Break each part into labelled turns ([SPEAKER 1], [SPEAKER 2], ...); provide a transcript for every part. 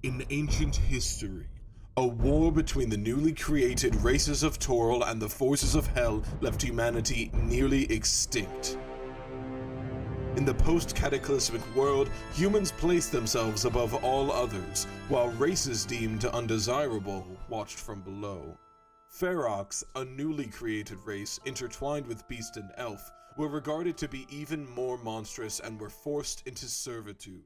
[SPEAKER 1] In ancient history, a war between the newly created races of Toril and the forces of Hell left humanity nearly extinct. In the post-cataclysmic world, humans placed themselves above all others, while races deemed undesirable watched from below. Ferox, a newly created race intertwined with beast and elf, were regarded to be even more monstrous and were forced into servitude.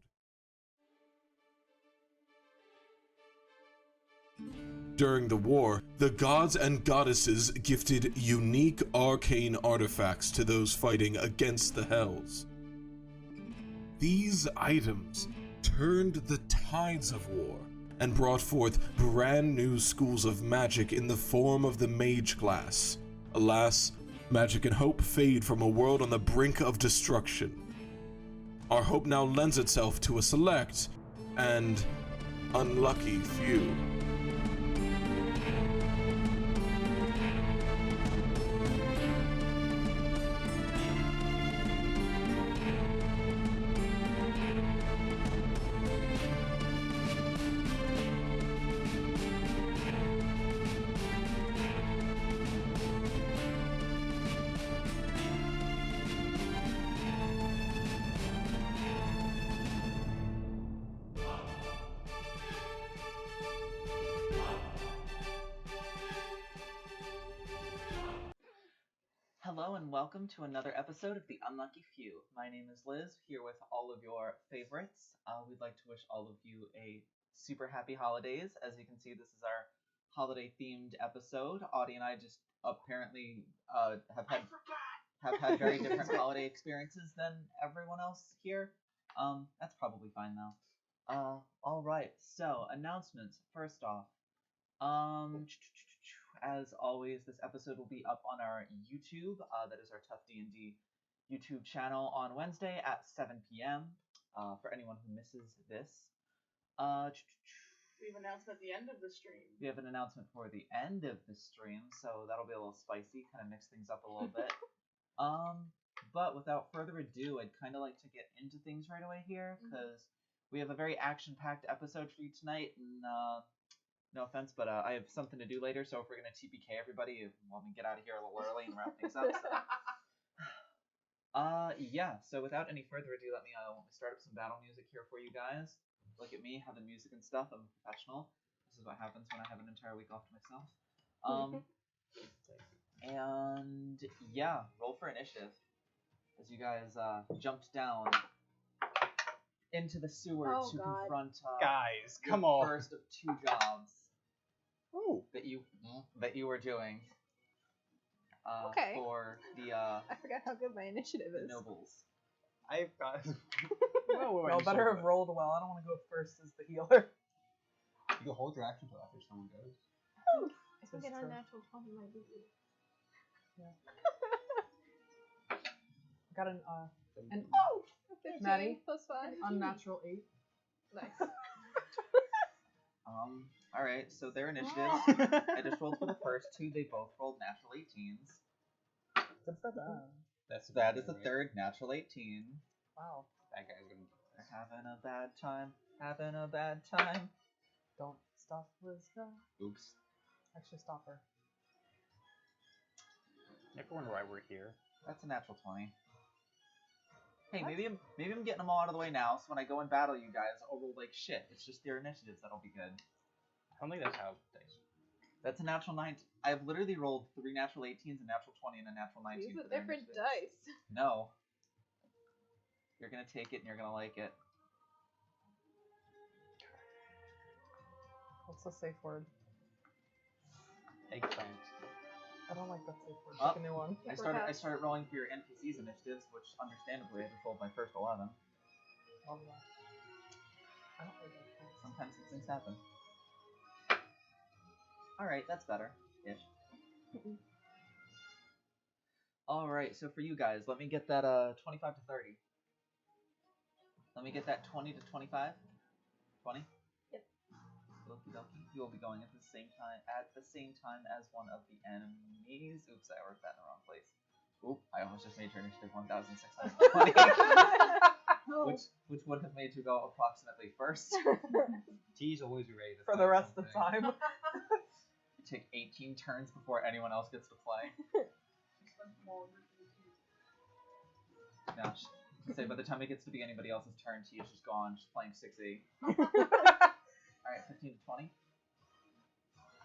[SPEAKER 1] During the war, the gods and goddesses gifted unique arcane artifacts to those fighting against the Hells. These items turned the tides of war and brought forth brand new schools of magic in the form of the mage class. Alas, magic and hope fade from a world on the brink of destruction. Our hope now lends itself to a select and unlucky few.
[SPEAKER 2] Hello and welcome to another episode of The Unlucky Few. My name is Liz, here with all of your favorites. We'd like to wish all of you a super happy holidays. As you can see, this is our holiday-themed episode. Audie and I just apparently have had very different holiday experiences than everyone else here. That's probably fine though. All right. So announcements. First off, as always, this episode will be up on our YouTube. That is our Tough D&D YouTube channel on Wednesday at 7 p.m. For anyone who misses this.
[SPEAKER 3] We have an announcement at the end of the stream.
[SPEAKER 2] We have an announcement for the end of the stream, so that'll be a little spicy, kind of mix things up a little bit. But without further ado, I'd kind of like to get into things right away here, because we have a very action-packed episode for you tonight, and no offense, but I have something to do later, so if we're going to TPK everybody, let me get out of here a little early and wrap things up. Yeah, so without any further ado, let me start up some battle music here for you guys. Look at me, having music and stuff, I'm a professional. This is what happens when I have an entire week off to myself. And yeah, roll for initiative. As you guys jumped down into the sewer to confront
[SPEAKER 4] guys,
[SPEAKER 2] the
[SPEAKER 4] come on.
[SPEAKER 2] first of two jobs
[SPEAKER 4] Ooh.
[SPEAKER 2] that you were doing.
[SPEAKER 3] Okay.
[SPEAKER 2] For the
[SPEAKER 3] I forgot how good my initiative is.
[SPEAKER 2] nobles.
[SPEAKER 4] I've got.
[SPEAKER 5] No, better have rolled well. I don't want to go first as the healer.
[SPEAKER 4] You can hold your action until after someone goes.
[SPEAKER 3] I think an unnatural 20 might be good.
[SPEAKER 5] Yeah. Got an
[SPEAKER 3] Oh! 15
[SPEAKER 5] Maddie?
[SPEAKER 3] plus 5.
[SPEAKER 5] unnatural 8.
[SPEAKER 3] Nice.
[SPEAKER 2] Alright, so their initiatives. I just rolled for the first two. They both rolled natural 18s.
[SPEAKER 5] That's not bad.
[SPEAKER 2] That is the third natural 18.
[SPEAKER 5] Wow.
[SPEAKER 4] That guy's gonna.
[SPEAKER 2] They're having a bad time. Having a bad time.
[SPEAKER 5] Don't stop Liz.
[SPEAKER 2] Oops.
[SPEAKER 5] Actually, stop her.
[SPEAKER 4] Never wonder why we're here.
[SPEAKER 2] That's a natural 20. Hey, maybe I'm getting them all out of the way now, so when I go and battle you guys, I'll roll like shit. It's just their initiatives that'll be good.
[SPEAKER 4] I don't think that's how dice.
[SPEAKER 2] That's a natural 9. I've literally rolled 3 natural 18s, a natural 20, and a natural 19.
[SPEAKER 3] Use
[SPEAKER 2] for
[SPEAKER 3] a
[SPEAKER 2] their
[SPEAKER 3] different
[SPEAKER 2] initiatives.
[SPEAKER 3] dice.
[SPEAKER 2] No. You're gonna take it and you're gonna like it.
[SPEAKER 5] What's the safe word?
[SPEAKER 4] Eggplant.
[SPEAKER 5] I don't like that safe word.
[SPEAKER 2] Oh.
[SPEAKER 5] Pick a new one.
[SPEAKER 2] I started rolling for your NPCs initiatives, which understandably I just rolled my first 11.
[SPEAKER 5] Love that. I don't like that.
[SPEAKER 2] Sometimes these things happen. Alright, that's better. Ish. Alright, so for you guys, let me get that 25 to 30. Let me get that 20 to 25. 20?
[SPEAKER 3] Yep.
[SPEAKER 2] Okie dokie. You will be going at the same time as one of the enemies. Oops, I worked that in the wrong place. Oop, I almost just made your initiative 1,620.
[SPEAKER 3] Oh.
[SPEAKER 2] which would have made you go approximately first.
[SPEAKER 4] T's always ready to
[SPEAKER 5] For
[SPEAKER 4] fight
[SPEAKER 5] the rest of the
[SPEAKER 4] something.
[SPEAKER 5] time.
[SPEAKER 2] You take 18 turns before anyone else gets to play. Now, say by the time it gets to be anybody else's turn, T is just gone. She's playing 6E. Alright, 15 to 20.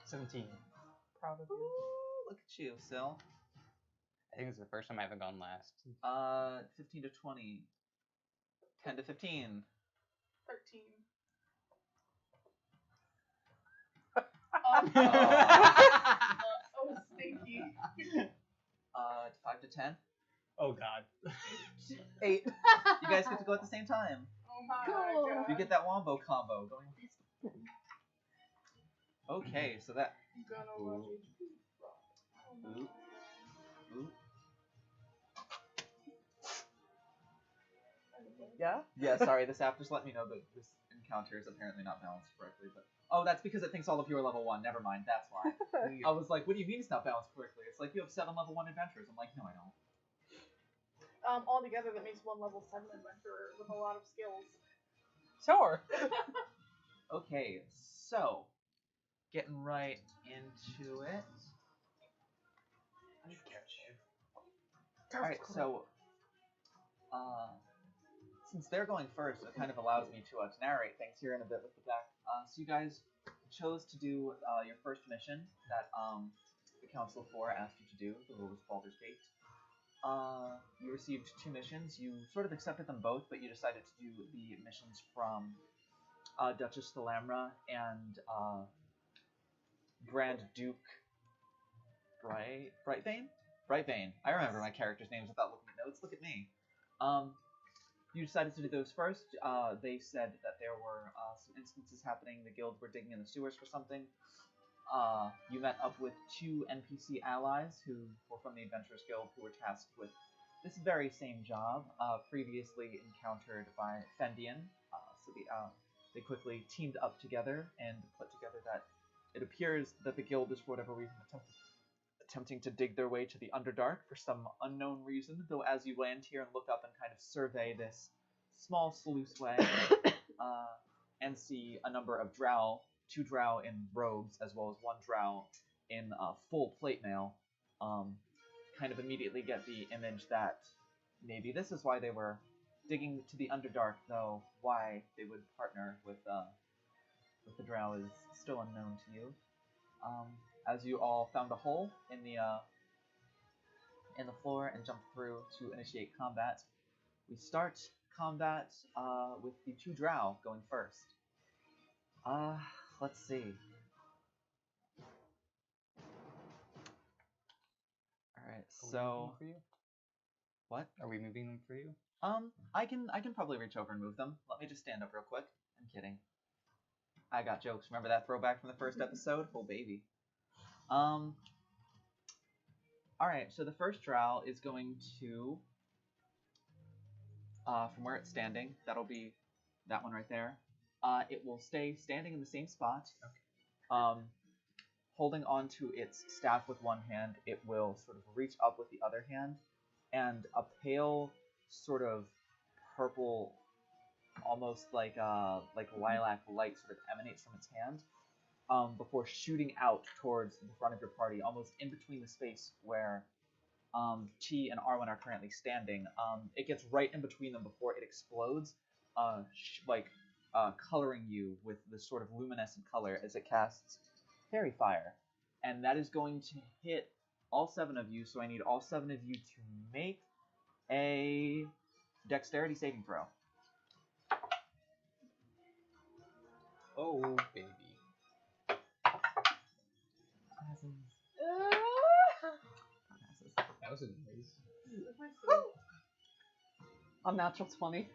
[SPEAKER 4] 17.
[SPEAKER 5] Proud of you.
[SPEAKER 2] Ooh, look at you, Sil.
[SPEAKER 4] I think it's the first time I haven't gone last.
[SPEAKER 2] 15 to 20. 10 to 15.
[SPEAKER 3] 13. Oh, stinky.
[SPEAKER 2] 5 to 10.
[SPEAKER 4] Oh god.
[SPEAKER 5] 8.
[SPEAKER 2] You guys get to go at the same time.
[SPEAKER 3] Oh my
[SPEAKER 6] Cool.
[SPEAKER 3] god.
[SPEAKER 2] You get that wombo combo going. Okay, so that.
[SPEAKER 3] Gonna watch it.
[SPEAKER 2] Ooh. Ooh.
[SPEAKER 5] Yeah?
[SPEAKER 2] Yeah, sorry, this app just let me know that this encounter is apparently not balanced correctly, but oh, that's because it thinks all of you are level 1. Never mind, that's why. I was like, what do you mean it's not balanced correctly? It's like you have 7 level 1 adventures. I'm like, no, I don't.
[SPEAKER 3] Altogether, that makes one level 7 adventurer with a lot of skills.
[SPEAKER 5] Sure.
[SPEAKER 2] Okay, so getting right into it. Alright, so since they're going first, it kind of allows me to narrate things here in a bit with the deck. So you guys chose to do your first mission that the Council 4 asked you to do, the Rule of Baldur's Gate. You received 2 missions. You sort of accepted them both, but you decided to do the missions from Duchess Thalamra and Grand Duke Brightvane? Brightvane. I remember my characters' names without looking at notes. Look at me. You decided to do those first. They said that there were some instances happening. The guilds were digging in the sewers for something. You met up with 2 NPC allies who were from the Adventurers Guild who were tasked with this very same job, previously encountered by Fendian. So they quickly teamed up together and put together that it appears that the guild is, for whatever reason, attempting to dig their way to the Underdark for some unknown reason, though as you land here and look up and kind of survey this small sluiceway and see a number of drow, 2 drow in robes, as well as 1 drow in full plate mail, kind of immediately get the image that maybe this is why they were digging to the Underdark, though why they would partner with the drow is still unknown to you. As you all found a hole in the floor and jumped through to initiate combat, we start combat with the 2 drow going first. Let's see. Alright, so
[SPEAKER 4] for you?
[SPEAKER 2] what?
[SPEAKER 4] Are we moving them for you?
[SPEAKER 2] I can probably reach over and move them. Let me just stand up real quick. I'm kidding. I got jokes. Remember that throwback from the first episode? Oh baby. Alright, so the first drow is going to from where it's standing, that'll be that one right there. It will stay standing in the same spot. Okay. Holding onto its staff with one hand, it will sort of reach up with the other hand, and a pale sort of purple, almost like lilac light sort of emanates from its hand, before shooting out towards the front of your party, almost in between the space where T and Arwen are currently standing. It gets right in between them before it explodes, coloring you with this sort of luminescent color as it casts Fairy Fire. And that is going to hit all 7 of you, so I need all 7 of you to make a Dexterity saving throw.
[SPEAKER 4] Oh, baby. That was a noise.
[SPEAKER 5] Unnatural 20.
[SPEAKER 3] Look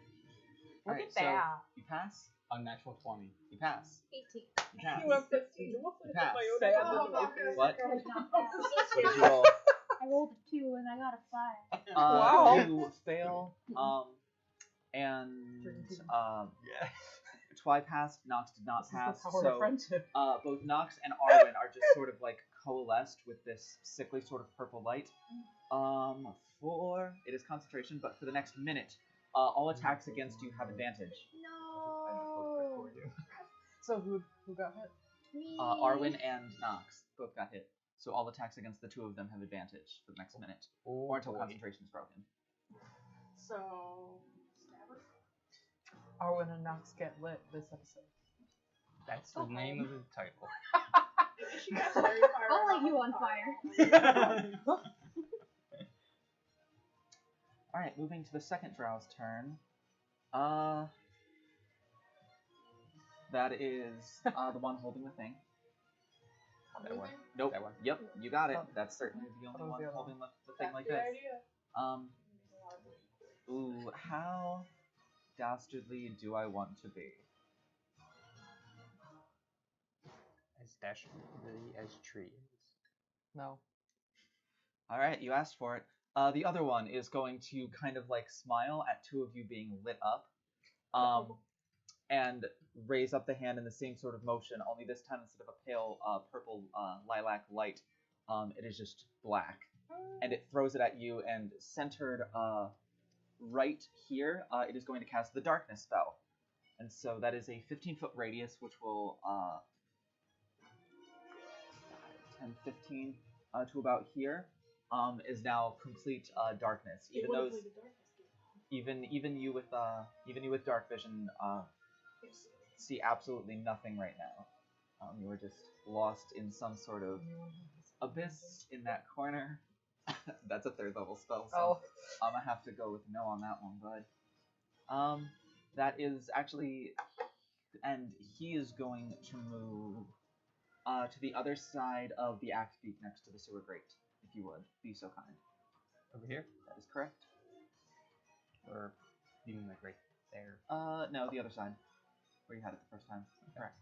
[SPEAKER 2] Alright,
[SPEAKER 3] at that.
[SPEAKER 2] you pass.
[SPEAKER 4] Unnatural 20.
[SPEAKER 2] You pass.
[SPEAKER 3] 18.
[SPEAKER 2] You pass.
[SPEAKER 3] You have 15.
[SPEAKER 2] You pass.
[SPEAKER 5] Say I
[SPEAKER 3] Oh,
[SPEAKER 5] didn't
[SPEAKER 3] fuck.
[SPEAKER 2] What?
[SPEAKER 6] Not bad.
[SPEAKER 2] What did you roll?
[SPEAKER 6] I rolled a 2 and I got a 5.
[SPEAKER 5] Wow.
[SPEAKER 2] You fail. And
[SPEAKER 4] Yeah.
[SPEAKER 2] Twy passed. Nox did not
[SPEAKER 5] This is the
[SPEAKER 2] pass.
[SPEAKER 5] power of
[SPEAKER 2] So
[SPEAKER 5] friendship.
[SPEAKER 2] both Nox and Arwen are just sort of like coalesced with this sickly sort of purple light. It is concentration, but for the next minute, All attacks against you have advantage.
[SPEAKER 6] No.
[SPEAKER 5] So who got hit?
[SPEAKER 6] Me.
[SPEAKER 2] Arwen and Nox both got hit. So all attacks against the two of them have advantage for the next minute. Or until concentration is broken.
[SPEAKER 3] So, stabber.
[SPEAKER 5] Arwen and Nox get lit this episode.
[SPEAKER 4] That's the name of the title.
[SPEAKER 3] She got very fired
[SPEAKER 6] I'll
[SPEAKER 3] up
[SPEAKER 6] light you on fire.
[SPEAKER 2] Alright, moving to the second drow's turn. That is the one holding the thing.
[SPEAKER 4] That one.
[SPEAKER 2] Nope.
[SPEAKER 4] That one.
[SPEAKER 2] Yep, you got it.
[SPEAKER 5] Oh.
[SPEAKER 2] That's certainly the only
[SPEAKER 5] What was
[SPEAKER 2] one
[SPEAKER 5] the other
[SPEAKER 2] holding the thing like
[SPEAKER 3] Good
[SPEAKER 2] this.
[SPEAKER 3] idea.
[SPEAKER 2] Ooh, how dastardly do I want to be?
[SPEAKER 4] As dastardly as tree is.
[SPEAKER 5] No.
[SPEAKER 2] Alright, you asked for it. The other one is going to kind of like smile at two of you being lit up. And raise up the hand in the same sort of motion, only this time instead of a pale purple lilac light, it is just black. And it throws it at you, and centered right here, it is going to cast the darkness spell. And so that is a 15-foot radius, which will 10, 15 to about here, is now complete darkness. Even those, even you with dark vision, see absolutely nothing right now. You are just lost in some sort of abyss in that corner. That's a 3rd level spell, so I'm gonna have to go with no on that one, bud. That is actually, and he is going to move to the other side of the axe beak next to the sewer grate, if you would be so kind.
[SPEAKER 4] Over here?
[SPEAKER 2] That is correct.
[SPEAKER 4] Or you mean like right there?
[SPEAKER 2] No, the other side, where you had it the first time. Correct.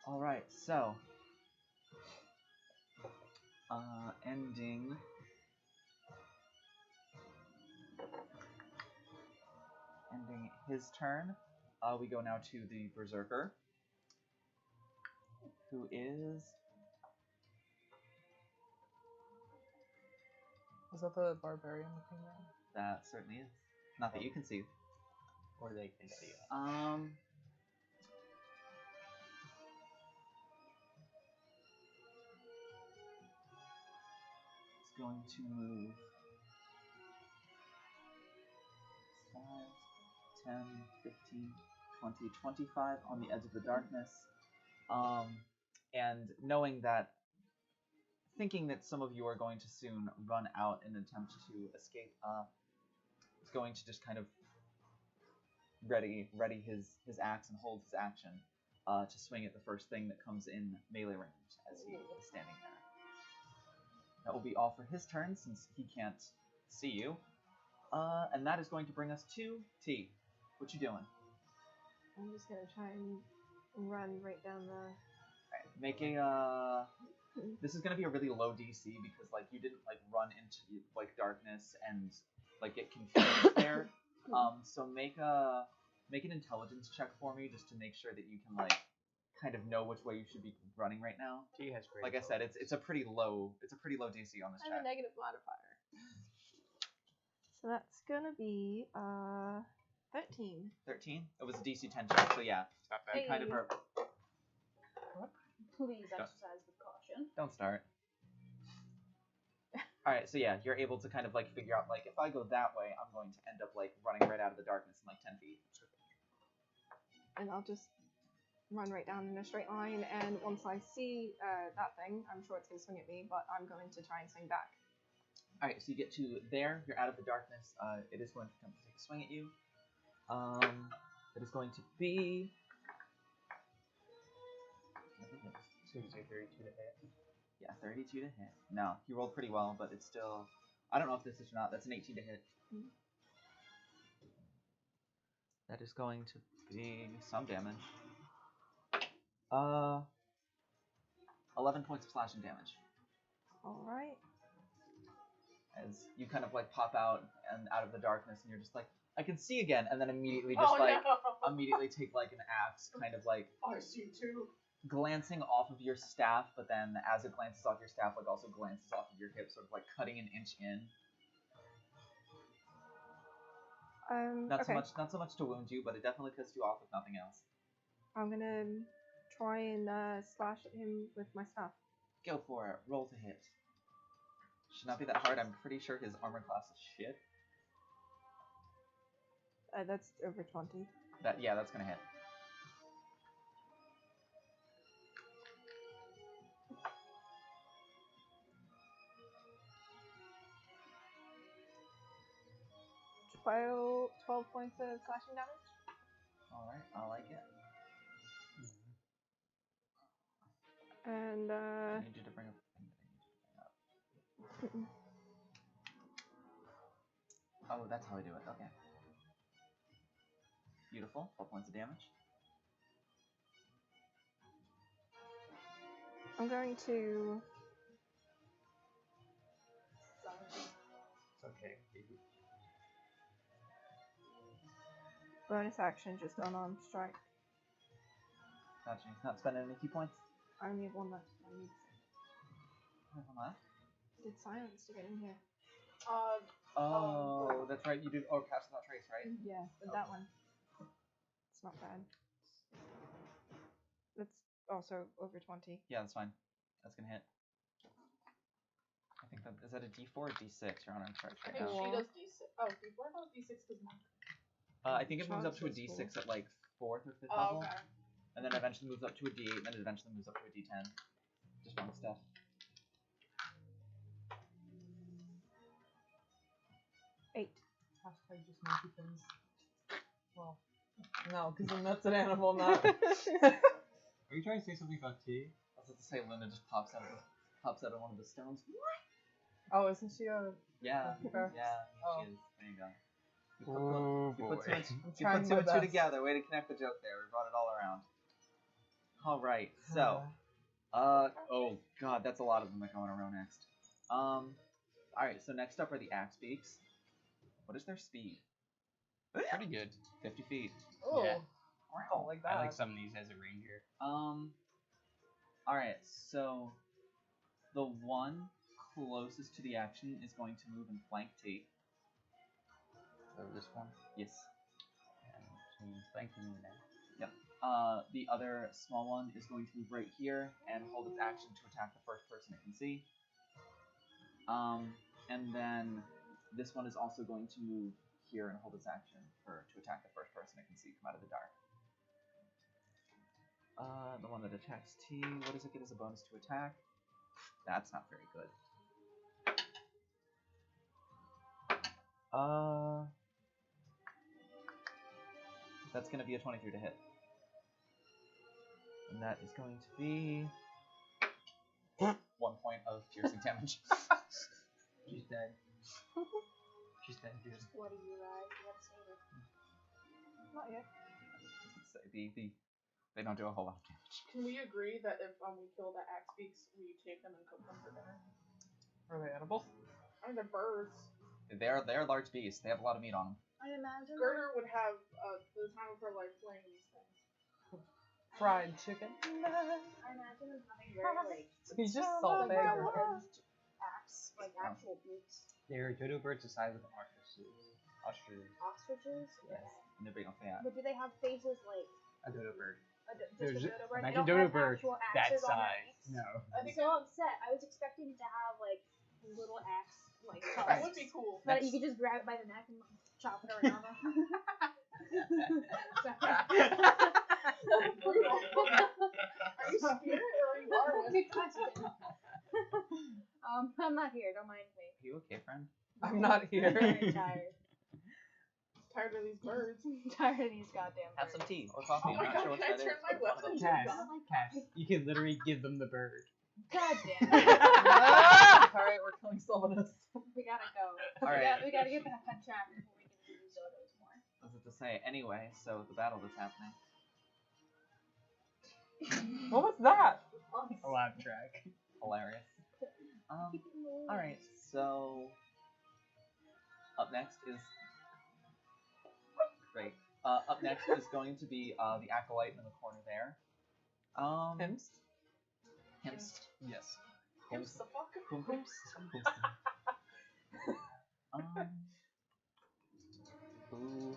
[SPEAKER 2] All right, so ending his turn, we go now to the Berserker, who is...
[SPEAKER 5] Was that the barbarian looking man?
[SPEAKER 2] That certainly is. Not that you can see.
[SPEAKER 4] Or they can see it.
[SPEAKER 2] It's going to move 5, 10, 15, 20, 25 on the edge of the darkness. And knowing that, thinking that some of you are going to soon run out in an attempt to escape, is going to just kind of ready his axe and hold his action to swing at the first thing that comes in melee range as he is standing there. That will be all for his turn since he can't see you. And that is going to bring us to T. What you doing?
[SPEAKER 7] I'm just gonna try and run right down the...
[SPEAKER 2] Alright, make a, this is gonna be a really low DC because, like, you didn't, like, run into, like, darkness and, like, get confused there. So make an intelligence check for me just to make sure that you can, like, kind of know which way you should be running right now.
[SPEAKER 4] T has great.
[SPEAKER 2] Like I said, it's a pretty low DC on this
[SPEAKER 7] I have
[SPEAKER 2] check.
[SPEAKER 7] a negative modifier. So that's gonna be 13.
[SPEAKER 2] 13? It was a DC 10 check, so yeah.
[SPEAKER 4] It's not
[SPEAKER 2] You
[SPEAKER 4] bad.
[SPEAKER 2] kind of are.
[SPEAKER 6] Please exercise with caution.
[SPEAKER 2] Don't start. Alright, so yeah, you're able to kind of like figure out, like, if I go that way, I'm going to end up like running right out of the darkness in like 10 feet.
[SPEAKER 7] And I'll just run right down in a straight line, and once I see that thing, I'm sure it's gonna swing at me, but I'm going to try and swing back.
[SPEAKER 2] Alright, so you get to there, you're out of the darkness, it is going to come to take a swing at you. It is going to be...
[SPEAKER 4] So you say 32 to hit.
[SPEAKER 2] Yeah, 32 to hit. No, he rolled pretty well, but it's still... I don't know if this is or not. That's an 18 to hit.
[SPEAKER 7] Mm-hmm.
[SPEAKER 2] That is going to be some damage. 11 points of slashing damage.
[SPEAKER 7] Alright.
[SPEAKER 2] As you kind of like pop out and out of the darkness, and you're just like, I can see again, and then immediately just immediately take like an axe, kind of like
[SPEAKER 3] I see too.
[SPEAKER 2] glancing off of your staff, but then as it glances off your staff, like also glances off of your hip, sort of like cutting an inch in. Not
[SPEAKER 7] okay.
[SPEAKER 2] so much to wound you, but it definitely pissed you off if nothing else.
[SPEAKER 7] I'm gonna try and slash at him with my staff.
[SPEAKER 2] Go for it. Roll to hit. Should not be that hard. I'm pretty sure his armor class is shit.
[SPEAKER 7] That's over 20.
[SPEAKER 2] Yeah, that's gonna hit.
[SPEAKER 7] Twelve points of slashing damage.
[SPEAKER 2] Alright, I like it.
[SPEAKER 7] And
[SPEAKER 2] I need you to bring up. Oh, that's how I do it. Okay. Beautiful. 12 points of damage.
[SPEAKER 7] I'm going to
[SPEAKER 4] It's okay.
[SPEAKER 7] bonus action, just unarmed strike.
[SPEAKER 2] Gotcha. He's not spending any key points.
[SPEAKER 7] I only have one left. I need
[SPEAKER 2] Hold on.
[SPEAKER 7] did silence to get in here.
[SPEAKER 2] Oh, that's right. You did. Oh, Cast Without Trace, right?
[SPEAKER 7] Yeah, but that one. It's not bad. That's also over 20.
[SPEAKER 2] Yeah, that's fine. That's gonna hit. I think that is that a D4 or D6? You're on charge
[SPEAKER 3] I
[SPEAKER 2] right
[SPEAKER 3] think
[SPEAKER 2] now.
[SPEAKER 3] she does D6. Oh, D4? I thought D6 does not.
[SPEAKER 2] I think it moves up to a
[SPEAKER 7] Charge is
[SPEAKER 2] D6 at like 4th or 5th
[SPEAKER 3] Oh,
[SPEAKER 2] level,
[SPEAKER 3] okay.
[SPEAKER 2] and then eventually moves up to a D8, and then it eventually moves up to a D10. Just one step.
[SPEAKER 7] Eight.
[SPEAKER 5] Hashtag just monkey things. Well, no, because then that's an animal, not.
[SPEAKER 4] Are you trying to say something about tea?
[SPEAKER 2] I was about to say Linda just pops out of one of the stones.
[SPEAKER 5] Oh, isn't she a?
[SPEAKER 2] Yeah,
[SPEAKER 5] Okay.
[SPEAKER 2] yeah,
[SPEAKER 5] Oh.
[SPEAKER 2] she is. There you go.
[SPEAKER 4] Oh
[SPEAKER 2] You
[SPEAKER 4] boy.
[SPEAKER 2] put two and
[SPEAKER 5] I'm
[SPEAKER 2] you
[SPEAKER 5] trying
[SPEAKER 2] put two,
[SPEAKER 5] my
[SPEAKER 2] and two
[SPEAKER 5] best.
[SPEAKER 2] together. Way to connect the joke there. We brought it all around. All right. So, oh god, that's a lot of them that go in a row next. All right. So next up are the axe beaks. What is their speed?
[SPEAKER 4] Pretty good.
[SPEAKER 2] 50 feet.
[SPEAKER 5] Oh,
[SPEAKER 4] Yeah.
[SPEAKER 5] I don't like that.
[SPEAKER 4] I like some of these as a ranger.
[SPEAKER 2] All right. So the one closest to the action is going to move and flank T.
[SPEAKER 4] So this one.
[SPEAKER 2] Yes.
[SPEAKER 4] And between flanking and that.
[SPEAKER 2] Yep. The other small one is going to move right here and hold its action to attack the first person it can see. And then this one is also going to move here and hold its action to attack the first person it can see come out of the dark. The one that attacks T, what does it get as a bonus to attack? That's not very good. That's going to be a 23 to hit. And that is going to be 1 point of piercing damage.
[SPEAKER 4] She's dead. She's dead, dude.
[SPEAKER 6] What do you guys? You have to save it.
[SPEAKER 7] Not yet.
[SPEAKER 2] They don't do a whole lot of damage.
[SPEAKER 3] Can we agree that if we kill the axe beaks, we take them and cook them for dinner?
[SPEAKER 5] Are they edible?
[SPEAKER 3] I mean, they're birds.
[SPEAKER 2] They're large beasts. They have a lot of meat on them.
[SPEAKER 6] I imagine.
[SPEAKER 3] Gerder would have the time of her life playing these things.
[SPEAKER 5] Fried chicken.
[SPEAKER 6] I imagine them having very like
[SPEAKER 5] He's just salted.
[SPEAKER 6] edged axe, like actual beaks.
[SPEAKER 4] They're dodo birds the size of ostriches.
[SPEAKER 6] Ostriches.
[SPEAKER 2] Yes. And they're big on fat.
[SPEAKER 6] But do they have faces like
[SPEAKER 4] A dodo bird.
[SPEAKER 6] just
[SPEAKER 4] There's
[SPEAKER 6] a dodo bird? They
[SPEAKER 4] imagine
[SPEAKER 6] don't
[SPEAKER 4] dodo
[SPEAKER 6] have
[SPEAKER 4] bird
[SPEAKER 6] actual
[SPEAKER 4] that
[SPEAKER 6] axes on their
[SPEAKER 4] size.
[SPEAKER 6] necks?
[SPEAKER 4] No.
[SPEAKER 6] I'm so upset. I was expecting it to have like little axe like
[SPEAKER 3] That
[SPEAKER 6] tusks.
[SPEAKER 3] would be cool.
[SPEAKER 6] But you could just grab it by the neck and chop it around.
[SPEAKER 3] That's brutal. Are you scared or are you armed?
[SPEAKER 6] Good question. I'm not here. Don't mind me.
[SPEAKER 2] Are you okay, friend?
[SPEAKER 5] I'm not
[SPEAKER 6] I'm
[SPEAKER 5] here.
[SPEAKER 6] very tired.
[SPEAKER 3] Tired of these birds.
[SPEAKER 6] I'm tired of these goddamn
[SPEAKER 2] Have some
[SPEAKER 6] birds.
[SPEAKER 2] tea or coffee.
[SPEAKER 3] Oh my
[SPEAKER 2] I'm not sure
[SPEAKER 3] God,
[SPEAKER 2] what
[SPEAKER 3] can I
[SPEAKER 2] that
[SPEAKER 3] turn
[SPEAKER 2] is.
[SPEAKER 3] my
[SPEAKER 2] but it's one of
[SPEAKER 3] weapon
[SPEAKER 2] those.
[SPEAKER 3] to-
[SPEAKER 4] Cass, you can literally give them the bird.
[SPEAKER 6] God damn it.
[SPEAKER 5] Alright, we're killing Sylvanus.
[SPEAKER 6] We gotta go.
[SPEAKER 2] Alright.
[SPEAKER 6] We gotta get back on track before we can do these dodos more.
[SPEAKER 2] I was about to say, anyway, so the battle that's happening.
[SPEAKER 5] What was that?
[SPEAKER 4] A laugh track.
[SPEAKER 2] Hilarious. Alright, so up next is great. Up next is going to be the acolyte in the corner there.
[SPEAKER 5] Hims?
[SPEAKER 2] Hims.
[SPEAKER 4] Yes.
[SPEAKER 2] Hims.
[SPEAKER 3] The fuck?
[SPEAKER 4] Ooh.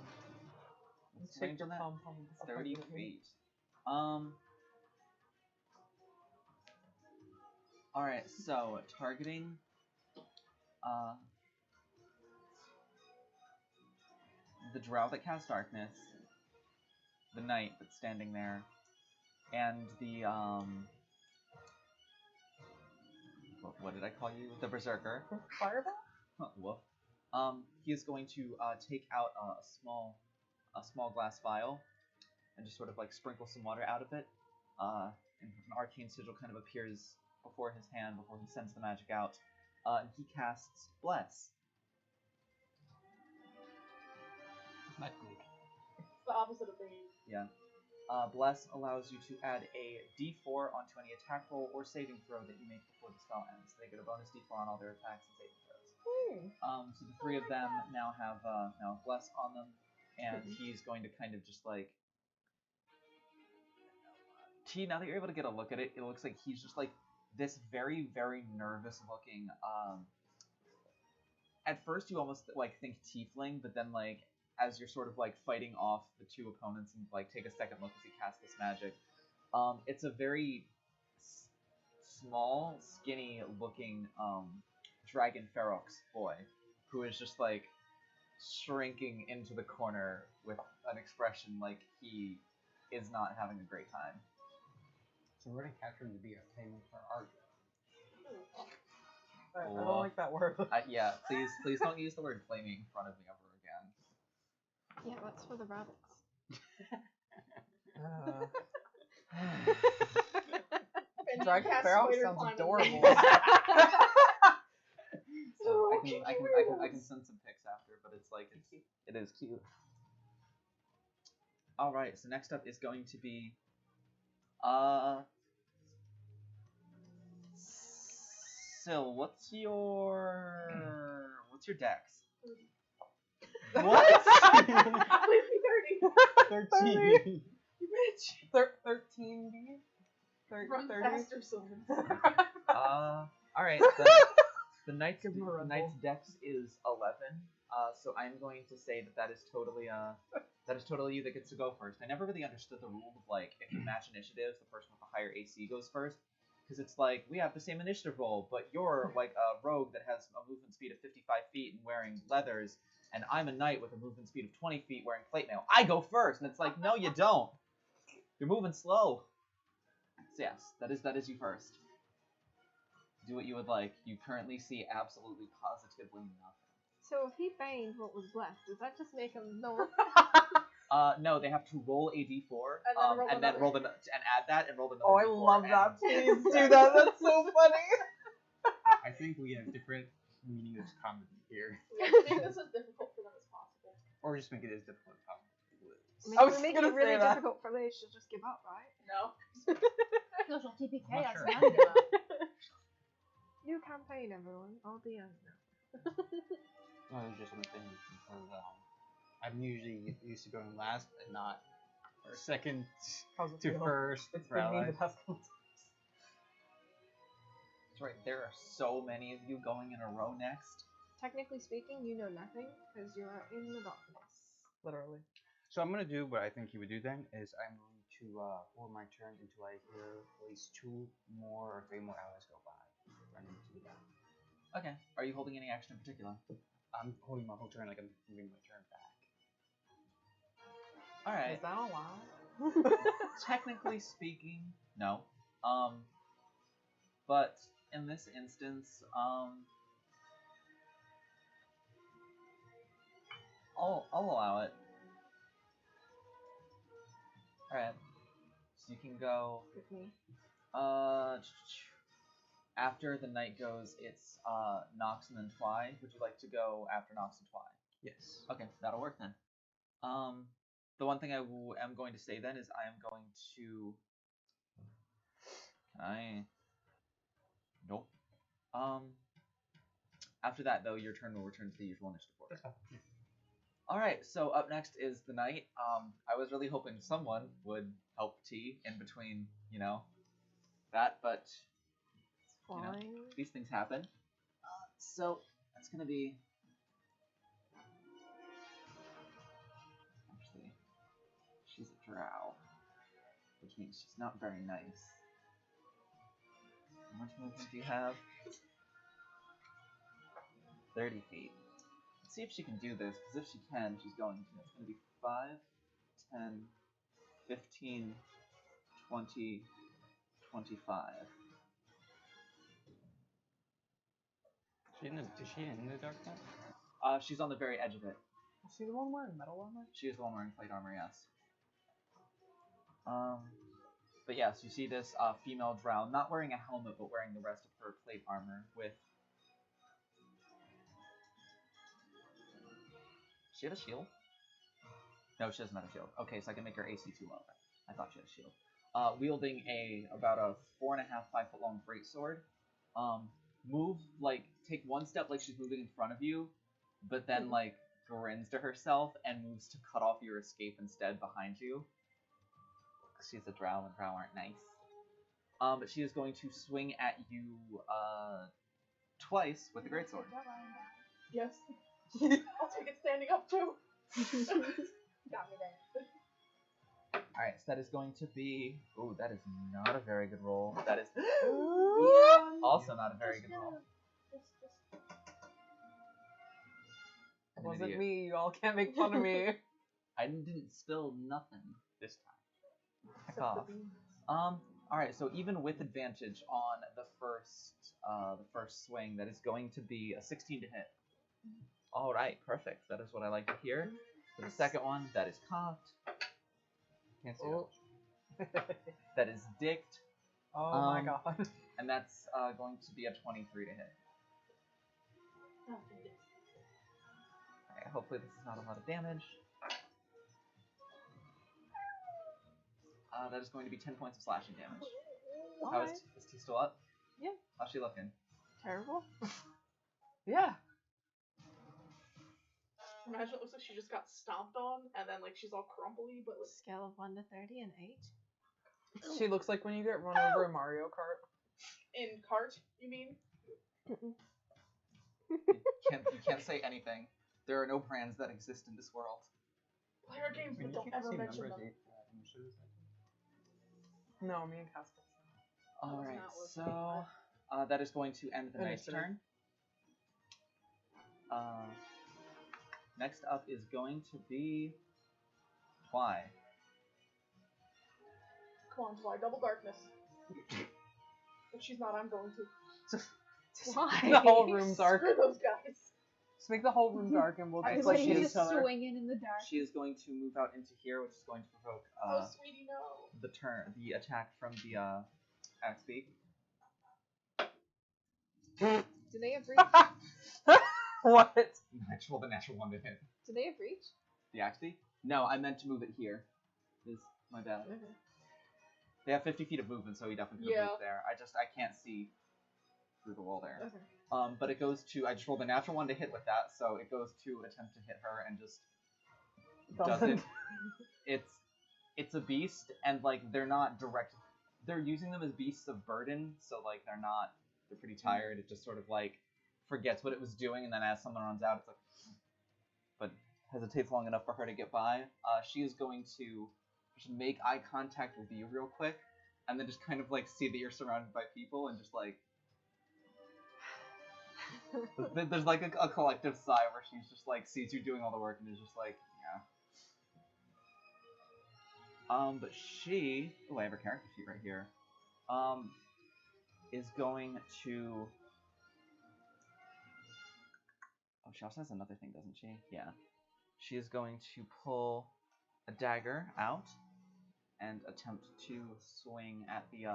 [SPEAKER 2] What's the
[SPEAKER 5] Shake
[SPEAKER 2] range
[SPEAKER 5] your
[SPEAKER 2] on that?
[SPEAKER 5] pom pom.
[SPEAKER 2] 30 feet. Alright, so targeting the drow that casts darkness, the knight that's standing there, and the what did I call you? The berserker.
[SPEAKER 5] Fireball?
[SPEAKER 2] Woof. He is going to take out a small glass vial and just sort of like sprinkle some water out of it. And an arcane sigil kind of appears before his hand before he sends the magic out. And he casts Bless.
[SPEAKER 4] Not good.
[SPEAKER 3] It's the opposite of Bane.
[SPEAKER 2] Yeah. Bless allows you to add a d4 onto any attack roll or saving throw that you make before the spell ends. They get a bonus d4 on all their attacks and saving throws. So the three of them now have Bless on them, and he's going to kind of just like... T, now that you're able to get a look at it, it looks like he's just like this very, very nervous looking... At first you almost like think tiefling, but then like as you're sort of like fighting off the two opponents and like take a second look as he casts this magic, it's a very small, skinny looking dragon ferox boy who is just like shrinking into the corner with an expression like he is not having a great time.
[SPEAKER 4] So we're gonna capture him to be a thing for art.
[SPEAKER 5] I don't like that word.
[SPEAKER 2] Yeah, please don't use the word flaming in front of me ever again.
[SPEAKER 7] Yeah, that's for the rabbits.
[SPEAKER 5] Dragon
[SPEAKER 3] Cast
[SPEAKER 5] Pharaoh
[SPEAKER 3] spider
[SPEAKER 5] sounds
[SPEAKER 3] climbing.
[SPEAKER 5] adorable.
[SPEAKER 2] So I can send some pics after, but it's like it is cute. All right, so next up is going to be Sil, what's your dex? What?
[SPEAKER 3] Please be 30.
[SPEAKER 5] 13.
[SPEAKER 3] You bitch.
[SPEAKER 5] 13 D?
[SPEAKER 3] Run
[SPEAKER 5] 30?
[SPEAKER 3] faster, Sylvan.
[SPEAKER 2] All right. The knight's dex is 11. So I'm going to say that is totally you that gets to go first. I never really understood the rule of like if you match initiatives, the person with the higher AC goes first. Because it's like, we have the same initiative roll, but you're like a rogue that has a movement speed of 55 feet and wearing leathers, and I'm a knight with a movement speed of 20 feet wearing plate mail. I go first! And it's like, no, you don't. You're moving slow. So yes, that is you first. Do what you would like. You currently see absolutely positively nothing.
[SPEAKER 7] So if he baned what was left, does that just make him no?
[SPEAKER 2] No, they have to roll a d4
[SPEAKER 3] And then roll another.
[SPEAKER 2] and add that and roll another.
[SPEAKER 5] Oh, I
[SPEAKER 2] d4
[SPEAKER 5] love
[SPEAKER 2] and-
[SPEAKER 5] that. Please do that. That's so funny.
[SPEAKER 4] I think we have different meaning of comedy here.
[SPEAKER 3] Yeah, make this as difficult for them as possible.
[SPEAKER 4] Or just make it as difficult as possible.
[SPEAKER 7] I
[SPEAKER 5] I was
[SPEAKER 7] mean, make
[SPEAKER 5] gonna
[SPEAKER 7] it really
[SPEAKER 5] say that.
[SPEAKER 7] difficult for Liz to just give up, right?
[SPEAKER 3] No.
[SPEAKER 6] Social TPK
[SPEAKER 4] I'm not
[SPEAKER 6] us
[SPEAKER 4] sure.
[SPEAKER 6] now, give up.
[SPEAKER 7] New campaign, everyone. All the end now.
[SPEAKER 4] No, it was just something because I'm usually used to going last and not second
[SPEAKER 5] How's it
[SPEAKER 4] to
[SPEAKER 5] feel?
[SPEAKER 4] first.
[SPEAKER 5] It's
[SPEAKER 4] for
[SPEAKER 5] been me
[SPEAKER 4] allies.
[SPEAKER 5] the past couple times.
[SPEAKER 2] That's right. There are so many of you going in a row next.
[SPEAKER 7] Technically speaking, you know nothing because you are in the darkness.
[SPEAKER 5] Literally.
[SPEAKER 4] So I'm gonna do what I think he would do then is I'm going to hold my turn until I hear at least 2 more or 3 more allies go by. Running to that.
[SPEAKER 2] Okay. Are you holding any action in particular?
[SPEAKER 4] I'm holding my whole turn like I'm moving my turn back.
[SPEAKER 2] All right.
[SPEAKER 5] Is that allowed?
[SPEAKER 2] Technically speaking, no. But in this instance, I'll allow it. All right. So you can go.
[SPEAKER 7] With me.
[SPEAKER 2] After the knight goes, it's Nox and then Twy. Would you like to go after Nox and Twy?
[SPEAKER 4] Yes.
[SPEAKER 2] Okay, that'll work then. The one thing I am going to say then is I am going to. Can I? Nope. After that though, your turn will return to the usual initiative order. All right. So up next is the knight. I was really hoping someone would help T in between, that, but
[SPEAKER 7] Fine.
[SPEAKER 2] these things happen. So that's gonna be drow, which means she's not very nice. How much movement do you have? 30 feet. Let's see if she can do this, because if she can, she's going to. It's going to be 5, 10, 15, 20, 25.
[SPEAKER 4] Is she in the dark now?
[SPEAKER 2] She's on the very edge of it.
[SPEAKER 5] Is she the one wearing metal armor?
[SPEAKER 2] She is the one wearing plate armor, yes. But yes, you see this female drow, not wearing a helmet, but wearing the rest of her plate armor with... Does she have a shield? No, she doesn't have a shield. Okay, so I can make her AC too low. I thought she had a shield. Wielding about a 4.5, 5 foot long greatsword. Move, like, take one step like she's moving in front of you, but then, like, grins to herself and moves to cut off your escape instead behind you. She's a drow, and drow aren't nice. But she is going to swing at you twice with the greatsword.
[SPEAKER 3] Yes. I'll take it standing up too.
[SPEAKER 6] Got me there.
[SPEAKER 2] Alright, so that is going to be... Ooh, that is not a very good roll. That is also not a very good roll.
[SPEAKER 5] It wasn't me. You all can't make fun of me.
[SPEAKER 2] I didn't spill nothing this time. Heck off. Alright, so even with advantage on the first swing, that is going to be a 16 to hit. Alright, perfect. That is what I like to hear. For the second one, that is cocked. Can't see it. That is dicked.
[SPEAKER 5] Oh my god.
[SPEAKER 2] And that's going to be a 23 to hit. Alright, hopefully this is not a lot of damage. That is going to be 10 points of slashing damage. How is T still up?
[SPEAKER 7] Yeah.
[SPEAKER 2] How's she looking?
[SPEAKER 7] Terrible.
[SPEAKER 5] Yeah.
[SPEAKER 3] Imagine it looks like she just got stomped on, and then like she's all crumbly, but like
[SPEAKER 7] Scale of 1 to 30 and 8.
[SPEAKER 5] She looks like when you get run over in Mario Kart.
[SPEAKER 3] in cart, you mean?
[SPEAKER 2] You can't say anything. There are no brands that exist in this world.
[SPEAKER 3] Play our games, but don't ever mention them.
[SPEAKER 5] No, me and Casper.
[SPEAKER 2] Alright,
[SPEAKER 7] not
[SPEAKER 2] so that is going to end the knight's
[SPEAKER 5] Initiative.
[SPEAKER 2] turn. Next up is going to be Why?
[SPEAKER 3] Come on, Fly, double darkness. If she's not, I'm going to.
[SPEAKER 7] Why?
[SPEAKER 5] The whole room dark.
[SPEAKER 3] Screw those guys.
[SPEAKER 5] Just make the whole room dark and we'll
[SPEAKER 2] Alright,
[SPEAKER 5] just
[SPEAKER 2] so
[SPEAKER 5] like
[SPEAKER 2] she
[SPEAKER 5] hit
[SPEAKER 2] is
[SPEAKER 5] each other.
[SPEAKER 6] swinging in the dark.
[SPEAKER 2] She is going to move out into here, which is going to provoke
[SPEAKER 3] Oh, sweetie, no.
[SPEAKER 2] the attack from the axe beak.
[SPEAKER 7] Do they have reach?
[SPEAKER 5] What?
[SPEAKER 2] Roll the natural one to hit.
[SPEAKER 7] Do they have reach?
[SPEAKER 2] The axe beak? No, I meant to move it here. Is my bad. They have 50 feet of movement, so he definitely could have moved there. I can't see through the wall there.
[SPEAKER 7] Okay.
[SPEAKER 2] But it goes to, I just rolled a natural one to hit with that, so it goes to attempt to hit her and just doesn't. It's a beast, and like they're not direct. They're using them as beasts of burden, so like they're pretty tired. It just sort of like forgets what it was doing, and then as someone runs out, it's like, but hesitates long enough for her to get by. She is going to just make eye contact with you real quick, and then just kind of like see that you're surrounded by people, and just like there's like a collective sigh where she's just like sees you doing all the work and is just like, yeah. But she, oh, I have her character sheet right here. Is going to. Oh, she also has another thing, doesn't she? Yeah. She is going to pull a dagger out and attempt to swing at the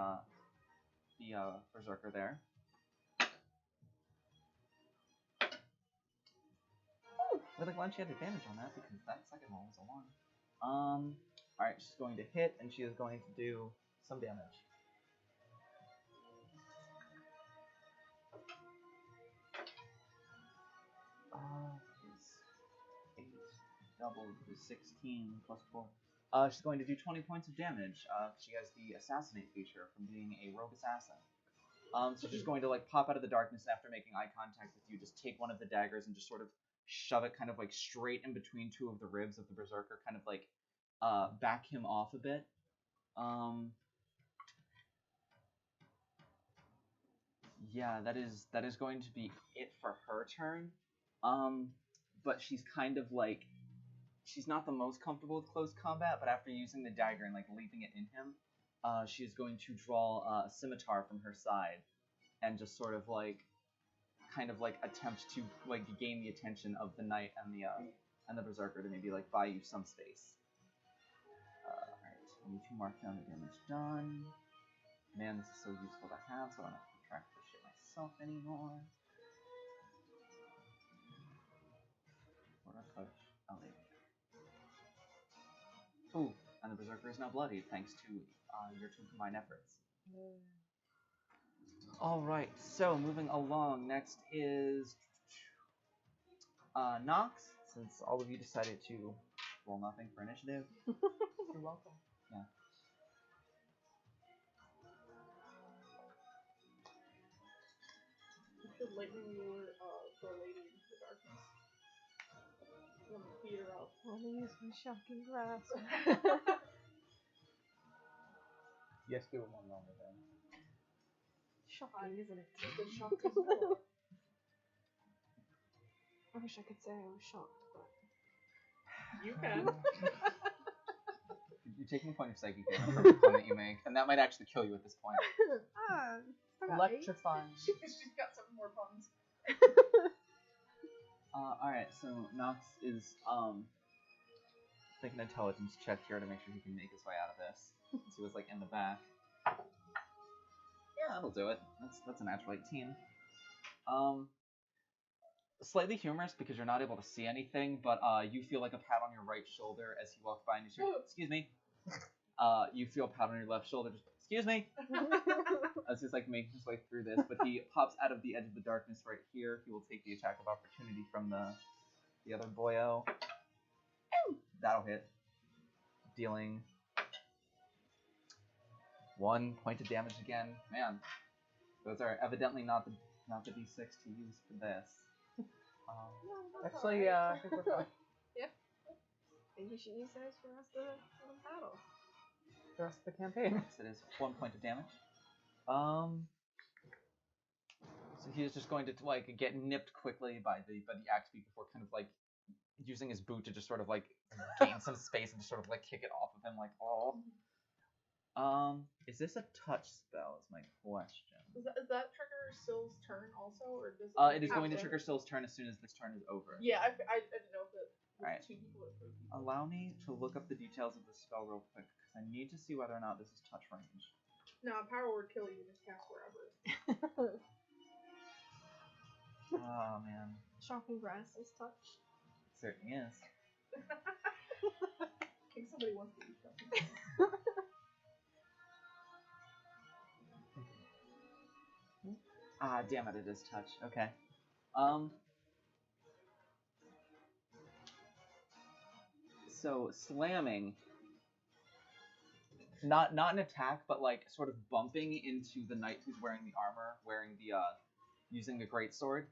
[SPEAKER 2] berserker there. Really glad she had advantage on that because that second roll was a 1. Alright, she's going to hit and she is going to do some damage. Is 8 doubled is 16 plus 4. She's going to do 20 points of damage. She has the assassinate feature from being a rogue assassin. So she's going to like pop out of the darkness after making eye contact with you, just take one of the daggers and just sort of shove it kind of like straight in between two of the ribs of the berserker, kind of like back him off a bit. Yeah, that is going to be it for her turn. But she's kind of like, she's not the most comfortable with close combat, but after using the dagger and like leaving it in him, she's going to draw a scimitar from her side and just sort of like, kind of like attempt to like gain the attention of the knight and the berserker to maybe like buy you some space. Alright, I need to mark down the damage done. Man, this is so useful to have, so I don't have to track this shit myself anymore. Ooh, and the berserker is now bloodied thanks to your two combined efforts. Alright, so moving along, next is Nox, since all of you decided to roll nothing for initiative.
[SPEAKER 5] You're welcome.
[SPEAKER 2] Yeah.
[SPEAKER 3] You should lightning lure the lady into the darkness. You want to beat her up.
[SPEAKER 7] I want to use my shocking grasp.
[SPEAKER 4] Yes, do one wrong with him.
[SPEAKER 7] Shocking, isn't it?
[SPEAKER 3] The shock is more.
[SPEAKER 7] I wish I could say I was shocked, but
[SPEAKER 3] You can.
[SPEAKER 2] You're taking a point of psychic damage from the one that you make, and that might actually kill you at this point.
[SPEAKER 5] Electrifying.
[SPEAKER 3] She's got 7 more puns.
[SPEAKER 2] Alright, so Nox is make an intelligence check here to make sure he can make his way out of this. Since he was like in the back. Yeah, that'll do it. That's a natural 18. Slightly humorous because you're not able to see anything, but you feel like a pat on your right shoulder as he walks by and you say, "Excuse me." You feel a pat on your left shoulder, just "Excuse me." As he's like making his way through this, but he pops out of the edge of the darkness right here. He will take the attack of opportunity from the other boyo. That'll hit, dealing 1 point of damage again. Man, those are evidently not the d6 to use for this.
[SPEAKER 5] Actually, I think we're fine.
[SPEAKER 7] maybe you should use those for the rest of the battle.
[SPEAKER 5] The rest of the campaign.
[SPEAKER 2] Yes, it is 1 point of damage. So he is just going to like get nipped quickly by the axe beak before kind of like using his boot to just sort of like gain some space and just sort of like kick it off of him like, oh. Is this a touch spell is my question.
[SPEAKER 3] Does that trigger Syl's turn also, or does
[SPEAKER 2] It is going to trigger Syl's turn as soon as this turn is over.
[SPEAKER 3] Yeah, I didn't know if it was
[SPEAKER 2] Alright.
[SPEAKER 3] 2 people or 3 people.
[SPEAKER 2] Allow me to look up the details of the spell real quick, because I need to see whether or not this is touch range.
[SPEAKER 3] No, power word kill you just cast wherever.
[SPEAKER 2] Oh man.
[SPEAKER 7] Shocking grass is touch.
[SPEAKER 2] It certainly is.
[SPEAKER 3] I think somebody wants to eat something.
[SPEAKER 2] Ah, damn it, it is touch. Okay. So slamming, not an attack, but like sort of bumping into the knight who's wearing the armor, wearing the using the greatsword.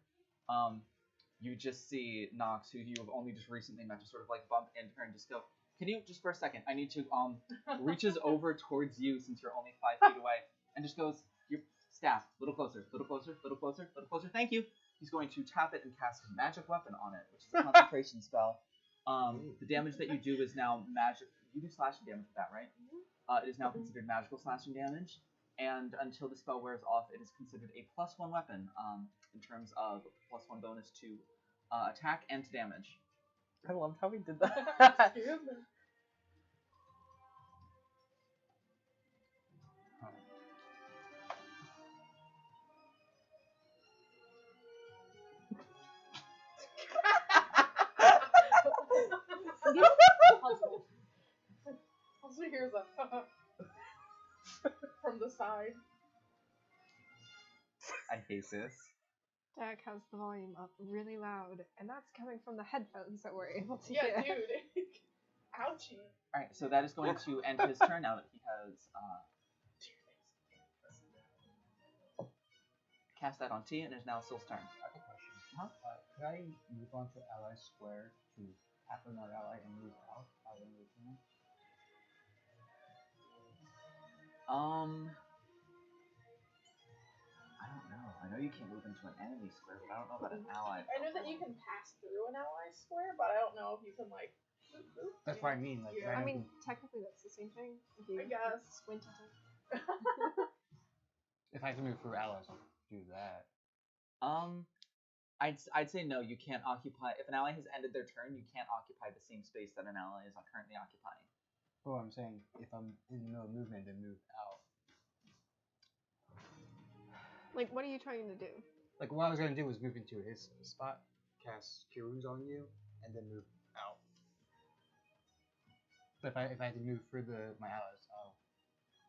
[SPEAKER 2] You just see Nox, who you have only just recently met, just sort of like bump into her and just go, "Can you just for a second? I need to." Reaches over towards you since you're only 5 feet away, and just goes, "Your staff, little closer, little closer, little closer, little closer. Thank you." He's going to tap it and cast a magic weapon on it, which is a concentration spell. The damage that you do is now magic. You do slashing damage with that, right? It is now considered magical slashing damage, and until the spell wears off, it is considered a +1 weapon in terms of +1 bonus to attack and to damage.
[SPEAKER 5] I loved how we did that.
[SPEAKER 3] Excuse me. Also hears a from the side.
[SPEAKER 2] I hate this.
[SPEAKER 7] Jack has the volume up really loud, and that's coming from the headphones that we're able to
[SPEAKER 3] Yeah,
[SPEAKER 7] hear.
[SPEAKER 3] dude. Ouchie.
[SPEAKER 2] Alright, so that is going to end his turn now that he has cast that on T, and it is now Syl's turn.
[SPEAKER 4] I have a question. Could I move on to ally square to tap another ally and move out of the movement?
[SPEAKER 2] I don't know. I know you can't move into an enemy square, but I don't know about an ally.
[SPEAKER 3] I know that you can pass through an ally square, but I don't know if you can like.
[SPEAKER 4] That's what I mean. Like,
[SPEAKER 3] Yeah.
[SPEAKER 7] I mean, technically that's the same thing. If you
[SPEAKER 3] I guess.
[SPEAKER 7] squint at it.
[SPEAKER 4] if I can move through allies, I'll do that.
[SPEAKER 2] I'd say no. You can't occupy if an ally has ended their turn. You can't occupy the same space that an ally is currently occupying.
[SPEAKER 4] Well, I'm saying if I'm in the middle of movement, then move out.
[SPEAKER 7] Like, what are you trying to do?
[SPEAKER 4] Like, what I was gonna do was move into his spot, cast Cure Wounds on you, and then move out. But if I had to move through my allies,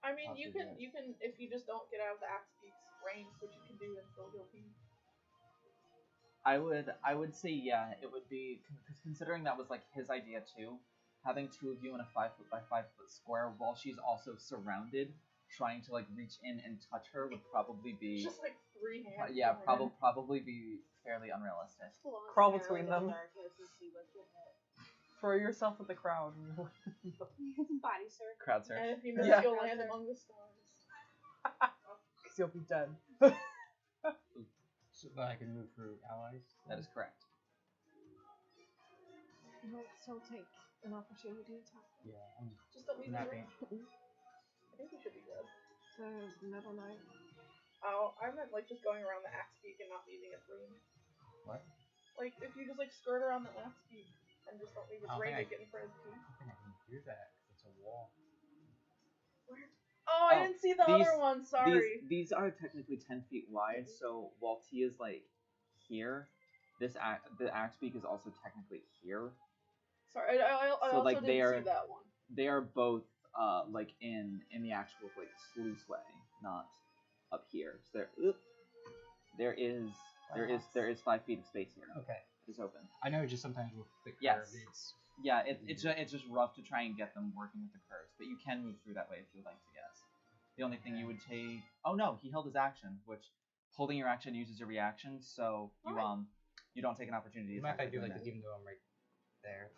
[SPEAKER 3] I mean,
[SPEAKER 4] I'll
[SPEAKER 3] you
[SPEAKER 4] do
[SPEAKER 3] can
[SPEAKER 4] that.
[SPEAKER 3] if you just don't get out of the axe beak's range, which you can do and still heal team.
[SPEAKER 2] I would say yeah. It would be because considering that was like his idea too. Having two of you in a 5 foot by 5 foot square while she's also surrounded, trying to like reach in and touch her would probably be
[SPEAKER 3] Just like 3 hands.
[SPEAKER 2] yeah,
[SPEAKER 3] behind her.
[SPEAKER 2] probably be fairly unrealistic.
[SPEAKER 5] Crawl between them.
[SPEAKER 6] Darkness and see what's in it.
[SPEAKER 5] Throw yourself at the crowd.
[SPEAKER 6] Body search.
[SPEAKER 2] Crowd search.
[SPEAKER 3] And if you miss,
[SPEAKER 5] Yeah.
[SPEAKER 3] you'll land among the stars.
[SPEAKER 5] Because you'll be dead.
[SPEAKER 4] So that I can move through allies.
[SPEAKER 2] That is correct.
[SPEAKER 7] You'll still take an opportunity attack.
[SPEAKER 4] Yeah, I'm
[SPEAKER 3] Just don't leave the
[SPEAKER 4] napping.
[SPEAKER 3] range. I think we should be good.
[SPEAKER 7] The Metal Knight.
[SPEAKER 3] Oh, I meant like just going around the axe beak and not leaving its range.
[SPEAKER 4] What?
[SPEAKER 3] Like if you just like skirt around the axe beak and just don't leave its
[SPEAKER 4] I don't
[SPEAKER 3] range
[SPEAKER 4] think
[SPEAKER 3] and get in front of the
[SPEAKER 4] I
[SPEAKER 3] team.
[SPEAKER 4] don't think I can do that. It's a wall.
[SPEAKER 3] Oh, I didn't see the other one. Sorry.
[SPEAKER 2] These are technically 10 feet wide, so while T is like here, the axe beak is also technically here.
[SPEAKER 3] Sorry, I
[SPEAKER 2] So,
[SPEAKER 3] also
[SPEAKER 2] like,
[SPEAKER 3] didn't
[SPEAKER 2] they are-
[SPEAKER 3] see that one.
[SPEAKER 2] They are both like in the actual like sluice way, not up here. So there is 5 feet of space here.
[SPEAKER 4] Okay.
[SPEAKER 2] It's open.
[SPEAKER 4] I know just sometimes with the curve,
[SPEAKER 2] Yes.
[SPEAKER 4] it's
[SPEAKER 2] Yeah, it's just rough to try and get them working with the curves, but you can move through that way if you would like to guess. The only thing you would take. Oh no, he held his action, which holding your action uses a reaction, so you don't take an opportunity.
[SPEAKER 4] You mind if I
[SPEAKER 2] attack
[SPEAKER 4] do
[SPEAKER 2] doing
[SPEAKER 4] like
[SPEAKER 2] that.
[SPEAKER 4] this, even though I'm right there?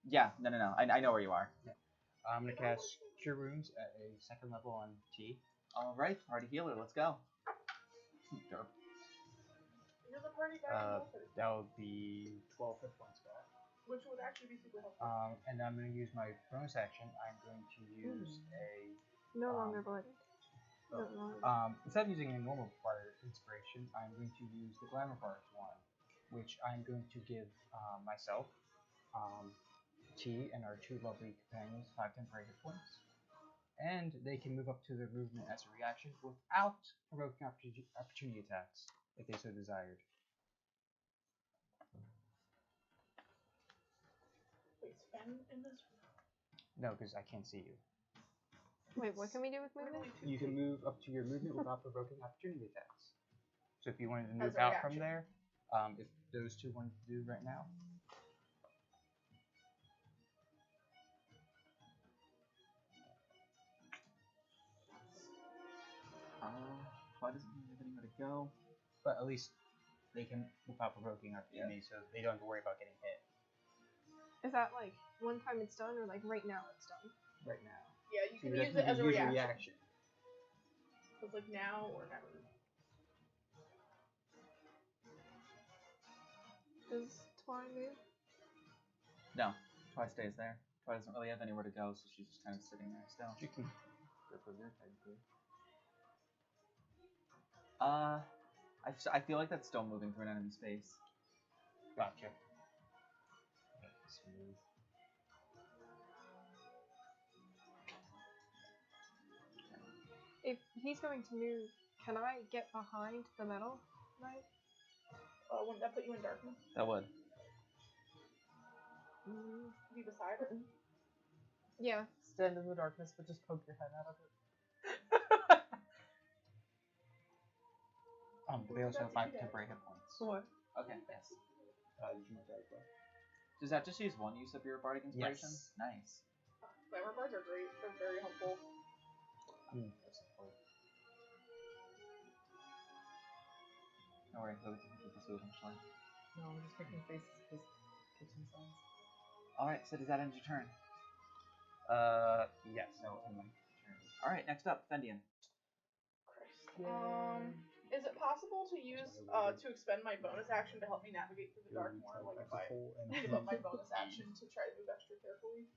[SPEAKER 2] Yeah, no. I know where you are.
[SPEAKER 4] I'm gonna cast Cure Wounds at a 2nd level on T.
[SPEAKER 2] All right, party healer, let's go. Derp.
[SPEAKER 3] You're the party guy.
[SPEAKER 4] That would be 12 hit points back.
[SPEAKER 3] Which would actually be super helpful.
[SPEAKER 4] And I'm gonna use my bonus action. I'm going to use a
[SPEAKER 7] No longer blooded. No longer.
[SPEAKER 4] instead of using a normal fire inspiration, I'm going to use the Glamour Bars one, which I'm going to give myself, T, and our 2 lovely companions 5 temporary hit points. And they can move up to their movement as a reaction without provoking opportunity attacks, if they so desired.
[SPEAKER 3] Wait, Sven in this?
[SPEAKER 4] No, because I can't see you.
[SPEAKER 7] Wait, what can we do with movement?
[SPEAKER 4] You can move up to your movement without provoking opportunity attacks. So if you wanted to move
[SPEAKER 3] As a
[SPEAKER 4] out from
[SPEAKER 3] reaction.
[SPEAKER 4] there, if those two wanted to do right now.
[SPEAKER 2] Why doesn't he have anywhere to go?
[SPEAKER 4] But at least they can without provoking opportunity, so they don't have to worry about getting hit
[SPEAKER 7] Is that like one time it's done, or like right now it's done?
[SPEAKER 4] right now.
[SPEAKER 3] Yeah, you
[SPEAKER 4] So
[SPEAKER 3] can
[SPEAKER 4] you
[SPEAKER 3] use it as a
[SPEAKER 4] use your
[SPEAKER 3] reaction. So it's like now or never.
[SPEAKER 7] Does Twy move?
[SPEAKER 2] No, Twi stays there. Twi doesn't really have anywhere to go, so she's just kind of sitting there still.
[SPEAKER 4] She can go for your technically.
[SPEAKER 2] I feel like that's still moving through an enemy space.
[SPEAKER 4] Gotcha. Okay, smooth.
[SPEAKER 7] If he's going to move, can I get behind the metal knight?
[SPEAKER 3] Wouldn't that put you in darkness?
[SPEAKER 2] That would.
[SPEAKER 3] Be beside her?
[SPEAKER 7] Yeah.
[SPEAKER 5] Stand in the darkness, but just poke your head out of it.
[SPEAKER 4] They also have 5 temporary hit points.
[SPEAKER 5] What?
[SPEAKER 2] Okay, yes.
[SPEAKER 4] Did you want that as well?
[SPEAKER 2] Does that just use one use of your bardic inspiration?
[SPEAKER 4] Yes.
[SPEAKER 2] Nice.
[SPEAKER 3] Glamour bars are great. They're very helpful.
[SPEAKER 4] That's the point.
[SPEAKER 2] Don't worry, he'll get this eventually.
[SPEAKER 5] No, I'm just making faces because kitchen sounds.
[SPEAKER 2] Alright, so does that end your turn?
[SPEAKER 4] Yes, that will end my turn.
[SPEAKER 2] All right, next up, Fendian.
[SPEAKER 3] Christ. Is it possible to use to expend my bonus action to help me navigate through the dark more? Like if I give up my bonus action to try to move extra carefully.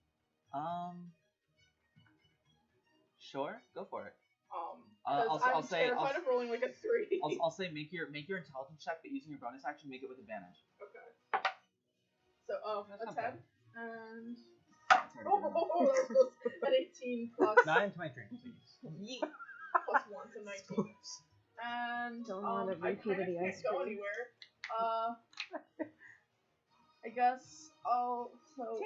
[SPEAKER 2] Sure, go for it.
[SPEAKER 3] I'm terrified of rolling like a 3.
[SPEAKER 2] I'll say make your intelligence check, but using your bonus action, make it with advantage.
[SPEAKER 3] Okay. So a 10 and
[SPEAKER 2] That's already good enough.
[SPEAKER 3] an 18 plus
[SPEAKER 4] 9 to my drink, please.
[SPEAKER 3] plus 1, so 19. And
[SPEAKER 7] Don't want to
[SPEAKER 3] I
[SPEAKER 7] repeat
[SPEAKER 3] kind of
[SPEAKER 7] the
[SPEAKER 3] can't
[SPEAKER 7] ice
[SPEAKER 3] go
[SPEAKER 7] cream.
[SPEAKER 3] anywhere. I guess I'll so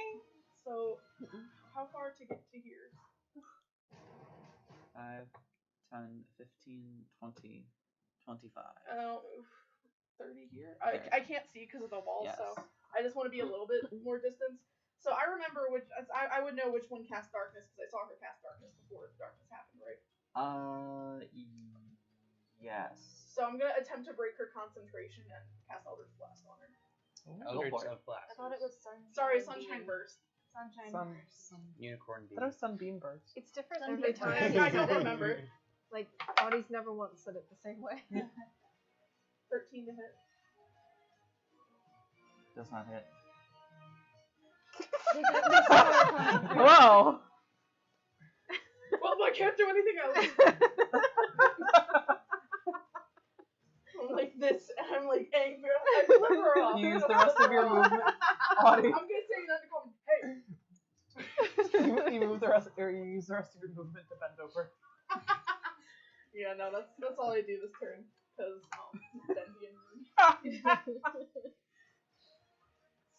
[SPEAKER 3] how far to get to here?
[SPEAKER 2] 5, 10, 15, 20, 25.
[SPEAKER 3] 30 here. I can't see because of the wall,
[SPEAKER 2] Yes.
[SPEAKER 3] so I just want to be a little bit more distance. So I remember I would know which one cast darkness because I saw her cast darkness before the darkness happened, right?
[SPEAKER 2] Yes.
[SPEAKER 3] So I'm gonna attempt to break her concentration and cast Eldritch Blast on her.
[SPEAKER 4] Eldritch
[SPEAKER 2] for it.
[SPEAKER 4] of Blast.
[SPEAKER 6] I thought it was Sunshine.
[SPEAKER 3] Sorry, Sunshine Burst.
[SPEAKER 6] Sunshine
[SPEAKER 5] Sun,
[SPEAKER 6] Burst.
[SPEAKER 5] sun,
[SPEAKER 4] Unicorn beam.
[SPEAKER 5] that was Sunbeam Burst.
[SPEAKER 7] It's different
[SPEAKER 6] Some
[SPEAKER 7] every
[SPEAKER 6] people
[SPEAKER 7] time.
[SPEAKER 3] I don't remember.
[SPEAKER 7] Like, Audie's never once said it the same way.
[SPEAKER 3] 13 to hit.
[SPEAKER 2] Does not hit.
[SPEAKER 5] Whoa!
[SPEAKER 3] Well, I can't do anything else. I'm like this, and I'm like angry. I flip her off.
[SPEAKER 5] You use the rest of your movement, Audie.
[SPEAKER 3] I'm gonna say that to come. Hey.
[SPEAKER 5] You move the rest, or you use the rest of your movement to bend over.
[SPEAKER 3] Yeah, no, that's all I do this turn, because Dendian.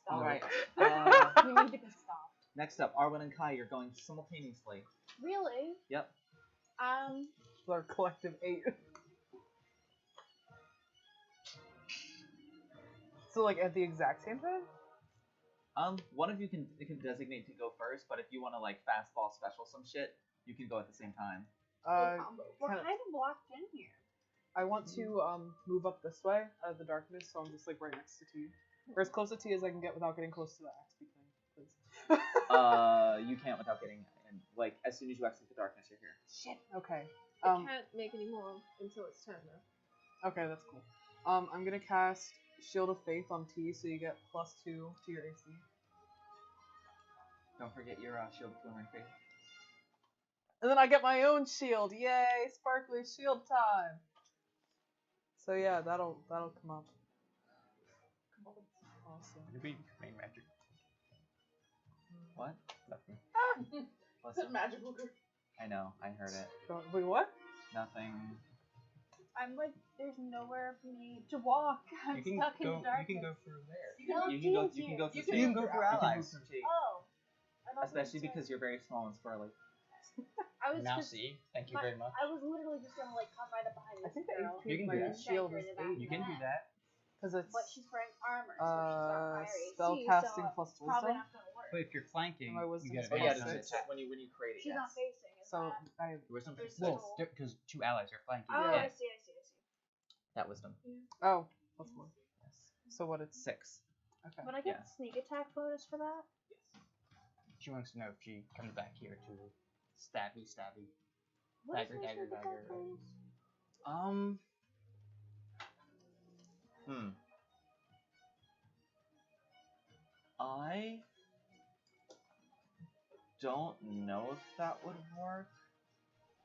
[SPEAKER 2] All right.
[SPEAKER 6] You need to be stopped.
[SPEAKER 2] Next up, Arwen and Kai, you're going simultaneously.
[SPEAKER 6] Really?
[SPEAKER 2] Yep.
[SPEAKER 5] Our collective 8. So, like, at the exact same time?
[SPEAKER 2] One of you can designate to go first, but if you want to like fastball special some shit, you can go at the same time.
[SPEAKER 6] We're
[SPEAKER 5] Kinda-
[SPEAKER 6] kind of blocked in here.
[SPEAKER 5] I want to move up this way out of the darkness, so I'm just like right next to T, or as close to T as I can get without getting close to the axe beak thing, please.
[SPEAKER 2] You can't without getting in. Like as soon as you exit the darkness, you're here.
[SPEAKER 7] Shit.
[SPEAKER 5] Okay.
[SPEAKER 7] I can't make any more until it's turn, though.
[SPEAKER 5] Okay, that's cool. I'm gonna cast Shield of Faith on T, so you get +2 to your AC.
[SPEAKER 2] Don't forget your shield of glimmering faith.
[SPEAKER 5] And then I get my own shield. Yay! Sparkly shield time. So yeah, that'll come up. Awesome.
[SPEAKER 4] Maybe main magic.
[SPEAKER 2] What?
[SPEAKER 4] Nothing.
[SPEAKER 3] That's a magical group.
[SPEAKER 2] I know. I heard it.
[SPEAKER 5] Wait, what?
[SPEAKER 2] Nothing.
[SPEAKER 6] I'm like, there's nowhere for me to walk. I'm
[SPEAKER 4] You can
[SPEAKER 6] stuck in
[SPEAKER 4] go.
[SPEAKER 6] the darkness.
[SPEAKER 4] You can go through there.
[SPEAKER 6] No,
[SPEAKER 2] You can go.
[SPEAKER 6] T's
[SPEAKER 2] You can
[SPEAKER 6] here.
[SPEAKER 2] go through.
[SPEAKER 3] You
[SPEAKER 2] T.
[SPEAKER 3] can go
[SPEAKER 4] through
[SPEAKER 2] You can
[SPEAKER 4] allies.
[SPEAKER 2] move through T.
[SPEAKER 6] Oh. I thought
[SPEAKER 2] Especially
[SPEAKER 6] you
[SPEAKER 2] because
[SPEAKER 6] said-
[SPEAKER 2] you're very small and squirrely.
[SPEAKER 6] I was
[SPEAKER 4] Now
[SPEAKER 6] just,
[SPEAKER 4] see. Thank you very much.
[SPEAKER 6] I was literally just gonna like come right up behind
[SPEAKER 5] I
[SPEAKER 6] this
[SPEAKER 5] think the
[SPEAKER 6] girl.
[SPEAKER 5] HP
[SPEAKER 4] You
[SPEAKER 5] of
[SPEAKER 4] can
[SPEAKER 5] my
[SPEAKER 4] do that.
[SPEAKER 5] shield is
[SPEAKER 6] Shank her in the
[SPEAKER 5] 8.
[SPEAKER 4] You can do that.
[SPEAKER 5] Because it's
[SPEAKER 6] But she's wearing armor, so she's not higher AC,
[SPEAKER 5] spell
[SPEAKER 6] so
[SPEAKER 5] casting plus
[SPEAKER 6] it's probably
[SPEAKER 5] wisdom.
[SPEAKER 6] not gonna work.
[SPEAKER 4] But if you're flanking,
[SPEAKER 5] My wisdom
[SPEAKER 4] you get
[SPEAKER 5] is
[SPEAKER 2] Oh
[SPEAKER 5] plus
[SPEAKER 2] yeah,
[SPEAKER 4] advantage
[SPEAKER 2] does
[SPEAKER 5] six.
[SPEAKER 2] it check when you create it?
[SPEAKER 6] She's not
[SPEAKER 2] Yes.
[SPEAKER 6] facing. Is
[SPEAKER 5] So
[SPEAKER 6] that...
[SPEAKER 5] I
[SPEAKER 2] Your wisdom
[SPEAKER 6] There's
[SPEAKER 2] plus
[SPEAKER 6] no-
[SPEAKER 2] six.
[SPEAKER 4] because 2 allies are flanking.
[SPEAKER 6] Oh,
[SPEAKER 2] Yeah.
[SPEAKER 6] I see.
[SPEAKER 2] That wisdom.
[SPEAKER 5] oh +1.
[SPEAKER 2] Yes.
[SPEAKER 5] So what? It's
[SPEAKER 2] 6.
[SPEAKER 5] okay.
[SPEAKER 6] Would I get
[SPEAKER 2] Yeah.
[SPEAKER 6] sneak attack bonus for that?
[SPEAKER 4] She wants to know if she comes back here to stabby.
[SPEAKER 6] What is
[SPEAKER 4] Dagger,
[SPEAKER 6] my
[SPEAKER 4] dagger,
[SPEAKER 6] sneak attack
[SPEAKER 4] dagger.
[SPEAKER 6] bonus?
[SPEAKER 2] I don't know if that would work,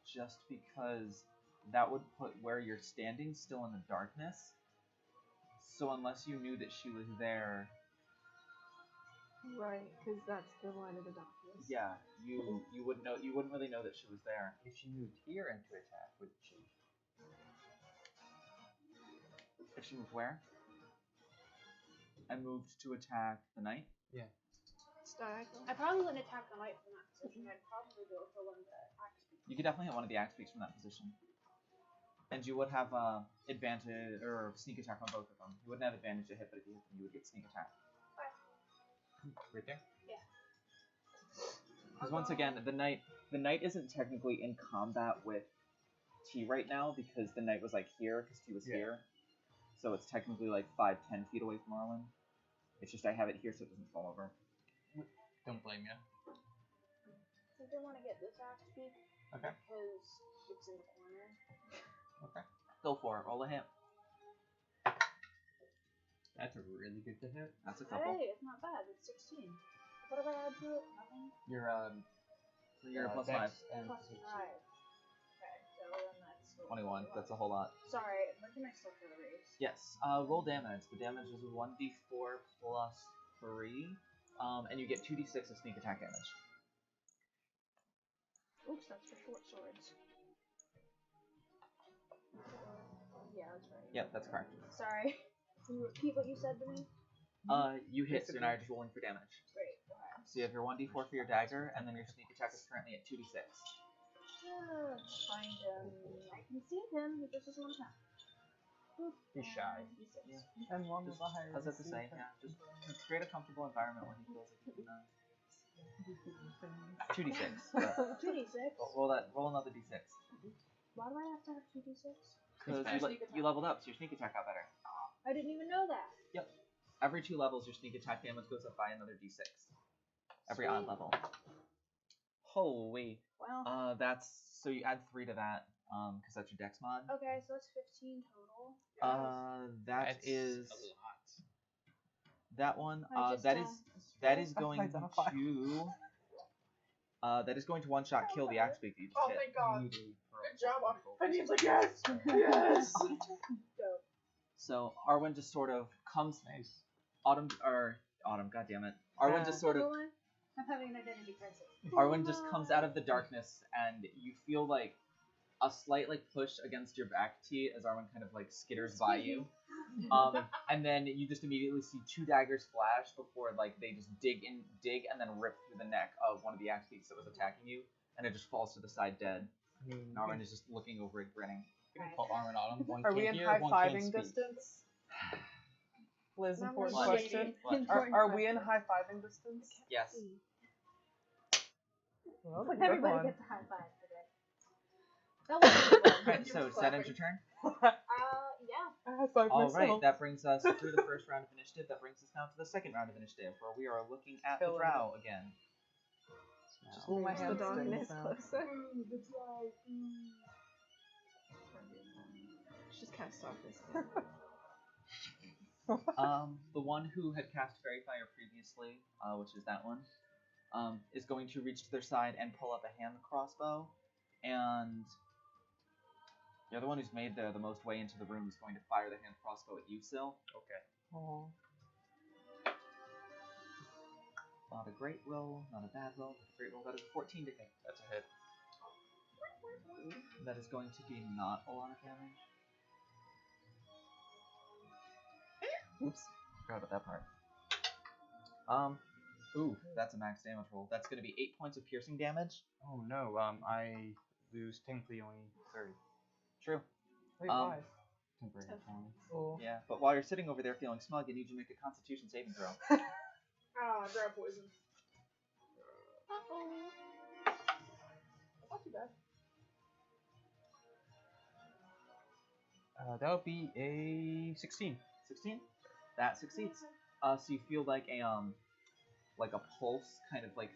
[SPEAKER 2] just because that would put where you're standing still in the darkness. So unless you knew that she was there,
[SPEAKER 7] Right, because that's the line of the darkness.
[SPEAKER 2] yeah, you wouldn't really know that she was there.
[SPEAKER 4] If she moved here into attack, would she?
[SPEAKER 2] If she moved where? I moved to attack the knight.
[SPEAKER 7] It's diagonal.
[SPEAKER 6] I probably wouldn't attack the knight from that position. I'd probably go for one of the axe beaks.
[SPEAKER 2] You could definitely hit one of the axe beaks from that position. And you would have advantage or sneak attack on both of them. You wouldn't have advantage to hit, but if you hit them, you would get sneak attack.
[SPEAKER 4] Right there?
[SPEAKER 2] Because once again, the knight isn't technically in combat with T right now because the knight was like here because T was here. So it's technically like 5-10 feet away from Arwen. It's just I have it here so it doesn't fall over.
[SPEAKER 4] Don't blame you.
[SPEAKER 6] I think I want to get this axe beak.
[SPEAKER 2] Okay.
[SPEAKER 6] Because it's in the corner.
[SPEAKER 2] Okay. Go for it. Roll a hit.
[SPEAKER 4] That's a really good to hit.
[SPEAKER 2] That's a couple.
[SPEAKER 6] Hey, it's not bad. It's 16. What do I add to it? Nothing?
[SPEAKER 2] You're plus 5.
[SPEAKER 4] Dex and
[SPEAKER 6] Plus 5.
[SPEAKER 4] AC.
[SPEAKER 6] Okay, so then that's...
[SPEAKER 2] 21. That's a whole lot.
[SPEAKER 6] Sorry, when can I still for the race?
[SPEAKER 2] Yes. Roll damage. The damage is 1d4 plus 3. And you get 2d6 of sneak attack damage.
[SPEAKER 6] Oops, that's for short swords. Yeah, that's right.
[SPEAKER 2] Yep, that's correct.
[SPEAKER 6] Sorry. Can you repeat what you said to me?
[SPEAKER 2] You hit, so now you're just rolling for damage.
[SPEAKER 6] Great, okay.
[SPEAKER 2] So you have your 1d4 for your dagger, and then your sneak attack is currently at 2d6.
[SPEAKER 6] Find him. I can see him. He just doesn't want to come.
[SPEAKER 4] He's shy.
[SPEAKER 2] Yeah.
[SPEAKER 5] And one
[SPEAKER 2] Just,
[SPEAKER 5] with a higher
[SPEAKER 2] how's that to
[SPEAKER 5] AC
[SPEAKER 2] say? Yeah, just create a comfortable environment where he feels like he can. 2d6. But
[SPEAKER 6] 2d6?
[SPEAKER 2] roll another d6.
[SPEAKER 6] Why do I have to have 2d6?
[SPEAKER 2] Because you leveled up, so your sneak attack got better.
[SPEAKER 6] I didn't even know that.
[SPEAKER 2] Yep. Every 2 levels, your sneak attack damage goes up by another d6. Every odd level. Holy.
[SPEAKER 6] Well,
[SPEAKER 2] That's so you add 3 to that, because that's your dex mod.
[SPEAKER 6] okay, so that's 15 total.
[SPEAKER 2] That is
[SPEAKER 4] a lot.
[SPEAKER 2] that one.
[SPEAKER 6] I just,
[SPEAKER 2] That is going
[SPEAKER 5] Identify.
[SPEAKER 2] to that is going to one shot kill the axe beak that you just
[SPEAKER 3] Oh,
[SPEAKER 2] hit.
[SPEAKER 3] thank God.
[SPEAKER 4] Needing for
[SPEAKER 3] Good job.
[SPEAKER 4] multiple
[SPEAKER 3] And he's
[SPEAKER 4] people.
[SPEAKER 3] like, yes! Yes!
[SPEAKER 6] Dope.
[SPEAKER 2] So Arwen just sort of comes.
[SPEAKER 4] Nice.
[SPEAKER 2] Autumn. God damn it. Arwen just sort of.
[SPEAKER 6] Hold on. I'm having an identity crisis.
[SPEAKER 2] Arwen just comes out of the darkness, and you feel like a slight like push against your back T as Arwen kind of like skitters by you. And then you just immediately see 2 daggers flash before like they just dig and then rip through the neck of one of the axe beaks that was attacking you, and it just falls to the side dead. And Arwen is just looking over it, grinning.
[SPEAKER 4] Call Armin Autumn. One
[SPEAKER 5] Are we
[SPEAKER 4] can't
[SPEAKER 5] in
[SPEAKER 4] hear,
[SPEAKER 5] high
[SPEAKER 4] one can't
[SPEAKER 5] fiving
[SPEAKER 4] speak.
[SPEAKER 5] distance? Liz,
[SPEAKER 6] Not
[SPEAKER 5] important
[SPEAKER 6] really
[SPEAKER 5] question.
[SPEAKER 2] What?
[SPEAKER 5] Are we in high fiving distance?
[SPEAKER 2] Yes.
[SPEAKER 5] Well, that was a good
[SPEAKER 6] Everybody
[SPEAKER 5] one.
[SPEAKER 6] gets a high five today. That was a good one.
[SPEAKER 2] Alright, so does that end your turn?
[SPEAKER 6] Yeah.
[SPEAKER 5] I high five
[SPEAKER 2] Alright,
[SPEAKER 5] myself.
[SPEAKER 2] that brings us through the first round of initiative. That brings us now to the second round of initiative, where we are looking at the
[SPEAKER 5] Killing
[SPEAKER 2] drow again.
[SPEAKER 5] Just my
[SPEAKER 7] The
[SPEAKER 5] hand
[SPEAKER 7] darkness
[SPEAKER 5] stings now.
[SPEAKER 7] closer.
[SPEAKER 3] That's right.
[SPEAKER 7] Just cast darkness.
[SPEAKER 2] The one who had cast Fairy Fire previously, which is that one, is going to reach to their side and pull up a hand crossbow, and the other one who's made the most way into the room is going to fire the hand crossbow at you, Syl.
[SPEAKER 4] Okay.
[SPEAKER 5] Oh.
[SPEAKER 2] Not a great roll, not a bad roll, but a great roll. That is a 14 to hit.
[SPEAKER 4] That's a hit.
[SPEAKER 2] That is going to be not a lot of damage. Oops, forgot about that part. Ooh, that's a max damage roll. That's going to be 8 points of piercing damage.
[SPEAKER 4] Oh no, I lose technically only 30.
[SPEAKER 2] True.
[SPEAKER 5] Wait,
[SPEAKER 2] Um,
[SPEAKER 5] why?
[SPEAKER 4] Temporary performance.
[SPEAKER 5] Oh.
[SPEAKER 2] Yeah, but while you're sitting over there feeling smug, I need you to make a Constitution saving throw.
[SPEAKER 3] Grab poison.
[SPEAKER 6] Uh-oh.
[SPEAKER 3] That's not too bad.
[SPEAKER 4] That would be a 16.
[SPEAKER 2] 16? That succeeds. So you feel like a pulse kind of like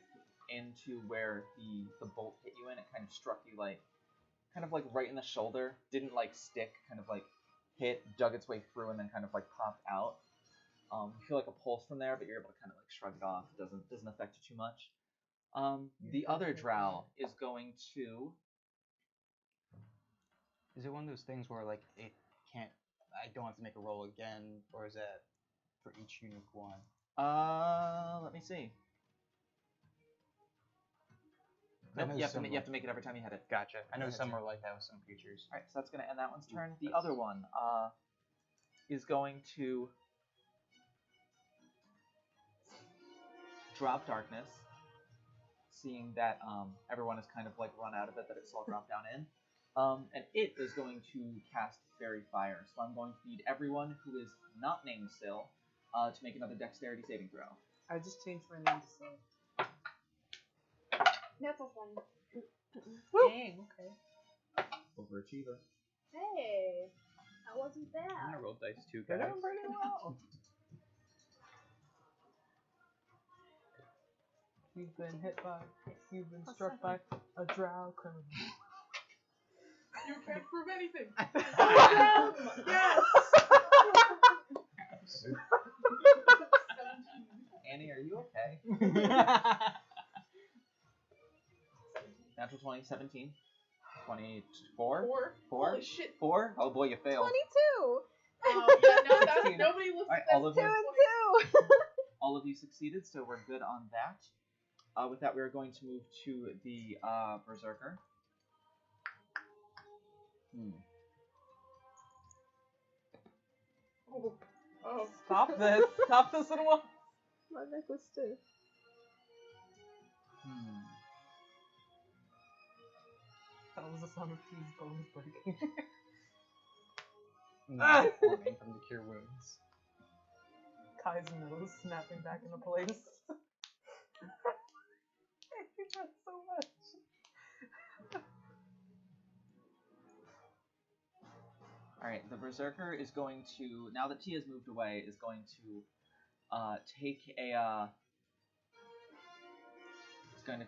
[SPEAKER 2] into where the bolt hit you in. It kind of struck you like right in the shoulder. Didn't like stick, kind of like hit, dug its way through, and then kind of like popped out. You feel like a pulse from there, but you're able to kind of like shrug it off. It doesn't affect you too much. The other drow is going to.
[SPEAKER 4] Is it one of those things where like it can't? I don't have to make a roll again, or is that for each unique one?
[SPEAKER 2] Let me see. Nope, you have to make it every time you hit it.
[SPEAKER 4] Gotcha. I know
[SPEAKER 2] That's
[SPEAKER 4] some
[SPEAKER 2] it.
[SPEAKER 4] are like that with some creatures.
[SPEAKER 2] Alright, so that's going to end that one's turn. The other one is going to drop darkness, seeing that everyone has kind of like run out of it that it saw drop down in. And it is going to cast Fairy Fire. So I'm going to need everyone who is not named Syl to make another Dexterity saving throw.
[SPEAKER 5] I just changed my name to Syl.
[SPEAKER 6] Natural 20.
[SPEAKER 5] Dang, okay.
[SPEAKER 2] Overachiever.
[SPEAKER 6] Hey, that wasn't
[SPEAKER 4] I'm
[SPEAKER 6] bad.
[SPEAKER 4] gonna roll dice too,
[SPEAKER 5] They're
[SPEAKER 4] guys.
[SPEAKER 5] doing pretty well. You've been hit by. You've been
[SPEAKER 7] Plus
[SPEAKER 5] struck by a drow criminal.
[SPEAKER 3] You can't prove anything. Oh, yes.
[SPEAKER 2] Annie, are you okay? Natural 20, 17. 24?
[SPEAKER 3] 4.
[SPEAKER 2] 4?
[SPEAKER 3] Holy shit.
[SPEAKER 2] 4? Oh boy, you failed.
[SPEAKER 7] 22.
[SPEAKER 3] Yeah, no, that's,
[SPEAKER 2] 16.
[SPEAKER 3] nobody looks
[SPEAKER 2] Alright,
[SPEAKER 3] at
[SPEAKER 2] all of
[SPEAKER 7] Two
[SPEAKER 2] you.
[SPEAKER 7] and 2.
[SPEAKER 2] All of you succeeded, so we're good on that. With that, we are going to move to the Berserker.
[SPEAKER 3] Oh.
[SPEAKER 5] Stop this. Stop this at once.
[SPEAKER 7] My necklace too.
[SPEAKER 5] That was the sound of T's bones breaking.
[SPEAKER 4] Not forming from the cure wounds.
[SPEAKER 5] Kai's nose snapping back into place. I hate that so much.
[SPEAKER 2] Alright, the Berserker is going to, now that Tia's moved away, is going to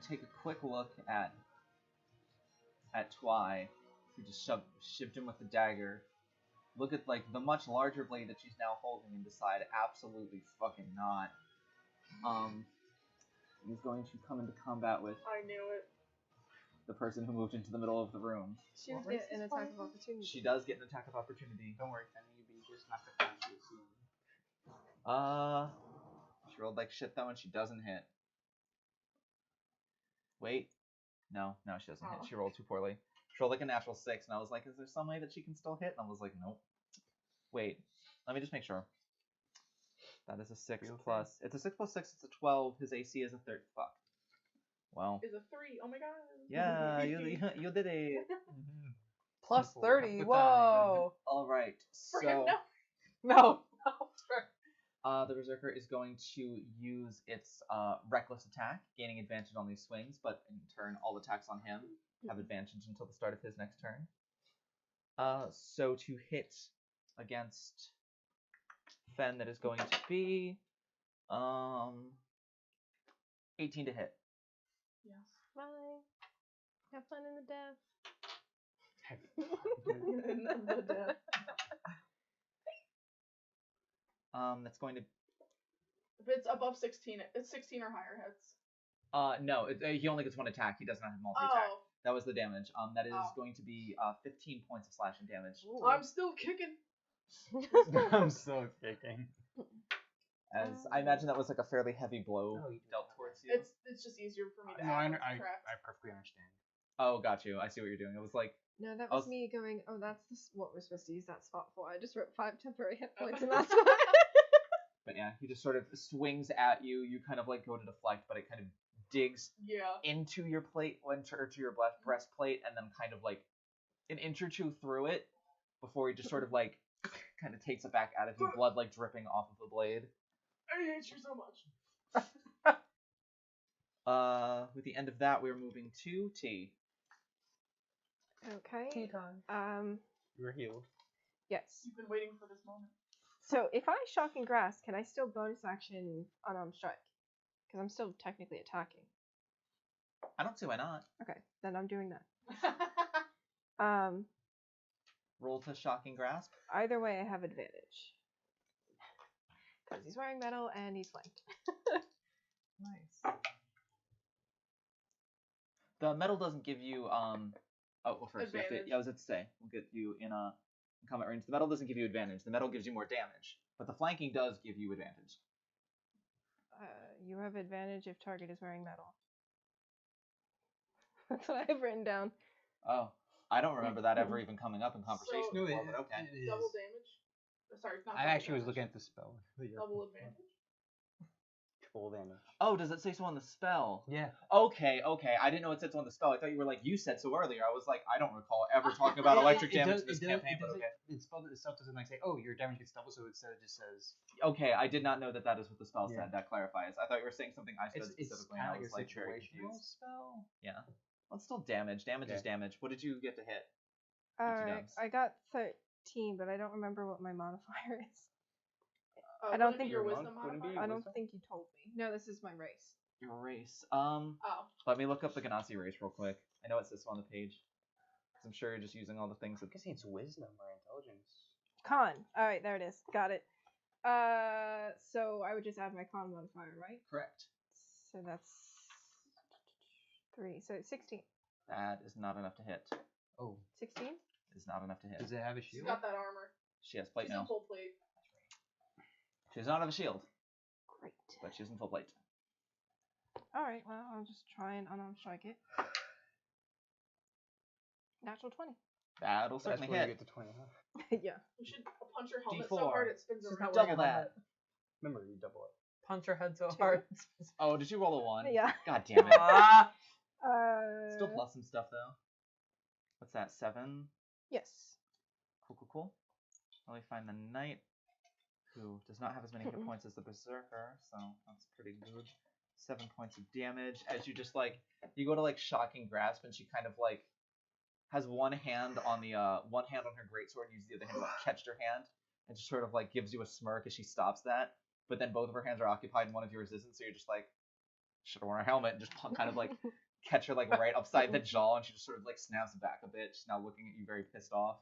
[SPEAKER 2] take a quick look at Twy, who just shivved him with the dagger. Look at like the much larger blade that she's now holding and decide absolutely fucking not. He's going to come into combat with
[SPEAKER 3] I knew it.
[SPEAKER 2] the person who moved into the middle of the room.
[SPEAKER 7] She would get an attack of opportunity.
[SPEAKER 2] She does get an attack of opportunity.
[SPEAKER 4] Don't worry, Kenny, you'll be just not the fastest.
[SPEAKER 2] She rolled like shit though, and she doesn't hit. Wait. No, she doesn't hit. She rolled too poorly. She rolled like a natural 6, and I was like, is there some way that she can still hit? And I was like, nope. Wait, let me just make sure. That is a 6 plus. It's a 6 plus 6, it's a 12. His AC is a 30. Fuck. Well.
[SPEAKER 3] Is a 3. Oh my god.
[SPEAKER 2] Yeah, you did it.
[SPEAKER 5] Plus 30. Whoa.
[SPEAKER 2] Alright, so.
[SPEAKER 3] Friggin' no.
[SPEAKER 5] No.
[SPEAKER 2] The Berserker is going to use its reckless attack, gaining advantage on these swings, but in turn, all attacks on him have advantage until the start of his next turn. So to hit against Fen, that is going to be 18 to hit.
[SPEAKER 3] Yes.
[SPEAKER 7] Bye. Have fun in the death.
[SPEAKER 2] That's going to.
[SPEAKER 3] If it's above 16, it's 16 or higher hits.
[SPEAKER 2] No, he only gets one attack. He does not have multi-attack.
[SPEAKER 3] Oh.
[SPEAKER 2] That was the damage. That is going to be 15 points of slashing damage.
[SPEAKER 3] Ooh. I'm still kicking.
[SPEAKER 4] I'm still kicking.
[SPEAKER 2] As I imagine that was like a fairly heavy blow dealt towards you.
[SPEAKER 3] It's just easier for me to
[SPEAKER 4] No, I
[SPEAKER 3] track.
[SPEAKER 4] perfectly understand.
[SPEAKER 2] Oh, got you. I see what you're doing. It was like.
[SPEAKER 7] No, that was me going, oh, that's what we're supposed to use that spot for. I just wrote 5 temporary hit points and that's why.
[SPEAKER 2] But yeah, he just sort of swings at you. You kind of like go to deflect, but it kind of digs into your plate, or to your breastplate, and then kind of like an inch or two through it before he just sort of like kind of takes it back out of you, blood like dripping off of the blade.
[SPEAKER 3] I hate you so much.
[SPEAKER 2] With the end of that, we're moving to T.
[SPEAKER 7] Okay.
[SPEAKER 5] Tea time.
[SPEAKER 4] You're healed.
[SPEAKER 7] Yes.
[SPEAKER 3] You've been waiting for this moment.
[SPEAKER 7] So if I shock and grasp, can I still bonus action unarmed strike? Because I'm still technically attacking.
[SPEAKER 2] I don't see why not.
[SPEAKER 7] Okay, then I'm doing that.
[SPEAKER 2] Roll to shocking grasp.
[SPEAKER 7] Either way, I have advantage. Because he's wearing metal and he's flanked.
[SPEAKER 5] Nice.
[SPEAKER 2] The metal doesn't give you first we have to,
[SPEAKER 3] Advantage.
[SPEAKER 2] I was about to say we'll get you in combat range. The metal doesn't give you advantage. The metal gives you more damage, but the flanking does give you advantage.
[SPEAKER 7] You have advantage if target is wearing metal. That's what I have written down.
[SPEAKER 2] Oh, I don't remember that ever even coming up in conversation
[SPEAKER 3] So-
[SPEAKER 2] before, but okay.
[SPEAKER 3] Double damage? Sorry, not
[SPEAKER 4] I
[SPEAKER 3] double
[SPEAKER 4] actually was
[SPEAKER 3] damage.
[SPEAKER 4] looking at the spell.
[SPEAKER 3] Double advantage?
[SPEAKER 4] Full damage.
[SPEAKER 2] Oh, does it say so on the spell?
[SPEAKER 4] Yeah.
[SPEAKER 2] Okay. I didn't know it said so on the spell. I thought you were like, you said so earlier. I was like, I don't recall ever talking about electric damage in this campaign, but okay.
[SPEAKER 4] The spell itself doesn't like say, oh, your damage gets double, so instead it just says.
[SPEAKER 2] Okay, I did not know that is what the spell
[SPEAKER 4] Yeah.
[SPEAKER 2] said. That clarifies. I thought you were saying something I said
[SPEAKER 4] It's
[SPEAKER 2] specifically,
[SPEAKER 4] kind
[SPEAKER 2] and
[SPEAKER 4] of
[SPEAKER 2] I was
[SPEAKER 4] like
[SPEAKER 2] like
[SPEAKER 4] a
[SPEAKER 2] very
[SPEAKER 4] situational
[SPEAKER 2] confused.
[SPEAKER 4] spell.
[SPEAKER 2] Yeah. Well, it's still damage. Damage is damage. What did you get to hit?
[SPEAKER 7] Alright, I got 13, but I don't remember what my modifier is. I
[SPEAKER 3] Would
[SPEAKER 7] don't
[SPEAKER 3] it
[SPEAKER 7] think
[SPEAKER 3] be your
[SPEAKER 4] your
[SPEAKER 3] wisdom
[SPEAKER 4] monk wouldn't be
[SPEAKER 3] modifier?
[SPEAKER 7] I don't
[SPEAKER 4] wisdom?
[SPEAKER 7] think you told me. No, this is my race.
[SPEAKER 2] Your race.
[SPEAKER 3] Oh.
[SPEAKER 2] Let me look up the Ganassi race real quick. I know it says so on the page. 'Cause I'm sure you're just using all the things
[SPEAKER 4] I
[SPEAKER 2] that.
[SPEAKER 4] guess it's wisdom or intelligence.
[SPEAKER 7] Con. All right, there it is. Got it. So I would just add my con modifier, right?
[SPEAKER 2] Correct.
[SPEAKER 7] So that's 3. So 16.
[SPEAKER 2] That is not enough to hit.
[SPEAKER 4] Oh.
[SPEAKER 7] 16?
[SPEAKER 2] Is not enough to hit.
[SPEAKER 4] Does it have a
[SPEAKER 3] She's
[SPEAKER 4] shield?
[SPEAKER 3] got that armor.
[SPEAKER 2] She has plate
[SPEAKER 3] She's
[SPEAKER 2] now.
[SPEAKER 3] in full plate.
[SPEAKER 2] She does not have a shield,
[SPEAKER 7] Great.
[SPEAKER 2] but she's in full plate.
[SPEAKER 7] All right. Well, I'll just try and unarmed strike it. Natural 20.
[SPEAKER 2] That'll
[SPEAKER 4] That's
[SPEAKER 2] certainly
[SPEAKER 4] where you
[SPEAKER 2] hit.
[SPEAKER 4] get to 20, huh?
[SPEAKER 7] Yeah.
[SPEAKER 3] You should punch her helmet so
[SPEAKER 2] D4.
[SPEAKER 3] hard it spins
[SPEAKER 5] She's
[SPEAKER 3] around.
[SPEAKER 5] not
[SPEAKER 2] Double
[SPEAKER 5] wearing a
[SPEAKER 2] that.
[SPEAKER 5] helmet.
[SPEAKER 4] Remember, you double it.
[SPEAKER 5] Punch her head so
[SPEAKER 7] 2.
[SPEAKER 5] hard.
[SPEAKER 2] Oh, did you roll a 1?
[SPEAKER 7] Yeah.
[SPEAKER 2] God damn it.
[SPEAKER 5] Ah.
[SPEAKER 2] Still plus some stuff though. What's that? 7.
[SPEAKER 7] Yes.
[SPEAKER 2] Cool. Let me find the knight, who does not have as many hit points as the berserker, so that's pretty good. 7 points of damage. As you just like, you go to like shocking grasp, and she kind of like has one hand on the one hand on her greatsword, and uses the other hand to like catch her hand, and just sort of like gives you a smirk as she stops that. But then both of her hands are occupied, and one of yours isn't, so you're just like, should have worn a helmet, and just kind of like catch her like right upside the jaw, and she just sort of like snaps back a bit. She's now looking at you very pissed off.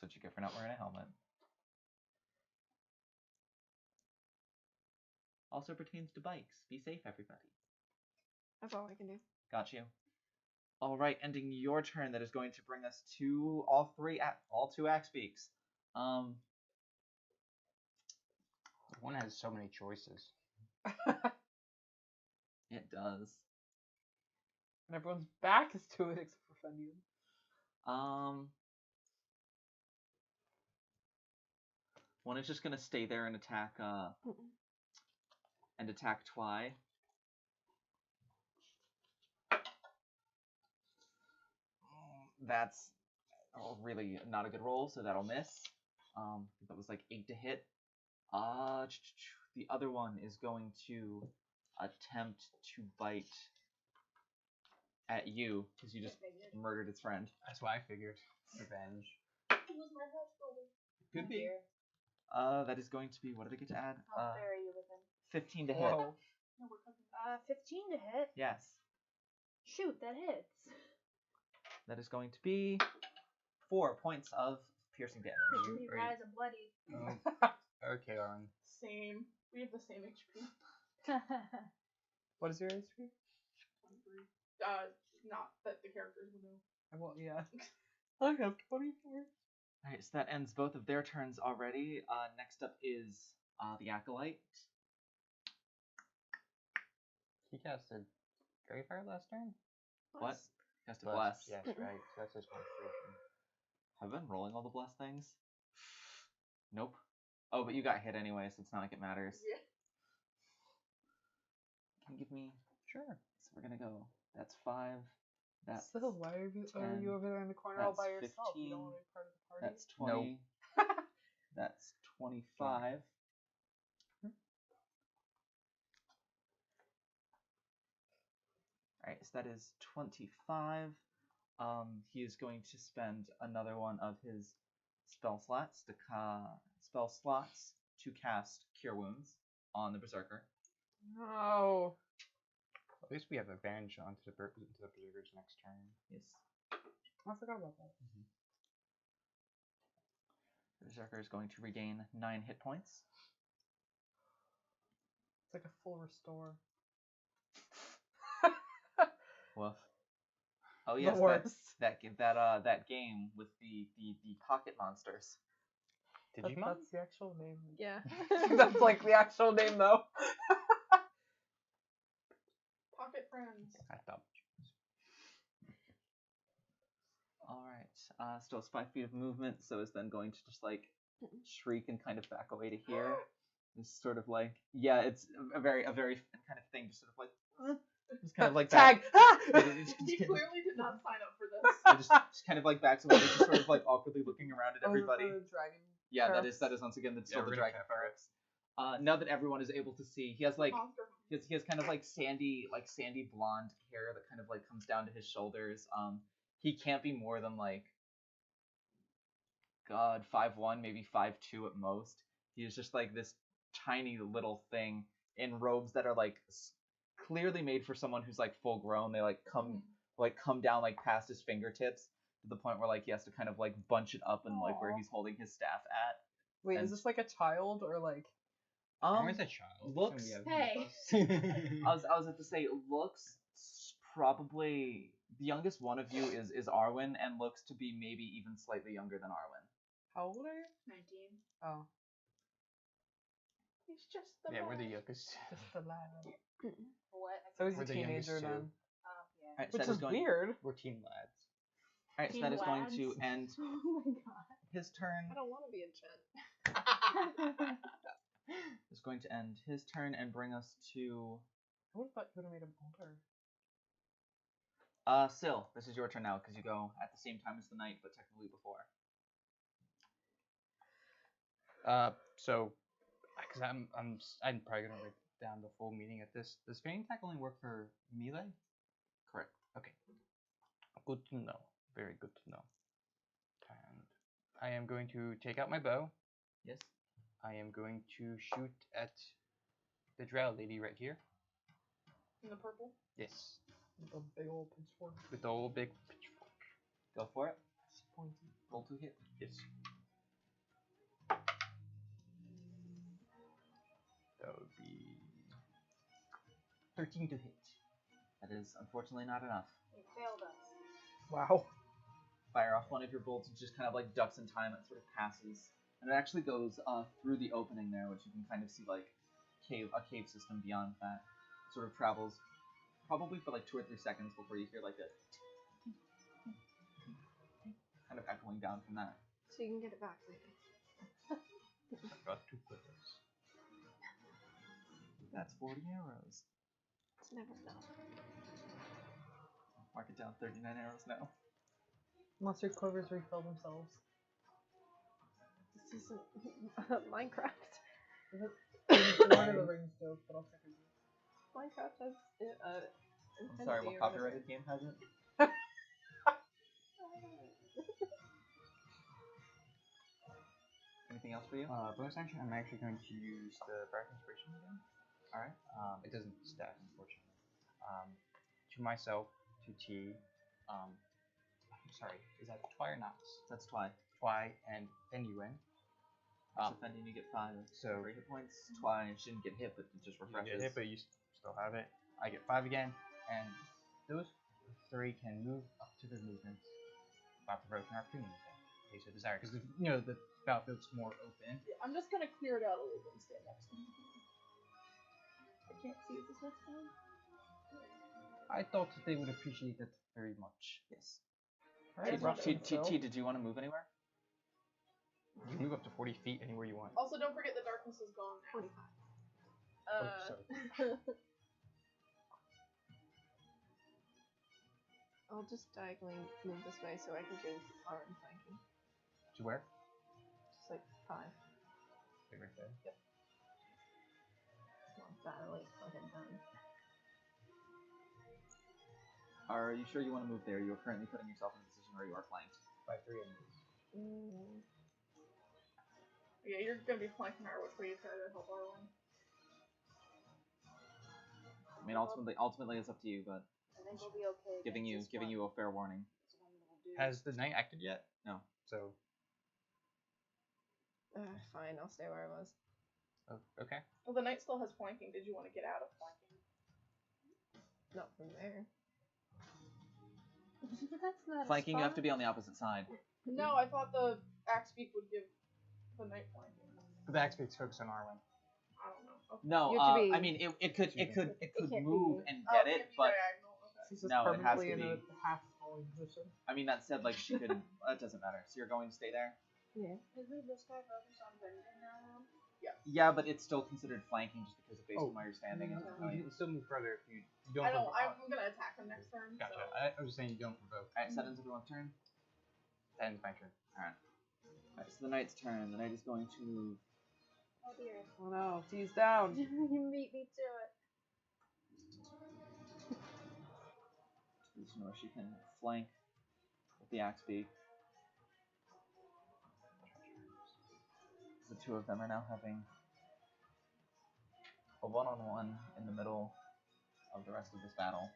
[SPEAKER 2] That's what you get for not wearing a helmet. Also pertains to bikes. Be safe, everybody.
[SPEAKER 7] That's all I can do.
[SPEAKER 2] Got you. All right, ending your turn. That is going to bring us to all 2 axe beaks.
[SPEAKER 4] One has so many choices.
[SPEAKER 2] It does.
[SPEAKER 5] And everyone's back is to it except for Fendian.
[SPEAKER 2] One is just gonna stay there and attack Twy. That's really not a good roll, so that'll miss. That was like 8 to hit. The other one is going to attempt to bite at you because you just murdered its friend.
[SPEAKER 4] That's what I figured. Revenge.
[SPEAKER 3] It was my house builder.
[SPEAKER 2] Could be. That is going to be, what did I get to add?
[SPEAKER 6] How fair are you with him?
[SPEAKER 2] 15 to hit.
[SPEAKER 5] Whoa.
[SPEAKER 3] No, we're cooking.
[SPEAKER 6] 15 to hit.
[SPEAKER 2] Yes.
[SPEAKER 6] Shoot, that hits.
[SPEAKER 2] That is going to be 4 points of piercing damage.
[SPEAKER 6] You guys are bloody.
[SPEAKER 4] Oh. Okay, Arlen.
[SPEAKER 3] Same. We have the same HP.
[SPEAKER 5] What is your HP?
[SPEAKER 3] 23. Not that the characters will know.
[SPEAKER 5] Well, yeah. I have 24.
[SPEAKER 2] Alright, so that ends both of their turns already. Next up is the Acolyte.
[SPEAKER 4] He casted Fairy Fire last turn?
[SPEAKER 2] What? He has to bless.
[SPEAKER 4] Yes, right. So that's his concentration.
[SPEAKER 2] Have I been rolling all the bless things? Nope. Oh, but you got hit anyway, so it's not like it matters.
[SPEAKER 3] Yeah.
[SPEAKER 2] Can you give me...
[SPEAKER 4] Sure.
[SPEAKER 2] So we're gonna go. That's 5. That's
[SPEAKER 5] Still, why are you
[SPEAKER 2] 10,
[SPEAKER 5] over there in the corner all by
[SPEAKER 2] that's
[SPEAKER 5] yourself?
[SPEAKER 2] 15,
[SPEAKER 5] You don't want to be part of the party?
[SPEAKER 2] That's 20. That's 25. Alright, so that is 25. He is going to spend another one of his spell slots to cast Cure Wounds on the Berserker.
[SPEAKER 5] No.
[SPEAKER 4] At least we have advantage onto the Berserkers next turn.
[SPEAKER 2] Yes.
[SPEAKER 5] I forgot about that.
[SPEAKER 2] The Berserker is going to regain 9 hit points.
[SPEAKER 5] It's like a full restore.
[SPEAKER 2] Woof. Oh yes,
[SPEAKER 5] The worst.
[SPEAKER 2] that game with the pocket monsters.
[SPEAKER 4] Digimon?
[SPEAKER 5] That's the actual name.
[SPEAKER 7] Yeah.
[SPEAKER 5] That's like the actual name, though.
[SPEAKER 3] Pocket friends.
[SPEAKER 4] I thought.
[SPEAKER 2] Alright, still has 5 feet of movement, so is then going to just like shriek and kind of back away to here. It's sort of like, yeah, it's a very kind of thing, just sort of like, just kind of like
[SPEAKER 5] Tag!
[SPEAKER 3] He clearly did not sign up for this.
[SPEAKER 2] just kind of like backs away, just sort of like awkwardly looking around at everybody.
[SPEAKER 5] The dragon.
[SPEAKER 2] Yeah, that
[SPEAKER 5] Pharaohs.
[SPEAKER 2] is once again the
[SPEAKER 4] we're
[SPEAKER 2] the
[SPEAKER 4] gonna
[SPEAKER 2] dragon pharaohs. Now that everyone is able to see, he has like he has kind of like sandy blonde hair that kind of like comes down to his shoulders. He can't be more than like 5'1", maybe 5'2" at most. He is just like this tiny little thing in robes that are like clearly made for someone who's like full grown. They like come down like past his fingertips to the point where like he has to kind of like bunch it up and like where
[SPEAKER 5] Aw.
[SPEAKER 2] he's holding his staff at.
[SPEAKER 5] Wait,
[SPEAKER 2] And-
[SPEAKER 5] is this like a child or like?
[SPEAKER 4] Arwen's a child.
[SPEAKER 2] looks-
[SPEAKER 4] so
[SPEAKER 6] Hey.
[SPEAKER 2] I was about to say looks probably the youngest one of you is Arwen and looks to be maybe even slightly younger than Arwen.
[SPEAKER 5] How old are you?
[SPEAKER 3] 19.
[SPEAKER 5] Oh,
[SPEAKER 3] He's just the
[SPEAKER 4] Yeah, we're the
[SPEAKER 3] best.
[SPEAKER 4] youngest.
[SPEAKER 5] just a lad.
[SPEAKER 3] What?
[SPEAKER 5] So he's
[SPEAKER 4] We're
[SPEAKER 5] a
[SPEAKER 4] the youngest
[SPEAKER 5] teenager
[SPEAKER 4] too.
[SPEAKER 5] then,
[SPEAKER 3] Oh, yeah.
[SPEAKER 2] Alright, so
[SPEAKER 5] which
[SPEAKER 2] that
[SPEAKER 5] is
[SPEAKER 2] going,
[SPEAKER 5] weird.
[SPEAKER 4] We're teen lads.
[SPEAKER 2] Alright, so
[SPEAKER 3] Teen
[SPEAKER 2] that is going to
[SPEAKER 3] lads.
[SPEAKER 2] end
[SPEAKER 6] Oh my god.
[SPEAKER 2] his turn.
[SPEAKER 7] I don't want to be a Jen.
[SPEAKER 2] Is going to end his turn and bring us to
[SPEAKER 5] I would have thought you would have made him older.
[SPEAKER 2] Syl. This is your turn now because you go at the same time as the knight, but technically before.
[SPEAKER 4] So, because I'm probably gonna write down the full meaning at this. Does feigning attack only work for melee?
[SPEAKER 2] Correct.
[SPEAKER 4] Okay. Good to know. Very good to know. And I am going to take out my bow.
[SPEAKER 2] Yes.
[SPEAKER 4] I am going to shoot at the drow lady right here.
[SPEAKER 3] In the purple?
[SPEAKER 4] Yes.
[SPEAKER 5] With a big old pitchfork.
[SPEAKER 4] With the old big pitchfork.
[SPEAKER 2] Go for it.
[SPEAKER 5] It's pointy.
[SPEAKER 2] Roll to hit.
[SPEAKER 4] Yes. That would be 13 to hit.
[SPEAKER 2] That is unfortunately not enough.
[SPEAKER 3] You failed us.
[SPEAKER 5] Wow.
[SPEAKER 2] Fire off one of your bolts and just kind of like ducks in time. It sort of passes, and it actually goes through the opening there, which you can kind of see like a cave system beyond that. It sort of travels probably for like 2 or 3 seconds before you hear like a kind of echoing down from that.
[SPEAKER 7] So you can get it back later.
[SPEAKER 4] I've got 2 clippers.
[SPEAKER 2] That's 40 arrows.
[SPEAKER 7] It's never enough.
[SPEAKER 2] Mark it down. 39 arrows now.
[SPEAKER 5] Unless your quivers refill themselves.
[SPEAKER 7] This isn't Minecraft.
[SPEAKER 5] Lord of the Rings joke, but I'll check it.
[SPEAKER 7] Minecraft has
[SPEAKER 2] I'm sorry. What copyrighted game has it? Anything else for you?
[SPEAKER 4] Bonus action, I'm actually going to use the Bardic Inspiration again.
[SPEAKER 2] Alright.
[SPEAKER 4] It doesn't stack, unfortunately. To myself, to T, I'm sorry, is that Twy or Nox?
[SPEAKER 2] That's Twy.
[SPEAKER 4] Twy and then UN.
[SPEAKER 2] So offending, you get 5
[SPEAKER 4] So
[SPEAKER 2] free hit points. Twy shouldn't get hit, but it just
[SPEAKER 4] you
[SPEAKER 2] refreshes.
[SPEAKER 4] get hit, but you still have it. I get 5 again, and those 3 can move up to their movements without provoking our opportunity attack. In case of desire, because the battlefield's more open.
[SPEAKER 3] Yeah, I'm just gonna clear it out a little bit and stand next to him. I can't see it this next time.
[SPEAKER 4] I thought that they would appreciate that very much.
[SPEAKER 2] Yes.
[SPEAKER 5] Alright,
[SPEAKER 2] T, did you want to move anywhere?
[SPEAKER 4] You can move up to 40 feet anywhere you want.
[SPEAKER 3] Also, don't forget the darkness is gone now.
[SPEAKER 7] 45.
[SPEAKER 4] Oh, sorry.
[SPEAKER 7] I'll just diagonally move this way so I can give Aaron flanking.
[SPEAKER 4] To where?
[SPEAKER 7] Just like 5.
[SPEAKER 4] Like right there.
[SPEAKER 7] Want that like fucking done.
[SPEAKER 2] Are you sure you want to move there? You are currently putting yourself in a position where you are flanked.
[SPEAKER 4] By 3 enemies.
[SPEAKER 3] Yeah, you're gonna be flanking her. Which way you try to help Arwen?
[SPEAKER 2] I mean, ultimately, it's up to you, but
[SPEAKER 3] I think we'll be okay.
[SPEAKER 2] giving you a fair warning.
[SPEAKER 4] Has the knight acted yet?
[SPEAKER 2] No.
[SPEAKER 4] So,
[SPEAKER 7] Fine, I'll stay where I was.
[SPEAKER 4] okay.
[SPEAKER 3] Well, the knight still has flanking. Did you want to get out of flanking?
[SPEAKER 7] Not from there.
[SPEAKER 6] That's not
[SPEAKER 2] Flanking, you have to be on the opposite side.
[SPEAKER 3] No, I thought the axe beak would give the knight flanking.
[SPEAKER 4] The back speaks focus on Arwen.
[SPEAKER 3] I don't know. Okay.
[SPEAKER 2] No,
[SPEAKER 7] You have to be-
[SPEAKER 2] I mean, it could
[SPEAKER 7] can't
[SPEAKER 2] move
[SPEAKER 7] be-
[SPEAKER 2] and
[SPEAKER 3] Oh,
[SPEAKER 2] get
[SPEAKER 3] it
[SPEAKER 2] it,
[SPEAKER 3] can't be
[SPEAKER 2] but
[SPEAKER 3] diagonal. Okay.
[SPEAKER 5] She's just
[SPEAKER 2] No, it has
[SPEAKER 5] permanently
[SPEAKER 2] to
[SPEAKER 5] in a
[SPEAKER 2] be.
[SPEAKER 5] half falling position.
[SPEAKER 2] I mean, that said, like she could. That doesn't matter. So you're going to stay there.
[SPEAKER 7] Yeah.
[SPEAKER 3] Is this guy focused on bending now?
[SPEAKER 2] Yeah, but it's still considered flanking just because of based
[SPEAKER 4] Oh.
[SPEAKER 2] on where you're standing. It's
[SPEAKER 4] You can still move further if you don't.
[SPEAKER 3] I don't.
[SPEAKER 4] provoke.
[SPEAKER 3] I'm gonna attack him next turn.
[SPEAKER 4] Gotcha.
[SPEAKER 3] So.
[SPEAKER 4] I was just saying you don't provoke.
[SPEAKER 2] Alright, so that ends everyone's turn.
[SPEAKER 4] That ends my turn.
[SPEAKER 2] Alright, so the knight's turn. The knight is going to move.
[SPEAKER 6] Oh dear.
[SPEAKER 5] Oh no, T's down.
[SPEAKER 6] You beat me to it.
[SPEAKER 2] Position where she can flank with the axe beak. The two of them are now having a one-on-one in the middle of the rest of this battle.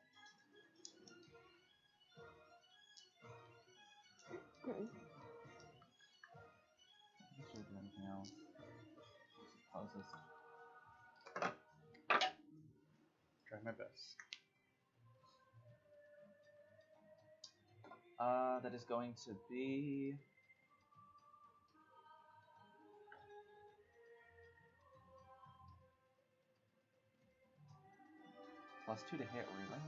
[SPEAKER 2] Should we do anything else? Closest.
[SPEAKER 4] Try my best.
[SPEAKER 2] That is going to be +2 to hit, really?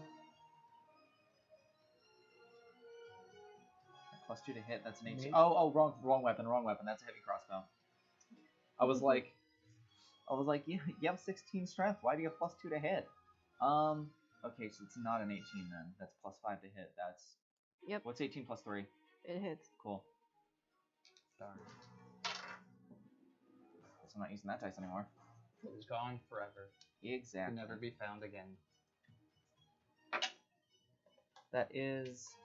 [SPEAKER 2] +2 to hit, that's an 18. Oh, wrong weapon. That's a heavy crossbow. I was like, you have 16 strength. Why do you have +2 to hit? Okay, so it's not an 18 then. That's +5 to hit. That's
[SPEAKER 7] Yep.
[SPEAKER 2] What's 18 + 3?
[SPEAKER 7] It hits.
[SPEAKER 2] Cool.
[SPEAKER 4] Darn.
[SPEAKER 2] Guess I'm not using that dice anymore.
[SPEAKER 4] It's gone forever.
[SPEAKER 2] Exactly.
[SPEAKER 4] Can never be found again.
[SPEAKER 2] That is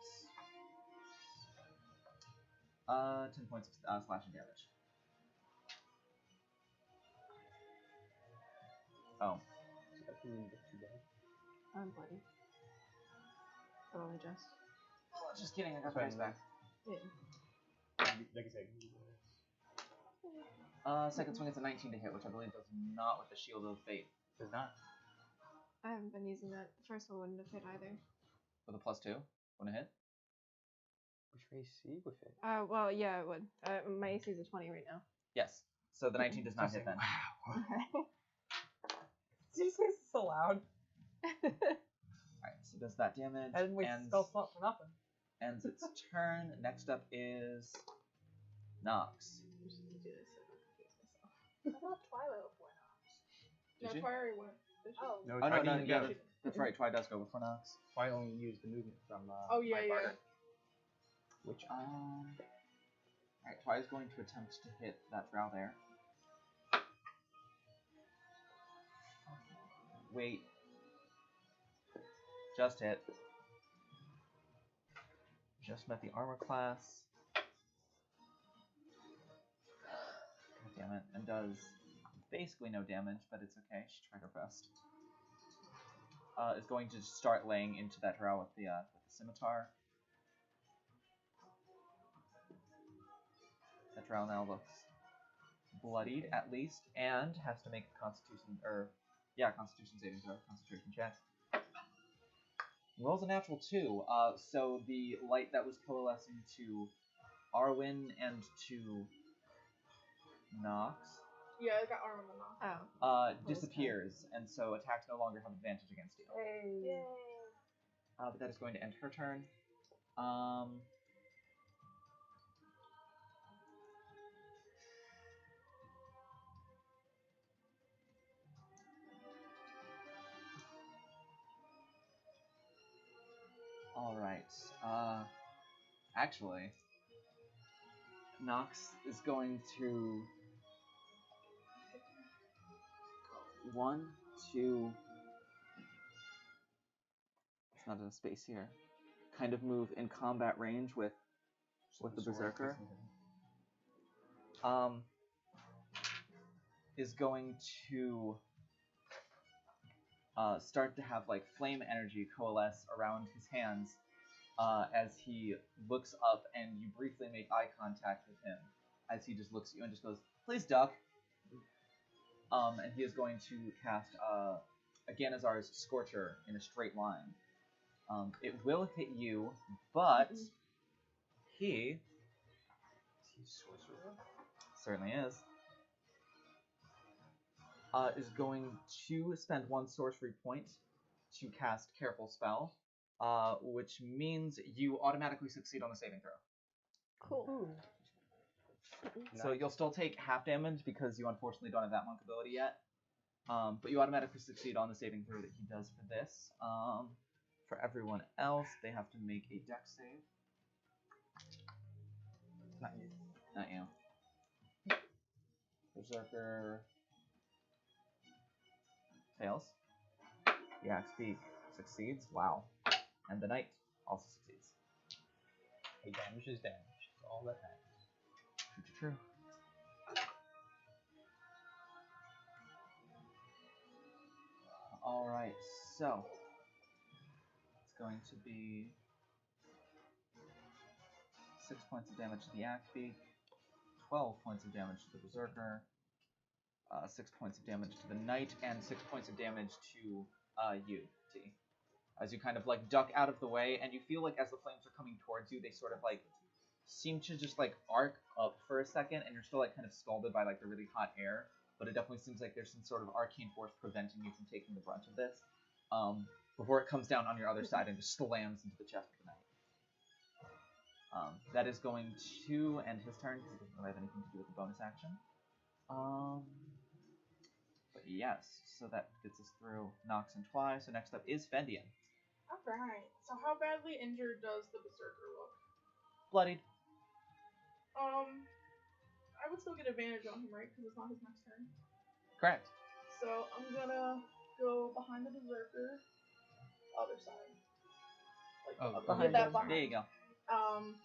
[SPEAKER 2] 10 points of slashing damage. Oh.
[SPEAKER 4] So that can get too bad.
[SPEAKER 7] I'm bloody. But I'll adjust.
[SPEAKER 2] Oh, just kidding, I got the dice back.
[SPEAKER 7] Yeah.
[SPEAKER 4] Like I said,
[SPEAKER 2] Second swing, it's a 19 to hit, which I believe does not with the Shield of Fate.
[SPEAKER 4] does not.
[SPEAKER 7] I haven't been using that. The first one wouldn't have hit either.
[SPEAKER 2] With a +2? Wouldn't hit?
[SPEAKER 4] Which AC with it?
[SPEAKER 7] Well, yeah, it would. My AC is a 20 right now.
[SPEAKER 2] Yes. So the 19 does not hit then.
[SPEAKER 4] Wow.
[SPEAKER 5] Did you say this so loud?
[SPEAKER 2] Alright, so does that damage.
[SPEAKER 5] I didn't waste a spell slot for nothing.
[SPEAKER 2] Ends its turn. Next up is Nox.
[SPEAKER 7] I'm just gonna do this so I don't confuse myself.
[SPEAKER 6] I thought Twilight before Nox.
[SPEAKER 2] Did
[SPEAKER 3] No,
[SPEAKER 2] you?
[SPEAKER 3] Twilight already went. Did she?
[SPEAKER 6] Oh.
[SPEAKER 4] No,
[SPEAKER 2] Oh, no,
[SPEAKER 4] Twi didn't
[SPEAKER 2] yeah,
[SPEAKER 4] go.
[SPEAKER 2] that's right. Twi does go before Nox.
[SPEAKER 4] Twi only used the movement from
[SPEAKER 3] Oh, yeah,
[SPEAKER 4] my
[SPEAKER 3] yeah.
[SPEAKER 4] barter. Which
[SPEAKER 2] Alright, Twi is going to attempt to hit that drow there. Wait. Just hit. Just met the armor class. God damn it. And does basically no damage, but it's okay. She tried her best. Is going to start laying into that drow with the scimitar. That drow now looks bloodied, at least, and has to make a constitution saving throw, concentration check. Rolls a natural 2, so the light that was coalescing to Arwen and to Nox
[SPEAKER 3] Yeah, I got armor now.
[SPEAKER 7] Oh.
[SPEAKER 2] disappears, and so attacks no longer have advantage against you.
[SPEAKER 7] Hey.
[SPEAKER 6] Yay.
[SPEAKER 2] But that is going to end her turn. Alright, actually, Nox is going to 1, 2, it's not in a space here, kind of move in combat range with the Berserker. Is going to start to have like flame energy coalesce around his hands as he looks up, and you briefly make eye contact with him as he just looks at you and just goes, "Please duck." And he is going to cast Ganazar's Scorcher in a straight line. It will hit you, but he
[SPEAKER 4] sorcerer?
[SPEAKER 2] certainly is going to spend 1 sorcery point to cast Careful Spell, which means you automatically succeed on the saving throw.
[SPEAKER 7] Cool.
[SPEAKER 2] So you'll still take half damage because you unfortunately don't have that monk ability yet. But you automatically succeed on the saving throw that he does for this. For everyone else, they have to make a dex save.
[SPEAKER 4] Not you.
[SPEAKER 2] Not you. Berserker fails. The Axe Beak succeeds. Wow. And the Knight also succeeds.
[SPEAKER 4] A damage is damage. It's all that matters.
[SPEAKER 2] True, true, true. Alright, so it's going to be 6 points of damage to the Axe Beak, 12 points of damage to the Berserker, 6 points of damage to the Knight, and 6 points of damage to you, T. As you kind of like duck out of the way, and you feel like as the flames are coming towards you, they sort of like seem to just like arc up for a second, and you're still like kind of scalded by like the really hot air, but it definitely seems like there's some sort of arcane force preventing you from taking the brunt of this, before it comes down on your other side and just slams into the chest of the Knight. That is going to end his turn because it doesn't really have anything to do with the bonus action. But yes, so that gets us through Nox and Twy. So next up is Fendian.
[SPEAKER 3] Alright, so how badly injured does the Berserker look?
[SPEAKER 2] Bloodied.
[SPEAKER 3] I would still get advantage on him, right? Because it's not his next turn.
[SPEAKER 2] Correct.
[SPEAKER 3] So I'm gonna go behind the Berserker, other side. Like,
[SPEAKER 4] behind
[SPEAKER 3] that
[SPEAKER 4] him.
[SPEAKER 3] behind.
[SPEAKER 2] There you go.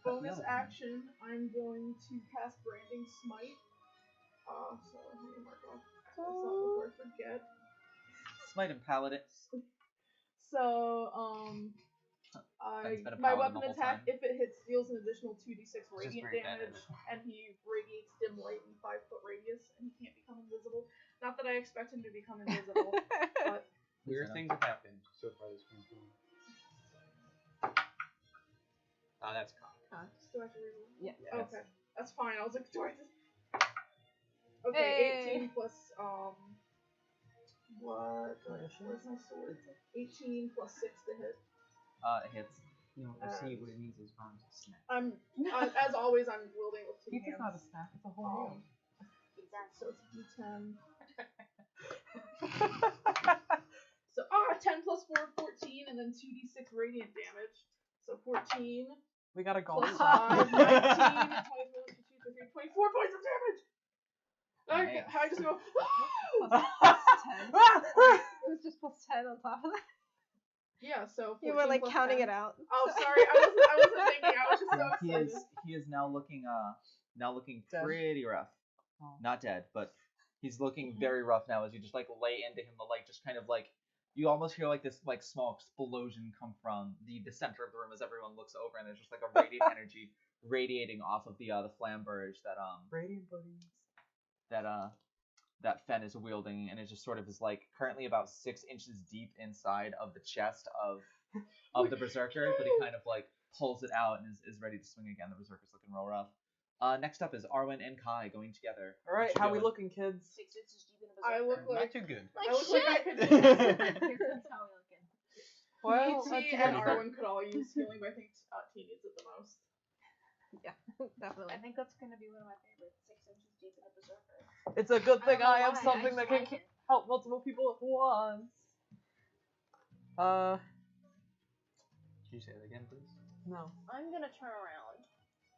[SPEAKER 3] Bonus action, I'm going to cast Branding Smite. So let me mark off this up before I forget.
[SPEAKER 2] Smite and Paladin.
[SPEAKER 3] So, my weapon attack, if it hits, deals an additional 2d6 radiant damage, and he radiates dim light in 5-foot radius, and he can't become invisible. Not that I expect him to become invisible, but
[SPEAKER 4] weird things have happened so far this campaign. That's cocked.
[SPEAKER 3] do I have to reroll?
[SPEAKER 7] Yeah.
[SPEAKER 3] Okay, that's fine. I was like, do I just... Okay, 18 plus, what? Where's my sword? 18 plus 6 to hit.
[SPEAKER 2] It hits.
[SPEAKER 4] You don't receive what it means is bound to snap.
[SPEAKER 3] As always, I'm wielding with 2 hands.
[SPEAKER 5] It's not a snap, it's a whole hand.
[SPEAKER 3] So it's D10. So 10 plus 4, 14, and then 2d6 radiant damage. So 14
[SPEAKER 5] We gotta go.
[SPEAKER 3] plus 5, 19, 24 points of damage! Okay,
[SPEAKER 2] Nice.
[SPEAKER 3] how I just go,
[SPEAKER 7] Plus 10. It was just plus 10 on top of that.
[SPEAKER 3] yeah, so 14
[SPEAKER 7] You were like
[SPEAKER 3] plus
[SPEAKER 7] counting
[SPEAKER 3] 10.
[SPEAKER 7] it out.
[SPEAKER 3] Oh, sorry, I wasn't thinking, I was just so excited.
[SPEAKER 2] He is now looking
[SPEAKER 5] Dead.
[SPEAKER 2] pretty rough.
[SPEAKER 5] Oh.
[SPEAKER 2] Not dead, but he's looking very rough now as you just like lay into him. The light just kind of like, you almost hear like this like small explosion come from the center of the room as everyone looks over, and there's just like a radiant energy radiating off of the flamberge that
[SPEAKER 5] Radiant buddies.
[SPEAKER 2] that Fen is wielding, and it just sort of is like currently about 6 inches deep inside of the chest of the Berserker, but he kind of like pulls it out and is ready to swing again. The Berserker's looking real rough. Next up is Arwen and Kai going together.
[SPEAKER 5] Alright,
[SPEAKER 2] What you
[SPEAKER 5] how we
[SPEAKER 2] doing?
[SPEAKER 5] looking, kids?
[SPEAKER 6] 6 inches deep in a
[SPEAKER 3] I
[SPEAKER 6] berserker.
[SPEAKER 3] look
[SPEAKER 4] Not
[SPEAKER 3] like,
[SPEAKER 4] too good.
[SPEAKER 6] Like
[SPEAKER 3] I look like I
[SPEAKER 6] shit.
[SPEAKER 3] could
[SPEAKER 6] Here's how we looking.
[SPEAKER 5] Well,
[SPEAKER 3] T and Arwen could all use healing, but I think T needs it the most.
[SPEAKER 7] Yeah, definitely.
[SPEAKER 6] I think that's gonna be one of my favorites. 6 inches deep in a berserker.
[SPEAKER 5] It's a good thing
[SPEAKER 6] don't know
[SPEAKER 5] I have
[SPEAKER 6] why,
[SPEAKER 5] something
[SPEAKER 6] I
[SPEAKER 5] that
[SPEAKER 6] just
[SPEAKER 5] can
[SPEAKER 6] like it.
[SPEAKER 5] help multiple people at once.
[SPEAKER 4] Can you say that again, please?
[SPEAKER 5] No.
[SPEAKER 6] I'm gonna turn around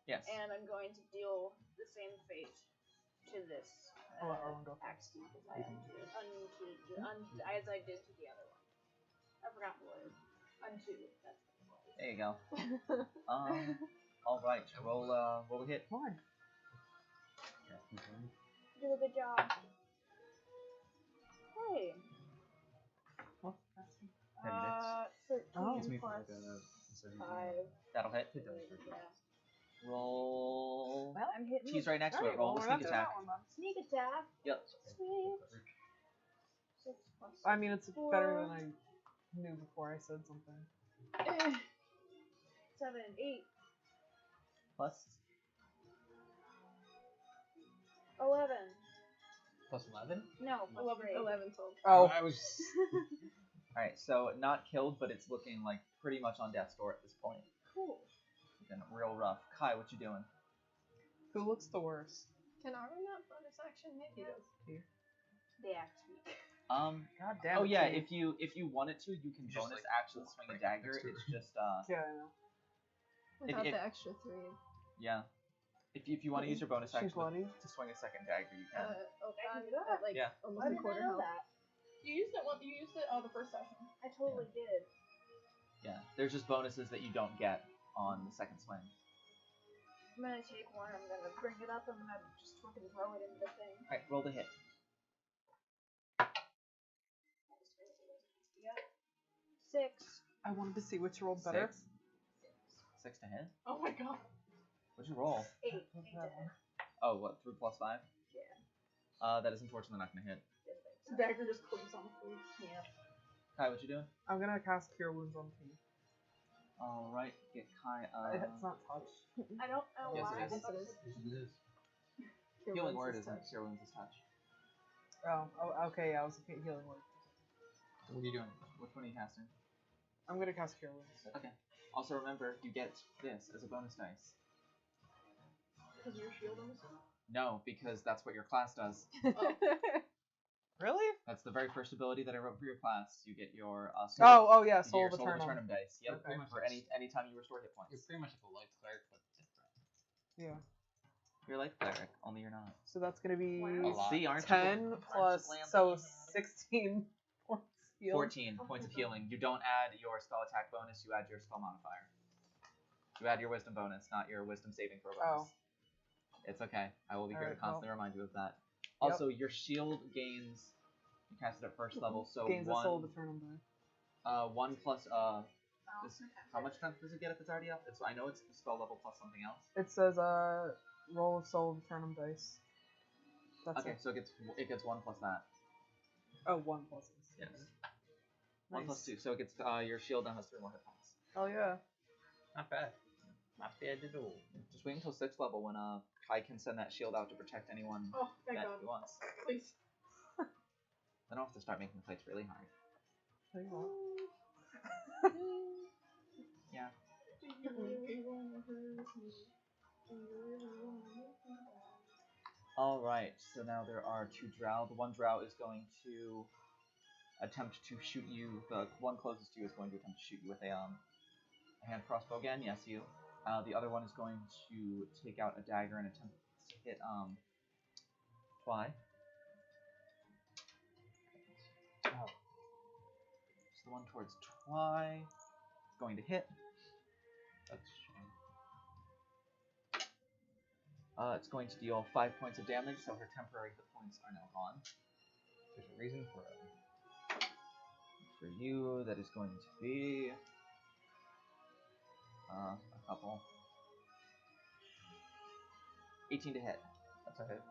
[SPEAKER 2] Yes.
[SPEAKER 6] and I'm going to deal the same fate to this
[SPEAKER 5] I'll let Arwen go
[SPEAKER 6] axe beak as I as I did to the other one. I forgot the word. Unto. That's what it was.
[SPEAKER 2] There you go. All right. Roll a hit.
[SPEAKER 5] Why?
[SPEAKER 6] Do a good job. Hey.
[SPEAKER 5] What's that?
[SPEAKER 2] 10 hits.
[SPEAKER 6] 13 plus 5.
[SPEAKER 2] That'll hit.
[SPEAKER 6] Yeah.
[SPEAKER 2] Roll.
[SPEAKER 6] Well, I'm hitting.
[SPEAKER 2] He's right next to it.
[SPEAKER 5] Alright,
[SPEAKER 2] Roll
[SPEAKER 5] well,
[SPEAKER 2] a
[SPEAKER 5] we're
[SPEAKER 2] sneak
[SPEAKER 5] not
[SPEAKER 2] attack.
[SPEAKER 6] Sneak attack.
[SPEAKER 2] Yep.
[SPEAKER 6] Sweet. 6 plus.
[SPEAKER 5] I mean, it's
[SPEAKER 6] 4.
[SPEAKER 5] better than I knew before I said something.
[SPEAKER 6] 7, 8,
[SPEAKER 2] Plus.
[SPEAKER 6] 11.
[SPEAKER 4] Plus 11?
[SPEAKER 6] No, plus
[SPEAKER 7] 11 total.
[SPEAKER 5] Oh.
[SPEAKER 4] I was.
[SPEAKER 2] Alright, so not killed, but it's looking like pretty much on death's door at this point.
[SPEAKER 6] Cool.
[SPEAKER 2] Looking real rough. Kai, what you doing?
[SPEAKER 5] Who looks the worst?
[SPEAKER 7] Can Arwen not bonus action hit you?
[SPEAKER 5] Here.
[SPEAKER 6] The axe beak.
[SPEAKER 5] God damn
[SPEAKER 2] Oh
[SPEAKER 5] it,
[SPEAKER 2] yeah,
[SPEAKER 5] Katie.
[SPEAKER 2] if you wanted to, you can
[SPEAKER 4] You just,
[SPEAKER 2] bonus
[SPEAKER 4] like,
[SPEAKER 2] action
[SPEAKER 4] walk
[SPEAKER 2] swing a
[SPEAKER 4] right
[SPEAKER 2] dagger.
[SPEAKER 4] next to
[SPEAKER 2] It's
[SPEAKER 4] her.
[SPEAKER 2] just
[SPEAKER 5] Yeah, I know.
[SPEAKER 7] Without
[SPEAKER 2] If-
[SPEAKER 7] the extra 3.
[SPEAKER 2] yeah. If you want to use your bonus
[SPEAKER 5] She's
[SPEAKER 2] action
[SPEAKER 5] bloody.
[SPEAKER 2] to swing a second dagger, you can.
[SPEAKER 7] Okay.
[SPEAKER 6] I can do that.
[SPEAKER 7] Like,
[SPEAKER 2] Yeah.
[SPEAKER 7] almost
[SPEAKER 6] Why
[SPEAKER 7] a
[SPEAKER 6] didn't I
[SPEAKER 7] quarter
[SPEAKER 6] know
[SPEAKER 7] health.
[SPEAKER 6] that?
[SPEAKER 3] You used it the first session.
[SPEAKER 6] I totally did.
[SPEAKER 2] Yeah. There's just bonuses that you don't get on the second swing.
[SPEAKER 6] I'm gonna take one, I'm gonna bring it up, I'm gonna just fucking throw it into the thing.
[SPEAKER 2] Alright, roll the hit.
[SPEAKER 6] 6.
[SPEAKER 5] I wanted to see which rolled better.
[SPEAKER 2] 6 to hit.
[SPEAKER 3] Oh my god.
[SPEAKER 2] What'd you roll?
[SPEAKER 6] 8. 8 to hit.
[SPEAKER 2] Oh, what? 3 plus 5?
[SPEAKER 6] Yeah.
[SPEAKER 2] That is unfortunately not gonna hit.
[SPEAKER 3] Dagger just clicks on the food.
[SPEAKER 6] Yeah.
[SPEAKER 2] Kai, what you doing?
[SPEAKER 5] I'm gonna cast Cure Wounds on T.
[SPEAKER 2] All right, get Kai.
[SPEAKER 5] It's not touch.
[SPEAKER 6] I don't know
[SPEAKER 2] Yes,
[SPEAKER 6] why.
[SPEAKER 2] it is.
[SPEAKER 6] I thought
[SPEAKER 7] Yes, it is. Cure
[SPEAKER 2] Healing
[SPEAKER 7] Wounds
[SPEAKER 2] word
[SPEAKER 7] is
[SPEAKER 2] isn't
[SPEAKER 7] touch.
[SPEAKER 2] Cure Wounds is touch.
[SPEAKER 5] Oh, okay. I was looking at Healing Word.
[SPEAKER 2] What are you doing? Which one are you casting?
[SPEAKER 5] I'm gonna cast Cure Wounds.
[SPEAKER 2] Okay. Also remember, you get this as a bonus dice.
[SPEAKER 3] Because your shield on this one?
[SPEAKER 2] No, because that's what your class does.
[SPEAKER 5] Really?
[SPEAKER 2] That's the very first ability that I wrote for your class. You get your
[SPEAKER 5] Oh yeah,
[SPEAKER 2] you get
[SPEAKER 5] Soul
[SPEAKER 2] your
[SPEAKER 5] of
[SPEAKER 2] Soul of
[SPEAKER 5] Eternum.
[SPEAKER 2] Eternum dice. Yep.
[SPEAKER 5] Okay.
[SPEAKER 2] For any time you restore hit points.
[SPEAKER 8] You're pretty much like a light cleric, but different.
[SPEAKER 5] Yeah.
[SPEAKER 2] You're like cleric, only you're not.
[SPEAKER 5] So that's gonna be
[SPEAKER 8] A lot.
[SPEAKER 2] See, aren't you?
[SPEAKER 5] 10 plus so 16 points healed.
[SPEAKER 2] 14 points of healing. You don't add your spell attack bonus. You add your spell modifier. You add your wisdom bonus, not your wisdom saving throw bonus. It's okay. I will be here to
[SPEAKER 5] Alright,
[SPEAKER 2] constantly remind you of that. Also, your shield gains. You cast it at first level, so
[SPEAKER 5] Gains a
[SPEAKER 2] one.
[SPEAKER 5] Soul of Eternum die.
[SPEAKER 2] 1 plus
[SPEAKER 6] Oh,
[SPEAKER 2] Is, how much strength does it get if it's already up? It's, I know it's spell level plus something else.
[SPEAKER 5] It says roll of Soul of Eternum dice. That's
[SPEAKER 2] Okay,
[SPEAKER 5] it.
[SPEAKER 2] so it gets 1 plus that.
[SPEAKER 5] Oh, 1 plus this.
[SPEAKER 2] Yes.
[SPEAKER 5] Nice.
[SPEAKER 2] 1 plus 2, so it gets your shield now has 3 more hit points.
[SPEAKER 5] Oh yeah.
[SPEAKER 8] Not bad. Not bad at all.
[SPEAKER 2] Just wait until 6th level when Kai can send that shield out to protect anyone
[SPEAKER 3] Oh, thank
[SPEAKER 2] that
[SPEAKER 3] god.
[SPEAKER 2] he wants.
[SPEAKER 3] Please.
[SPEAKER 2] Then I'll have to start making the fights really hard.
[SPEAKER 5] There you go.
[SPEAKER 2] Yeah. Alright, so now there are 2 drow. The one drow is going to attempt to shoot you. The one closest to you is going to attempt to shoot you with a hand crossbow again. Yes, you. The other one is going to take out a dagger and attempt to hit Twy. Oh. So the one towards Twy is going to hit.
[SPEAKER 8] That's a shame.
[SPEAKER 2] It's going to deal 5 points of damage, so her temporary hit points are now gone.
[SPEAKER 8] There's a reason for it.
[SPEAKER 2] For you, that is going to be a couple. 18 to hit.
[SPEAKER 8] That's a hit.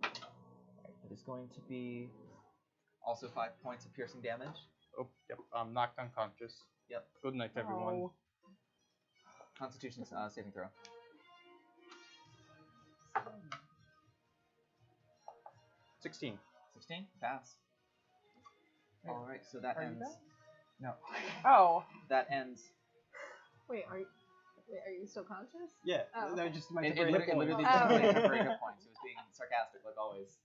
[SPEAKER 2] It is going to be also 5 points of piercing damage.
[SPEAKER 8] Oh, yep. I'm knocked unconscious.
[SPEAKER 2] Yep.
[SPEAKER 8] Good night, everyone.
[SPEAKER 5] Oh.
[SPEAKER 2] Constitution saving throw.
[SPEAKER 8] 16.
[SPEAKER 2] 16? Pass. Alright, so that
[SPEAKER 5] Are you
[SPEAKER 2] ends.
[SPEAKER 5] back?
[SPEAKER 2] No.
[SPEAKER 5] Oh.
[SPEAKER 2] That ends.
[SPEAKER 7] Wait, are you still conscious?
[SPEAKER 8] Yeah,
[SPEAKER 7] Oh,
[SPEAKER 8] that
[SPEAKER 7] okay.
[SPEAKER 8] was just my
[SPEAKER 2] It
[SPEAKER 8] temporary hit point.
[SPEAKER 2] literally
[SPEAKER 7] Oh.
[SPEAKER 2] just like temporary hit points. It was being sarcastic, like always.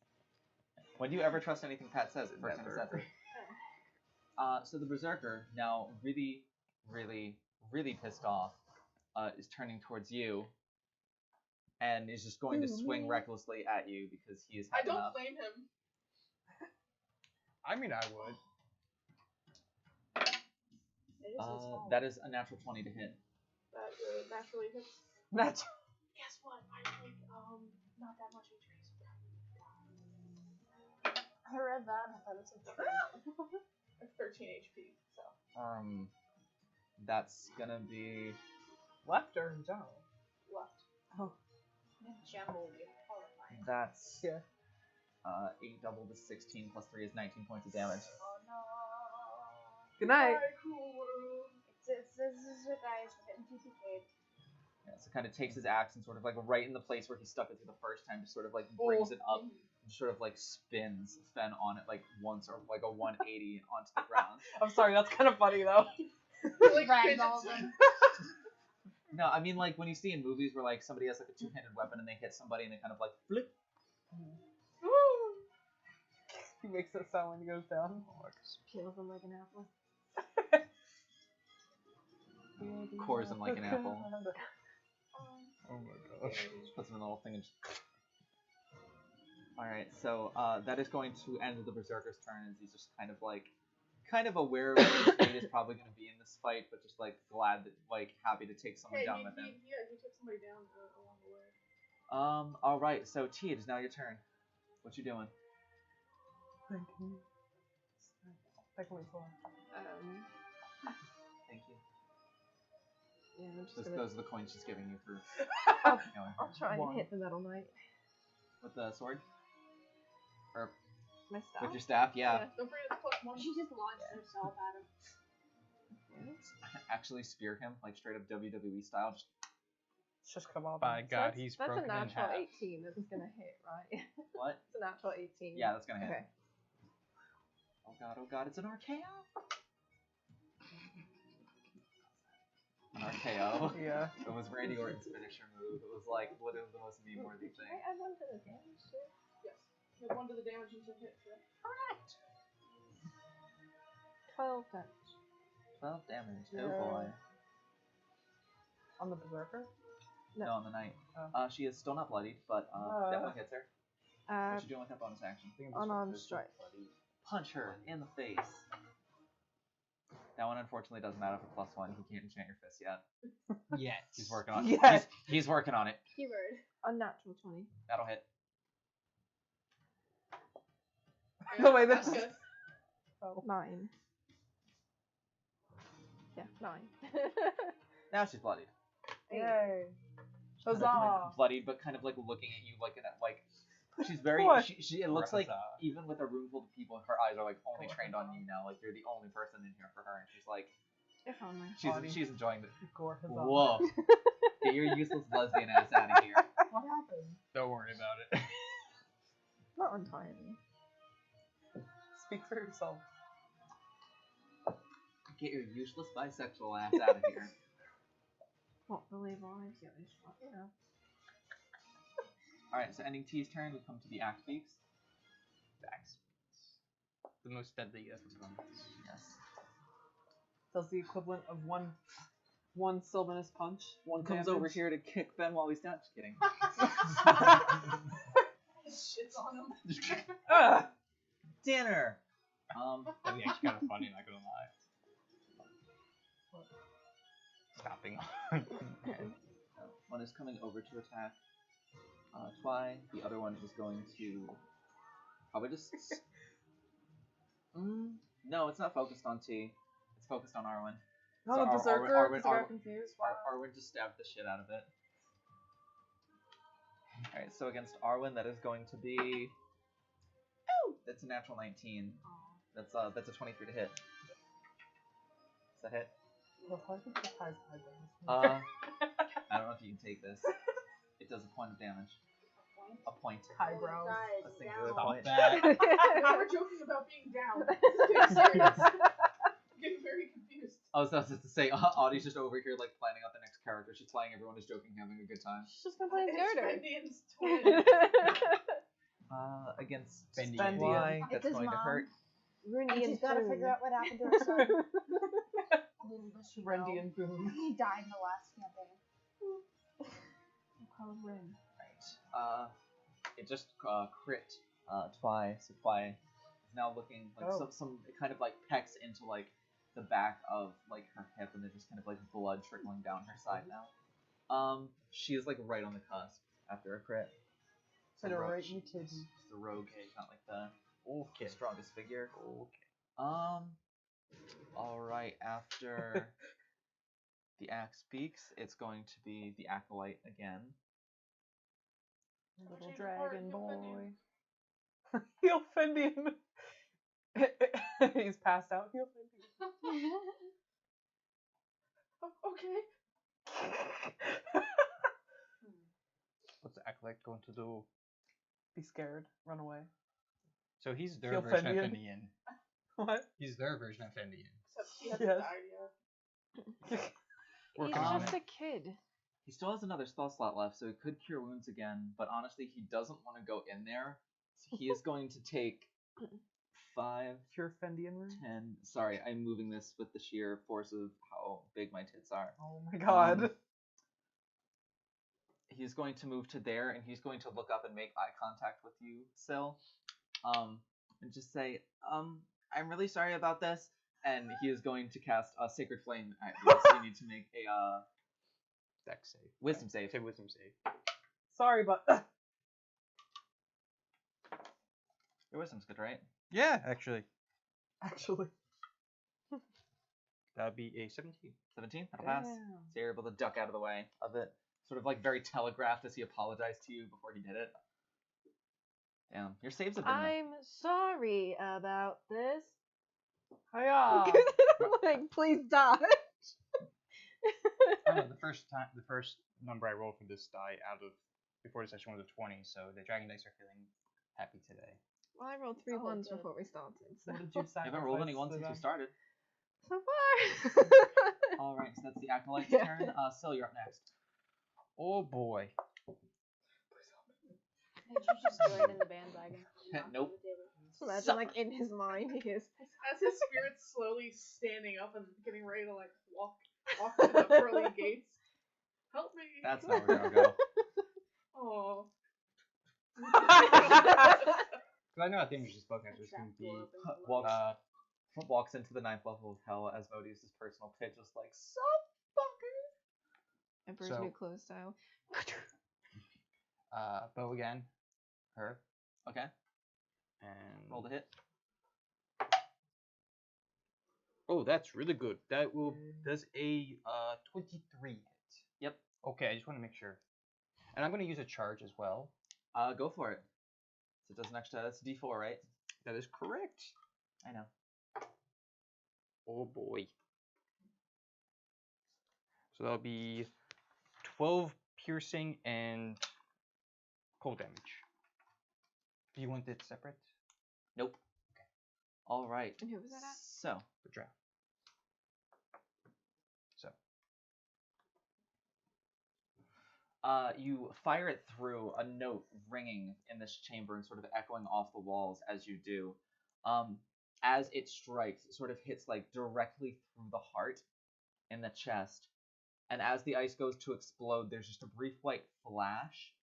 [SPEAKER 2] When do you ever trust anything Pat says? It first time he says it. So the Berserker, now really, really, really pissed off, is turning towards you and is just going to swing recklessly at you because he is
[SPEAKER 3] I
[SPEAKER 2] had
[SPEAKER 3] don't
[SPEAKER 2] enough.
[SPEAKER 3] blame him.
[SPEAKER 8] I mean, I would.
[SPEAKER 6] It is his fault.
[SPEAKER 2] That is a natural 20 to hit.
[SPEAKER 3] That naturally hits.
[SPEAKER 5] That's
[SPEAKER 3] Guess what? I think not that much HP.
[SPEAKER 6] I read that and I thought it was like
[SPEAKER 3] I have 13 HP, so.
[SPEAKER 2] That's gonna be
[SPEAKER 5] left or in general?
[SPEAKER 3] Left.
[SPEAKER 5] Oh.
[SPEAKER 6] in general would be horrifying.
[SPEAKER 2] that's
[SPEAKER 5] Yeah.
[SPEAKER 2] 8 double to 16 plus 3 is 19 points of damage.
[SPEAKER 6] Oh no.
[SPEAKER 5] Good night.
[SPEAKER 6] This is you guys for getting TPK'd.
[SPEAKER 2] Yeah, so kind of takes his axe and sort of like right in the place where he stuck it through the first time, just sort of like brings it up and sort of like spins Fen on it like once or like a 180 onto the ground.
[SPEAKER 5] I'm sorry, that's kind of funny though.
[SPEAKER 3] Like
[SPEAKER 6] Ragdolls
[SPEAKER 3] fidgets.
[SPEAKER 6] him.
[SPEAKER 2] No, I mean like when you see in movies where like somebody has like a two-handed weapon and they hit somebody and they kind of like flip.
[SPEAKER 5] He makes that sound when he goes down.
[SPEAKER 7] Peels him like an apple.
[SPEAKER 2] Cores him like an apple.
[SPEAKER 8] Oh my gosh.
[SPEAKER 2] Just puts him in a little thing and just... Alright, so that is going to end the Berserker's turn as he's just kind of aware of what his fate is probably going to be in this fight, but just like glad that, like happy to take someone
[SPEAKER 3] Hey,
[SPEAKER 2] down
[SPEAKER 3] he
[SPEAKER 2] with him.
[SPEAKER 3] took somebody down along the way.
[SPEAKER 2] Alright, so T, it is now your turn. What you doing?
[SPEAKER 5] Thinking. I can wait till
[SPEAKER 2] Thank you.
[SPEAKER 7] Yeah, I'm just
[SPEAKER 2] Those,
[SPEAKER 7] gonna.
[SPEAKER 2] those are the coins she's giving you for going.
[SPEAKER 7] I'll try
[SPEAKER 5] One.
[SPEAKER 7] and hit the Metal Knight.
[SPEAKER 2] With the sword? Or
[SPEAKER 7] My staff.
[SPEAKER 2] with your staff? Yeah.
[SPEAKER 3] Don't forget it's +1.
[SPEAKER 6] She just launched herself at him.
[SPEAKER 2] Actually spear him, like straight up WWE style. Just,
[SPEAKER 5] It's just kebab.
[SPEAKER 8] By
[SPEAKER 7] So
[SPEAKER 8] God,
[SPEAKER 7] that's,
[SPEAKER 8] he's
[SPEAKER 7] that's
[SPEAKER 8] broken
[SPEAKER 7] a
[SPEAKER 8] in
[SPEAKER 7] natural
[SPEAKER 8] half.
[SPEAKER 7] 18. That's gonna hit, right?
[SPEAKER 2] what?
[SPEAKER 7] It's a natural 18.
[SPEAKER 2] Yeah, that's gonna hit.
[SPEAKER 7] Okay.
[SPEAKER 2] Oh god, it's an RKO. An RKO?
[SPEAKER 5] Yeah.
[SPEAKER 2] It was Randy Orton's finisher move. It was like literally the most meme-worthy
[SPEAKER 7] Can
[SPEAKER 2] thing.
[SPEAKER 7] I add one to the damage too?
[SPEAKER 3] Yes. You have 1 to the damage and 2 hit. Sure.
[SPEAKER 7] 12 damage.
[SPEAKER 2] 12 damage.
[SPEAKER 5] Yeah.
[SPEAKER 2] Oh boy.
[SPEAKER 5] On the berserker.
[SPEAKER 2] No, on the knight.
[SPEAKER 5] Oh.
[SPEAKER 2] She is still not bloodied, but definitely hits her. What you doing with that bonus action?
[SPEAKER 7] Unarmed strike.
[SPEAKER 2] Punch her in the face. That one unfortunately doesn't matter for +1. He can't enchant your fist yet.
[SPEAKER 8] Yes.
[SPEAKER 2] He's working on it.
[SPEAKER 5] Yes.
[SPEAKER 2] He's working on it.
[SPEAKER 6] Keyword.
[SPEAKER 7] Unnatural 20.
[SPEAKER 2] That'll hit.
[SPEAKER 5] The way that-
[SPEAKER 3] That's good.
[SPEAKER 5] Oh.
[SPEAKER 7] 9. Yeah, 9.
[SPEAKER 2] Now she's bloodied.
[SPEAKER 5] Yay.
[SPEAKER 2] Kind of,
[SPEAKER 5] Huzzah.
[SPEAKER 2] like, bloodied, but kind of like looking at you like she's very.
[SPEAKER 5] What?
[SPEAKER 2] She it looks like
[SPEAKER 8] Huzzah.
[SPEAKER 2] even with a room full of people, her eyes are like only trained on you now. Like you're the only person in here for her, and she's like
[SPEAKER 7] If only.
[SPEAKER 2] she's enjoying it.
[SPEAKER 5] Gore huzzah.
[SPEAKER 2] Whoa! Get your useless lesbian ass out of here.
[SPEAKER 5] What happened?
[SPEAKER 8] Don't worry about it.
[SPEAKER 7] Not entirely.
[SPEAKER 5] Speak for yourself.
[SPEAKER 2] Get your useless bisexual ass out of here.
[SPEAKER 7] What believe lives? Yeah, they should. You know.
[SPEAKER 2] All right, so ending T's turn, we come to the axe beaks.
[SPEAKER 8] Axe. The most deadliest ones.
[SPEAKER 2] Yes.
[SPEAKER 5] Does the equivalent of one Sylvanus punch.
[SPEAKER 2] One comes over here to kick Ben while he's down. Just kidding.
[SPEAKER 3] Shits on him.
[SPEAKER 2] Ah! Dinner.
[SPEAKER 8] That'd be actually kind of funny, not gonna lie. Stopping.
[SPEAKER 2] One is coming over to attack Twy. The other one is going to probably just. No, it's not focused on T. It's focused on Arwen.
[SPEAKER 5] No,
[SPEAKER 2] So
[SPEAKER 5] the berserker.
[SPEAKER 2] Arwen-
[SPEAKER 5] Because I got
[SPEAKER 2] Arwen-
[SPEAKER 5] confused.
[SPEAKER 2] Arwen just stabbed the shit out of it. Alright, so against Arwen, that is going to be. Oh! That's a natural 19. That's a 23 to hit. Does that hit?
[SPEAKER 5] Well, I think the ties
[SPEAKER 2] I don't know if you can take this. It does a point of damage. A point.
[SPEAKER 5] Highbrows.
[SPEAKER 6] Guys,
[SPEAKER 2] A
[SPEAKER 6] down.
[SPEAKER 2] singular
[SPEAKER 8] Stop
[SPEAKER 2] point.
[SPEAKER 8] that.
[SPEAKER 3] Now we're joking about being down. This is getting serious. I'm getting very confused.
[SPEAKER 2] I was just to say, Audie's just over here like planning out the next character. She's playing, everyone is joking, having a good time.
[SPEAKER 7] She's just gonna play
[SPEAKER 3] It's
[SPEAKER 7] Zerder.
[SPEAKER 3] Bendian's twin.
[SPEAKER 2] Against
[SPEAKER 8] Bendian.
[SPEAKER 2] Twy,
[SPEAKER 6] It's
[SPEAKER 2] that's
[SPEAKER 6] his
[SPEAKER 2] going to
[SPEAKER 6] mom.
[SPEAKER 2] hurt.
[SPEAKER 7] Rundi and
[SPEAKER 6] gotta
[SPEAKER 7] Boone.
[SPEAKER 6] figure out what happened to her son. Little does she know,
[SPEAKER 5] Rendy and Boone.
[SPEAKER 6] he died in the last campaign.
[SPEAKER 7] We'll call him Rin.
[SPEAKER 2] Right. It just crit Twy, so Twy is now looking like some it kind of like pecks into like the back of like her hip, and there's just kind of like blood trickling down her side now. She is like right on the cusp after a crit.
[SPEAKER 5] Put her
[SPEAKER 2] rogue-
[SPEAKER 5] right in the titty.
[SPEAKER 2] She's the rogue, she's not like the
[SPEAKER 8] Okay.
[SPEAKER 2] strongest figure.
[SPEAKER 8] Okay.
[SPEAKER 2] Alright, after the axe speaks, it's going to be the acolyte again.
[SPEAKER 7] Little
[SPEAKER 3] Change your part,
[SPEAKER 7] dragon
[SPEAKER 3] you'll
[SPEAKER 7] boy.
[SPEAKER 3] fit
[SPEAKER 5] He'll fend him. He's passed out. He'll fend him.
[SPEAKER 3] Okay.
[SPEAKER 8] What's the acolyte going to do?
[SPEAKER 5] Be scared. Run away.
[SPEAKER 8] So he's their
[SPEAKER 5] He'll
[SPEAKER 8] version of
[SPEAKER 5] Fendian.
[SPEAKER 8] Fendian.
[SPEAKER 5] What?
[SPEAKER 8] He's their version of Fendian.
[SPEAKER 3] Except he hasn't
[SPEAKER 5] Yes.
[SPEAKER 3] died yet.
[SPEAKER 8] Working
[SPEAKER 7] He's
[SPEAKER 8] on
[SPEAKER 7] just
[SPEAKER 8] it.
[SPEAKER 7] a kid.
[SPEAKER 2] He still has another spell slot left, so he could cure wounds again, but honestly, he doesn't want to go in there. So he is going to take 5,
[SPEAKER 5] Cure Fendian room.
[SPEAKER 2] 10. Sorry, I'm moving this with the sheer force of how big my tits are.
[SPEAKER 5] Oh my god.
[SPEAKER 2] He's going to move to there, and he's going to look up and make eye contact with you, Syl, and just say, I'm really sorry about this, and he is going to cast a Sacred Flame at you, so you need to make a
[SPEAKER 8] Dex save.
[SPEAKER 2] Wisdom save.
[SPEAKER 8] Say wisdom save.
[SPEAKER 5] Sorry, but
[SPEAKER 2] Your wisdom's good, right?
[SPEAKER 8] Yeah, actually.
[SPEAKER 5] Actually.
[SPEAKER 8] That would be a 17.
[SPEAKER 2] 17? That'll pass.
[SPEAKER 5] Damn.
[SPEAKER 2] So you're able to duck out of the way of it. Sort of like very telegraphed as he apologized to you before he did it. Damn, your saves have been...
[SPEAKER 7] I'm sorry about this.
[SPEAKER 5] Hiya!
[SPEAKER 7] Like, please die.
[SPEAKER 8] I know, the first number I rolled for this die before the session was a 20, so the dragon dice are feeling happy today.
[SPEAKER 7] Well, I rolled 3
[SPEAKER 6] Oh,
[SPEAKER 7] ones
[SPEAKER 6] good.
[SPEAKER 7] before we started, so
[SPEAKER 5] What did you
[SPEAKER 2] You haven't rolled any ones since you started.
[SPEAKER 7] so far.
[SPEAKER 2] Alright, so that's the Acolyte's
[SPEAKER 7] Yeah.
[SPEAKER 2] turn. Syl, you're up next.
[SPEAKER 8] Oh boy.
[SPEAKER 6] Did you just join in the bandwagon?
[SPEAKER 2] Nope.
[SPEAKER 7] Imagine, like, in his mind, he is.
[SPEAKER 3] As his spirit's slowly standing up and getting ready to like walk to the pearly gates. Help me!
[SPEAKER 2] That's how we're gonna go.
[SPEAKER 3] Oh.
[SPEAKER 8] Because I know how things are spoken, so it's going to be...
[SPEAKER 2] Walks into the 9th level of hell as Modius' personal pit, just like, so fucker!
[SPEAKER 7] Emperor's
[SPEAKER 8] So-
[SPEAKER 7] New Clothes style.
[SPEAKER 8] Bow again. Her.
[SPEAKER 2] Okay,
[SPEAKER 8] And...
[SPEAKER 2] roll the hit.
[SPEAKER 8] Oh, that's really good. Does a 23 hit?
[SPEAKER 2] Yep.
[SPEAKER 8] Okay, I just want to make sure. And I'm going to use a charge as well.
[SPEAKER 2] Go for it. So it does an extra, that's D4, right?
[SPEAKER 8] That is correct.
[SPEAKER 2] I know.
[SPEAKER 8] Oh boy. So that'll be 12 piercing and cold damage. Do you want it separate?
[SPEAKER 2] Nope. Okay. Alright.
[SPEAKER 7] And who was that at?
[SPEAKER 2] So,
[SPEAKER 8] The draft. So.
[SPEAKER 2] you fire it through, a note ringing in this chamber and sort of echoing off the walls as you do. As it strikes, it sort of hits like directly through the heart in the chest. And as the ice goes to explode, there's just a brief white flash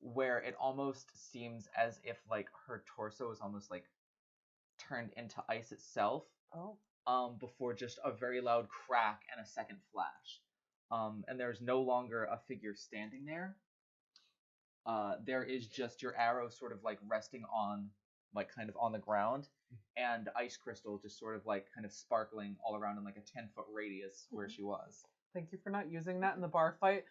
[SPEAKER 2] where it almost seems as if like her torso is almost like turned into ice itself.
[SPEAKER 5] Oh.
[SPEAKER 2] Before just a very loud crack and a second flash. And there's no longer a figure standing there. There is just your arrow sort of like resting on, like kind of on the ground, and ice crystal just sort of like kind of sparkling all around in like a 10-foot radius where she was.
[SPEAKER 5] Thank you for not using that in the bar fight.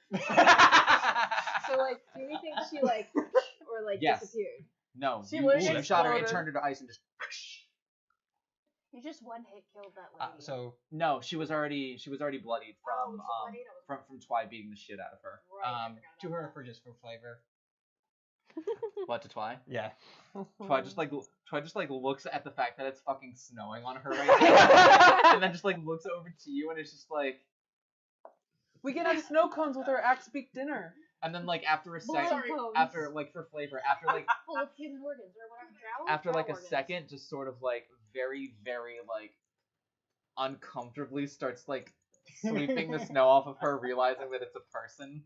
[SPEAKER 7] So, like, do we think she, like, or, like,
[SPEAKER 2] Yes.
[SPEAKER 7] disappeared?
[SPEAKER 2] No,
[SPEAKER 5] She
[SPEAKER 2] you
[SPEAKER 5] literally
[SPEAKER 2] shot her, it
[SPEAKER 5] exploded.
[SPEAKER 2] turned her to ice and just...
[SPEAKER 6] You just one hit killed that lady.
[SPEAKER 8] So,
[SPEAKER 2] No, she was already bloodied from
[SPEAKER 6] Oh, she bloodied? I was-
[SPEAKER 2] from Twy beating the shit out of her.
[SPEAKER 6] Right, I forgot
[SPEAKER 8] to
[SPEAKER 6] about
[SPEAKER 8] her
[SPEAKER 6] that.
[SPEAKER 8] for just for flavor.
[SPEAKER 2] What, to Twy?
[SPEAKER 8] Yeah.
[SPEAKER 2] Twy just like looks at the fact that it's fucking snowing on her right now, and then just like looks over to you, and it's just like,
[SPEAKER 5] We can have snow cones with our axe beak dinner.
[SPEAKER 2] and then like after a second,
[SPEAKER 3] Sorry.
[SPEAKER 2] after like for flavor, after like
[SPEAKER 6] Full of hidden organs or whatever. Drow?
[SPEAKER 2] after like
[SPEAKER 6] Drow
[SPEAKER 2] a
[SPEAKER 6] organs.
[SPEAKER 2] second, just sort of like very very like uncomfortably starts like sweeping the snow off of her, realizing that it's a person.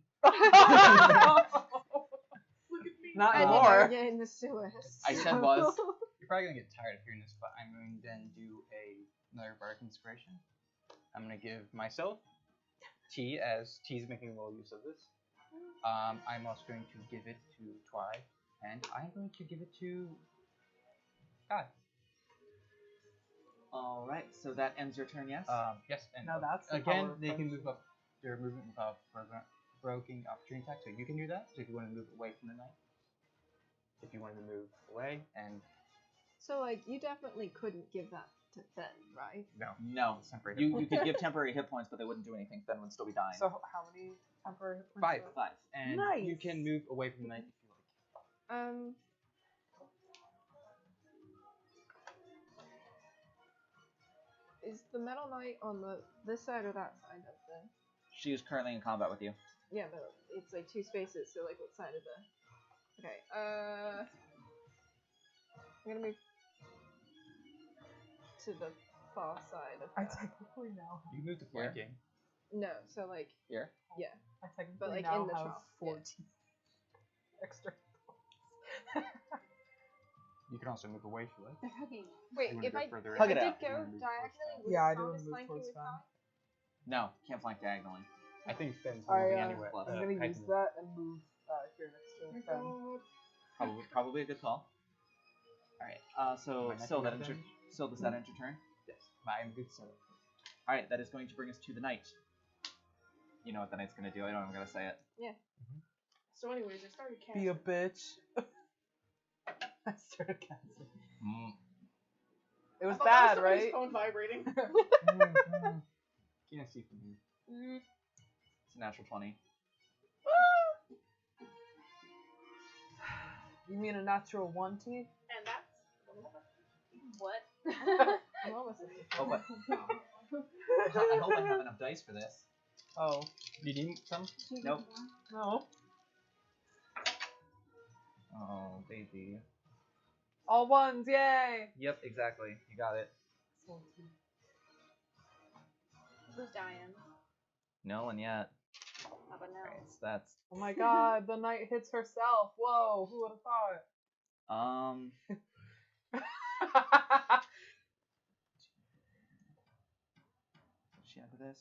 [SPEAKER 3] Look at me.
[SPEAKER 5] Not
[SPEAKER 7] And
[SPEAKER 5] anymore.
[SPEAKER 7] you're getting the sewers.
[SPEAKER 2] I said was.
[SPEAKER 8] You're probably gonna get tired of hearing this, but I'm going to then do another bardic inspiration. I'm gonna give myself T, as T's making well use of this. I'm also going to give it to Twy, and I'm going to give it to Guy.
[SPEAKER 2] All right, so that ends your turn. Yes.
[SPEAKER 8] Yes, and
[SPEAKER 5] Now that's the
[SPEAKER 8] again
[SPEAKER 5] power of
[SPEAKER 8] they can
[SPEAKER 5] friendship.
[SPEAKER 8] move up their movement without provoking opportunity attack, so you can do that. So if you want to move away from the knight, if you wanted to move away, and
[SPEAKER 7] So, like, you definitely couldn't give that to Fen, right?
[SPEAKER 2] No,
[SPEAKER 8] it's temporary.
[SPEAKER 2] you could give temporary hit points, but they wouldn't do anything. Then would still be dying.
[SPEAKER 5] So how many temporary hit points?
[SPEAKER 8] Five.
[SPEAKER 5] do I have?
[SPEAKER 2] 5.
[SPEAKER 8] And you
[SPEAKER 5] Nice.
[SPEAKER 8] can move away from the knight if you like.
[SPEAKER 7] Is the Metal Knight on this side or that side of the...
[SPEAKER 2] She is currently in combat with you.
[SPEAKER 7] Yeah, but it's like 2 spaces, so like what side of the... Okay, I'm gonna move to the far side of
[SPEAKER 5] I
[SPEAKER 7] her.
[SPEAKER 5] technically now.
[SPEAKER 8] You can move to
[SPEAKER 2] Here.
[SPEAKER 8] flanking.
[SPEAKER 7] No, so like,
[SPEAKER 2] Here.
[SPEAKER 7] yeah.
[SPEAKER 5] I technically
[SPEAKER 7] But, like,
[SPEAKER 5] now
[SPEAKER 7] in the
[SPEAKER 5] have
[SPEAKER 7] trough, yeah.
[SPEAKER 5] 14 extra.
[SPEAKER 8] You can also move away if you like.
[SPEAKER 6] They're hugging.
[SPEAKER 7] Wait,
[SPEAKER 8] You wanna
[SPEAKER 7] if
[SPEAKER 8] go
[SPEAKER 7] I,
[SPEAKER 8] further
[SPEAKER 7] if
[SPEAKER 2] Hug
[SPEAKER 7] I
[SPEAKER 2] it
[SPEAKER 7] did
[SPEAKER 2] out.
[SPEAKER 7] go
[SPEAKER 8] You wanna move towards
[SPEAKER 7] diagonally, would
[SPEAKER 5] Yeah, I
[SPEAKER 7] it
[SPEAKER 5] do
[SPEAKER 7] count
[SPEAKER 5] wanna
[SPEAKER 7] as
[SPEAKER 5] move
[SPEAKER 7] flanking
[SPEAKER 5] towards
[SPEAKER 7] with
[SPEAKER 5] Fan.
[SPEAKER 7] Kai?
[SPEAKER 2] No, can't flank diagonally.
[SPEAKER 8] I think Fenn's
[SPEAKER 5] I,
[SPEAKER 8] moving
[SPEAKER 5] uh,
[SPEAKER 8] anyway.
[SPEAKER 5] I'm gonna use
[SPEAKER 8] technically.
[SPEAKER 5] that and move here next to Fen.
[SPEAKER 2] Probably a good call. Alright, so
[SPEAKER 8] Am I
[SPEAKER 2] Sil,
[SPEAKER 8] knocking out damage?
[SPEAKER 2] Sil, does that end your turn?
[SPEAKER 8] Yes. I'm good. So
[SPEAKER 2] Alright, that is going to bring us to the knight. You know what the knight's gonna do, I don't even gotta say it.
[SPEAKER 3] So anyways, I started casting.
[SPEAKER 5] Be a bitch. I started casting. It was
[SPEAKER 3] I thought that
[SPEAKER 5] bad,
[SPEAKER 3] somebody's
[SPEAKER 5] right?
[SPEAKER 3] phone vibrating.
[SPEAKER 8] can't see from here.
[SPEAKER 2] It's a natural 20.
[SPEAKER 5] You mean a natural 1, T?
[SPEAKER 3] And that's
[SPEAKER 6] What?
[SPEAKER 7] I'm almost at
[SPEAKER 2] Oh, but I hope I have enough dice for this.
[SPEAKER 5] Oh.
[SPEAKER 8] You need some?
[SPEAKER 2] Nope.
[SPEAKER 5] No.
[SPEAKER 2] Oh, baby.
[SPEAKER 5] All 1s, yay!
[SPEAKER 2] Yep, exactly. You got it.
[SPEAKER 6] Who's dying?
[SPEAKER 2] No one yet.
[SPEAKER 6] How about now?
[SPEAKER 2] Alright, so that's
[SPEAKER 5] Oh my god, the knight hits herself. Whoa, who would have thought?
[SPEAKER 2] What's she under this?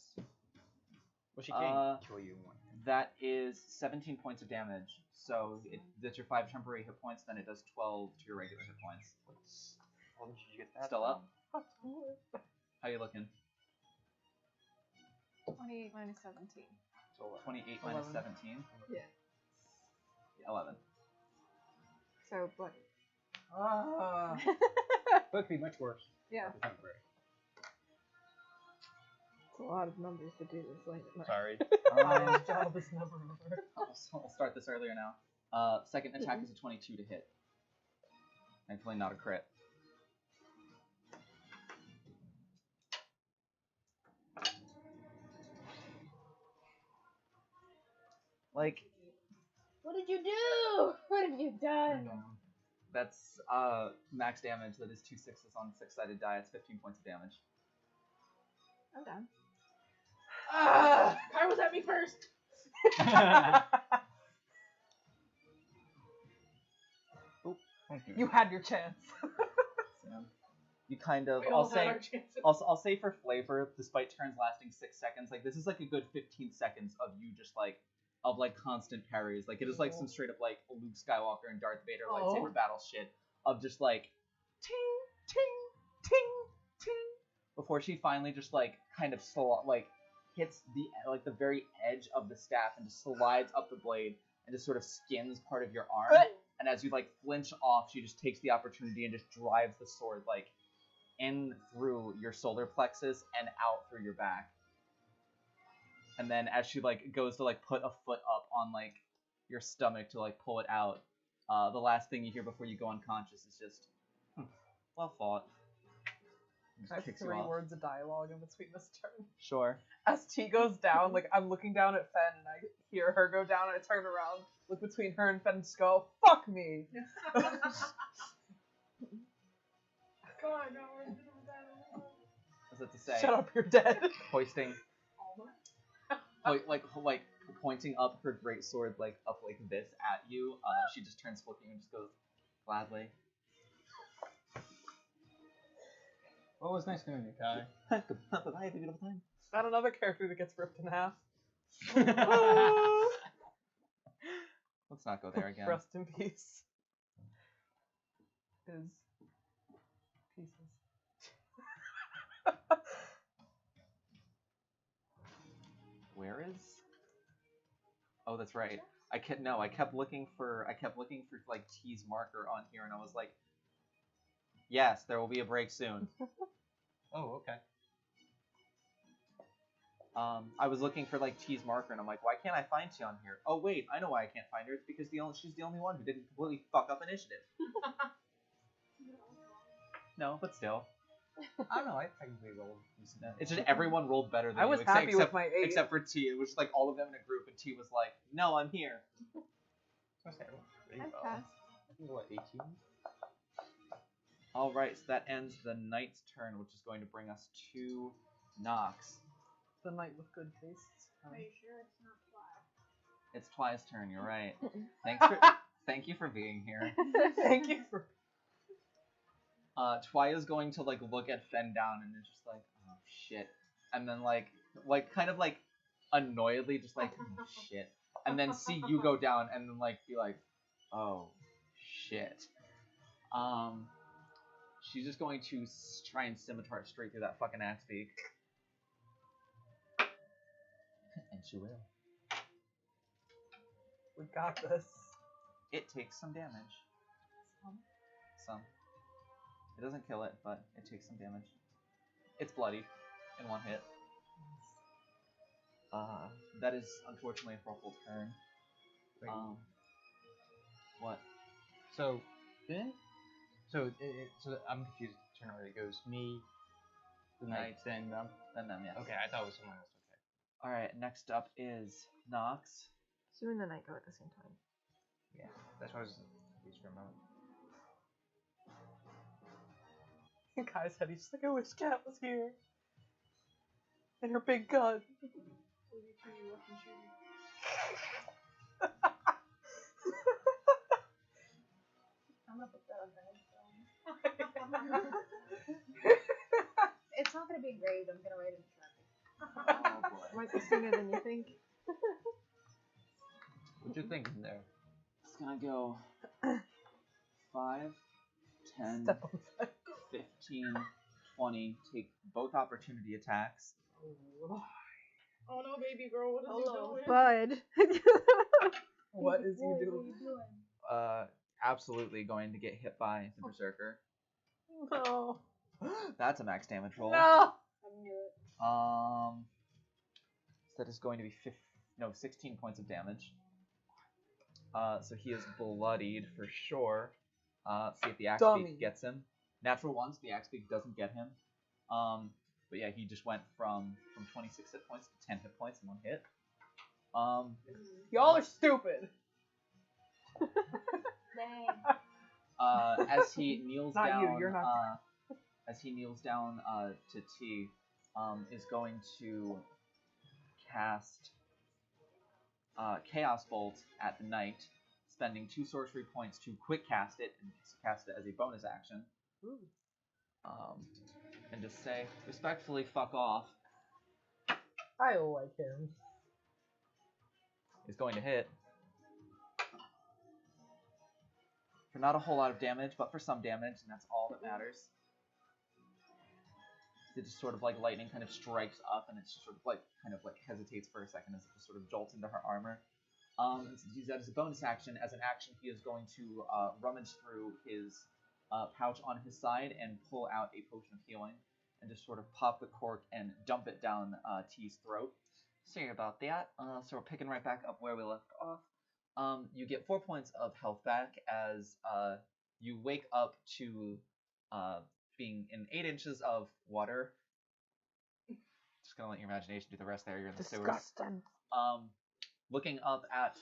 [SPEAKER 8] Well, she can't kill you one.
[SPEAKER 2] That is 17 points of damage. So that's your 5 temporary hit points, then it does 12 to your regular hit points.
[SPEAKER 8] How did you get that?
[SPEAKER 2] Still up? How you looking?
[SPEAKER 7] 28 minus 17.
[SPEAKER 8] So what?
[SPEAKER 2] 28 minus
[SPEAKER 5] 11.
[SPEAKER 2] 17?
[SPEAKER 7] Yeah.
[SPEAKER 2] 11.
[SPEAKER 7] So, what?
[SPEAKER 5] Ah.
[SPEAKER 8] But it could be much worse.
[SPEAKER 7] Yeah.
[SPEAKER 8] Temporary.
[SPEAKER 7] It's a lot of numbers to do this late at night.
[SPEAKER 8] Sorry.
[SPEAKER 5] My job is never over.
[SPEAKER 2] I'll start this earlier now. Second attack is a 22 to hit. Thankfully not a crit. Like,
[SPEAKER 6] What did you do? What have you done?
[SPEAKER 2] that's max damage. That is 2 6s on 6-sided die. It's 15 points of damage.
[SPEAKER 7] I'm done.
[SPEAKER 3] Kai was at me first.
[SPEAKER 5] You had your chance.
[SPEAKER 2] So, you kind of,
[SPEAKER 3] We all had our chances.
[SPEAKER 2] I'll say for flavor, despite turns lasting 6 seconds, like this is like a good 15 seconds of you just like constant parries. Like it is like some straight up like Luke Skywalker and Darth Vader lightsaber battle shit of just like ting ting ting ting before she finally just like kind of hits the very edge of the staff and just slides up the blade and just sort of skins part of your arm. And as you like flinch off, she just takes the opportunity and just drives the sword like in through your solar plexus and out through your back. And then as she like goes to like put a foot up on like your stomach to like pull it out, the last thing you hear before you go unconscious is just, well fought. Just
[SPEAKER 5] I have
[SPEAKER 2] kicks you
[SPEAKER 5] 3
[SPEAKER 2] off.
[SPEAKER 5] words of dialogue in between this turn.
[SPEAKER 2] Sure.
[SPEAKER 5] As T goes down, like I'm looking down at Fen and I hear her go down and I turn around, look between her and Fen and just go, fuck me!
[SPEAKER 3] God, no, we're in the middle of that.
[SPEAKER 2] What's that to say?
[SPEAKER 5] Shut up, you're dead.
[SPEAKER 2] Hoisting, like pointing up her great sword like up like this at you. She just turns flipping and just goes, gladly.
[SPEAKER 8] Well, it was nice knowing you, Kai.
[SPEAKER 2] Bye, have a beautiful time.
[SPEAKER 5] Not another character that gets ripped in half.
[SPEAKER 2] Let's not go there again.
[SPEAKER 5] Rest in peace. His pieces.
[SPEAKER 2] Where is? Oh, that's right. I kept looking for like T's marker on here, and I was like, yes, there will be a break soon.
[SPEAKER 8] Oh, okay.
[SPEAKER 2] I was looking for like T's marker, and I'm like, why can't I find T on here? Oh wait, I know why I can't find her. It's because she's the only one who didn't completely fuck up initiative. No, but still.
[SPEAKER 8] I don't know. I technically rolled decent.
[SPEAKER 2] It's just everyone rolled better than
[SPEAKER 5] I was
[SPEAKER 2] you,
[SPEAKER 5] happy with my 8.
[SPEAKER 2] except for T. It was just like all of them in a group, and T was like, "No, I'm here."
[SPEAKER 8] Okay, well, pretty
[SPEAKER 7] I
[SPEAKER 8] well.
[SPEAKER 7] passed.
[SPEAKER 8] I think what 18.
[SPEAKER 2] All right, so that ends the knight's turn, which is going to bring us to Nox.
[SPEAKER 5] The knight with good tastes.
[SPEAKER 6] Are you sure it's not fly?
[SPEAKER 2] It's Twi's turn. You're right. Thank you for being here.
[SPEAKER 5] Thank you for.
[SPEAKER 2] Twi is going to like look at Fen down and is just like, oh shit, and then like kind of like annoyedly just like, oh shit, and then see you go down and then like be like, oh shit. She's just going to try and scimitar it straight through that fucking axe beak. And she will.
[SPEAKER 5] We got this.
[SPEAKER 2] It takes some damage. Some. It doesn't kill it, but it takes some damage. It's bloodied in one hit. That is unfortunately a full turn.
[SPEAKER 8] Wait.
[SPEAKER 2] What?
[SPEAKER 8] So then, so I'm confused. Turn order. It goes me, the knight, then them.
[SPEAKER 2] Then them, yes.
[SPEAKER 8] Okay, I thought it was someone else. Okay.
[SPEAKER 2] Alright, next up is Nox.
[SPEAKER 7] So you and the knight go at the same time.
[SPEAKER 8] Yeah, that's why I was confused for a moment.
[SPEAKER 5] Kai said he's like, I wish Cat was here. And her big gun.
[SPEAKER 6] I'm gonna put that on the headstone. It's not gonna be engraved. I'm gonna write it in Sharpie.
[SPEAKER 2] Oh boy.
[SPEAKER 7] Might be sooner than you think.
[SPEAKER 8] What you thinking there?
[SPEAKER 2] It's gonna go 5, 10,
[SPEAKER 5] Step on that.
[SPEAKER 2] 15, 20. Take both opportunity attacks.
[SPEAKER 3] Oh no, baby girl, what is
[SPEAKER 6] Hello.
[SPEAKER 3] he doing?
[SPEAKER 7] Bud.
[SPEAKER 5] What is he
[SPEAKER 6] Boy,
[SPEAKER 5] doing?
[SPEAKER 6] What are you doing?
[SPEAKER 2] Absolutely going to get hit by the Berserker.
[SPEAKER 5] No.
[SPEAKER 2] That's a max damage roll.
[SPEAKER 5] No.
[SPEAKER 6] I knew it.
[SPEAKER 2] So that is going to be 16 points of damage. So he is bloodied for sure. See if the axe
[SPEAKER 5] Dummy.
[SPEAKER 2] beak gets him. Natural ones, the axe beak doesn't get him. But yeah, he just went from 26 hit points to 10 hit points in one hit.
[SPEAKER 5] Y'all are stupid.
[SPEAKER 6] Dang.
[SPEAKER 2] As he kneels
[SPEAKER 5] Not
[SPEAKER 2] down,
[SPEAKER 5] you, you're not.
[SPEAKER 2] As he kneels down to T, is going to cast Chaos Bolt at the knight, spending 2 sorcery points to quick cast it and cast it as a bonus action.
[SPEAKER 5] Ooh.
[SPEAKER 2] And just say, respectfully, fuck off.
[SPEAKER 5] I like him.
[SPEAKER 2] Is going to hit. For not a whole lot of damage, but for some damage, and that's all that matters. It just sort of like lightning kind of strikes up, and it sort of like hesitates for a second as it just sort of jolts into her armor. And use that as a bonus action. As an action, he is going to rummage through his pouch on his side and pull out a potion of healing, and just sort of pop the cork and dump it down T's throat. Sorry about that. So we're picking right back up where we left off. You get 4 points of health back as you wake up to being in 8 inches of water. Just gonna let your imagination do the rest there. You're in the sewers.
[SPEAKER 7] Disgusting.
[SPEAKER 2] Looking up at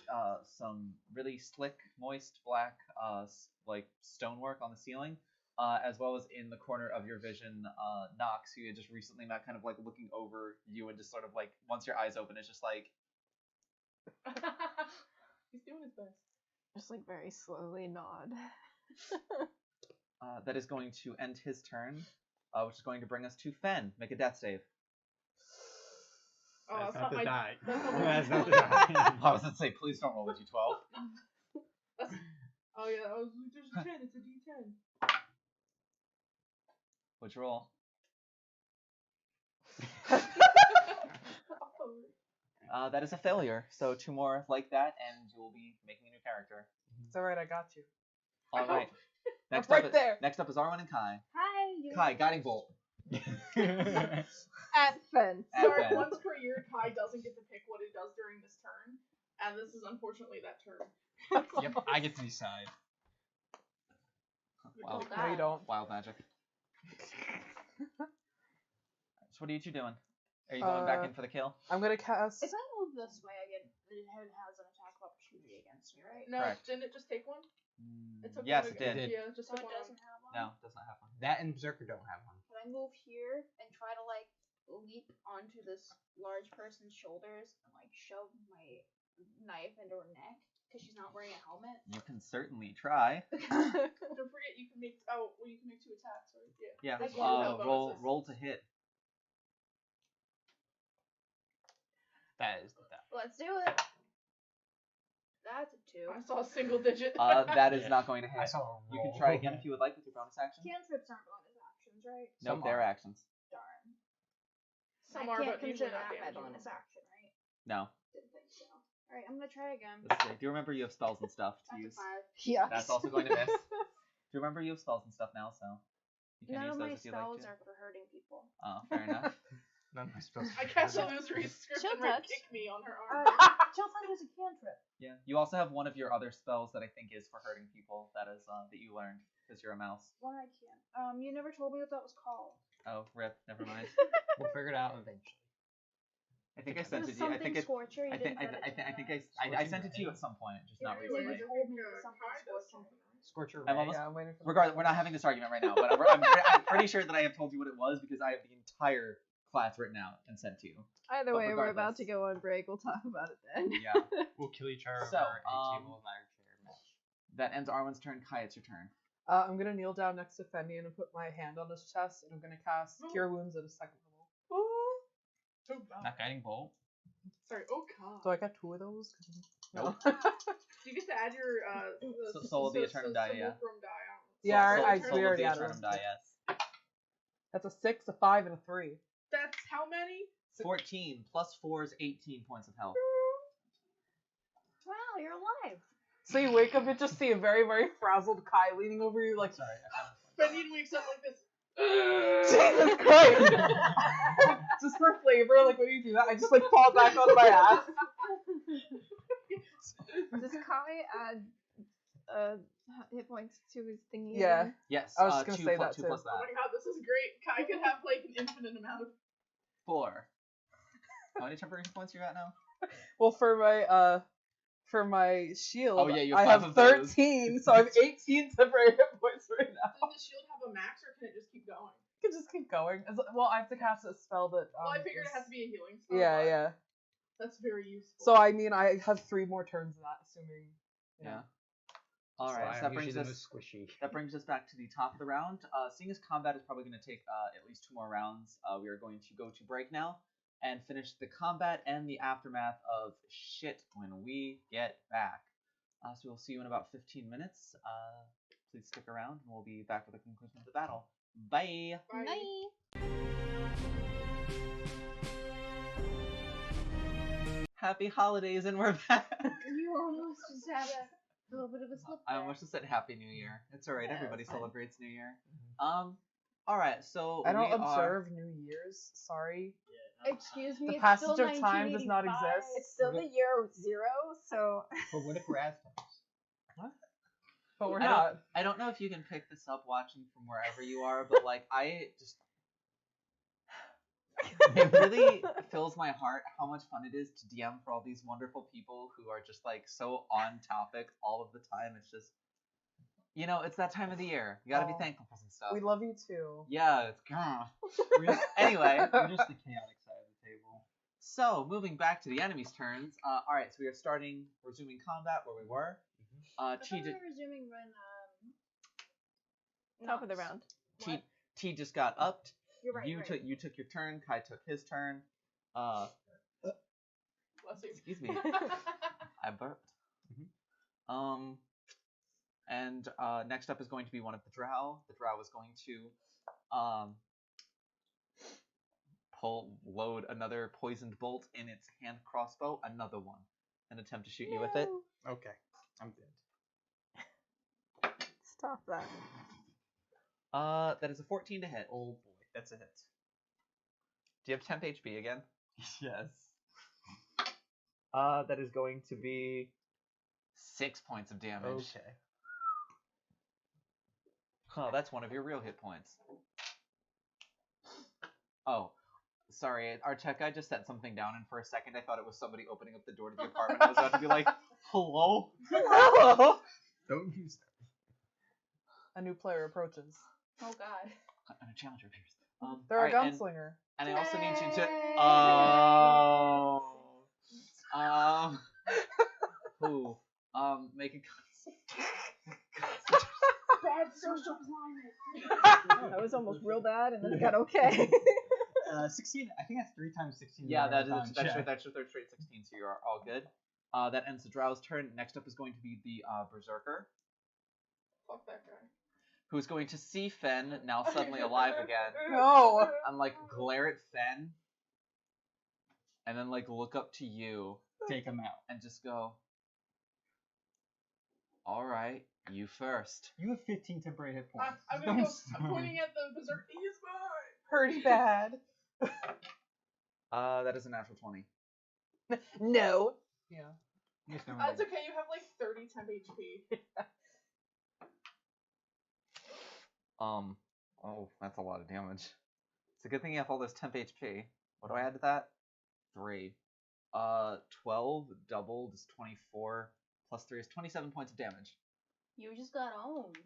[SPEAKER 2] some really slick, moist, black, like stonework on the ceiling, as well as in the corner of your vision, Nox, who you had just recently met, kind of like looking over you and just sort of like, once your eyes open, it's just like...
[SPEAKER 3] He's doing his best.
[SPEAKER 7] Just like very slowly nod.
[SPEAKER 2] That is going to end his turn, which is going to bring us to Fen. Make a death save.
[SPEAKER 3] Oh,
[SPEAKER 8] That's
[SPEAKER 3] that's
[SPEAKER 8] not
[SPEAKER 3] not
[SPEAKER 8] the
[SPEAKER 3] my.
[SPEAKER 8] die.
[SPEAKER 3] That's not
[SPEAKER 8] That's
[SPEAKER 3] my.
[SPEAKER 8] not the die.
[SPEAKER 2] I was going to say, please don't roll a d12.
[SPEAKER 3] Oh yeah, there's a 10. It's a D10.
[SPEAKER 2] Which roll? That is a failure. So 2 more like that, and you will be making a new character.
[SPEAKER 5] It's alright, I got you.
[SPEAKER 2] All right. Next
[SPEAKER 5] right
[SPEAKER 2] up,
[SPEAKER 5] there.
[SPEAKER 2] Next up is Arwen and Kai.
[SPEAKER 6] Hi. You.
[SPEAKER 2] Kai, guiding bolt.
[SPEAKER 7] At Fen.
[SPEAKER 2] At
[SPEAKER 3] Sorry,
[SPEAKER 2] Fen.
[SPEAKER 3] once per year, Kai doesn't get to pick what he does during this turn, and this is unfortunately that turn.
[SPEAKER 8] Yep, I get to decide.
[SPEAKER 2] Wow.
[SPEAKER 5] No, you don't.
[SPEAKER 2] Wild magic. So what are you two doing? Are you going back in for the kill?
[SPEAKER 5] I'm gonna cast.
[SPEAKER 6] If I move this way, I get it has an attack of opportunity against me, right?
[SPEAKER 3] No,
[SPEAKER 2] Correct.
[SPEAKER 3] didn't it just take one? It took
[SPEAKER 2] Yes,
[SPEAKER 3] one
[SPEAKER 2] it did.
[SPEAKER 3] again. Yeah, it just
[SPEAKER 6] So
[SPEAKER 3] took
[SPEAKER 6] it
[SPEAKER 3] one.
[SPEAKER 6] doesn't have one.
[SPEAKER 2] No, does not have one.
[SPEAKER 8] That and Berserker don't have one.
[SPEAKER 6] Can I move here and try to like leap onto this large person's shoulders and like shove my knife into her neck because she's not wearing a helmet?
[SPEAKER 2] You can certainly try.
[SPEAKER 3] Don't forget you can make you can make 2 attacks, right? Yeah.
[SPEAKER 2] Yeah.
[SPEAKER 6] I get
[SPEAKER 3] it.
[SPEAKER 2] Roll to hit.
[SPEAKER 8] That is that.
[SPEAKER 6] Let's do it. That's 2.
[SPEAKER 3] I saw a single digit.
[SPEAKER 2] That is not going to
[SPEAKER 4] I
[SPEAKER 2] hit.
[SPEAKER 4] saw a
[SPEAKER 2] You can
[SPEAKER 4] roll.
[SPEAKER 2] try again if you would like with your bonus action.
[SPEAKER 6] Cantrips aren't bonus actions, right?
[SPEAKER 2] Nope,
[SPEAKER 4] Some
[SPEAKER 2] they're
[SPEAKER 4] are.
[SPEAKER 2] actions.
[SPEAKER 6] Darn.
[SPEAKER 3] Some
[SPEAKER 6] I
[SPEAKER 3] are,
[SPEAKER 6] can't
[SPEAKER 3] but usually
[SPEAKER 6] consider
[SPEAKER 3] not
[SPEAKER 6] that my
[SPEAKER 3] damaging.
[SPEAKER 6] bonus action, right?
[SPEAKER 2] No.
[SPEAKER 6] Didn't think so. Alright, I'm gonna try again.
[SPEAKER 2] Let's see. Do you remember you have spells and stuff to
[SPEAKER 6] That's a
[SPEAKER 2] use?
[SPEAKER 6] 5.
[SPEAKER 7] Yeah.
[SPEAKER 2] That's also going to miss. Do you remember you have spells and stuff now, so you can
[SPEAKER 6] None
[SPEAKER 2] use
[SPEAKER 6] of
[SPEAKER 2] those
[SPEAKER 6] my
[SPEAKER 2] if you like
[SPEAKER 6] spells
[SPEAKER 2] to.
[SPEAKER 6] are for hurting people.
[SPEAKER 2] Oh, fair enough.
[SPEAKER 4] None of my spells.
[SPEAKER 3] I cast
[SPEAKER 6] So-
[SPEAKER 3] illusory script
[SPEAKER 7] Chill
[SPEAKER 3] and Red
[SPEAKER 7] touch.
[SPEAKER 3] kick me on her
[SPEAKER 6] Uh,
[SPEAKER 3] arm.
[SPEAKER 6] Chill Touch is a cantrip.
[SPEAKER 2] Yeah. You also have one of your other spells that I think is for hurting people. That is that you learned because you're a mouse.
[SPEAKER 6] One I can't. You never told me what that was called.
[SPEAKER 2] Oh, rip. Never mind.
[SPEAKER 4] We'll figure it out eventually.
[SPEAKER 2] I think I
[SPEAKER 6] It
[SPEAKER 2] sent
[SPEAKER 6] was
[SPEAKER 2] it to you. I
[SPEAKER 6] something
[SPEAKER 2] think it.
[SPEAKER 6] Scorcher. You
[SPEAKER 2] I think
[SPEAKER 6] didn't put it
[SPEAKER 2] I think
[SPEAKER 6] in
[SPEAKER 2] I sent it to you at some point, just not
[SPEAKER 6] Yeah,
[SPEAKER 2] recently.
[SPEAKER 6] you told me it was something Scorcher.
[SPEAKER 4] Scorcher
[SPEAKER 2] I'm
[SPEAKER 4] Ray.
[SPEAKER 2] almost-
[SPEAKER 5] Yeah, I'm waiting for
[SPEAKER 2] Regardless, we're not having this argument right now, but I'm pretty sure that I have told you what it was because I have the entire class written out and sent to you.
[SPEAKER 7] Either
[SPEAKER 2] But
[SPEAKER 7] way, we're about
[SPEAKER 2] regardless.
[SPEAKER 7] to go on break. We'll talk about it then.
[SPEAKER 2] Yeah.
[SPEAKER 4] We'll kill each other
[SPEAKER 2] So,
[SPEAKER 4] over a table of ladder chair match.
[SPEAKER 2] That ends Arwen's turn. Kai, it's your turn.
[SPEAKER 5] I'm gonna kneel down next to Fendian and put my hand on his chest, and I'm gonna cast Cure Wounds at a 2nd level.
[SPEAKER 3] Oh god.
[SPEAKER 4] Not guiding bolt.
[SPEAKER 3] Sorry. Oh god.
[SPEAKER 5] Do I get 2 of those?
[SPEAKER 2] Nope.
[SPEAKER 3] Do you get to add your
[SPEAKER 2] Soul of the Eternum die, yeah.
[SPEAKER 3] Sepulchrum die on?
[SPEAKER 5] Yeah,
[SPEAKER 3] Soul-
[SPEAKER 5] I
[SPEAKER 3] Soul
[SPEAKER 5] we
[SPEAKER 3] of
[SPEAKER 5] already
[SPEAKER 3] the
[SPEAKER 5] added
[SPEAKER 3] Eternum
[SPEAKER 5] them.
[SPEAKER 2] die, yes.
[SPEAKER 5] That's a 6, a 5, and a 3.
[SPEAKER 3] That's how many?
[SPEAKER 2] 14 plus 4 is 18 points of health.
[SPEAKER 6] Wow, you're alive.
[SPEAKER 5] So you wake up and just see a very, very frazzled Kai leaning over you, like,
[SPEAKER 4] Sorry, I found
[SPEAKER 3] Fendian wakes up like this.
[SPEAKER 5] Jesus Christ! Just for flavor, like when you do that, I just like fall back on my ass.
[SPEAKER 7] Does Kai add hit points to his thingy?
[SPEAKER 5] Yeah.
[SPEAKER 7] again?
[SPEAKER 2] Yes.
[SPEAKER 5] I was just gonna
[SPEAKER 2] 2
[SPEAKER 5] say
[SPEAKER 2] plus,
[SPEAKER 5] that
[SPEAKER 2] 2 plus
[SPEAKER 5] too.
[SPEAKER 3] Oh
[SPEAKER 2] that.
[SPEAKER 3] my god, this is great. Kai could have like an infinite amount of.
[SPEAKER 2] 4. How many temporary hit points you got now?
[SPEAKER 5] Well, for my shield,
[SPEAKER 2] Oh, yeah, you
[SPEAKER 5] I
[SPEAKER 2] have
[SPEAKER 5] have
[SPEAKER 2] 5 of those.
[SPEAKER 5] 13, so I have 18 temporary hit points right now.
[SPEAKER 3] Does the shield have a max, or can it just keep going?
[SPEAKER 5] I can just keep going. Well, I have to cast a spell that.
[SPEAKER 3] Well, I figured it has to be a healing spell.
[SPEAKER 5] Yeah,
[SPEAKER 3] but
[SPEAKER 5] yeah.
[SPEAKER 3] That's very useful.
[SPEAKER 5] So I mean, I have 3 more turns of that, assuming. You know.
[SPEAKER 2] Yeah. All
[SPEAKER 4] So
[SPEAKER 2] right. So
[SPEAKER 4] I'm
[SPEAKER 2] that brings
[SPEAKER 4] usually the
[SPEAKER 2] us.
[SPEAKER 4] most squishy.
[SPEAKER 2] That brings us back to the top of the round. Seeing as combat is probably going to take at least 2 more rounds, we are going to go to break now and finish the combat and the aftermath of shit when we get back. So we'll see you in about 15 minutes. Please stick around, and we'll be back with the conclusion of the battle. Bye!
[SPEAKER 3] Bye.
[SPEAKER 2] Happy holidays, and we're back!
[SPEAKER 6] You almost just had a little bit of a slip
[SPEAKER 2] I
[SPEAKER 6] there.
[SPEAKER 2] almost just said Happy New Year. It's alright,
[SPEAKER 6] Yeah,
[SPEAKER 2] everybody
[SPEAKER 6] it's fine.
[SPEAKER 2] celebrates New Year. Alright, so
[SPEAKER 5] I don't
[SPEAKER 2] we are...
[SPEAKER 5] observe New Year's. Sorry.
[SPEAKER 6] Excuse me,
[SPEAKER 5] The
[SPEAKER 6] it's
[SPEAKER 5] passage
[SPEAKER 6] still
[SPEAKER 5] of time does not
[SPEAKER 6] 1985.
[SPEAKER 5] exist.
[SPEAKER 7] It's still the year 0, so
[SPEAKER 4] But what if we're Aztecs?
[SPEAKER 5] But we're
[SPEAKER 2] I
[SPEAKER 5] not.
[SPEAKER 2] I don't know if you can pick this up watching from wherever you are, but like I just it really fills my heart how much fun it is to DM for all these wonderful people who are just like so on topic all of the time. It's just it's that time of the year. You gotta be
[SPEAKER 5] Oh.
[SPEAKER 2] thankful for some stuff.
[SPEAKER 5] We love you too.
[SPEAKER 2] Yeah, it's anyway.
[SPEAKER 4] We're just the chaotic side of the table.
[SPEAKER 2] So moving back to the enemy's turns. Alright, so we are resuming combat where we were.
[SPEAKER 6] I
[SPEAKER 2] T
[SPEAKER 6] thought we
[SPEAKER 2] did,
[SPEAKER 6] were resuming when
[SPEAKER 7] top of the
[SPEAKER 6] Knox.
[SPEAKER 7] round.
[SPEAKER 6] What?
[SPEAKER 2] T just got upped.
[SPEAKER 6] You're right.
[SPEAKER 2] you
[SPEAKER 6] right.
[SPEAKER 2] took your turn. Kai took his turn.
[SPEAKER 3] Bless you.
[SPEAKER 2] Excuse me. I burped. And next up is going to be one of the drow. The drow is going to load another poisoned bolt in its hand crossbow, another one, and attempt to shoot you with it.
[SPEAKER 4] Okay, I'm good.
[SPEAKER 7] Stop that.
[SPEAKER 2] That is a 14 to hit.
[SPEAKER 4] Oh boy, that's a hit.
[SPEAKER 2] Do you have temp HP again?
[SPEAKER 4] Yes.
[SPEAKER 2] That is going to be 6 points of damage.
[SPEAKER 4] Okay.
[SPEAKER 2] Oh, that's one of your real hit points. Oh, sorry. Our tech guy just set something down, and for a second I thought it was somebody opening up the door to the apartment. I was about to be like, hello? Hello?
[SPEAKER 4] Don't use that.
[SPEAKER 5] A new player approaches.
[SPEAKER 6] Oh god.
[SPEAKER 2] And a challenger appears.
[SPEAKER 5] They're
[SPEAKER 2] alright,
[SPEAKER 5] a gunslinger.
[SPEAKER 2] And I also need you to...
[SPEAKER 6] Yay! Make a... Bad social climate.
[SPEAKER 7] That was almost real bad, and then it got okay.
[SPEAKER 4] 16. I think that's 3 times 16.
[SPEAKER 2] Yeah,
[SPEAKER 4] marathon
[SPEAKER 2] that's
[SPEAKER 4] check.
[SPEAKER 2] your third straight 16, so you're all good. That ends the Drow's turn. Next up is going to be the Berserker,
[SPEAKER 3] Fuck that guy.
[SPEAKER 2] who's going to see Fen, now suddenly alive again,
[SPEAKER 5] No.
[SPEAKER 2] and like glare at Fen, and then like look up to you
[SPEAKER 8] Take him out.
[SPEAKER 2] and just go, all right, you first.
[SPEAKER 8] You have 15 temporary hit points.
[SPEAKER 3] I'm
[SPEAKER 8] Don't
[SPEAKER 3] gonna go. I'm
[SPEAKER 8] start.
[SPEAKER 3] pointing at the berserker. He's mine.
[SPEAKER 5] Pretty bad.
[SPEAKER 2] That is a natural 20.
[SPEAKER 5] No. Yeah.
[SPEAKER 8] Yes, no,
[SPEAKER 3] That's okay. You have like 30 temp HP.
[SPEAKER 2] Oh, that's a lot of damage. It's a good thing you have all this temp HP. What do I add to that? 3. 12 doubled is 24, plus 3 is 27 points of damage.
[SPEAKER 6] You just got owned.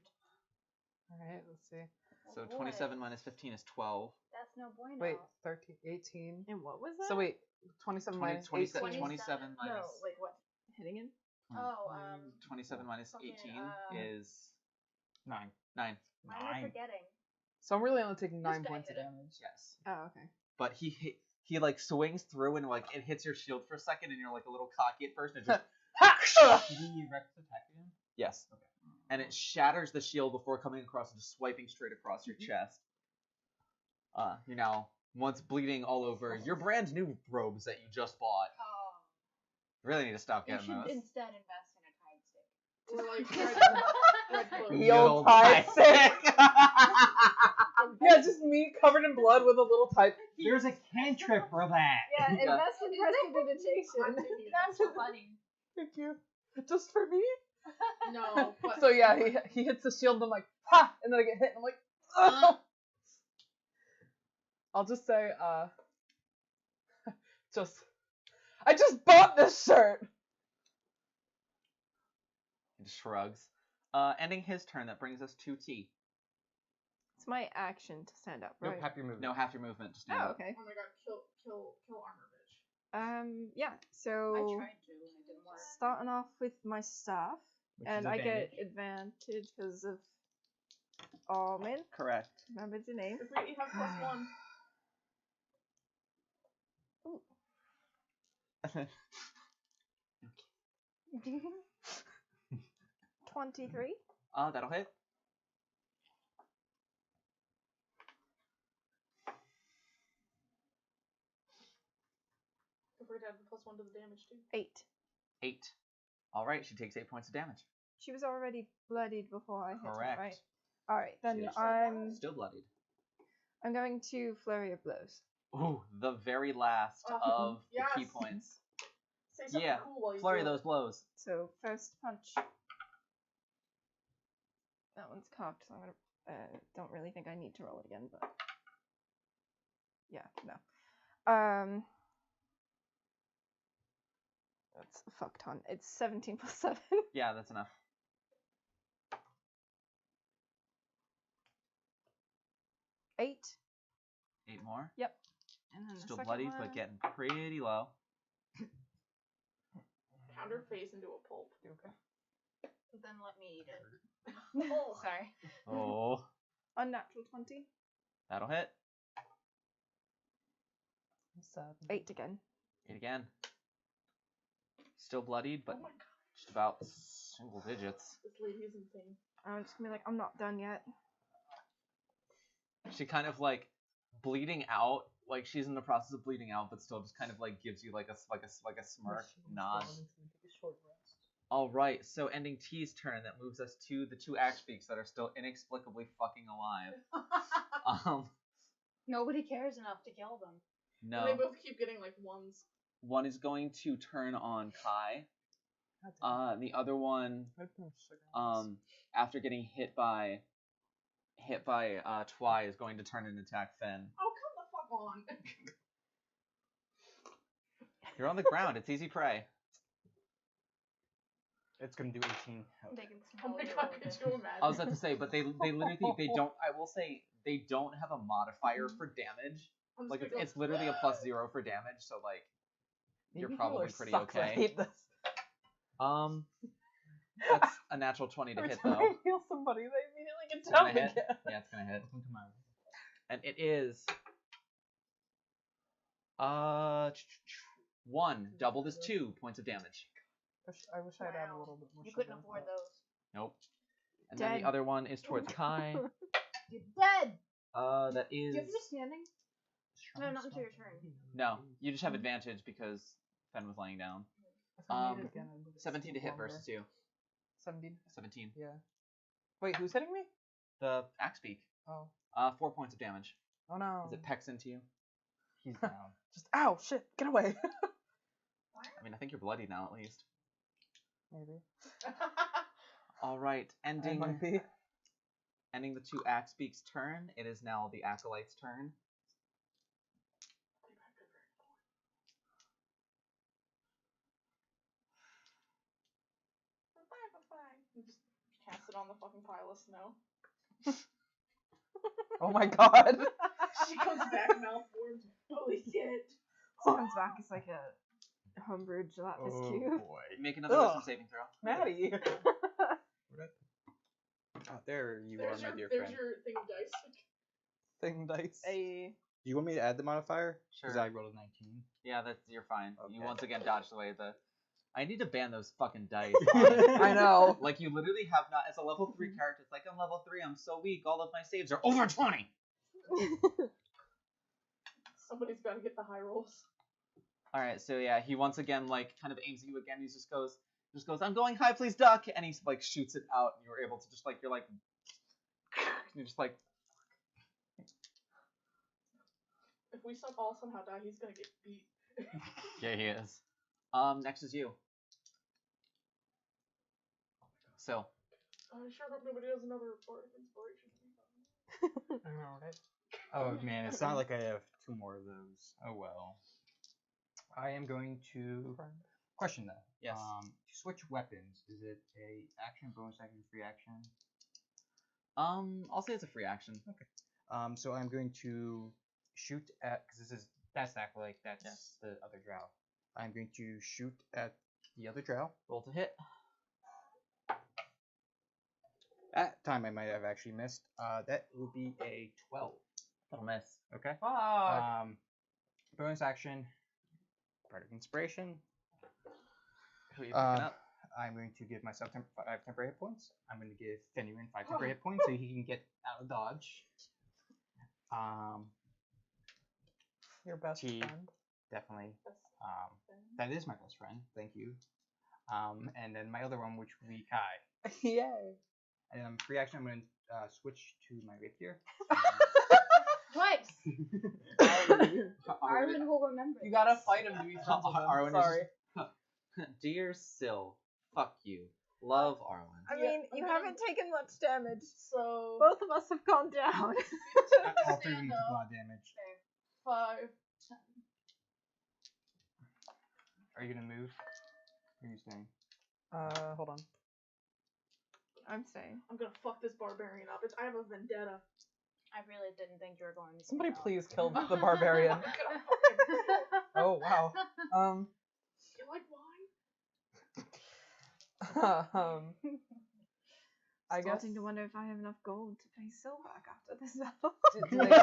[SPEAKER 5] Alright, let's see.
[SPEAKER 2] So
[SPEAKER 6] Oh,
[SPEAKER 2] 27
[SPEAKER 6] boy.
[SPEAKER 2] minus 15 is 12.
[SPEAKER 6] That's no bueno.
[SPEAKER 5] Wait, 13, 18.
[SPEAKER 7] And what was that?
[SPEAKER 5] So wait, 27 minus
[SPEAKER 2] 27,
[SPEAKER 5] 18.
[SPEAKER 2] 27
[SPEAKER 7] No,
[SPEAKER 2] minus...
[SPEAKER 7] like what? Hitting him?
[SPEAKER 6] Oh,
[SPEAKER 2] 27 minus
[SPEAKER 6] fucking,
[SPEAKER 2] 18 is
[SPEAKER 8] 9.
[SPEAKER 2] 9.
[SPEAKER 6] mine are forgetting.
[SPEAKER 5] So I'm really only taking
[SPEAKER 6] This
[SPEAKER 5] 9
[SPEAKER 6] guy
[SPEAKER 5] points of
[SPEAKER 6] hit him.
[SPEAKER 5] damage.
[SPEAKER 2] Yes.
[SPEAKER 7] Oh, okay.
[SPEAKER 2] But he like swings through and like it hits your shield for a second and you're like a little cocky at first and it just
[SPEAKER 8] Did he Rex attack again?
[SPEAKER 2] yes. Okay. And it shatters the shield before coming across and just swiping straight across your chest. You're now once bleeding all over your brand new robes that you just bought.
[SPEAKER 6] Oh.
[SPEAKER 2] You really need to stop
[SPEAKER 6] You
[SPEAKER 2] getting
[SPEAKER 6] should
[SPEAKER 2] those.
[SPEAKER 6] instead invest in a tide stick.
[SPEAKER 3] Or like red clothes.
[SPEAKER 5] The old tide stick. Yeah, just me covered in blood with a little type.
[SPEAKER 8] There's a cantrip for that.
[SPEAKER 7] Yeah,
[SPEAKER 2] Yeah.
[SPEAKER 7] invest in prestidigitation.
[SPEAKER 6] That's funny.
[SPEAKER 5] Thank you. Just for me?
[SPEAKER 3] No, but
[SPEAKER 5] So yeah, he hits the shield and I'm like, ha! And then I get hit and I'm like, oh! I'll just say, I just bought this shirt!
[SPEAKER 2] He just shrugs. Ending his turn, that brings us to T.
[SPEAKER 7] It's my action to stand up,
[SPEAKER 8] Nope,
[SPEAKER 7] right?
[SPEAKER 8] half your movement.
[SPEAKER 2] No, half your movement to stand
[SPEAKER 7] Oh,
[SPEAKER 2] up.
[SPEAKER 7] okay.
[SPEAKER 3] oh my god, kill armor bitch.
[SPEAKER 7] Yeah,
[SPEAKER 6] I
[SPEAKER 7] so
[SPEAKER 6] tried to and it didn't work.
[SPEAKER 7] starting off with my staff,
[SPEAKER 8] Which
[SPEAKER 7] and
[SPEAKER 8] is
[SPEAKER 7] I get
[SPEAKER 8] advantage.
[SPEAKER 7] advantage because of Armin.
[SPEAKER 2] Correct.
[SPEAKER 7] Remember the name.
[SPEAKER 3] If we have +1.
[SPEAKER 7] 23.
[SPEAKER 2] That'll hit.
[SPEAKER 3] Don't forget to add the +1 to the damage too.
[SPEAKER 7] 8.
[SPEAKER 2] 8. Alright, she takes 8 points of damage.
[SPEAKER 7] She was already bloodied before I hit her,
[SPEAKER 2] Correct.
[SPEAKER 7] right? Alright, then
[SPEAKER 2] Yes. Still bloodied.
[SPEAKER 7] I'm going to flurry of blows.
[SPEAKER 2] Ooh, the very last of the key
[SPEAKER 3] yes.
[SPEAKER 2] points.
[SPEAKER 3] Say something
[SPEAKER 2] Yeah,
[SPEAKER 3] cool while you
[SPEAKER 2] flurry
[SPEAKER 3] do it.
[SPEAKER 2] those blows.
[SPEAKER 7] So first punch. That one's cocked, so I'm gonna. Don't really think I need to roll it again, but yeah, no. That's a fuck ton. It's 17 plus 7.
[SPEAKER 2] Yeah, that's enough.
[SPEAKER 7] 8.
[SPEAKER 2] 8 more.
[SPEAKER 7] Yep. And then the
[SPEAKER 2] Still
[SPEAKER 7] second
[SPEAKER 2] bloody,
[SPEAKER 7] one.
[SPEAKER 2] but getting pretty low.
[SPEAKER 3] Pound her face into a pulp.
[SPEAKER 5] Okay.
[SPEAKER 6] Then let me eat it. Oh, sorry.
[SPEAKER 2] Oh,
[SPEAKER 7] Unnatural 20.
[SPEAKER 2] that'll hit.
[SPEAKER 5] I'm sad.
[SPEAKER 7] 8 again.
[SPEAKER 2] 8 again. Still bloodied, but
[SPEAKER 3] Oh my god,
[SPEAKER 2] just about single digits.
[SPEAKER 3] this lady is insane.
[SPEAKER 7] I'm just gonna be like, I'm not done yet.
[SPEAKER 2] She kind of like bleeding out, like she's in the process of bleeding out, but still just kind of like gives you like a smirk nod. All right, so ending T's turn, that moves us to the 2 axe beaks that are still inexplicably fucking alive.
[SPEAKER 6] Nobody cares enough to kill them.
[SPEAKER 2] No,
[SPEAKER 3] And they both keep getting like ones.
[SPEAKER 2] one is going to turn on Kai. The other one, after getting hit by Twy, is going to turn and attack Fen.
[SPEAKER 3] Oh, come the fuck on.
[SPEAKER 2] You're on the ground. It's easy prey.
[SPEAKER 8] It's gonna do 18.
[SPEAKER 6] They can
[SPEAKER 3] Oh
[SPEAKER 6] smell
[SPEAKER 3] my
[SPEAKER 6] you
[SPEAKER 3] god,
[SPEAKER 6] over
[SPEAKER 3] could
[SPEAKER 6] there.
[SPEAKER 3] you imagine?
[SPEAKER 2] I was about to say, but they literally they don't. I will say they don't have a modifier for damage.
[SPEAKER 3] I'm just
[SPEAKER 2] Like
[SPEAKER 3] gonna
[SPEAKER 2] it's
[SPEAKER 3] go,
[SPEAKER 2] literally a +0 for damage. So like you're probably pretty okay.
[SPEAKER 5] I hate this.
[SPEAKER 2] That's a natural 20 to
[SPEAKER 5] Every
[SPEAKER 2] hit
[SPEAKER 5] time
[SPEAKER 2] though.
[SPEAKER 5] I heal somebody, they immediately get
[SPEAKER 2] It's
[SPEAKER 5] down
[SPEAKER 2] gonna hit.
[SPEAKER 5] again.
[SPEAKER 2] Yeah, it's gonna hit.
[SPEAKER 8] Welcome to my world.
[SPEAKER 2] And it is 1 doubled is 2 points of damage.
[SPEAKER 5] I wish I'd had a
[SPEAKER 6] Wow.
[SPEAKER 5] little bit more.
[SPEAKER 6] You couldn't
[SPEAKER 5] sugar,
[SPEAKER 6] afford
[SPEAKER 5] but-
[SPEAKER 6] those.
[SPEAKER 2] Nope. And then
[SPEAKER 7] Dead.
[SPEAKER 2] the other one is towards Kai.
[SPEAKER 6] You're dead.
[SPEAKER 2] That
[SPEAKER 6] Do
[SPEAKER 2] is.
[SPEAKER 6] you have to just standing? No, not until your turn.
[SPEAKER 2] No, you just have advantage because Fen was laying down.
[SPEAKER 5] If I need it again,
[SPEAKER 2] 17 to hit
[SPEAKER 5] longer.
[SPEAKER 2] versus you.
[SPEAKER 5] 17.
[SPEAKER 2] 17.
[SPEAKER 5] Yeah. Wait, who's hitting me?
[SPEAKER 2] The axe beak.
[SPEAKER 5] Oh.
[SPEAKER 2] 4 points of damage.
[SPEAKER 5] Oh no.
[SPEAKER 2] As it pecks into you.
[SPEAKER 8] He's down.
[SPEAKER 5] Just ow, shit, get away.
[SPEAKER 2] I mean, I think you're bloody now at least.
[SPEAKER 5] Maybe.
[SPEAKER 2] All right,
[SPEAKER 5] I
[SPEAKER 2] ending
[SPEAKER 5] might be.
[SPEAKER 2] ending the 2 axe beaks' turn. It is now the acolyte's turn.
[SPEAKER 3] Just cast it on the fucking pile of snow.
[SPEAKER 5] Oh my god.
[SPEAKER 3] She comes back malformed. Holy shit.
[SPEAKER 7] Sounds back as like a Humbridge Lapis cube.
[SPEAKER 8] boy.
[SPEAKER 2] Make another
[SPEAKER 5] Ugh.
[SPEAKER 2] wisdom saving throw.
[SPEAKER 5] Maddie.
[SPEAKER 8] Oh, there you
[SPEAKER 3] There's
[SPEAKER 8] are, my dear
[SPEAKER 3] there's
[SPEAKER 8] friend.
[SPEAKER 3] your thing of dice.
[SPEAKER 5] Thing dice.
[SPEAKER 7] A
[SPEAKER 8] Do you want me to add the modifier?
[SPEAKER 2] Sure.
[SPEAKER 8] Because I rolled a 19.
[SPEAKER 2] Yeah, you're fine. You
[SPEAKER 8] Okay.
[SPEAKER 2] once again dodged away the. I need to ban those fucking dice.
[SPEAKER 5] I know.
[SPEAKER 2] Like you literally have not as a level 3 character. It's like I'm level 3. I'm so weak. All of my saves are over 20.
[SPEAKER 3] Somebody's got to get the high rolls.
[SPEAKER 2] All right, so yeah, he once again like kind of aims at you again. He just goes, I'm going high, please duck, and he like shoots it out, and you're able to just like you're just like
[SPEAKER 3] If we all somehow die, he's gonna get beat.
[SPEAKER 2] yeah, he is. Next is you. So
[SPEAKER 3] I sure hope nobody has another part of inspiration.
[SPEAKER 5] I know, right?
[SPEAKER 8] Oh man, it's not like I have 2 more of those. Oh well. I am going to question that.
[SPEAKER 2] Yes.
[SPEAKER 8] To switch weapons, is it a action, bonus action, free action?
[SPEAKER 2] I'll say it's a free action.
[SPEAKER 8] So I'm going to shoot at, because that's the acolyte, that's
[SPEAKER 2] Yes.
[SPEAKER 8] the other drow. I'm going to shoot at the other drow.
[SPEAKER 2] Roll to hit.
[SPEAKER 8] That time I might have actually missed. That will be a 12.
[SPEAKER 2] That'll miss.
[SPEAKER 8] Okay.
[SPEAKER 5] Fuck.
[SPEAKER 8] Bonus action, part of inspiration.
[SPEAKER 2] Who are you picking up?
[SPEAKER 8] I'm going to give myself 5 temporary hit points. I'm going to give Fenuin 5 temporary hit points so he can get out of dodge.
[SPEAKER 5] Your best
[SPEAKER 8] T.
[SPEAKER 5] friend.
[SPEAKER 8] Definitely. That is my best friend. Thank you. And then my other one, which would be Kai.
[SPEAKER 5] Yay.
[SPEAKER 8] And free action, I'm going to switch to my rapier.
[SPEAKER 6] Twice. Arwen will remember.
[SPEAKER 5] You gotta fight him to be friends with him.
[SPEAKER 2] Arwen is
[SPEAKER 5] Sorry.
[SPEAKER 2] Dear Syl, fuck you. Love Arwen.
[SPEAKER 7] I mean, you haven't taken much damage.
[SPEAKER 3] So
[SPEAKER 7] Both of us have gone down.
[SPEAKER 8] All 3 of them took a lot of damage.
[SPEAKER 3] 5, 10.
[SPEAKER 8] Are you going to move? Or are you staying?
[SPEAKER 5] Hold on.
[SPEAKER 7] I'm staying.
[SPEAKER 3] I'm gonna fuck this barbarian up. I have a vendetta.
[SPEAKER 6] I really didn't think you were going to.
[SPEAKER 5] Somebody
[SPEAKER 6] go.
[SPEAKER 5] please kill the barbarian.
[SPEAKER 3] I'm gonna fucking.
[SPEAKER 5] Oh wow.
[SPEAKER 3] You like wine?
[SPEAKER 5] I guess.
[SPEAKER 7] Starting to wonder if I have enough gold to pay Silverback after this level.
[SPEAKER 5] do they-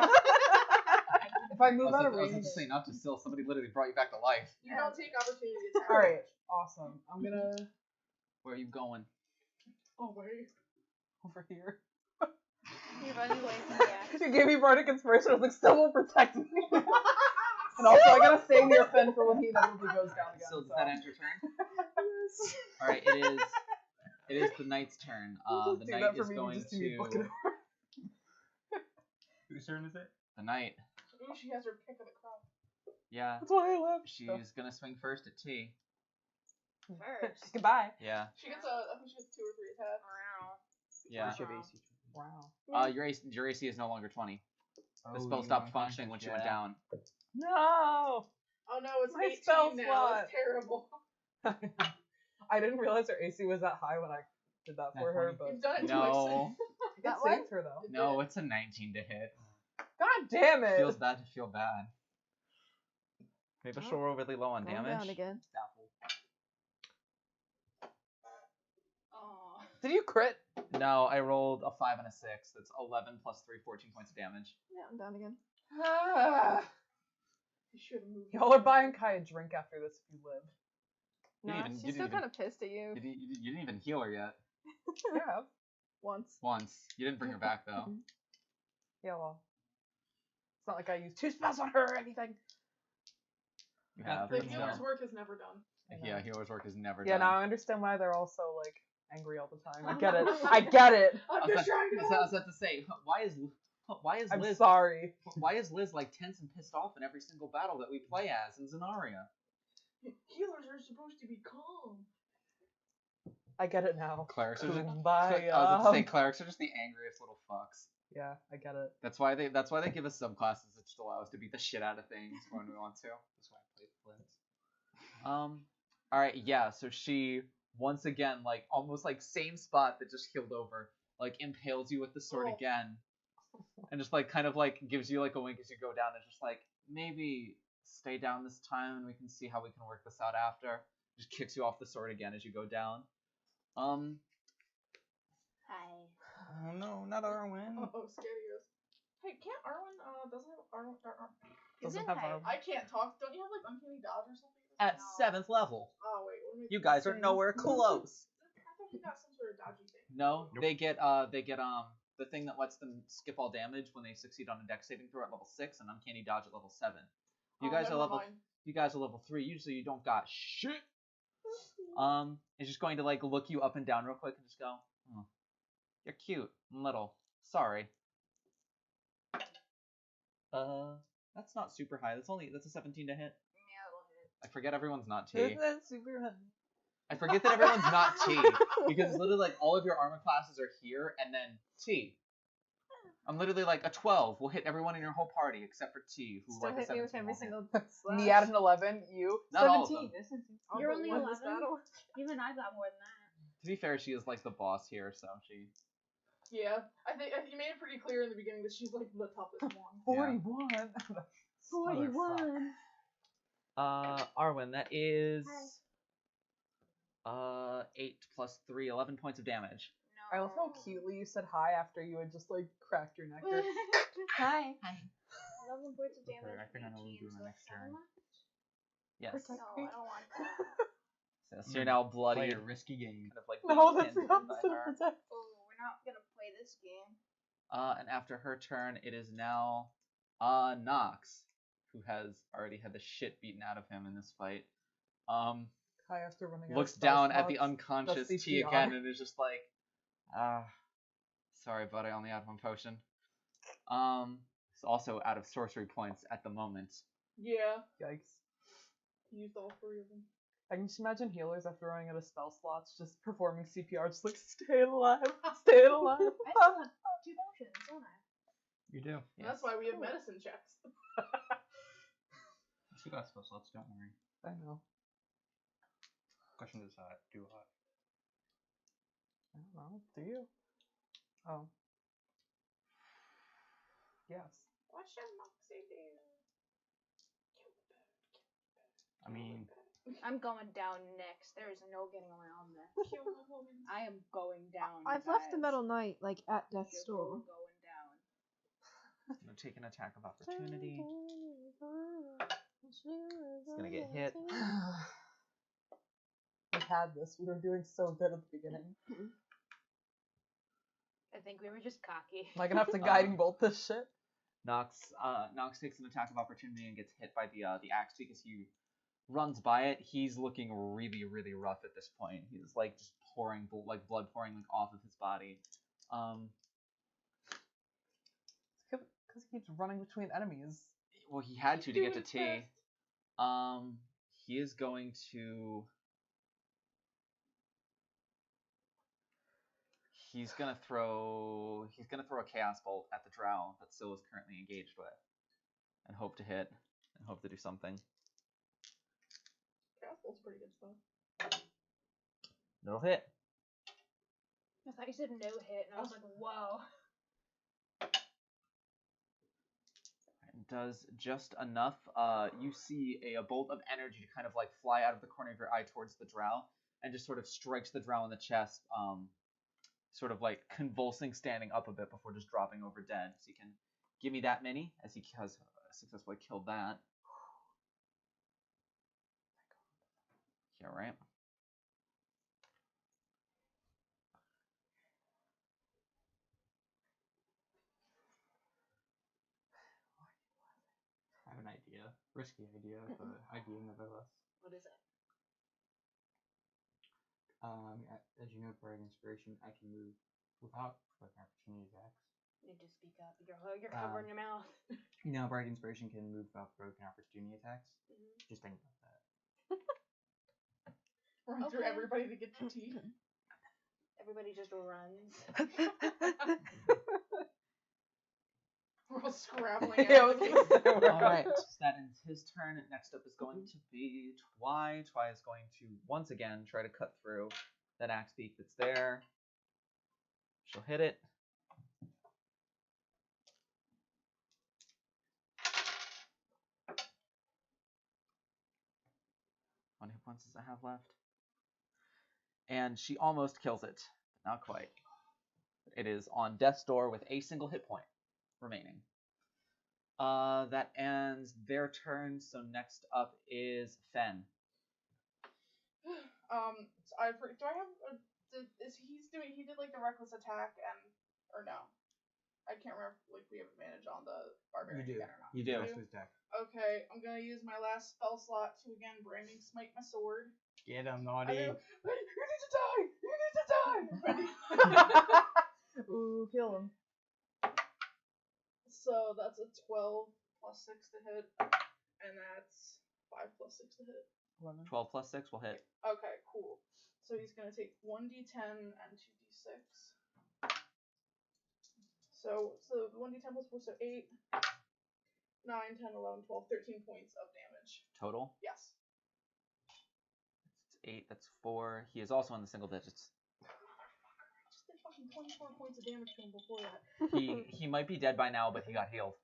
[SPEAKER 5] if I move out of
[SPEAKER 2] I was
[SPEAKER 5] range.
[SPEAKER 2] just saying, not to Syl. Somebody literally brought you back to life.
[SPEAKER 3] You don't take opportunity attacks.
[SPEAKER 5] All right. Awesome. I'm gonna
[SPEAKER 2] Where are you going?
[SPEAKER 3] Oh wait.
[SPEAKER 5] over here.
[SPEAKER 6] You run away from the axe.
[SPEAKER 5] She gave me bardic inspiration. I was like, someone protect me. And also, I gotta stay near Finn for when he inevitably goes down again.
[SPEAKER 2] So does
[SPEAKER 5] so.
[SPEAKER 2] that end your turn? All right, it is the knight's turn.
[SPEAKER 5] Just
[SPEAKER 2] The
[SPEAKER 5] do
[SPEAKER 2] knight
[SPEAKER 5] that for
[SPEAKER 2] is
[SPEAKER 5] me,
[SPEAKER 2] going
[SPEAKER 5] just to be fucking
[SPEAKER 2] to
[SPEAKER 8] Whose turn is it?
[SPEAKER 2] the knight.
[SPEAKER 3] Ooh, she has her pick of the crowd.
[SPEAKER 2] Yeah,
[SPEAKER 5] That's why I left.
[SPEAKER 2] she's gonna swing first at T.
[SPEAKER 6] First.
[SPEAKER 5] Goodbye.
[SPEAKER 2] Yeah,
[SPEAKER 3] She gets I think she gets 2 or 3 attacks.
[SPEAKER 6] Wow.
[SPEAKER 2] yeah.
[SPEAKER 8] Or should have AC.
[SPEAKER 5] Wow.
[SPEAKER 2] Your AC is no longer 20. The
[SPEAKER 8] Oh,
[SPEAKER 2] spell
[SPEAKER 8] you
[SPEAKER 2] stopped
[SPEAKER 8] want
[SPEAKER 2] functioning when she
[SPEAKER 8] yeah.
[SPEAKER 2] went down.
[SPEAKER 5] No.
[SPEAKER 3] Oh no, it's
[SPEAKER 5] My
[SPEAKER 3] 18
[SPEAKER 5] spell
[SPEAKER 3] now.
[SPEAKER 5] slot.
[SPEAKER 3] It's terrible.
[SPEAKER 5] I didn't realize her AC was that high when I did that for
[SPEAKER 8] That's
[SPEAKER 5] her,
[SPEAKER 8] funny.
[SPEAKER 5] but
[SPEAKER 3] You've done it
[SPEAKER 2] No,
[SPEAKER 5] it
[SPEAKER 7] That what?
[SPEAKER 5] saved her though.
[SPEAKER 2] no, it's a 19 to hit.
[SPEAKER 5] God damn it!
[SPEAKER 2] Feels bad to feel bad. Maybe
[SPEAKER 7] Oh,
[SPEAKER 2] she'll roll really low on
[SPEAKER 7] Going
[SPEAKER 2] damage.
[SPEAKER 7] down again.
[SPEAKER 2] Doubtful.
[SPEAKER 3] Oh.
[SPEAKER 5] Did you crit?
[SPEAKER 2] No, I rolled a 5 and a 6. That's 11 plus 3, 14 points of damage.
[SPEAKER 7] Yeah, I'm down again.
[SPEAKER 3] Ah. You should have moved.
[SPEAKER 5] Y'all are buying Kai a drink after this if you live.
[SPEAKER 7] No,
[SPEAKER 8] You didn't
[SPEAKER 7] she's still kind of pissed at you.
[SPEAKER 8] You didn't even heal her yet.
[SPEAKER 5] Yeah. Once.
[SPEAKER 8] Once. You didn't bring her back though.
[SPEAKER 5] Yeah, well. It's not like I used 2 spells on her or anything.
[SPEAKER 8] You have.
[SPEAKER 3] The
[SPEAKER 8] but
[SPEAKER 3] healer's
[SPEAKER 8] still.
[SPEAKER 3] work is never done.
[SPEAKER 8] Yeah, healer's work is never
[SPEAKER 5] Yeah,
[SPEAKER 8] done.
[SPEAKER 5] now I understand why they're all so, like, angry all the time. I get it. I get it.
[SPEAKER 3] I'm just trying to
[SPEAKER 2] I was about to say, why is
[SPEAKER 5] I'm
[SPEAKER 2] Liz
[SPEAKER 5] sorry.
[SPEAKER 2] why is Liz like tense and pissed off in every single battle that we play as in Zenaria?
[SPEAKER 3] Healers are supposed to be calm.
[SPEAKER 5] I get it now.
[SPEAKER 8] Clerics are just,
[SPEAKER 5] Kumbaya.
[SPEAKER 8] I was about to say clerics are just the angriest little fucks.
[SPEAKER 5] Yeah, I get it.
[SPEAKER 8] That's why they give us subclasses that just allow us to beat the shit out of things when we want to. That's why I played Flint.
[SPEAKER 2] Alright, yeah, so she once again, like almost like same spot that just healed over, like impales you with the sword
[SPEAKER 3] Oh.
[SPEAKER 2] again. And just like kind of like gives you like a wink as you go down and just like maybe stay down this time and we can see how we can work this out after. Just kicks you off the sword again as you go down.
[SPEAKER 6] Hi.
[SPEAKER 8] Oh no, not Arwen.
[SPEAKER 3] Oh, scary goes. Hey, can't Arwen, doesn't have Arwen,
[SPEAKER 5] Doesn't
[SPEAKER 6] Isn't
[SPEAKER 5] have
[SPEAKER 6] Hay-
[SPEAKER 5] armor.
[SPEAKER 3] I can't talk. Don't you have like uncanny dodge or something?
[SPEAKER 2] At
[SPEAKER 6] No.
[SPEAKER 2] 7th level.
[SPEAKER 3] Oh, wait. What am I
[SPEAKER 2] You guys are nowhere close.
[SPEAKER 3] I thought you got some sort of dodgy thing.
[SPEAKER 2] No,
[SPEAKER 8] Nope.
[SPEAKER 2] they get the thing that lets them skip all damage when they succeed on a dex saving throw at level 6 and uncanny dodge at level 7. You guys are
[SPEAKER 3] never
[SPEAKER 2] level
[SPEAKER 3] mind.
[SPEAKER 2] you guys are level 3. Usually you don't got shit. It's just going to like look you up and down real quick and just go, oh, you're cute and little. Sorry. That's not super high. That's a 17 to hit.
[SPEAKER 6] Yeah, it'll hit.
[SPEAKER 2] I forget everyone's not T.
[SPEAKER 5] That's super high.
[SPEAKER 2] I forget that everyone's not T because it's literally like all of your armor classes are here and then T. I'm literally like a 12 will hit everyone in your whole party except for T, who
[SPEAKER 7] Still
[SPEAKER 2] like a
[SPEAKER 7] hit me with
[SPEAKER 2] 17
[SPEAKER 7] every
[SPEAKER 2] will hit.
[SPEAKER 7] single
[SPEAKER 5] Me at an 11, you
[SPEAKER 2] Not all of
[SPEAKER 5] 17.
[SPEAKER 2] them.
[SPEAKER 3] I'll
[SPEAKER 6] You're
[SPEAKER 3] go
[SPEAKER 6] only
[SPEAKER 3] win
[SPEAKER 6] 11?
[SPEAKER 3] this battle.
[SPEAKER 6] Even I got more than that.
[SPEAKER 2] To be fair, she is like the boss here, so she.
[SPEAKER 3] Yeah, I think you made it pretty clear in the beginning that she's like the toughest one.
[SPEAKER 5] 41.
[SPEAKER 6] 41.
[SPEAKER 2] Arwen, that is 8 plus 3, 11 points of damage.
[SPEAKER 5] I love how cutely you said hi after you had just like cracked your neck. There.
[SPEAKER 6] Hi.
[SPEAKER 2] Hi.
[SPEAKER 6] 11 points of damage.
[SPEAKER 8] I think I know what we'll do in the next turn.
[SPEAKER 2] Yes.
[SPEAKER 5] Protect
[SPEAKER 6] No,
[SPEAKER 5] me.
[SPEAKER 6] I don't want that.
[SPEAKER 2] So you're now bloody,
[SPEAKER 8] Play a
[SPEAKER 2] kind
[SPEAKER 8] risky game.
[SPEAKER 2] of like
[SPEAKER 5] No,
[SPEAKER 2] being
[SPEAKER 5] that's the
[SPEAKER 2] pinned by
[SPEAKER 5] opposite
[SPEAKER 2] her.
[SPEAKER 5] of protect.
[SPEAKER 6] Oh, we're not gonna play this game.
[SPEAKER 2] And after her turn, it is now Nox, who has already had the shit beaten out of him in this fight.
[SPEAKER 5] Hi after running out
[SPEAKER 2] Looks
[SPEAKER 5] of spell
[SPEAKER 2] down at the
[SPEAKER 5] slots.
[SPEAKER 2] unconscious
[SPEAKER 5] That's
[SPEAKER 2] T
[SPEAKER 5] CPR.
[SPEAKER 2] again and is just like, sorry, buddy, I only had one potion. It's also out of sorcery points at the moment.
[SPEAKER 3] Yeah,
[SPEAKER 5] Yikes.
[SPEAKER 3] he used all 3 of them.
[SPEAKER 5] I can just imagine healers after running out of spell slots just performing CPR, just like, stay alive, stay alive.
[SPEAKER 6] I still have 2 potions, don't I?
[SPEAKER 8] You do.
[SPEAKER 3] And that's why we have medicine checks.
[SPEAKER 8] You got spell slots, don't worry.
[SPEAKER 5] I know.
[SPEAKER 8] Question is, do I?
[SPEAKER 5] I don't know. Do you? Oh. Yes.
[SPEAKER 3] What should Moxie do?
[SPEAKER 8] I mean,
[SPEAKER 6] I'm going down next. There is no getting around this.
[SPEAKER 3] Kill the woman.
[SPEAKER 6] I am going down.
[SPEAKER 7] I've left the
[SPEAKER 6] guys.
[SPEAKER 7] Metal Knight like at death's
[SPEAKER 6] Sugar,
[SPEAKER 7] door.
[SPEAKER 6] we're going down.
[SPEAKER 2] I'm gonna take an attack of opportunity. It's gonna get hit.
[SPEAKER 5] We had this. We were doing so good at the beginning.
[SPEAKER 6] I think we were just cocky.
[SPEAKER 5] Am I gonna have to guiding bolt this shit?
[SPEAKER 2] Nox takes an attack of opportunity and gets hit by the axe because he runs by it. He's looking really, really rough at this point. He's like just pouring like blood pouring like off of his body.
[SPEAKER 5] Because he keeps running between enemies.
[SPEAKER 2] Well, he had to get to
[SPEAKER 3] Doing
[SPEAKER 2] T.
[SPEAKER 3] fast.
[SPEAKER 2] He is going to. He's gonna throw a chaos bolt at the drow that Syl is currently engaged with, and hope to hit, and hope to do something.
[SPEAKER 3] Castle's pretty good stuff.
[SPEAKER 2] No hit.
[SPEAKER 6] I thought you said no hit, and I was like, whoa.
[SPEAKER 2] It does just enough. You see a bolt of energy kind of like fly out of the corner of your eye towards the drow, and just sort of strikes the drow in the chest. Sort of like convulsing, standing up a bit before just dropping over dead. So you can give me that many, as he has successfully killed that. Yeah, right.
[SPEAKER 8] risky idea, but idea nevertheless.
[SPEAKER 6] What is it?
[SPEAKER 8] As you know, Bardic Inspiration, I can move without provoking opportunity attacks.
[SPEAKER 6] You need to speak up. You're covering your mouth.
[SPEAKER 8] No, Bardic Inspiration can move without provoking opportunity attacks.
[SPEAKER 6] Mhm.
[SPEAKER 8] Just think about that.
[SPEAKER 3] Run through
[SPEAKER 6] Okay.
[SPEAKER 3] everybody to get to tea.
[SPEAKER 6] Everybody just runs.
[SPEAKER 3] We're all scrabbling.
[SPEAKER 5] Yeah, I was gonna say, we're
[SPEAKER 2] Alright, that ends his turn. Next up is going to be Twy. Twy is going to once again try to cut through that axe beak that's there. She'll hit it. How many hit points does I have left? And she almost kills it. Not quite. It is on death's door with a single hit point remaining. That ends their turn, so next up is Fen.
[SPEAKER 3] Do I have he did like the reckless attack or no? I can't remember if we have advantage on the barbarian
[SPEAKER 8] You do.
[SPEAKER 3] again or not.
[SPEAKER 2] You do.
[SPEAKER 8] Rest of his deck.
[SPEAKER 3] Okay, I'm gonna use my last spell slot to again branding smite my sword.
[SPEAKER 8] Get him,
[SPEAKER 3] I
[SPEAKER 8] naughty.
[SPEAKER 3] go, "Hey, you need to die! You need to die!"
[SPEAKER 5] Ooh, kill him.
[SPEAKER 3] So that's a 12 plus 6 to hit, and that's 5 plus 6 to hit.
[SPEAKER 5] 11.
[SPEAKER 2] 12 plus 6 will hit.
[SPEAKER 3] Okay, cool. So he's gonna take 1d10 and 2d6. So 1d10 plus 4, so 8, 9, 10, 11, 12, 13 points of damage.
[SPEAKER 2] Total.
[SPEAKER 3] Yes.
[SPEAKER 2] That's 8, that's 4. He is also in the single digits.
[SPEAKER 3] I just did fucking 24 points of damage to him before that.
[SPEAKER 2] He might be dead by now, but he got healed.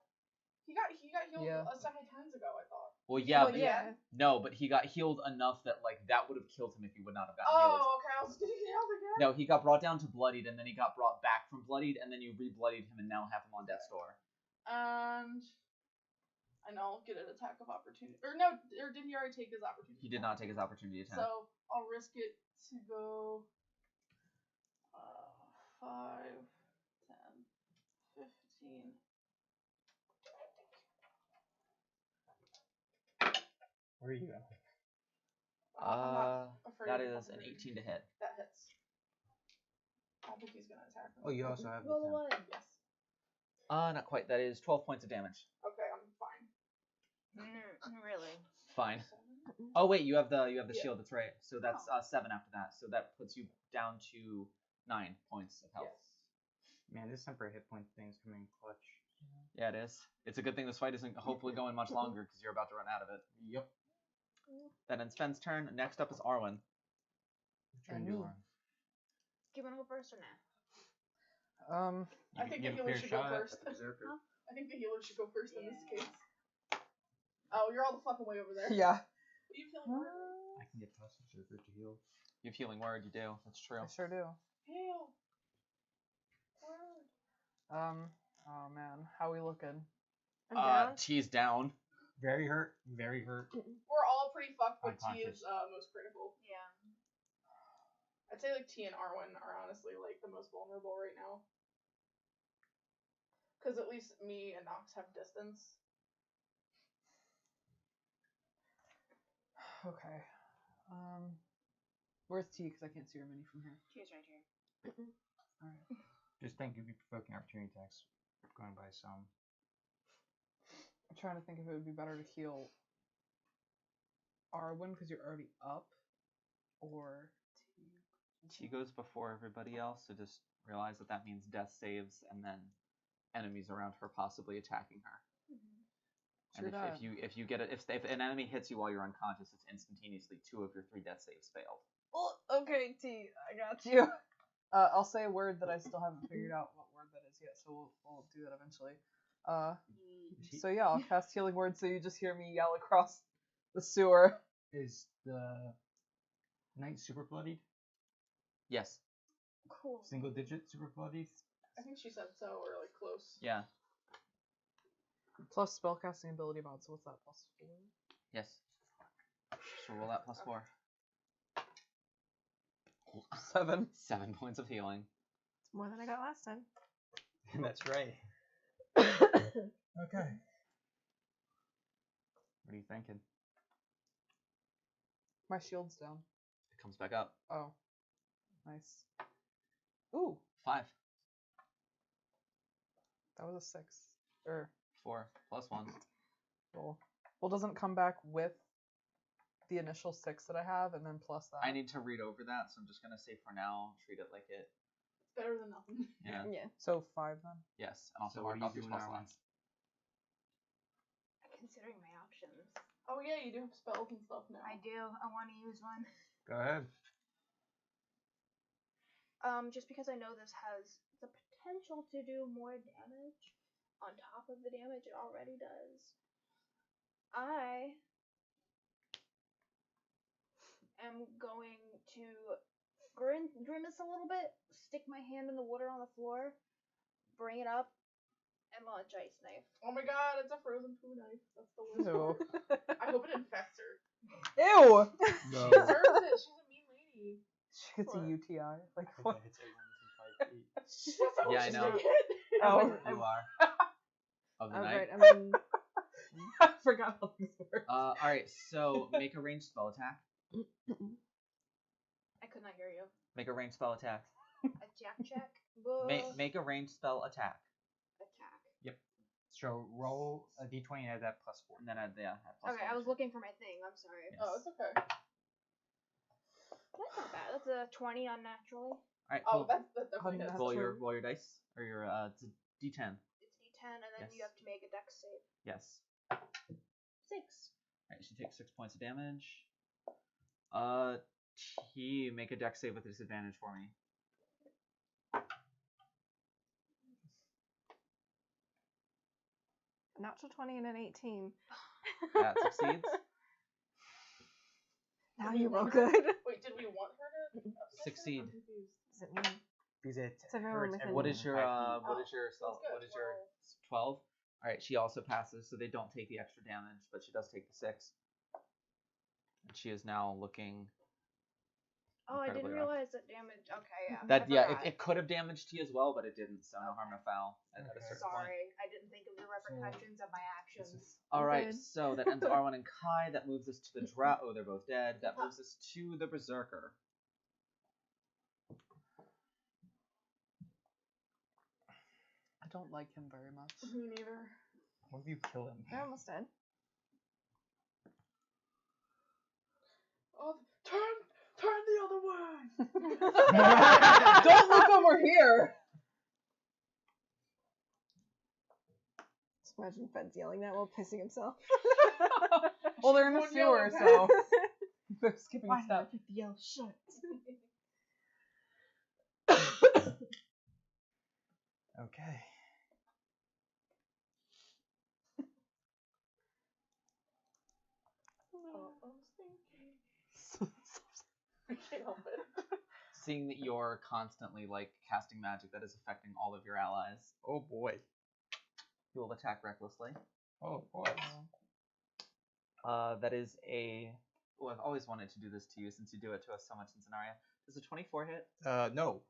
[SPEAKER 3] He got healed
[SPEAKER 5] Yeah.
[SPEAKER 3] several times ago, I thought.
[SPEAKER 2] Well, yeah,
[SPEAKER 7] Well,
[SPEAKER 2] but
[SPEAKER 7] yeah.
[SPEAKER 2] no, but he got healed enough that like that would have killed him if he would not have gotten healed.
[SPEAKER 3] Oh, okay. I was gonna get healed again.
[SPEAKER 2] No, he got brought down to bloodied, and then he got brought back from bloodied, and then you re-bloodied him, and now have him on death's door.
[SPEAKER 3] And I'll get an attack of opportunity. Or no, or did he already take his opportunity?
[SPEAKER 2] He did not take his opportunity attack.
[SPEAKER 3] So I'll risk it to go 5, 10, 15.
[SPEAKER 8] Where are you at?
[SPEAKER 3] I'm not afraid
[SPEAKER 2] That
[SPEAKER 3] of
[SPEAKER 2] is an
[SPEAKER 3] fucking
[SPEAKER 2] 18 to hit.
[SPEAKER 3] That hits. I don't think he's gonna attack me.
[SPEAKER 8] Oh, you also have the
[SPEAKER 6] Roll
[SPEAKER 8] 10.
[SPEAKER 6] one.
[SPEAKER 3] Yes.
[SPEAKER 2] Not quite. That is 12 points of damage.
[SPEAKER 3] Okay, I'm fine.
[SPEAKER 6] Really?
[SPEAKER 2] Fine.
[SPEAKER 3] 7.
[SPEAKER 2] Oh wait, you have the
[SPEAKER 3] Yeah.
[SPEAKER 2] shield. That's right. So that's 7 after that. So that puts you down to 9 points of health.
[SPEAKER 3] Yes.
[SPEAKER 8] Man, this temporary hit point thing's coming clutch.
[SPEAKER 2] Yeah, it is. It's a good thing this fight isn't hopefully going much longer because you're about to run out of it.
[SPEAKER 8] Yep.
[SPEAKER 2] That ends Fenn's turn. Next up is Arwen.
[SPEAKER 8] Trying to do harm.
[SPEAKER 6] Do you want to go first or not?
[SPEAKER 3] I think the
[SPEAKER 8] You have a
[SPEAKER 3] healer
[SPEAKER 8] clear
[SPEAKER 3] should go
[SPEAKER 8] shot at
[SPEAKER 3] first.
[SPEAKER 8] the berserker.
[SPEAKER 6] Huh?
[SPEAKER 3] I think the healer should go first in this
[SPEAKER 6] Yeah.
[SPEAKER 3] case. Oh, you're all the fucking way over there.
[SPEAKER 5] Yeah.
[SPEAKER 3] Are you feeling word?
[SPEAKER 8] I can get past the berserker to heal.
[SPEAKER 2] You have healing word. You do. That's true.
[SPEAKER 5] I sure do.
[SPEAKER 3] Heal. Word.
[SPEAKER 5] Oh man, how we looking?
[SPEAKER 7] I'm down.
[SPEAKER 2] T's down.
[SPEAKER 8] Very hurt. Very hurt.
[SPEAKER 3] We're all pretty fucked, but T
[SPEAKER 8] Unconscious.
[SPEAKER 3] is most critical.
[SPEAKER 6] Yeah.
[SPEAKER 3] I'd say like T and Arwen are honestly like the most vulnerable right now. Because at least me and Nox have distance.
[SPEAKER 5] Okay. Where's T? Because I can't see her mini from here.
[SPEAKER 6] She's right here.
[SPEAKER 5] Alright.
[SPEAKER 8] Just think you'd be provoking opportunity attacks going by some.
[SPEAKER 5] I'm trying to think if it would be better to heal Arwen because you're already up, or
[SPEAKER 2] T goes before everybody else, so just realize that that means death saves and then enemies around her possibly attacking her.
[SPEAKER 5] True
[SPEAKER 2] And
[SPEAKER 5] that.
[SPEAKER 2] if you get it, if an enemy hits you while you're unconscious, it's instantaneously 2 of your 3 death saves failed.
[SPEAKER 5] Oh, okay, T, I got you. I'll say a word that I still haven't figured out what word that is yet, so we'll do that eventually. So yeah, I'll cast Healing Word so you just hear me yell across the sewer.
[SPEAKER 8] Is the knight super bloodied?
[SPEAKER 2] Yes.
[SPEAKER 6] Cool.
[SPEAKER 8] Single digit super bloodied?
[SPEAKER 3] I think she said so, or like close.
[SPEAKER 2] Yeah.
[SPEAKER 5] Plus spellcasting ability mod, so what's that, plus 4?
[SPEAKER 2] Yes. So roll that plus 4.
[SPEAKER 5] 7.
[SPEAKER 2] 7 points of healing.
[SPEAKER 7] It's more than I got last time.
[SPEAKER 8] That's right.
[SPEAKER 5] Okay.
[SPEAKER 8] What are you thinking?
[SPEAKER 5] My shield's down.
[SPEAKER 2] It comes back up.
[SPEAKER 5] Oh. Nice. Ooh,
[SPEAKER 2] 5.
[SPEAKER 5] that was a 6. Or
[SPEAKER 2] 4 plus 1.
[SPEAKER 5] roll. Well, doesn't come back with the initial 6 that I have, and then plus that.
[SPEAKER 2] I need to read over that, so I'm just gonna say for now, treat it like it.
[SPEAKER 3] It's better than nothing.
[SPEAKER 2] Yeah.
[SPEAKER 7] Yeah.
[SPEAKER 5] So 5 then.
[SPEAKER 2] Yes, and also
[SPEAKER 8] So what
[SPEAKER 2] mark
[SPEAKER 8] are you
[SPEAKER 2] off your
[SPEAKER 8] doing
[SPEAKER 2] spell
[SPEAKER 8] now?
[SPEAKER 2] slots.
[SPEAKER 6] Considering my options.
[SPEAKER 3] Oh yeah, you do have spells and stuff now.
[SPEAKER 6] I do. I want to use one.
[SPEAKER 8] Go ahead.
[SPEAKER 6] Just because I know this has the potential to do more damage on top of the damage it already does. I am going to grimace a little bit, stick my hand in the water on the floor, bring it up, and launch ice knife.
[SPEAKER 3] Oh my god, it's a frozen poo knife. That's the worst
[SPEAKER 5] No.
[SPEAKER 3] part. I hope it infects her.
[SPEAKER 5] Ew!
[SPEAKER 8] No.
[SPEAKER 3] She deserves it. She's a mean lady.
[SPEAKER 5] She gets a
[SPEAKER 3] What?
[SPEAKER 5] UTI. Like,
[SPEAKER 8] I
[SPEAKER 5] what?
[SPEAKER 8] think it's everyone within 5 feet.
[SPEAKER 3] That's not
[SPEAKER 2] Yeah,
[SPEAKER 3] what
[SPEAKER 2] I
[SPEAKER 3] she's
[SPEAKER 2] know.
[SPEAKER 3] gonna get.
[SPEAKER 5] Oh.
[SPEAKER 2] You are. Of the
[SPEAKER 7] Oh,
[SPEAKER 2] night.
[SPEAKER 7] right. I mean,
[SPEAKER 5] I forgot how things work.
[SPEAKER 2] Alright, so make a ranged spell attack.
[SPEAKER 6] I could not hear you.
[SPEAKER 2] Make a ranged spell attack.
[SPEAKER 6] A jack check.
[SPEAKER 2] Make a ranged spell attack.
[SPEAKER 6] Attack.
[SPEAKER 8] So roll a d20 and add that plus 4.
[SPEAKER 2] And then add plus
[SPEAKER 6] Okay, I was looking for my thing. I'm sorry.
[SPEAKER 2] Yes.
[SPEAKER 3] Oh, it's okay.
[SPEAKER 6] That's not bad. That's a 20 unnaturally.
[SPEAKER 2] Alright,
[SPEAKER 3] Oh,
[SPEAKER 2] cool.
[SPEAKER 3] that's definitely
[SPEAKER 5] That's
[SPEAKER 3] hits.
[SPEAKER 2] roll your dice. Or your it's a D10.
[SPEAKER 6] It's D10, and then you
[SPEAKER 2] Yes.
[SPEAKER 6] have to make a dex save.
[SPEAKER 2] Yes.
[SPEAKER 6] 6.
[SPEAKER 2] Alright, she takes 6 points of damage. T, make a dex save with disadvantage for me.
[SPEAKER 7] natural 20 and an 18.
[SPEAKER 2] That succeeds.
[SPEAKER 7] Now
[SPEAKER 3] we
[SPEAKER 7] you roll
[SPEAKER 3] want her-
[SPEAKER 7] good.
[SPEAKER 3] Wait, did we want her to
[SPEAKER 2] Succeed.
[SPEAKER 3] I'm confused.
[SPEAKER 7] Does it mean?
[SPEAKER 8] Because it
[SPEAKER 7] It's everyone
[SPEAKER 8] hurts
[SPEAKER 7] within-
[SPEAKER 2] What
[SPEAKER 8] everyone
[SPEAKER 2] is your
[SPEAKER 8] within 5 feet.
[SPEAKER 2] what is your
[SPEAKER 3] Let's
[SPEAKER 2] self?
[SPEAKER 3] go
[SPEAKER 2] What is your
[SPEAKER 3] 12.
[SPEAKER 2] 12? All right, she also passes, so they don't take the extra damage, but she does take the 6. And she is now looking.
[SPEAKER 6] Oh, I didn't
[SPEAKER 2] Incredibly rough.
[SPEAKER 6] realize that damage. Okay, yeah.
[SPEAKER 2] That
[SPEAKER 6] I
[SPEAKER 2] yeah,
[SPEAKER 6] forgot.
[SPEAKER 2] it could have damaged T as well, but it didn't. So no harm, no foul at a
[SPEAKER 8] Okay.
[SPEAKER 2] certain point.
[SPEAKER 6] Sorry, I didn't think of the repercussions of my actions.
[SPEAKER 2] All right,
[SPEAKER 7] Good.
[SPEAKER 2] so that ends Arwen and Kai. That moves us to the drow. Oh, they're both dead. That moves us to the berserker.
[SPEAKER 5] I don't like him very much.
[SPEAKER 3] Me neither.
[SPEAKER 8] What if you kill him?
[SPEAKER 7] They're almost dead.
[SPEAKER 3] Oh, turn the other way.
[SPEAKER 5] Don't look over here!
[SPEAKER 7] Just imagine Fed's yelling that while pissing himself.
[SPEAKER 5] Well, they're in the
[SPEAKER 3] Won't yell
[SPEAKER 5] sewer,
[SPEAKER 3] at
[SPEAKER 5] so they're skipping a step.
[SPEAKER 7] pick the yell shut?
[SPEAKER 8] Okay.
[SPEAKER 3] I can't help it.
[SPEAKER 2] Seeing that you're constantly like casting magic that is affecting all of your allies,
[SPEAKER 8] Oh boy.
[SPEAKER 2] you will attack recklessly.
[SPEAKER 8] Oh boy.
[SPEAKER 2] That is a. Oh, I've always wanted to do this to you since you do it to us so much in Scenario. Does a 24 hit?
[SPEAKER 8] No.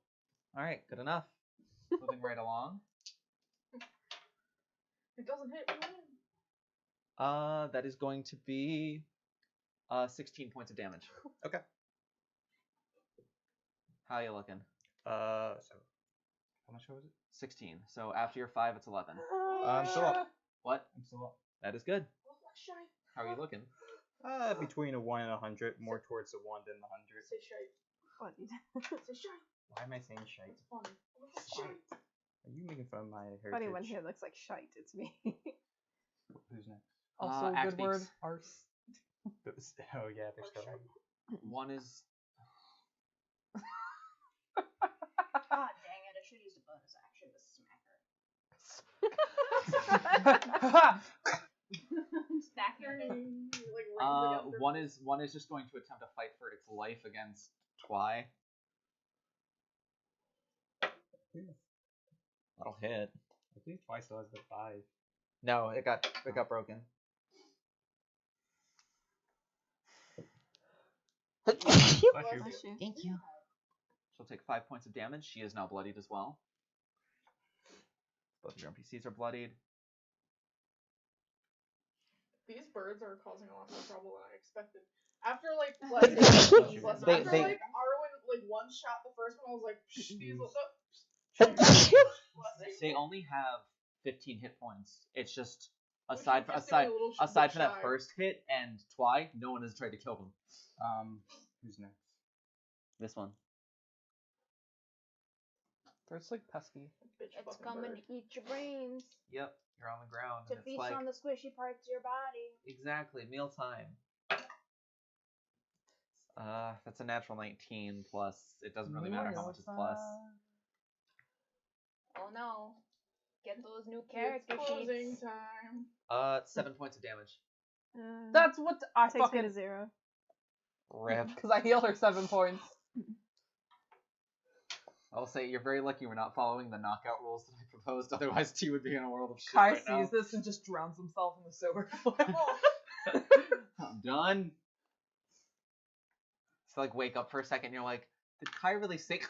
[SPEAKER 2] All right, good enough. Moving right along.
[SPEAKER 3] It doesn't hit me.
[SPEAKER 2] That is going to be 16 points of damage.
[SPEAKER 8] Okay.
[SPEAKER 2] How you looking?
[SPEAKER 8] So how much was it?
[SPEAKER 2] 16. So after your 5, it's 11.
[SPEAKER 8] I'm still up.
[SPEAKER 2] What?
[SPEAKER 8] I'm still up.
[SPEAKER 2] That is good.
[SPEAKER 3] Oh, shy.
[SPEAKER 2] How are you looking?
[SPEAKER 8] Between a 1 and 100, more towards the 1 than the 100.
[SPEAKER 3] Say shite.
[SPEAKER 7] Funny.
[SPEAKER 3] Say shite.
[SPEAKER 8] Why am I saying shite?
[SPEAKER 3] It's funny. Oh, shite.
[SPEAKER 8] Are you making fun of my heritage?
[SPEAKER 7] Anyone here looks like shite. It's me.
[SPEAKER 8] Who's next?
[SPEAKER 5] Also,
[SPEAKER 2] Axe
[SPEAKER 5] good word.
[SPEAKER 2] beaks.
[SPEAKER 5] Arse.
[SPEAKER 8] Oh yeah, they're still right.
[SPEAKER 2] One is.
[SPEAKER 6] God dang it! I should use a bonus action to smack her. Smack her.
[SPEAKER 2] One is just going to attempt to fight for its life against Twy. That'll hit.
[SPEAKER 8] I think twice still has the 5.
[SPEAKER 2] No, it got broken.
[SPEAKER 8] Bless you.
[SPEAKER 7] Bless you.
[SPEAKER 2] Thank you. She'll take 5 points of damage. She is now bloodied as well. Both of your NPCs are bloodied.
[SPEAKER 3] These birds are causing a lot more trouble than I expected. After like Arwen like one shot the first one, I was like, Psh, these
[SPEAKER 2] They only have 15 hit points. It's just aside from that first hit and Twy, no one has tried to kill them.
[SPEAKER 8] Who's next?
[SPEAKER 2] This one.
[SPEAKER 5] There's like pesky.
[SPEAKER 6] It's coming to eat your brains.
[SPEAKER 2] Yep, you're on the ground.
[SPEAKER 6] To
[SPEAKER 2] and
[SPEAKER 6] feast
[SPEAKER 2] it's like,
[SPEAKER 6] on the squishy parts of your body.
[SPEAKER 2] exactly, mealtime. That's a natural 19 plus. It doesn't really matter how much is plus.
[SPEAKER 6] Oh no. Get those new character
[SPEAKER 3] It's closing
[SPEAKER 6] sheets.
[SPEAKER 3] time.
[SPEAKER 2] 7 points of damage.
[SPEAKER 5] That's what I
[SPEAKER 7] takes me
[SPEAKER 5] fucking
[SPEAKER 7] to 0.
[SPEAKER 2] Rip.
[SPEAKER 5] because I healed her 7 points.
[SPEAKER 2] I'll say you're very lucky we're not following the knockout rules that I proposed. Otherwise, T would be in a world of shit
[SPEAKER 5] Kai
[SPEAKER 2] right now.
[SPEAKER 5] sees this and just drowns himself in the sewer.
[SPEAKER 2] I'm done. So like, wake up for a second. And you're like, did Kai really say?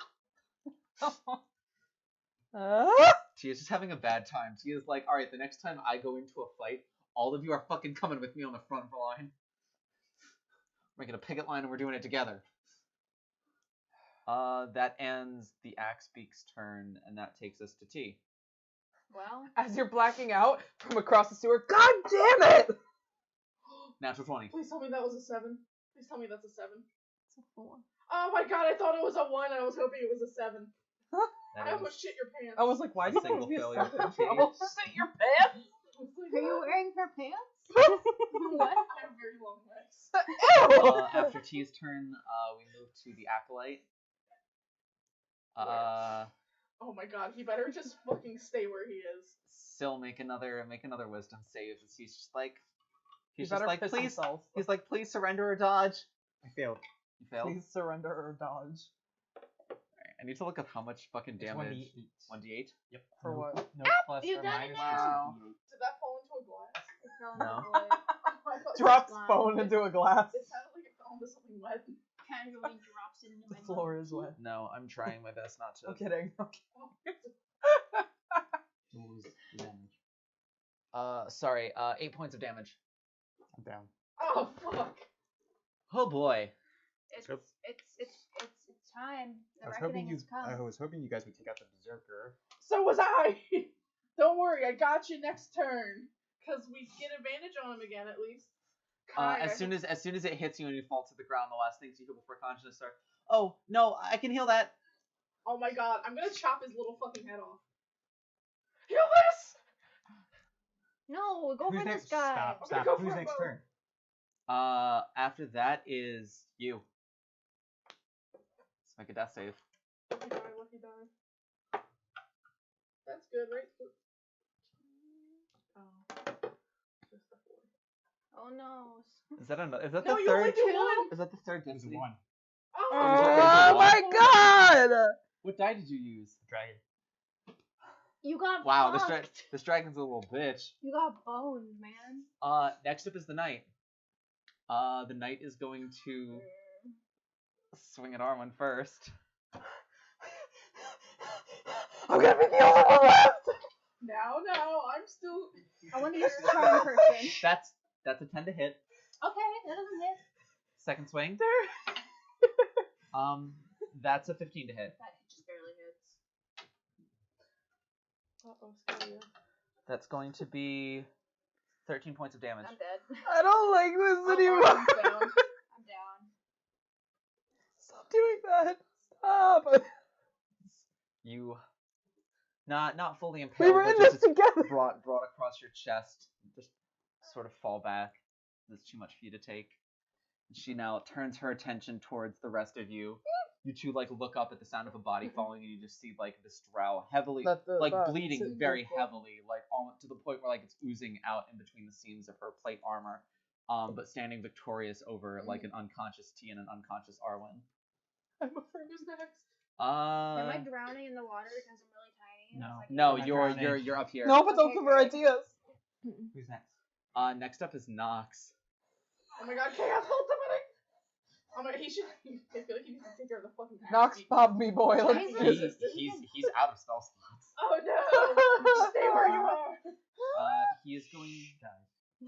[SPEAKER 2] She is just having a bad time. She is like, all right, the next time I go into a fight, all of you are fucking coming with me on the front line. We're making a picket line and we're doing it together. That ends the Axebeak's turn, and that takes us to T.
[SPEAKER 6] Well,
[SPEAKER 5] As you're blacking out from across the sewer, God damn it!
[SPEAKER 2] Natural 20.
[SPEAKER 3] Please tell me that was a 7. Please tell me that's a 7.
[SPEAKER 7] It's a 4.
[SPEAKER 3] Oh my god, I thought it was a 1. I was hoping it was a 7.
[SPEAKER 2] That
[SPEAKER 3] I
[SPEAKER 2] is
[SPEAKER 3] almost shit your pants.
[SPEAKER 5] I was like, why
[SPEAKER 2] a
[SPEAKER 5] do you
[SPEAKER 2] single
[SPEAKER 5] think
[SPEAKER 2] failure
[SPEAKER 5] it's
[SPEAKER 2] for T.
[SPEAKER 5] almost shit your pants?
[SPEAKER 6] are you wearing her pants?
[SPEAKER 3] What? I have very long legs.
[SPEAKER 2] After T's turn, we move to the Acolyte.
[SPEAKER 3] Oh my god, he better just fucking stay where he is.
[SPEAKER 2] Still make another wisdom save. He's just like,
[SPEAKER 5] He
[SPEAKER 2] just
[SPEAKER 5] better
[SPEAKER 2] like,
[SPEAKER 5] piss
[SPEAKER 2] please.
[SPEAKER 5] himself.
[SPEAKER 2] He's like, please surrender or dodge.
[SPEAKER 8] I failed.
[SPEAKER 2] You failed.
[SPEAKER 5] Please surrender or dodge.
[SPEAKER 2] Alright, I need to look up how much fucking
[SPEAKER 8] It's
[SPEAKER 2] damage.
[SPEAKER 8] 1d8.
[SPEAKER 2] 1d8.
[SPEAKER 8] Yep.
[SPEAKER 5] For
[SPEAKER 8] no,
[SPEAKER 5] what?
[SPEAKER 8] No plus
[SPEAKER 6] you
[SPEAKER 8] or
[SPEAKER 6] done
[SPEAKER 8] minus.
[SPEAKER 6] it
[SPEAKER 8] Just
[SPEAKER 5] now.
[SPEAKER 8] a d8.
[SPEAKER 3] Did that fall into a glass?
[SPEAKER 6] It fell in
[SPEAKER 2] No.
[SPEAKER 6] the void.
[SPEAKER 3] I thought
[SPEAKER 5] Drops
[SPEAKER 6] Slime.
[SPEAKER 5] phone into a glass.
[SPEAKER 3] It sounded like it fell into something wet.
[SPEAKER 6] Casually drops it into
[SPEAKER 5] The
[SPEAKER 6] my
[SPEAKER 5] floor
[SPEAKER 6] mouth.
[SPEAKER 5] is wet.
[SPEAKER 2] No, I'm trying my best not
[SPEAKER 5] I'm
[SPEAKER 2] to.
[SPEAKER 5] kidding.
[SPEAKER 8] What was the damage?
[SPEAKER 2] Sorry. 8 points of damage.
[SPEAKER 8] I'm down.
[SPEAKER 3] Oh fuck.
[SPEAKER 2] Oh boy.
[SPEAKER 6] It's
[SPEAKER 8] Yep.
[SPEAKER 6] time. The
[SPEAKER 8] I
[SPEAKER 6] reckoning has come.
[SPEAKER 8] was hoping you guys would take out the berserker.
[SPEAKER 3] So was I. Don't worry, I got you next turn. Cause we get advantage on him again at least. Kai,
[SPEAKER 2] As soon as it hits you and you fall to the ground, the last things you heal before consciousness are, oh no, I can heal that.
[SPEAKER 3] Oh my god, I'm gonna chop his little fucking head off. Heal this!
[SPEAKER 6] No, go
[SPEAKER 8] Who's
[SPEAKER 6] for
[SPEAKER 8] next?
[SPEAKER 6] this guy.
[SPEAKER 8] Stop,
[SPEAKER 3] Okay,
[SPEAKER 8] stop.
[SPEAKER 3] go
[SPEAKER 8] Who's
[SPEAKER 3] for it,
[SPEAKER 8] next
[SPEAKER 3] Bo.
[SPEAKER 8] turn?
[SPEAKER 2] After that is you. Let's make a death save.
[SPEAKER 3] Lucky die, lucky die. That's good, right? Oh. Just a 4.
[SPEAKER 6] Oh no.
[SPEAKER 2] Is that is that
[SPEAKER 3] No,
[SPEAKER 2] the
[SPEAKER 3] you only
[SPEAKER 2] third?
[SPEAKER 3] do one!
[SPEAKER 2] Is that the third
[SPEAKER 8] It was
[SPEAKER 2] density?
[SPEAKER 8] 1.
[SPEAKER 5] Oh my god!
[SPEAKER 2] What die did you use?
[SPEAKER 8] Dragon.
[SPEAKER 6] You got
[SPEAKER 2] Wow,
[SPEAKER 6] fucked.
[SPEAKER 2] this dragon's a little bitch.
[SPEAKER 6] You got bones, man.
[SPEAKER 2] Next up is the knight. The knight is going to swing at Arwen first.
[SPEAKER 5] I'm gonna be the only one left!
[SPEAKER 3] No, I'm still.
[SPEAKER 6] I want to use the charm person.
[SPEAKER 2] That's a 10 to hit.
[SPEAKER 6] Okay, that doesn't hit.
[SPEAKER 2] Second swing. That's a 15 to hit.
[SPEAKER 6] That just barely hits.
[SPEAKER 3] Uh-oh, Scalia.
[SPEAKER 2] That's going to be 13 points of damage.
[SPEAKER 6] I'm dead.
[SPEAKER 5] I don't like this anymore.
[SPEAKER 3] Arwen's down.
[SPEAKER 6] I'm down.
[SPEAKER 5] Stop doing that. Stop.
[SPEAKER 2] You, not fully
[SPEAKER 5] We
[SPEAKER 2] impaled,
[SPEAKER 5] were
[SPEAKER 2] but
[SPEAKER 5] in this
[SPEAKER 2] just
[SPEAKER 5] together.
[SPEAKER 2] brought across your chest. Just sort of fall back. There's too much for you to take. And she now turns her attention towards the rest of you. You two like look up at the sound of a body falling, and you just see like this drow heavily, bleeding very heavily, like almost to the point where like it's oozing out in between the seams of her plate armor. But standing victorious over like an unconscious T and an unconscious Arwen.
[SPEAKER 3] I'm afraid who's next.
[SPEAKER 6] Am I drowning in the water because I'm really tiny? And
[SPEAKER 8] No.
[SPEAKER 6] it's like
[SPEAKER 2] No,
[SPEAKER 8] I'm
[SPEAKER 2] you're
[SPEAKER 8] drowning.
[SPEAKER 2] you're up here.
[SPEAKER 5] No, but don't
[SPEAKER 6] Okay,
[SPEAKER 5] give her
[SPEAKER 6] great.
[SPEAKER 5] ideas.
[SPEAKER 8] Who's next?
[SPEAKER 2] Next up is Nox.
[SPEAKER 3] Oh my god, Chaos Ultimate! Oh my, he should. I feel like he needs to take care of the fucking.
[SPEAKER 5] Nox
[SPEAKER 3] Axebeak.
[SPEAKER 5] Bob me boy. Let's
[SPEAKER 6] He's
[SPEAKER 5] do
[SPEAKER 6] like-
[SPEAKER 5] this.
[SPEAKER 2] He's out of spell slots.
[SPEAKER 3] Oh no! Stay where you are.
[SPEAKER 2] He is going.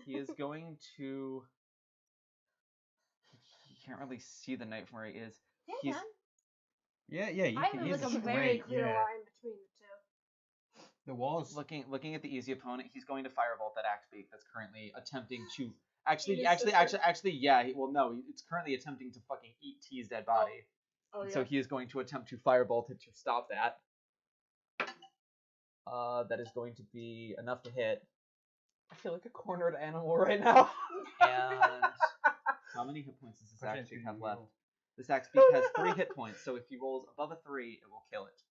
[SPEAKER 2] He is going to. He can't really see the knight from where he is.
[SPEAKER 6] Yeah,
[SPEAKER 2] He's
[SPEAKER 8] Yeah, you
[SPEAKER 6] I
[SPEAKER 8] can.
[SPEAKER 6] have
[SPEAKER 8] He's
[SPEAKER 6] like a
[SPEAKER 8] straight,
[SPEAKER 6] very clear
[SPEAKER 8] yeah.
[SPEAKER 6] line between the two.
[SPEAKER 8] The walls.
[SPEAKER 2] looking at the easy opponent. He's going to firebolt that Axebeak that's currently attempting to.
[SPEAKER 3] Eat
[SPEAKER 2] Actually,
[SPEAKER 3] his
[SPEAKER 2] actually,
[SPEAKER 3] sister.
[SPEAKER 2] actually, yeah. Well, no, it's currently attempting to fucking eat T's dead body.
[SPEAKER 3] Oh yeah.
[SPEAKER 2] So he is going to attempt to firebolt it to stop that. That is going to be enough to hit.
[SPEAKER 5] I feel like a cornered animal right now.
[SPEAKER 2] And how many hit points does this
[SPEAKER 8] Push it
[SPEAKER 2] Axebeak
[SPEAKER 8] to
[SPEAKER 2] have
[SPEAKER 8] you.
[SPEAKER 2] left? This Axebeak has 3 hit points, so if he rolls above a 3, it will kill it.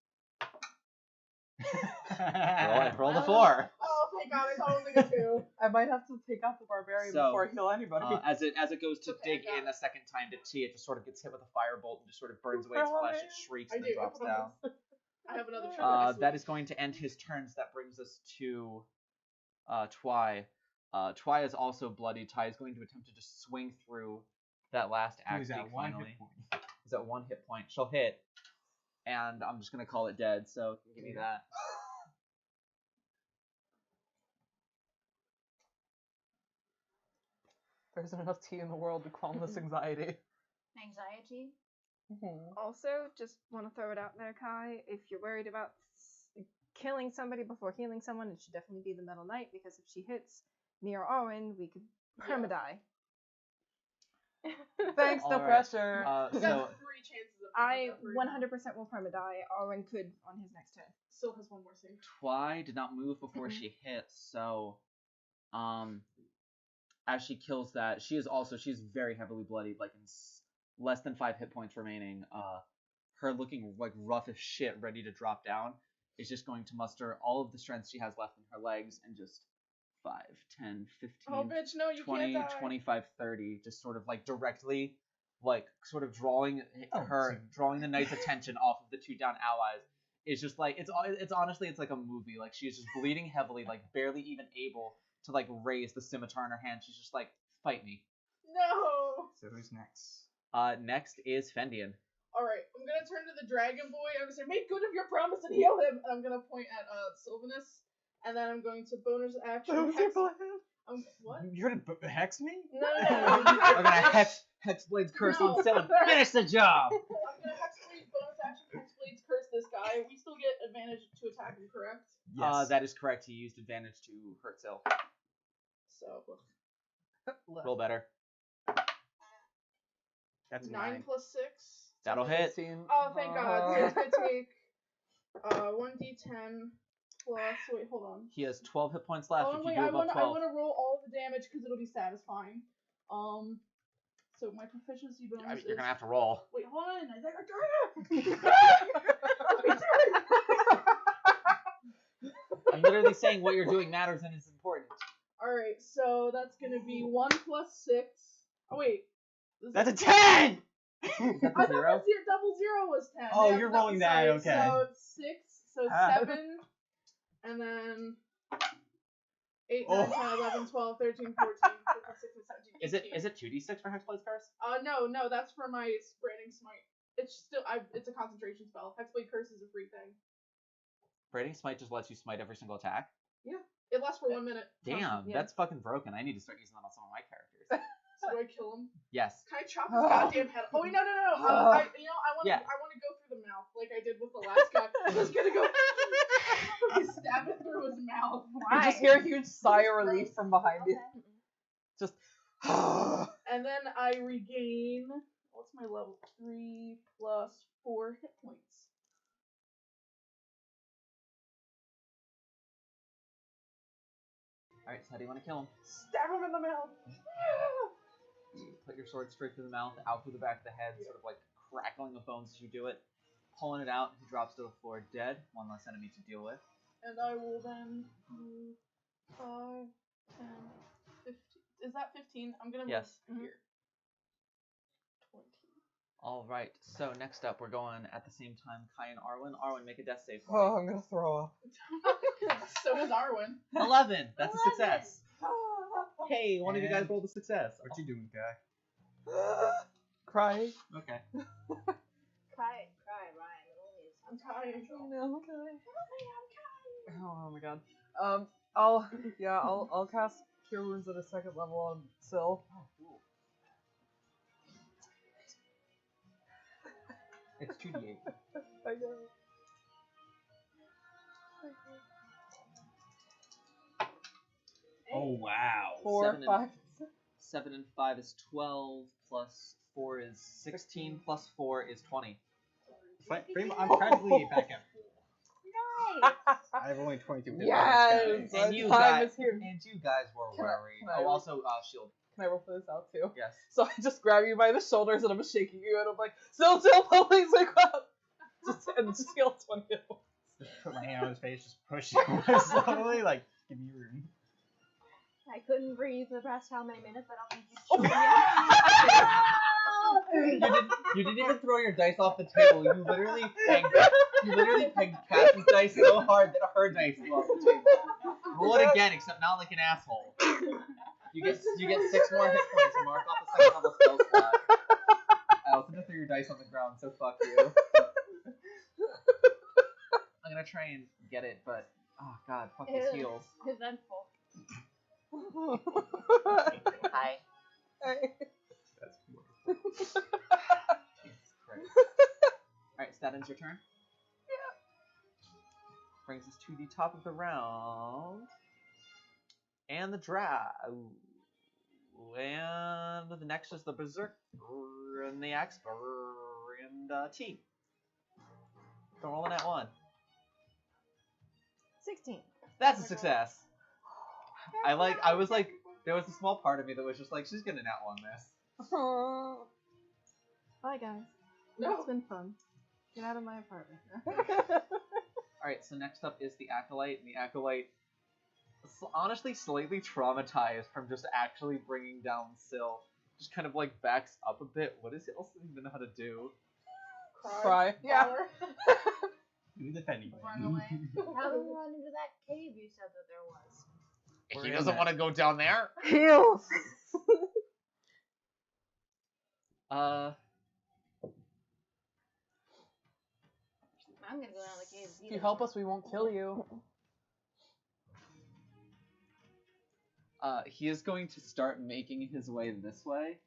[SPEAKER 2] Roll the 4.
[SPEAKER 3] Oh thank God! I thought it was like a 2.
[SPEAKER 5] I might have to take out the barbarian
[SPEAKER 2] So,
[SPEAKER 5] before I heal anybody.
[SPEAKER 2] As it goes to
[SPEAKER 3] Okay,
[SPEAKER 2] dig
[SPEAKER 3] I got
[SPEAKER 2] in
[SPEAKER 3] it.
[SPEAKER 2] a second time to T, it just sort of gets hit with a firebolt and just sort of burns away its flesh. It shrieks
[SPEAKER 3] I
[SPEAKER 2] and then
[SPEAKER 3] do.
[SPEAKER 2] drops down.
[SPEAKER 3] I have another trick.
[SPEAKER 2] That is going to end his turns. That brings us to Twy. Twy is also bloody. Twy is going to attempt to just swing through that last
[SPEAKER 8] He's
[SPEAKER 2] Axebeak
[SPEAKER 8] at 1
[SPEAKER 2] finally.
[SPEAKER 8] hit point.
[SPEAKER 2] He's at 1 hit point. She'll hit. And I'm just going to call it dead, so give me that.
[SPEAKER 5] There isn't enough tea in the world to calm this anxiety.
[SPEAKER 6] Anxiety.
[SPEAKER 7] Also, just want to throw it out there, Kai. If you're worried about killing somebody before healing someone, it should definitely be the Metal Knight, because if she hits me or Owen, we could perma-die.
[SPEAKER 5] Thanks, no
[SPEAKER 2] Alright.
[SPEAKER 5] pressure.
[SPEAKER 3] You
[SPEAKER 2] So
[SPEAKER 3] got 3 chances of
[SPEAKER 7] I
[SPEAKER 3] permadeath right now.
[SPEAKER 7] 100% will perma-die. Owen could on his next turn.
[SPEAKER 3] Still has 1 more save.
[SPEAKER 2] Twy did not move before she hit, so as she kills that, she's very heavily bloodied, like in less than 5 hit points remaining. Her looking like rough as shit, ready to drop down, is just going to muster all of the strength she has left in her legs and just 5, 10, 15,
[SPEAKER 3] Oh bitch, no, you
[SPEAKER 2] 20,
[SPEAKER 3] can't die.
[SPEAKER 2] 25, 30, just sort of like directly, like sort of drawing the knight's attention off of the 2 down allies. It's just like, it's honestly, it's like a movie. Like, she's just bleeding heavily, like barely even able to like raise the scimitar in her hand. She's just like, fight me.
[SPEAKER 3] No.
[SPEAKER 8] So who's next?
[SPEAKER 2] Next is Fendian.
[SPEAKER 3] Alright, I'm gonna turn to the dragon boy. I'm gonna say, make good of your promise and heal him. And I'm gonna point at Sylvanus. And then I'm going to bonus action. What?
[SPEAKER 8] You're gonna hex me?
[SPEAKER 3] No.
[SPEAKER 2] I'm gonna Hexblade's curse
[SPEAKER 3] No.
[SPEAKER 2] on Sylvan. Finish the job!
[SPEAKER 3] I'm gonna Hexblade, bonus action, Hexblade's curse this guy. We still get advantage to attack him, correct?
[SPEAKER 8] Yes.
[SPEAKER 2] That is correct. He used advantage to hurt Syl.
[SPEAKER 3] So,
[SPEAKER 2] Roll better.
[SPEAKER 8] That's
[SPEAKER 3] 9 plus 6.
[SPEAKER 2] That'll hit.
[SPEAKER 3] Oh, thank God. So it's gonna take 1d10 plus. Wait, hold on.
[SPEAKER 2] He has 12 hit points left.
[SPEAKER 3] Oh,
[SPEAKER 2] If
[SPEAKER 3] wait,
[SPEAKER 2] you do
[SPEAKER 3] I
[SPEAKER 2] above
[SPEAKER 3] wanna
[SPEAKER 2] 12.
[SPEAKER 3] roll all the damage because it'll be satisfying. So my proficiency bonus
[SPEAKER 2] I mean,
[SPEAKER 3] is.
[SPEAKER 2] you're gonna have to roll.
[SPEAKER 3] Wait, hold on.
[SPEAKER 2] I'm literally saying what you're doing matters and is important.
[SPEAKER 3] Alright, so that's gonna be 1 plus 6. Oh, wait.
[SPEAKER 8] That's a 10!
[SPEAKER 2] Is that
[SPEAKER 3] I
[SPEAKER 2] the
[SPEAKER 3] thought
[SPEAKER 2] zero?
[SPEAKER 3] double zero was 10.
[SPEAKER 8] Oh,
[SPEAKER 3] Yeah,
[SPEAKER 8] you're
[SPEAKER 3] no,
[SPEAKER 8] rolling that,
[SPEAKER 3] sorry.
[SPEAKER 8] okay.
[SPEAKER 3] So it's 6, so
[SPEAKER 8] Ah.
[SPEAKER 3] 7, and then 8,
[SPEAKER 8] Oh.
[SPEAKER 3] 9, 10, 11, 12, 13, 14, 15, 16, 17, 18.
[SPEAKER 2] Is it 2d6 for Hexblade's curse?
[SPEAKER 3] No, that's for my Branding Smite. It's still, it's a concentration spell. Hexblade Curse is a free thing.
[SPEAKER 2] Braiding Smite just lets you smite every single attack.
[SPEAKER 3] It lasts for 1 minute.
[SPEAKER 2] Damn,
[SPEAKER 7] yeah.
[SPEAKER 2] that's fucking broken. I need to start using that on some of my characters.
[SPEAKER 3] So do I kill him?
[SPEAKER 2] Yes.
[SPEAKER 3] Can I chop his goddamn head? Oh wait, no. I want to go through the mouth like I did with the last guy. I'm just gonna go stab it through his mouth.
[SPEAKER 5] You just hear a huge sigh of relief from behind you.
[SPEAKER 6] Okay.
[SPEAKER 5] Just.
[SPEAKER 3] And then I regain, what's my level? 3 plus 4 hit points.
[SPEAKER 2] Alright, so how do you want to kill him?
[SPEAKER 3] Stab him in the mouth.
[SPEAKER 2] Put your sword straight through the mouth, out through the back of the head, sort of like crackling the bones as you do it. Pulling it out, he drops to the floor dead. 1 less enemy to deal with.
[SPEAKER 3] And I will then move 5, 10, 15. Is that 15? I'm gonna move
[SPEAKER 2] Yes.
[SPEAKER 3] here. 20.
[SPEAKER 2] Alright, so next up we're going at the same time Kai and Arwen. Arwen, make a death save for
[SPEAKER 5] Oh, I'm gonna throw up.
[SPEAKER 3] So does Arwen.
[SPEAKER 2] me. 11! That's a
[SPEAKER 6] 11.
[SPEAKER 2] success! Hey, one of you guys
[SPEAKER 8] And-
[SPEAKER 2] rolled a success.
[SPEAKER 8] What you doing, guy?
[SPEAKER 5] Cry.
[SPEAKER 2] Okay.
[SPEAKER 6] Cry, Ryan. It only is.
[SPEAKER 3] I'm tired.
[SPEAKER 5] No, okay. Oh my god. I'll cast Cure Wounds at a second level on Syl.
[SPEAKER 8] Oh, cool. It's 2d8.
[SPEAKER 5] I know.
[SPEAKER 8] Oh, wow.
[SPEAKER 5] 4,
[SPEAKER 2] Seven and-
[SPEAKER 5] 5.
[SPEAKER 2] 7 and 5 is 12, plus 4 is 16, plus 4 is 20.
[SPEAKER 8] But I'm practically back up.
[SPEAKER 6] Nice.
[SPEAKER 8] I have only 22 hit
[SPEAKER 5] Yes!
[SPEAKER 8] points, guys.
[SPEAKER 2] And you
[SPEAKER 5] Time
[SPEAKER 2] guys,
[SPEAKER 5] is here.
[SPEAKER 2] and you guys were
[SPEAKER 5] Can I-
[SPEAKER 2] worried.
[SPEAKER 5] can I
[SPEAKER 2] Oh,
[SPEAKER 5] roll-
[SPEAKER 2] also shield.
[SPEAKER 5] Can I roll for this out too?
[SPEAKER 2] Yes.
[SPEAKER 5] So I just grab you by the shoulders and I'm shaking you and I'm like, Syl, please wake up! Just heal 20 hit points.
[SPEAKER 8] Just put my hand on his face, just push him slowly, like, give me room.
[SPEAKER 6] I couldn't breathe for the past how many minutes? I don't think
[SPEAKER 2] You didn't even throw your dice off the table. You literally pegged Cass's dice so hard that her dice flew off the table. Roll it again, except not like an asshole. You get 6 more hit points and mark off the second level spell slot. I also just threw your dice on the ground, so fuck you. I'm gonna try and get it, but oh god, fuck these heals.
[SPEAKER 6] Eventful.
[SPEAKER 2] Hi.
[SPEAKER 8] That's cool.
[SPEAKER 2] Alright, Statin's your turn. Yeah. Brings us to the top of the round. And the draw. And the next is the Berserk and the Axe and T. Don't roll a nat 1.
[SPEAKER 7] 16.
[SPEAKER 2] That's a success. I was like, there was a small part of me that was just like, she's gonna nat 1 this.
[SPEAKER 7] Bye, guys.
[SPEAKER 3] No.
[SPEAKER 7] It's been fun. Get out of my apartment.
[SPEAKER 2] Alright, so next up is the Acolyte, and the Acolyte, honestly slightly traumatized from just actually bringing down Syl, just kind of like backs up a bit. What does he also even know how to do?
[SPEAKER 5] Cry. Yeah.
[SPEAKER 3] Power.
[SPEAKER 8] Do the Fenny.
[SPEAKER 6] Run away. How do we run into that cave you said that there was?
[SPEAKER 8] We're
[SPEAKER 2] He
[SPEAKER 8] in
[SPEAKER 2] doesn't
[SPEAKER 8] there.
[SPEAKER 2] want to go down there.
[SPEAKER 7] Heals!
[SPEAKER 6] I'm gonna go down the cave.
[SPEAKER 5] If you help us, we won't kill you.
[SPEAKER 2] He is going to start making his way this way.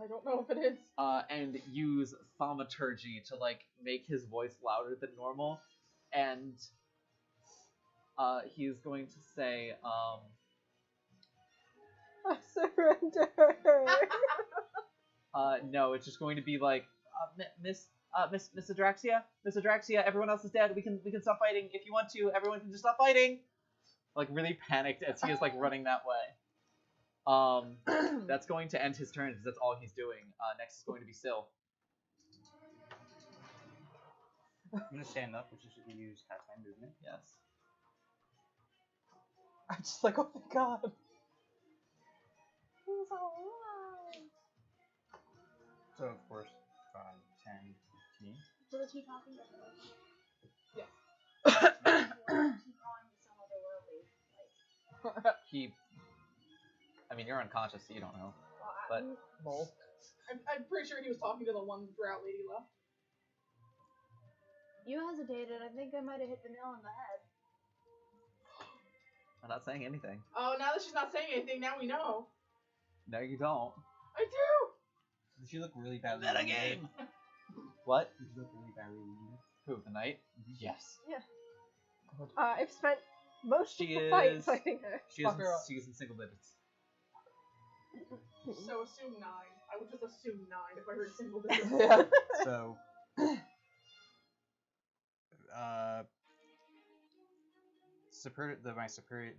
[SPEAKER 3] I don't know if it is.
[SPEAKER 2] And use thaumaturgy to like make his voice louder than normal, and he is going to say,
[SPEAKER 7] I surrender!
[SPEAKER 2] no, it's just going to be like, Miss Adraxia, everyone else is dead. We can stop fighting if you want to. Everyone can just stop fighting. Like really panicked as he is like running that way. That's going to end his turn because that's all he's doing. Next is going to be Syl.
[SPEAKER 8] I'm gonna stand up, which is if you use half my movement.
[SPEAKER 2] Yes.
[SPEAKER 5] I'm just like, oh my god.
[SPEAKER 6] He's alive.
[SPEAKER 8] So, of course, 5, 10, 15.
[SPEAKER 6] So is he talking to her?
[SPEAKER 3] Yeah.
[SPEAKER 6] Or is he calling to some other worldly? Like,
[SPEAKER 2] I mean, you're unconscious, so you don't know.
[SPEAKER 6] well,
[SPEAKER 2] But
[SPEAKER 5] Lol.
[SPEAKER 3] I'm pretty sure he was talking to the one drought lady left.
[SPEAKER 6] you hesitated. I think I might have hit the nail on the head.
[SPEAKER 2] I'm not saying anything.
[SPEAKER 3] Oh, now that she's not saying anything, now we know.
[SPEAKER 2] No, you don't.
[SPEAKER 3] I do!
[SPEAKER 8] Did she look really badly
[SPEAKER 2] Meta
[SPEAKER 8] wounded?
[SPEAKER 2] game. What?
[SPEAKER 8] Did she look really badly wounded?
[SPEAKER 2] Who? The knight? Yes.
[SPEAKER 7] I've spent most
[SPEAKER 2] She
[SPEAKER 7] of the fight
[SPEAKER 2] is-
[SPEAKER 7] fighting her.
[SPEAKER 2] She
[SPEAKER 5] Fuck her up.
[SPEAKER 2] she's in single digits.
[SPEAKER 3] So assume 9. I would just assume 9 if I heard single digits.
[SPEAKER 5] Yeah.
[SPEAKER 8] So,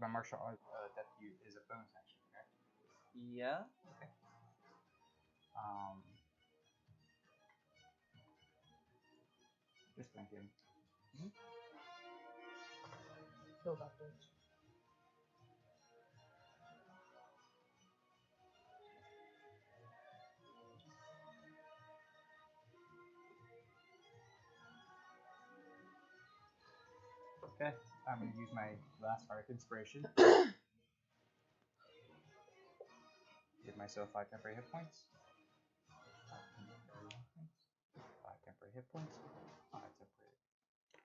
[SPEAKER 8] my martial art death view is a bonus action, correct?
[SPEAKER 2] Yeah.
[SPEAKER 8] Just thinking.
[SPEAKER 5] Kill that bitch.
[SPEAKER 8] Okay, I'm gonna use my last Bardic Inspiration. Give myself 5 temporary hit points. 5 temporary hit points. 5 temporary.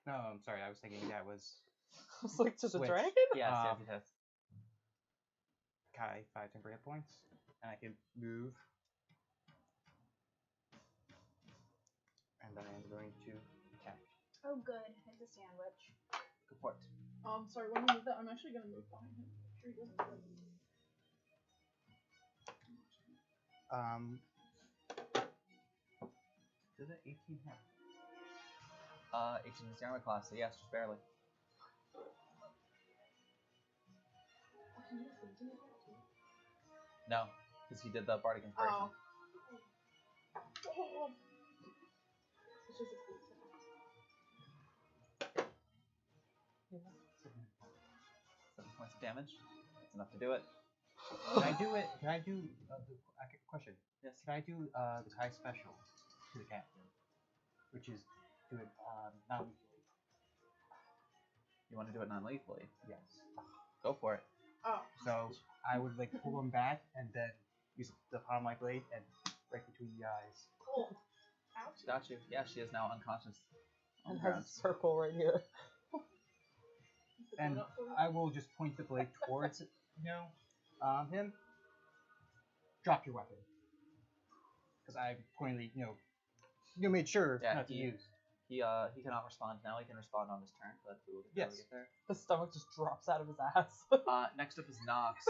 [SPEAKER 8] No, I'm sorry. I was thinking that was
[SPEAKER 5] was like, to the
[SPEAKER 8] Switch.
[SPEAKER 5] dragon?
[SPEAKER 2] Yes, yes,
[SPEAKER 8] Um,
[SPEAKER 2] it has.
[SPEAKER 8] Kai 5 temporary hit points, and I can move. And then I'm going to attack.
[SPEAKER 6] Oh, good. It's a sandwich.
[SPEAKER 2] Go for it.
[SPEAKER 3] Sorry, when you move that, I'm actually gonna move behind him. Make sure he doesn't get it.
[SPEAKER 8] Does it 18 hit?
[SPEAKER 2] 18 is the armor class, so yes, just barely. No, because he did the bardic inspiration.
[SPEAKER 3] Oh. It's just a speed attack.
[SPEAKER 2] 7 points of damage. That's enough to do it.
[SPEAKER 8] Can I do it? Can I do question?
[SPEAKER 2] Yes.
[SPEAKER 8] Can I do the Kai special to the captain, which is do it non-lethally?
[SPEAKER 2] You want to do it non-lethally?
[SPEAKER 8] Yes.
[SPEAKER 2] Go for it.
[SPEAKER 3] Oh.
[SPEAKER 8] So I would like pull him back and then use the palm of my blade and right between the eyes.
[SPEAKER 3] Cool. Ouch.
[SPEAKER 2] Got you. Yeah, she is now unconscious. On
[SPEAKER 5] And
[SPEAKER 2] the
[SPEAKER 5] has
[SPEAKER 2] ground.
[SPEAKER 5] a circle right here.
[SPEAKER 8] And I will just point the blade towards him. Drop your weapon. Because I pointedly, made sure
[SPEAKER 2] Yeah,
[SPEAKER 8] not to use.
[SPEAKER 2] He cannot respond now. He can respond on his turn, but we will get,
[SPEAKER 8] Yes.
[SPEAKER 2] get there.
[SPEAKER 5] The stomach just drops out of his ass.
[SPEAKER 2] Next up is Nox.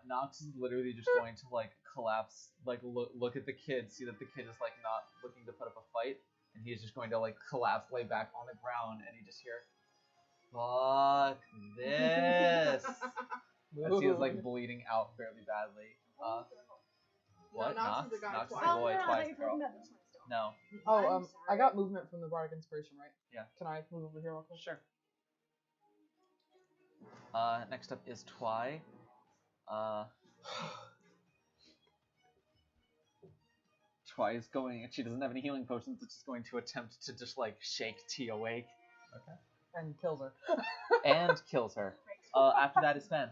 [SPEAKER 2] Nox is literally just going to like collapse, like look at the kid, see that the kid is like not looking to put up a fight, and he's just going to like collapse, lay back on the ground, and you just hear, "Fuck this!" As he is like bleeding out fairly badly. What?
[SPEAKER 3] No, Nox
[SPEAKER 2] Nox?
[SPEAKER 3] is the guy
[SPEAKER 2] Nox is
[SPEAKER 3] twice.
[SPEAKER 2] the boy
[SPEAKER 6] no,
[SPEAKER 2] twice,
[SPEAKER 6] you're
[SPEAKER 2] girl.
[SPEAKER 6] talking about this one still.
[SPEAKER 2] No.
[SPEAKER 5] Oh,
[SPEAKER 6] I'm
[SPEAKER 5] I got
[SPEAKER 6] sorry.
[SPEAKER 5] movement from the bardic inspiration, right?
[SPEAKER 2] Yeah.
[SPEAKER 5] Can I move over here real quick?
[SPEAKER 2] Sure. Next up is Twy. Twy is going, and she doesn't have any healing potions, it's just going to attempt to just like shake T awake.
[SPEAKER 8] Okay.
[SPEAKER 5] And kills her.
[SPEAKER 2] And kills her. After that is Fen.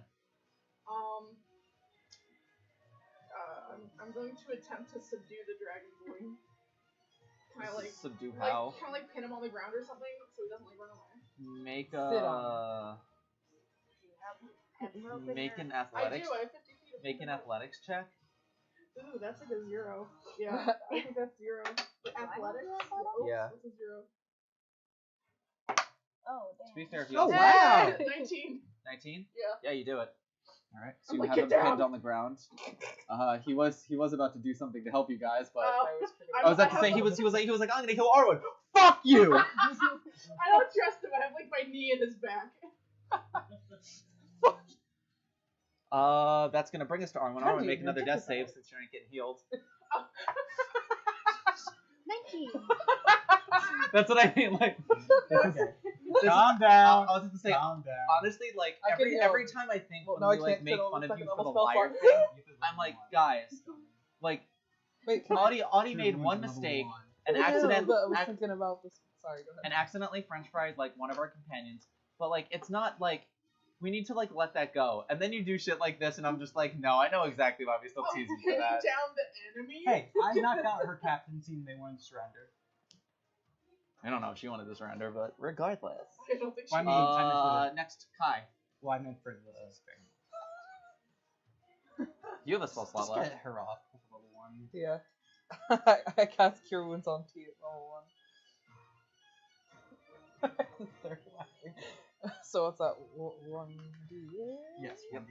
[SPEAKER 3] I'm going to attempt to subdue the dragon boy. Can I like
[SPEAKER 2] Subdue
[SPEAKER 3] like
[SPEAKER 2] how?
[SPEAKER 3] kind of like pin him on the ground or something so he doesn't like run away?
[SPEAKER 2] Make
[SPEAKER 5] Sit on.
[SPEAKER 2] Make an
[SPEAKER 3] I
[SPEAKER 2] athletics.
[SPEAKER 3] do. I have 50 feet of
[SPEAKER 2] Make an
[SPEAKER 3] movement.
[SPEAKER 2] athletics check.
[SPEAKER 3] Ooh, that's like a 0. Yeah, I think that's 0. Athletics? Oops,
[SPEAKER 2] Yeah.
[SPEAKER 3] That's a 0.
[SPEAKER 6] Oh, damn.
[SPEAKER 2] To be fair, if you
[SPEAKER 8] Oh,
[SPEAKER 2] also
[SPEAKER 8] wow!
[SPEAKER 3] 19.
[SPEAKER 2] 19.
[SPEAKER 3] Yeah.
[SPEAKER 2] Yeah, you do it. All right. So
[SPEAKER 3] I'm
[SPEAKER 2] you
[SPEAKER 3] like,
[SPEAKER 2] have him
[SPEAKER 3] "Get down."
[SPEAKER 2] pinned on the ground. He was about to do something to help you guys, but
[SPEAKER 3] Oh,
[SPEAKER 2] I was about to say he was like I'm gonna kill Arwen. Fuck you.
[SPEAKER 3] I don't trust him. I have like my knee in his back.
[SPEAKER 2] That's gonna bring us to Arwen. Arwen, make another death save since you ain't getting healed.
[SPEAKER 6] 19.
[SPEAKER 2] That's what I mean. Like,
[SPEAKER 8] Okay. Calm down.
[SPEAKER 2] I was just gonna say,
[SPEAKER 8] Calm down.
[SPEAKER 2] honestly, like
[SPEAKER 5] I can heal.
[SPEAKER 2] every time I think
[SPEAKER 5] Well,
[SPEAKER 2] when
[SPEAKER 5] no,
[SPEAKER 2] we
[SPEAKER 5] I
[SPEAKER 2] like
[SPEAKER 5] can't
[SPEAKER 2] make
[SPEAKER 5] fit all
[SPEAKER 2] fun
[SPEAKER 5] the
[SPEAKER 2] of you
[SPEAKER 5] second
[SPEAKER 2] for the
[SPEAKER 5] level spell
[SPEAKER 2] liar
[SPEAKER 5] slot.
[SPEAKER 2] thing, I'm like, guys, like
[SPEAKER 5] Wait, can
[SPEAKER 2] Audie made one mistake and accidentally
[SPEAKER 5] I was thinking about this. Sorry, go ahead.
[SPEAKER 2] and accidentally French fried like one of our companions. But like, it's not like we need to like let that go. And then you do shit like this, and I'm just like, no, I know exactly why we still tease you for
[SPEAKER 3] Pin
[SPEAKER 2] that.
[SPEAKER 3] down the enemy.
[SPEAKER 8] Hey, I knocked out her captaincy and they wanted to surrender.
[SPEAKER 2] I don't know if she wanted to surrender, but regardless.
[SPEAKER 3] I don't think she.
[SPEAKER 8] Well, I mean, I meant
[SPEAKER 2] Next, Kai.
[SPEAKER 8] Well, I meant for the thing.
[SPEAKER 2] You have a spell slot
[SPEAKER 8] Just
[SPEAKER 2] left.
[SPEAKER 8] get her off with level 1.
[SPEAKER 5] Yeah. I cast Cure Wounds on T at level 1. They're laughing. So what's that? 1d8?
[SPEAKER 8] Yes, 1d8.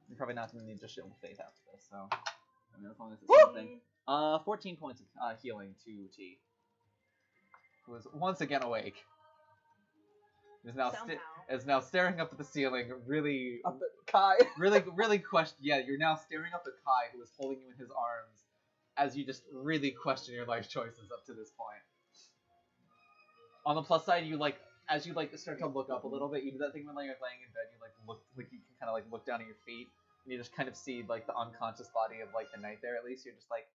[SPEAKER 2] You're probably not going to need just Shield of Faith after this, so I mean, as long as it's something. 14 points of healing to T, who is once again awake. Is now staring up at the ceiling, really,
[SPEAKER 5] Up at Kai.
[SPEAKER 2] really question. Yeah, you're now staring up at Kai, who is holding you in his arms, as you just really question your life choices up to this point. On the plus side, you like as you like start to look up a little bit. You do that thing when like you're laying in bed. You like look, like you can kind of like look down at your feet, and you just kind of see like the unconscious body of like the knight there. At least you're just like,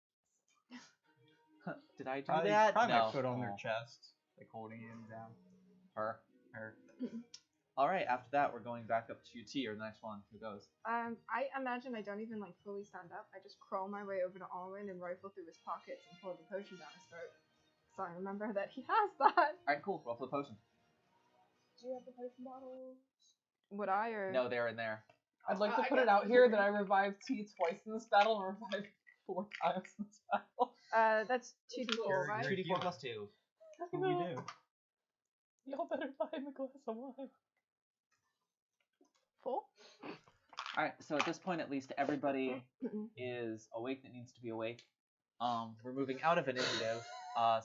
[SPEAKER 2] did I do that?
[SPEAKER 8] Probably
[SPEAKER 2] No.
[SPEAKER 8] my foot on their
[SPEAKER 2] Oh.
[SPEAKER 8] chest, like holding him down.
[SPEAKER 2] Her.
[SPEAKER 8] Her.
[SPEAKER 2] All right. After that, we're going back up to T, or the next one. Who goes?
[SPEAKER 7] I imagine I don't even like fully stand up. I just crawl my way over to Alwyn and rifle through his pockets and pour the potion down his throat. So I remember that he has that.
[SPEAKER 2] All right. Cool. Roll for the potion.
[SPEAKER 3] Do you have the potion bottles?
[SPEAKER 7] Would I or
[SPEAKER 2] No, they're in there.
[SPEAKER 5] I'd like to
[SPEAKER 3] I
[SPEAKER 5] put it
[SPEAKER 3] got
[SPEAKER 5] out
[SPEAKER 3] those
[SPEAKER 5] here
[SPEAKER 3] already.
[SPEAKER 5] that I revived T twice in this battle and revived 4 times in this battle.
[SPEAKER 7] that's 2d4, right?
[SPEAKER 2] 2d4 plus 2.
[SPEAKER 8] That's what we do.
[SPEAKER 5] Y'all better buy him a glass of wine.
[SPEAKER 7] 4?
[SPEAKER 2] Alright, so at this point, at least everybody is awake that needs to be awake. We're moving out of initiative.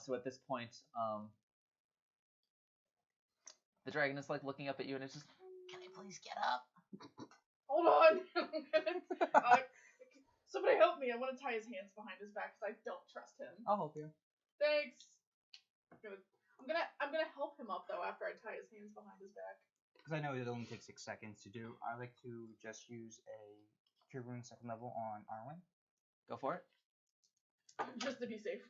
[SPEAKER 2] So at this point, the dragon is like looking up at you and it's just, can I please get up?
[SPEAKER 3] Hold on. Somebody help me. I want to tie his hands behind his back because I don't trust him.
[SPEAKER 5] I'll help you.
[SPEAKER 3] Thanks. I'm gonna help him up though after I tie his hands behind his back.
[SPEAKER 8] Because I know it only takes 6 seconds to do. I like to just use a Cure Wounds 2nd level on Arwen.
[SPEAKER 2] Go for it.
[SPEAKER 3] Just to be safe.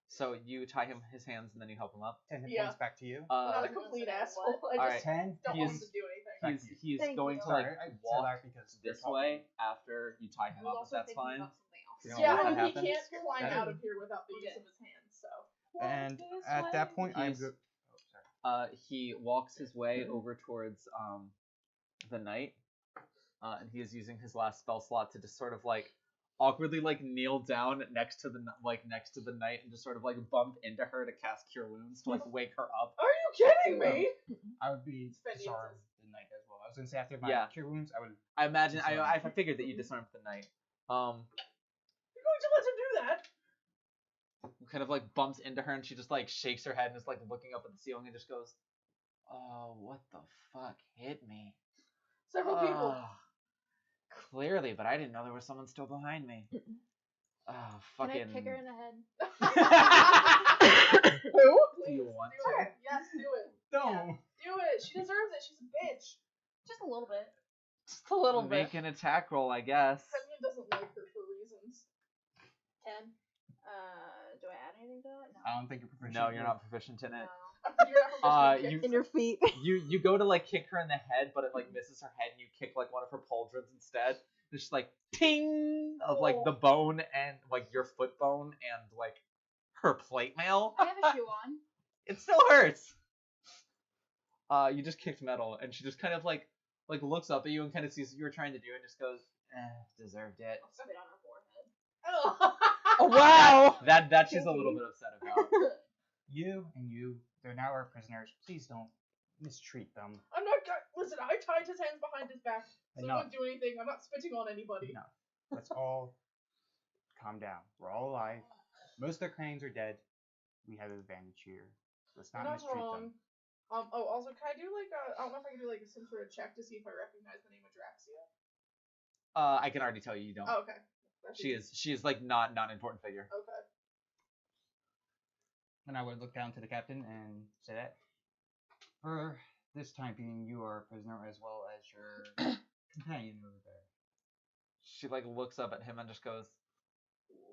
[SPEAKER 2] So you tie his hands and then you help him up.
[SPEAKER 8] 10 hit
[SPEAKER 3] Yeah.
[SPEAKER 8] points back to you.
[SPEAKER 3] I'm not a complete asshole. I
[SPEAKER 2] Alright.
[SPEAKER 3] just
[SPEAKER 8] 10.
[SPEAKER 3] don't
[SPEAKER 2] He
[SPEAKER 3] want
[SPEAKER 2] is-
[SPEAKER 3] him to do anything.
[SPEAKER 2] He's
[SPEAKER 7] Thank
[SPEAKER 2] going
[SPEAKER 7] you.
[SPEAKER 2] to like
[SPEAKER 8] Sorry, I said
[SPEAKER 2] walk
[SPEAKER 8] that because
[SPEAKER 2] this
[SPEAKER 8] you're
[SPEAKER 2] way after you tie
[SPEAKER 6] I
[SPEAKER 2] him
[SPEAKER 6] was
[SPEAKER 2] up, if
[SPEAKER 6] also
[SPEAKER 2] that's
[SPEAKER 6] thinking
[SPEAKER 2] fine.
[SPEAKER 6] about something else.
[SPEAKER 8] You know
[SPEAKER 3] Yeah,
[SPEAKER 8] what
[SPEAKER 3] he
[SPEAKER 2] happens?
[SPEAKER 3] can't climb
[SPEAKER 8] That
[SPEAKER 3] out
[SPEAKER 8] is-
[SPEAKER 3] of here without the use
[SPEAKER 6] Okay.
[SPEAKER 3] of his hands, so.
[SPEAKER 8] And at that point, I'm
[SPEAKER 2] He's-
[SPEAKER 8] good. Oh, sorry.
[SPEAKER 2] He walks his way over towards the knight, and he is using his last spell slot to just sort of like awkwardly like kneel down next to the knight and just sort of like bump into her to cast Cure Wounds to like wake her up.
[SPEAKER 3] Are you kidding me?
[SPEAKER 8] I would be
[SPEAKER 3] Spend
[SPEAKER 8] disarmed the knight as well. I was gonna say after my
[SPEAKER 2] Yeah.
[SPEAKER 8] Cure Wounds, I would.
[SPEAKER 2] I imagine I
[SPEAKER 8] Disarm.
[SPEAKER 2] figured that you disarmed the knight.
[SPEAKER 3] You're going to let him do that?
[SPEAKER 2] Kind of like bumps into her and she just like shakes her head and is like looking up at the ceiling and just goes, "Oh, what the fuck hit me?"
[SPEAKER 3] Several people.
[SPEAKER 2] Clearly, but I didn't know there was someone still behind me. Oh,
[SPEAKER 6] Can
[SPEAKER 2] fucking.
[SPEAKER 6] I kick her in the head?
[SPEAKER 3] Who?
[SPEAKER 2] Do you
[SPEAKER 3] Please,
[SPEAKER 2] want
[SPEAKER 3] do
[SPEAKER 2] to?
[SPEAKER 3] it. Yes, do it.
[SPEAKER 8] No.
[SPEAKER 3] Do it. She deserves it. She's a bitch.
[SPEAKER 6] Just a little bit.
[SPEAKER 5] Just a little
[SPEAKER 2] Make
[SPEAKER 5] bit.
[SPEAKER 2] an attack roll, I guess.
[SPEAKER 3] Fenton doesn't like her for reasons.
[SPEAKER 6] 10. Do I add anything to it? No.
[SPEAKER 8] I don't think you're proficient.
[SPEAKER 2] No, you're not proficient in it.
[SPEAKER 3] You're not proficient in
[SPEAKER 2] you-
[SPEAKER 3] kicks.
[SPEAKER 7] In your feet.
[SPEAKER 2] You go to like kick her in the head, but it like misses her head, and you kick like one of her pauldrons instead. It's just like ting of like the bone and like your foot bone and like her plate mail.
[SPEAKER 6] I have a shoe on.
[SPEAKER 2] It still hurts. You just kicked metal, and she just kind of like looks up at you and kind of sees what you were trying to do, and just goes, deserved it.
[SPEAKER 6] I'll spit on her forehead.
[SPEAKER 5] Oh, wow!
[SPEAKER 2] That she's a little bit upset about.
[SPEAKER 8] You and you, they're now our prisoners. Please don't mistreat them.
[SPEAKER 3] I'm not. Listen, I tied his hands behind his back, so he
[SPEAKER 8] Enough.
[SPEAKER 3] wouldn't do anything. I'm not spitting on anybody.
[SPEAKER 8] No. Let's all calm down. We're all alive. Most of their clans are dead. We have an advantage here. Let's
[SPEAKER 3] You're
[SPEAKER 8] not
[SPEAKER 3] not
[SPEAKER 8] mistreat
[SPEAKER 3] wrong.
[SPEAKER 8] them.
[SPEAKER 3] Also, can I do like I don't know if I can do like some sort of check to see if I recognize the name Adraxia?
[SPEAKER 2] I can already tell you don't.
[SPEAKER 3] Oh, okay. That's
[SPEAKER 2] She is like not an important figure.
[SPEAKER 3] Okay.
[SPEAKER 8] And I would look down to the captain and say that for this time being, you are a prisoner as well as your companion over there.
[SPEAKER 2] She like looks up at him and just goes,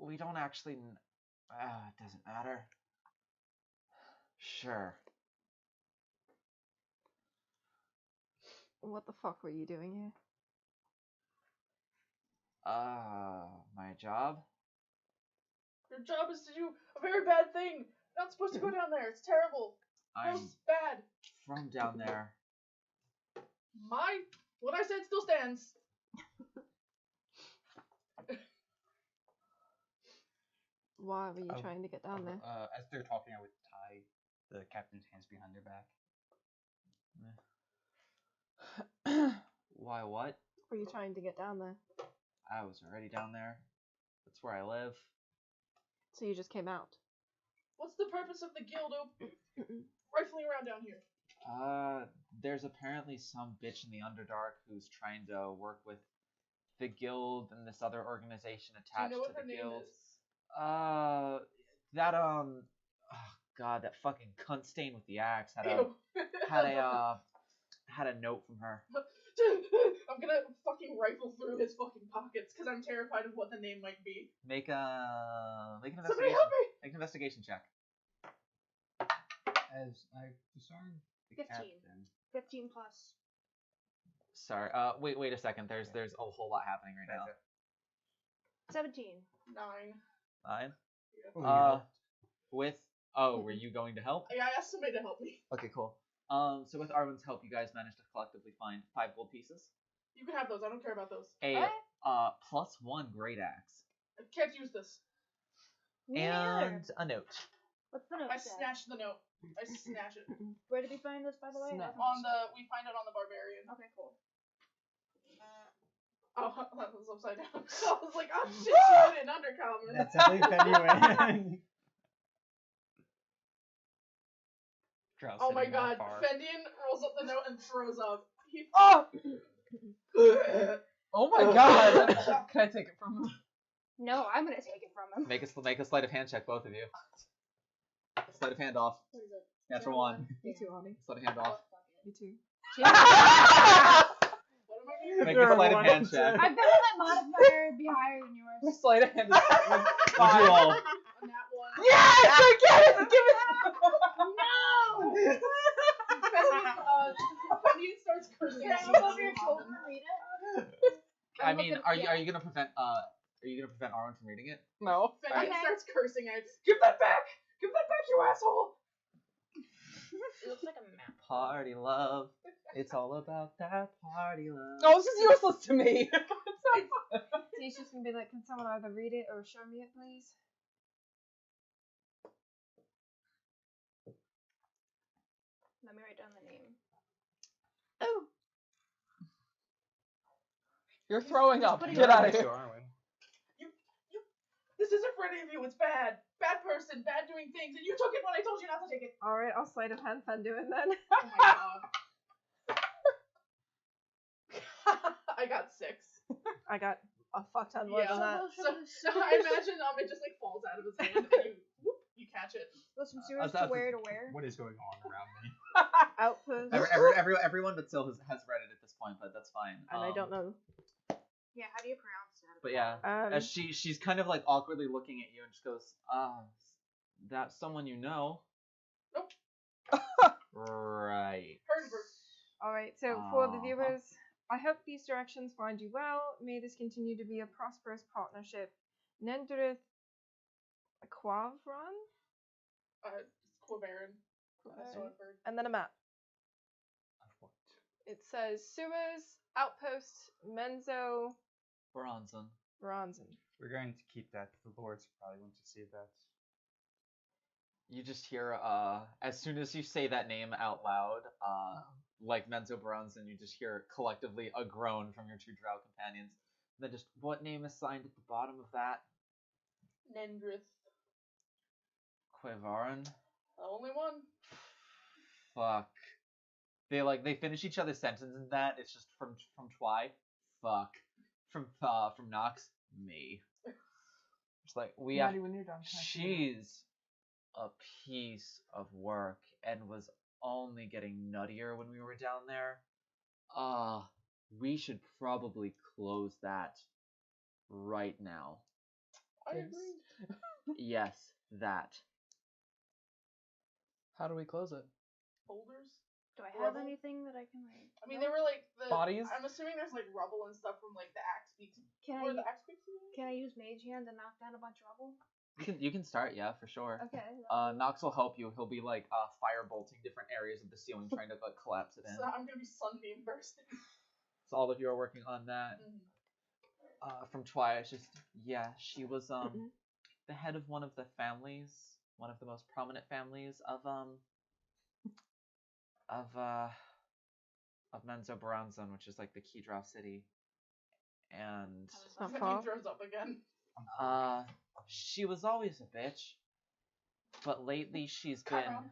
[SPEAKER 2] "We don't actually. It doesn't matter. Sure."
[SPEAKER 7] What the fuck were you doing here?
[SPEAKER 2] My job.
[SPEAKER 3] Your job is to do a very bad thing. You're not supposed to go down there. It's terrible.
[SPEAKER 2] I'm
[SPEAKER 3] It's bad.
[SPEAKER 2] from down there.
[SPEAKER 3] What I said still stands.
[SPEAKER 7] Why were you
[SPEAKER 8] Oh,
[SPEAKER 7] trying to get down there?
[SPEAKER 8] As they're talking, I would tie the captain's hands behind their back.
[SPEAKER 2] Why? What?
[SPEAKER 7] Were you trying to get down there?
[SPEAKER 2] I was already down there. That's where I live.
[SPEAKER 7] So you just came out?
[SPEAKER 3] What's the purpose of the guild rifling around down here?
[SPEAKER 2] There's apparently some bitch in the Underdark who's trying to work with the guild and this other organization
[SPEAKER 3] Do you
[SPEAKER 2] attached
[SPEAKER 3] know what
[SPEAKER 2] to
[SPEAKER 3] her
[SPEAKER 2] the
[SPEAKER 3] name
[SPEAKER 2] guild.
[SPEAKER 3] is?
[SPEAKER 2] Oh god, that fucking cunt stain with the axe had a
[SPEAKER 3] Ew.
[SPEAKER 2] had a note from her.
[SPEAKER 3] I'm gonna fucking rifle through his fucking pockets because I'm terrified of what the name might be.
[SPEAKER 2] Make an
[SPEAKER 3] Somebody
[SPEAKER 2] investigation.
[SPEAKER 3] help me!
[SPEAKER 2] Make an investigation check.
[SPEAKER 8] As I disarm the
[SPEAKER 6] 15.
[SPEAKER 8] captain.
[SPEAKER 6] 15 plus.
[SPEAKER 2] Sorry. Wait a second. There's a whole lot happening right now.
[SPEAKER 6] 17.
[SPEAKER 3] 9.
[SPEAKER 2] 9.
[SPEAKER 8] Oh, you
[SPEAKER 2] Uh,
[SPEAKER 8] helped.
[SPEAKER 2] with were you going to help?
[SPEAKER 3] Yeah, I asked somebody to help me.
[SPEAKER 2] Okay, cool. So with Arwen's help, you guys managed to collectively find 5 gold pieces,
[SPEAKER 3] You can have those. I don't care about those.
[SPEAKER 2] a +1 great axe,
[SPEAKER 3] I can't use this.
[SPEAKER 2] and a note.
[SPEAKER 6] What's the note
[SPEAKER 3] I
[SPEAKER 6] say?
[SPEAKER 3] snatched the note. I snatch it.
[SPEAKER 6] Where did we find this, by the way?
[SPEAKER 5] Snatch.
[SPEAKER 3] We find it on the barbarian.
[SPEAKER 6] Okay, cool.
[SPEAKER 3] Oh, that was upside down. I was like, oh shit, she went in undercommon.
[SPEAKER 4] That's definitely Fenny.
[SPEAKER 3] Oh my god, Fendian rolls up the note and throws up. He
[SPEAKER 5] Oh! Oh my god! Can I take it from him?
[SPEAKER 6] No, I'm gonna take it from him.
[SPEAKER 2] Make a sleight of hand check, both of you. Sleight of hand off.
[SPEAKER 6] What is it?
[SPEAKER 2] Natural 1.
[SPEAKER 5] Me too, honey.
[SPEAKER 2] Sleight of hand off.
[SPEAKER 5] Me too.
[SPEAKER 3] What am I
[SPEAKER 2] Make a sleight of hand check.
[SPEAKER 6] I bet that modifier would be higher than yours.
[SPEAKER 5] Sleight of hand is
[SPEAKER 2] What'd you roll?
[SPEAKER 3] A nat 1.
[SPEAKER 5] Yes! I get it! Give it!
[SPEAKER 6] No!
[SPEAKER 3] Fendian starts cursing
[SPEAKER 6] Can I
[SPEAKER 3] at
[SPEAKER 6] look
[SPEAKER 3] you.
[SPEAKER 6] over your shoulder and read it?
[SPEAKER 2] I mean, are you gonna prevent Arwen from reading it?
[SPEAKER 5] No.
[SPEAKER 3] Fendian
[SPEAKER 6] Okay.
[SPEAKER 3] starts cursing at you. Give that back! Give that back, you asshole!
[SPEAKER 6] It looks like a map.
[SPEAKER 2] Party love. It's all about that party love.
[SPEAKER 5] No, this is useless to me.
[SPEAKER 7] So he's just gonna be like, can someone either read it or show me it, please?
[SPEAKER 6] Let me write down the name.
[SPEAKER 7] Oh!
[SPEAKER 5] You're throwing up.
[SPEAKER 6] putting
[SPEAKER 5] Get
[SPEAKER 6] it
[SPEAKER 5] out of
[SPEAKER 8] Next to
[SPEAKER 5] here.
[SPEAKER 8] Arwen.
[SPEAKER 3] This isn't for any of you, it's bad. Bad person, bad doing things, and you took it when I told you not to take it.
[SPEAKER 7] Alright, I'll sleight of hand Fenduin then.
[SPEAKER 3] Oh my god. I got 6.
[SPEAKER 7] I got a fuck ton more
[SPEAKER 3] Yeah.
[SPEAKER 7] than that.
[SPEAKER 3] So I imagine it just like falls out of his hand and you catch it.
[SPEAKER 6] Goes from sewers
[SPEAKER 2] that's-
[SPEAKER 6] to where to where?
[SPEAKER 8] What is going on around me?
[SPEAKER 7] Outpost.
[SPEAKER 2] Everyone but Sil has read it at this point, but that's fine.
[SPEAKER 7] And I don't know.
[SPEAKER 6] Yeah, how do you pronounce that?
[SPEAKER 2] But yeah, as she's kind of like awkwardly looking at you and just goes, that's someone you know.
[SPEAKER 3] Nope.
[SPEAKER 2] Right.
[SPEAKER 3] Herdenberg.
[SPEAKER 7] Alright, so for the
[SPEAKER 2] Uh-huh.
[SPEAKER 7] viewers, I hope these directions find you well. May this continue to be a prosperous partnership. Nendrith Quavron?
[SPEAKER 3] Quavarin. That's what I've heard.
[SPEAKER 7] And then a map. It says sewers, outposts, Menzo,
[SPEAKER 2] Bronson.
[SPEAKER 7] Bronzen.
[SPEAKER 8] We're going to keep that. The lords probably want to see that.
[SPEAKER 2] You just hear, as soon as you say that name out loud, like Menzo Bronson, you just hear collectively a groan from your 2 drow companions. And then just, what name is signed at the bottom of that?
[SPEAKER 3] Nendrith.
[SPEAKER 2] Quavarin?
[SPEAKER 3] The only one.
[SPEAKER 2] Fuck. They finish each other's sentences in that. It's just from Twy. Fuck. From Nox. Me. It's like we have.
[SPEAKER 5] Maddie, when you're done, can I see it?
[SPEAKER 2] She's a piece of work and was only getting nuttier when we were down there. We should probably close that right now.
[SPEAKER 3] I
[SPEAKER 5] Yes.
[SPEAKER 3] agree.
[SPEAKER 2] Yes, that.
[SPEAKER 5] How do we close it?
[SPEAKER 3] Folders.
[SPEAKER 6] Do I have
[SPEAKER 3] Rubble?
[SPEAKER 6] anything that I can like?
[SPEAKER 3] I mean, they were like the
[SPEAKER 5] Bodies?
[SPEAKER 3] I'm assuming there's like rubble and stuff from like the axe beaks.
[SPEAKER 6] Can
[SPEAKER 3] Were
[SPEAKER 6] I
[SPEAKER 3] the axe beaks?
[SPEAKER 6] can I use Mage Hand to knock down a bunch of rubble?
[SPEAKER 2] You can start, yeah, for sure.
[SPEAKER 6] Okay.
[SPEAKER 2] Nox will help you. He'll be like fire bolting different areas of the ceiling, trying to like collapse it in.
[SPEAKER 3] So I'm gonna be sunbeam bursting.
[SPEAKER 2] So all of you are working on that. From Twy, it's just she was the head of one of the families, one of the most prominent families of Menzo Baranzan, which is like the key draw city. And
[SPEAKER 7] not
[SPEAKER 3] He
[SPEAKER 7] far.
[SPEAKER 3] throws up again.
[SPEAKER 2] she was always a bitch, but lately she's been
[SPEAKER 3] Chiron.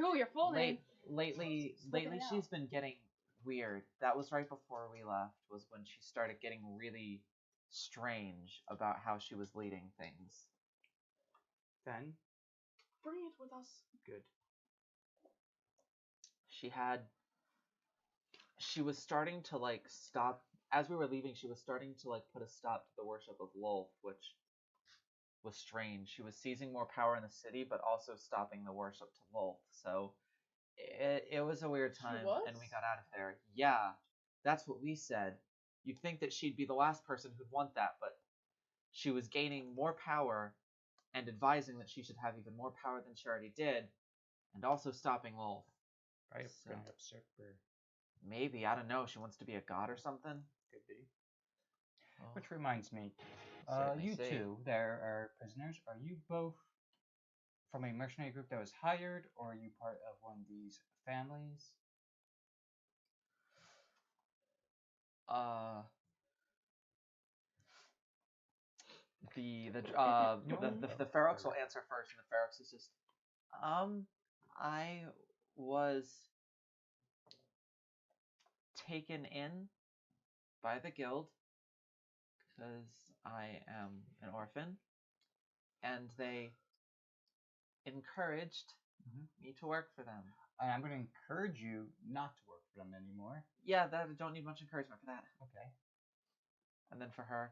[SPEAKER 6] Ooh, your full name.
[SPEAKER 2] lately
[SPEAKER 6] Spit it
[SPEAKER 2] she's
[SPEAKER 6] out.
[SPEAKER 2] been getting weird. That was right before we left, was when she started getting really strange about how she was leading things.
[SPEAKER 8] Then,
[SPEAKER 3] Bring it with us.
[SPEAKER 8] good.
[SPEAKER 2] She was starting to like stop as we were leaving. She was starting to like put a stop to the worship of Lolth, which was strange. She was seizing more power in the city, but also stopping the worship to Lolth. So it was a weird time,
[SPEAKER 3] was?
[SPEAKER 2] and we got out of there. Yeah, that's what we said. You'd think that she'd be the last person who'd want that, but she was gaining more power and advising that she should have even more power than she already did, and also stopping Lolth.
[SPEAKER 8] Probably
[SPEAKER 2] So-
[SPEAKER 8] gonna usurp her.
[SPEAKER 2] Maybe, I don't know. She wants to be a god or something.
[SPEAKER 8] Could be.
[SPEAKER 2] Oh.
[SPEAKER 8] Which reminds me,
[SPEAKER 2] Certainly
[SPEAKER 8] you
[SPEAKER 2] see.
[SPEAKER 8] two, there are prisoners. Are you both from a mercenary group that was hired, or are you part of one of these families?
[SPEAKER 2] The Ferox will answer first, and the Ferox is just, I was taken in by the guild because I am an orphan, and they encouraged me to work for them.
[SPEAKER 8] And I'm going to encourage you not to work for them anymore.
[SPEAKER 2] Yeah, I don't need much encouragement for that.
[SPEAKER 8] Okay.
[SPEAKER 2] And then for her,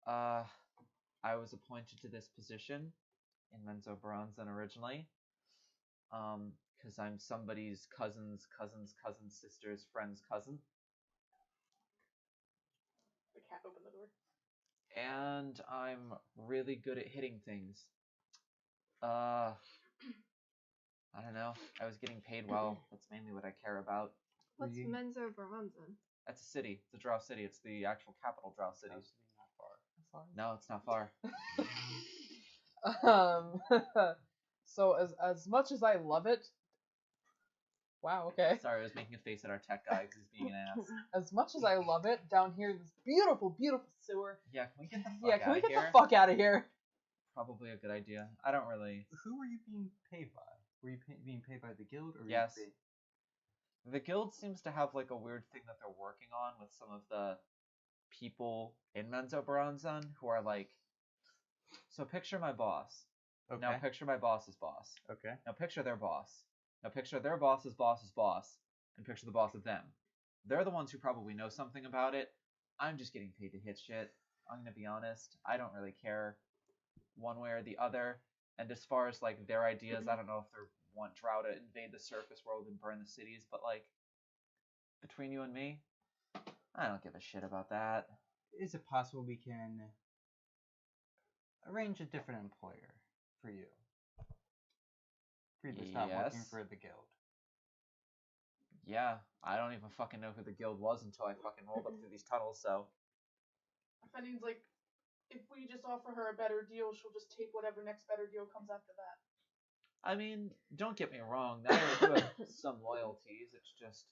[SPEAKER 2] I was appointed to this position in Menzo Bronzon originally, because I'm somebody's cousin's sister's friend's cousin.
[SPEAKER 3] The cat opened the door.
[SPEAKER 2] And I'm really good at hitting things. I don't know. I was getting paid well. That's mainly what I care about.
[SPEAKER 7] What's Menzo Bronzon?
[SPEAKER 2] That's a city. It's a Drow city. It's the actual capital Drow city.
[SPEAKER 8] Not far.
[SPEAKER 2] No, it's not far.
[SPEAKER 5] So as much as I love it, wow, okay.
[SPEAKER 2] Sorry, I was making a face at our tech guy because he's being an ass.
[SPEAKER 5] As much as I love it, down here in this beautiful, beautiful sewer.
[SPEAKER 2] Yeah, can we get the fuck
[SPEAKER 5] Yeah, can
[SPEAKER 2] out
[SPEAKER 5] we
[SPEAKER 2] of
[SPEAKER 5] get
[SPEAKER 2] here?
[SPEAKER 5] the fuck out of here?
[SPEAKER 2] Probably a good idea. I don't really.
[SPEAKER 8] Who were you being paid by? Were you being paid by the guild, or
[SPEAKER 2] Yes.
[SPEAKER 8] were you
[SPEAKER 2] The guild seems to have like a weird thing that they're working on with some of the people in Menzo Bronzon who are like. So picture my boss.
[SPEAKER 8] Okay.
[SPEAKER 2] Now picture my boss's boss.
[SPEAKER 8] Okay.
[SPEAKER 2] Now picture their boss. Now picture their boss's boss's boss, and picture the boss of them. They're the ones who probably know something about it. I'm just getting paid to hit shit. I'm gonna be honest. I don't really care one way or the other. And as far as like their ideas, I don't know if they want Drow to invade the surface world and burn the cities, but like between you and me, I don't give a shit about that.
[SPEAKER 8] Is it possible we can arrange a different employer for you? For you to stop working
[SPEAKER 2] Yes.
[SPEAKER 8] for the guild.
[SPEAKER 2] Yeah, I don't even fucking know who the guild was until I fucking rolled up through these tunnels, so.
[SPEAKER 3] Fenning's like, if we just offer her a better deal, she'll just take whatever next better deal comes after that.
[SPEAKER 2] I mean, don't get me wrong, I do have some loyalties, it's just,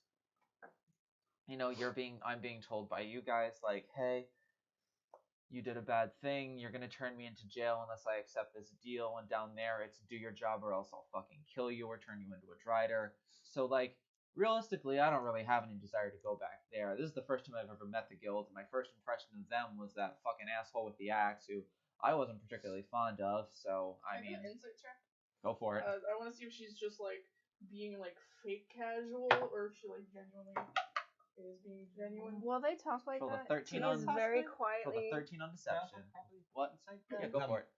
[SPEAKER 2] you know, I'm being told by you guys, like, hey, you did a bad thing, you're gonna turn me into jail unless I accept this deal, and down there it's do your job or else I'll fucking kill you or turn you into a drider. So, like, realistically, I don't really have any desire to go back there. This is the first time I've ever met the guild, and my first impression of them was that fucking asshole with the axe who I wasn't particularly fond of, so, I mean,
[SPEAKER 3] Can I do an insight check?
[SPEAKER 2] go for it.
[SPEAKER 3] I want to see if she's just like being like fake casual or if she like genuinely is being genuine.
[SPEAKER 7] Will they talk like
[SPEAKER 2] Roll a
[SPEAKER 7] that?
[SPEAKER 2] 13
[SPEAKER 7] He is
[SPEAKER 2] on-
[SPEAKER 7] very
[SPEAKER 2] Roll
[SPEAKER 7] quietly.
[SPEAKER 2] a 13 on deception. What? Yeah, go for it.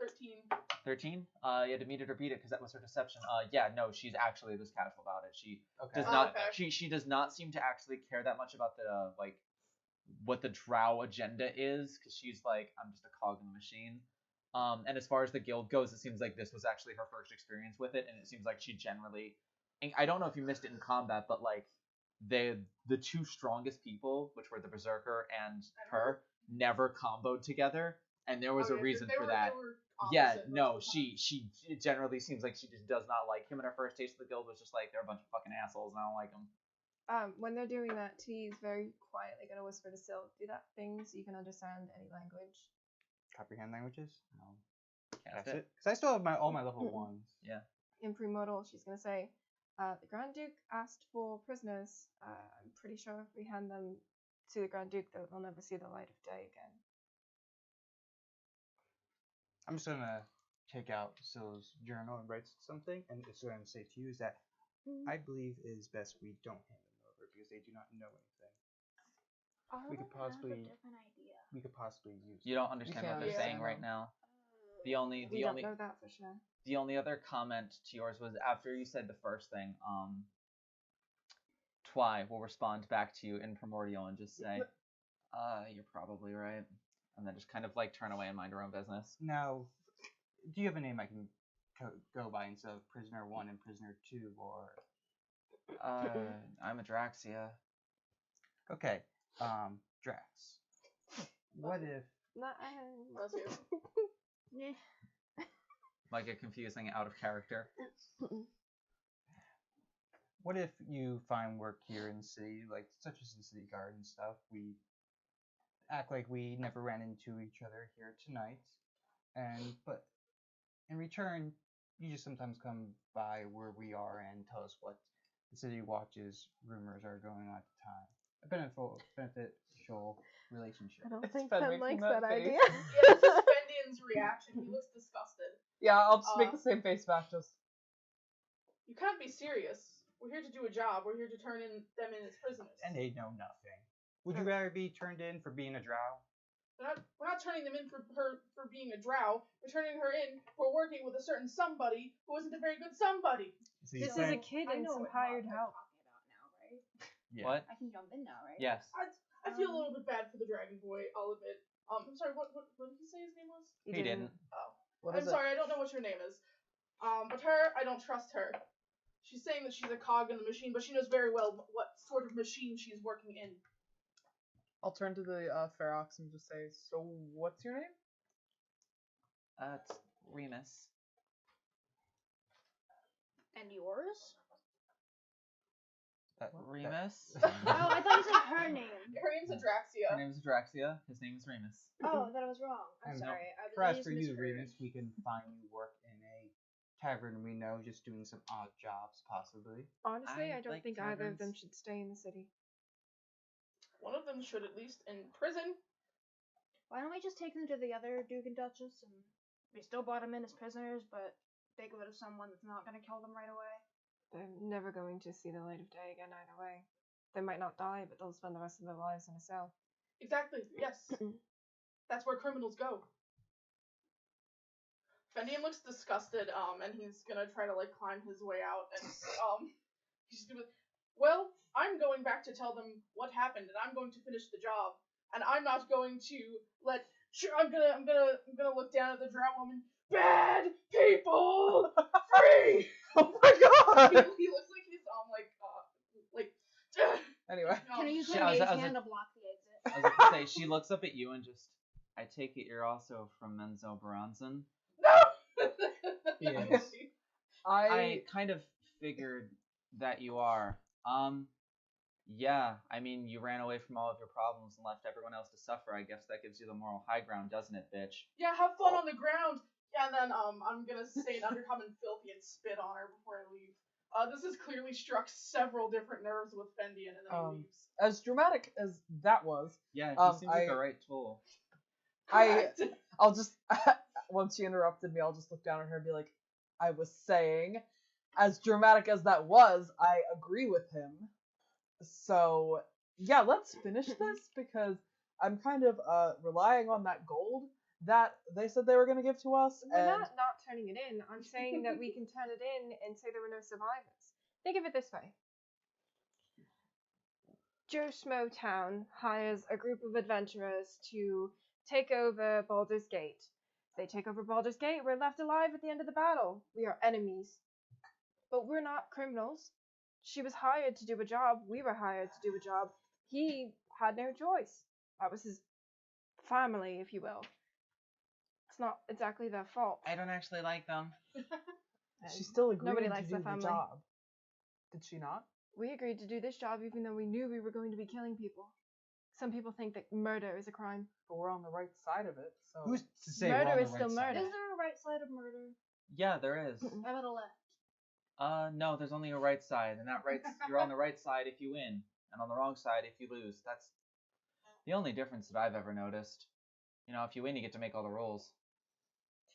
[SPEAKER 3] 13.
[SPEAKER 2] 13? You had to meet it or beat it because that was her deception. Yeah, no, she's actually this casual about it. She
[SPEAKER 8] Okay.
[SPEAKER 2] does not.
[SPEAKER 3] Okay.
[SPEAKER 2] She does not seem to actually care that much about the like what the Drow agenda is, because she's like, I'm just a cog in the machine. And as far as the guild goes, it seems like this was actually her first experience with it, and it seems like she generally. And I don't know if you missed it in combat, but like the two strongest people, which were the Berserker and her, never comboed together, and there was a reason for that. Yeah, no, she it generally seems like she just does not like him, and her first taste of the guild was just like, they're a bunch of fucking assholes, and I don't like them.
[SPEAKER 7] When they're doing that, T's very quietly gonna whisper to Syl, do that thing so you can understand any language.
[SPEAKER 8] Comprehend languages? No.
[SPEAKER 2] Cast
[SPEAKER 8] That's
[SPEAKER 2] it.
[SPEAKER 8] it. Because I still have all my level 1s.
[SPEAKER 2] Yeah.
[SPEAKER 7] In premortal, she's gonna say, the Grand Duke asked for prisoners. I'm pretty sure if we hand them to the Grand Duke, they'll never see the light of day again.
[SPEAKER 8] I'm just going to take out Syl's journal and write something, and it's going to say to you is that I believe it is best we don't hand them over because they do not know anything.
[SPEAKER 6] All
[SPEAKER 8] We
[SPEAKER 6] of
[SPEAKER 8] could
[SPEAKER 6] them have
[SPEAKER 8] possibly-
[SPEAKER 6] a different idea.
[SPEAKER 8] We could possibly use
[SPEAKER 2] You don't understand what they're
[SPEAKER 5] can't
[SPEAKER 2] saying
[SPEAKER 5] understand
[SPEAKER 2] right
[SPEAKER 5] them.
[SPEAKER 2] now. The only
[SPEAKER 7] We don't know that for sure.
[SPEAKER 2] the only other comment to yours was after you said the first thing, Twy will respond back to you in primordial and just say, you're probably right. And then just kind of like turn away and mind her own business.
[SPEAKER 8] Now, do you have a name I can go by instead of Prisoner 1 and Prisoner 2, or
[SPEAKER 2] I'm Adraxia.
[SPEAKER 8] Okay, Drax. What if
[SPEAKER 7] Not,
[SPEAKER 3] Bless you.
[SPEAKER 6] Yeah.
[SPEAKER 2] Might get confusing out of character.
[SPEAKER 8] What if you find work here in the city, like such as the city guard and stuff? We act like we never ran into each other here tonight, but in return, you just sometimes come by where we are and tell us what the city watches rumors are going on at the time. A beneficial relationship.
[SPEAKER 7] I don't
[SPEAKER 5] It's
[SPEAKER 7] think
[SPEAKER 5] Fed
[SPEAKER 7] Fen
[SPEAKER 5] making
[SPEAKER 7] likes
[SPEAKER 5] that
[SPEAKER 7] that
[SPEAKER 5] face.
[SPEAKER 7] idea.
[SPEAKER 3] Yeah, this is Fendian's reaction. He looks disgusted.
[SPEAKER 5] Yeah, I'll just make
[SPEAKER 3] Uh,
[SPEAKER 5] the same face back. Just
[SPEAKER 3] You can't be serious. We're here to do a job. We're here to turn them in as prisoners.
[SPEAKER 8] And they know nothing. Would you rather be turned in for being a drow?
[SPEAKER 3] We're not turning them in for being a drow. We're turning her in for working with a certain somebody who isn't a very good somebody.
[SPEAKER 8] So you
[SPEAKER 7] This is a
[SPEAKER 8] think-
[SPEAKER 7] kid
[SPEAKER 6] I
[SPEAKER 7] and
[SPEAKER 6] know
[SPEAKER 7] some
[SPEAKER 6] what
[SPEAKER 7] hired
[SPEAKER 6] we're
[SPEAKER 7] help.
[SPEAKER 6] talking about now, right?
[SPEAKER 8] Yeah.
[SPEAKER 2] What?
[SPEAKER 6] I can jump in now, right?
[SPEAKER 2] Yes.
[SPEAKER 3] I feel a little bit bad for the dragon boy. I'll admit. I'm sorry. What did he say his name was?
[SPEAKER 2] He didn't.
[SPEAKER 3] Oh,
[SPEAKER 5] what
[SPEAKER 3] I'm
[SPEAKER 5] is it?
[SPEAKER 3] sorry. I don't know what your name is. But her, I don't trust her. She's saying that she's a cog in the machine, but she knows very well what sort of machine she's working in.
[SPEAKER 5] I'll turn to the Ferox and just say, "So, what's your name?"
[SPEAKER 2] It's Remus.
[SPEAKER 6] And yours?
[SPEAKER 2] Remus?
[SPEAKER 6] Oh, I thought you said her name.
[SPEAKER 3] Her name's Adraxia.
[SPEAKER 2] Her name's Adraxia. His name is Remus.
[SPEAKER 6] Oh, I thought I was wrong. I'm
[SPEAKER 8] And
[SPEAKER 6] sorry.
[SPEAKER 8] as for you, Remus, we can find you work in a tavern we know, just doing some odd jobs, possibly.
[SPEAKER 7] Honestly, I don't
[SPEAKER 2] like
[SPEAKER 7] think either of them
[SPEAKER 2] taverns.
[SPEAKER 7] should stay in the city.
[SPEAKER 3] One of them should at least in prison.
[SPEAKER 6] Why don't we just take them to the other Duke and Duchess, and we still brought them in as prisoners, but they go to someone that's not going to kill them right away?
[SPEAKER 7] They're never going to see the light of day again either way. They might not die, but they'll spend the rest of their lives in a cell.
[SPEAKER 3] Exactly. Yes. That's where criminals go. Fendian looks disgusted, and he's gonna try to like climb his way out, and he's gonna. Well, I'm going back to tell them what happened, and I'm going to finish the job, and I'm not going to let. Sure, I'm gonna look down at the drow woman. Bad people, free.
[SPEAKER 5] Oh my god!
[SPEAKER 3] He looks like he's like.
[SPEAKER 5] Anyway,
[SPEAKER 6] Can I use
[SPEAKER 2] Yeah,
[SPEAKER 6] my
[SPEAKER 2] I was-
[SPEAKER 6] mage
[SPEAKER 2] I was
[SPEAKER 6] hand
[SPEAKER 2] like-
[SPEAKER 6] to block the
[SPEAKER 2] I
[SPEAKER 6] exit?
[SPEAKER 2] was about to say, she looks up at you and just, I take it you're also from Menzo Baranzan?
[SPEAKER 3] No.
[SPEAKER 8] Yes.
[SPEAKER 2] I kind of figured that you are. Yeah, I mean, you ran away from all of your problems and left everyone else to suffer. I guess that gives you the moral high ground, doesn't it, bitch?
[SPEAKER 3] Yeah, have fun on the ground. Yeah, and then I'm gonna say an undercommon filthy and spit on her before I leave. This has clearly struck several different nerves with Fendian, and then he leaves.
[SPEAKER 5] as dramatic as that was,
[SPEAKER 2] Yeah, he seems like
[SPEAKER 5] I-
[SPEAKER 2] the right tool.
[SPEAKER 3] Correct.
[SPEAKER 5] I'll just once she interrupted me, I'll just look down at her and be like, "I was saying, as dramatic as that was, I agree with him. So yeah, let's finish this because I'm kind of relying on that gold that they said they were going to give to us,
[SPEAKER 7] We're
[SPEAKER 5] and
[SPEAKER 7] not turning it in. I'm saying that we can turn it in and say there were no survivors. Think of it this way. Joe Schmo Town hires a group of adventurers to take over Baldur's Gate. They take over Baldur's Gate, we're left alive at the end of the battle. We are enemies. But we're not criminals. She was hired to do a job, we were hired to do a job. He had no choice. That was his family, if you will. It's not exactly their fault.
[SPEAKER 2] I don't actually like them.
[SPEAKER 5] she still agreed
[SPEAKER 7] Nobody
[SPEAKER 5] to
[SPEAKER 7] likes
[SPEAKER 5] do
[SPEAKER 7] their
[SPEAKER 5] the
[SPEAKER 7] family.
[SPEAKER 5] job. Did she not?
[SPEAKER 7] We agreed to do this job even though we knew we were going to be killing people. Some people think that murder is a crime.
[SPEAKER 5] But we're on the right side of it, so
[SPEAKER 8] Who's to say
[SPEAKER 7] Murder
[SPEAKER 8] we're on the
[SPEAKER 7] is
[SPEAKER 8] right
[SPEAKER 7] still
[SPEAKER 8] side?
[SPEAKER 7] murder.
[SPEAKER 6] Is there a right side of murder?
[SPEAKER 2] Yeah, there is.
[SPEAKER 6] How about a left?
[SPEAKER 2] No, there's only a right side, and that right, you're on the right side if you win, and on the wrong side if you lose. That's the only difference that I've ever noticed. You know, if you win, you get to make all the rules.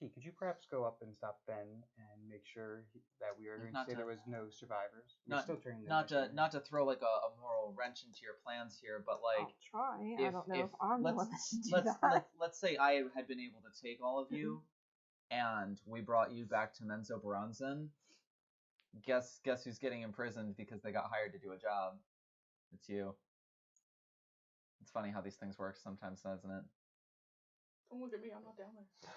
[SPEAKER 8] T, could you perhaps go up and stop Ben and make sure that we are going to
[SPEAKER 2] Not
[SPEAKER 8] say
[SPEAKER 2] to-
[SPEAKER 8] there was no survivors? We're
[SPEAKER 2] not-
[SPEAKER 8] still turning the
[SPEAKER 2] Not to
[SPEAKER 8] mission in.
[SPEAKER 2] not to throw like a moral wrench into your plans here, but like
[SPEAKER 7] I'll try. I don't know if I'm the
[SPEAKER 2] let's
[SPEAKER 7] one that should do
[SPEAKER 2] let's,
[SPEAKER 7] that.
[SPEAKER 2] let's say I had been able to take all of you, and we brought you back to Menzo Baranzan. Guess who's getting imprisoned because they got hired to do a job? It's you. It's funny how these things work sometimes, doesn't it?
[SPEAKER 3] Don't look at me. I'm not down there.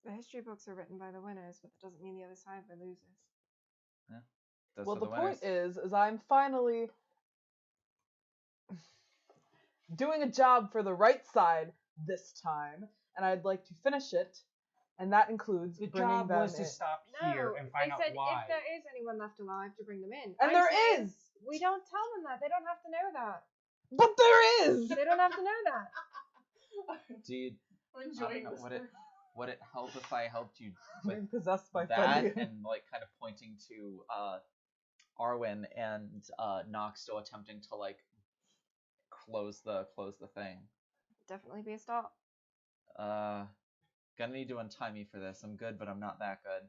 [SPEAKER 7] The history books are written by the winners, but that doesn't mean the other side were losers.
[SPEAKER 5] Well,
[SPEAKER 2] for
[SPEAKER 5] the point
[SPEAKER 2] winners.
[SPEAKER 5] is I'm finally doing a job for the right side this time, and I'd like to finish it, and that includes
[SPEAKER 4] The
[SPEAKER 5] bringing
[SPEAKER 4] job
[SPEAKER 5] them
[SPEAKER 4] was to
[SPEAKER 5] in.
[SPEAKER 4] stop
[SPEAKER 7] No,
[SPEAKER 4] here and find
[SPEAKER 7] I
[SPEAKER 4] out
[SPEAKER 7] said
[SPEAKER 4] why.
[SPEAKER 7] if there is anyone left alive to bring them in.
[SPEAKER 5] And
[SPEAKER 7] I'm
[SPEAKER 5] there
[SPEAKER 7] saying
[SPEAKER 5] is!
[SPEAKER 7] We don't tell them that. They don't have to know that.
[SPEAKER 5] But there is!
[SPEAKER 7] They don't have to know that.
[SPEAKER 2] Dude,
[SPEAKER 3] I'm
[SPEAKER 2] I don't
[SPEAKER 3] enjoying
[SPEAKER 2] know,
[SPEAKER 3] this.
[SPEAKER 2] would it help if I helped you with
[SPEAKER 5] Being possessed by
[SPEAKER 2] that
[SPEAKER 5] Freddy.
[SPEAKER 2] and like kind of pointing to Arwen and Nox still attempting to like close the thing.
[SPEAKER 7] Definitely be a stop.
[SPEAKER 2] Gonna need to untie me for this. I'm good, but I'm not that good.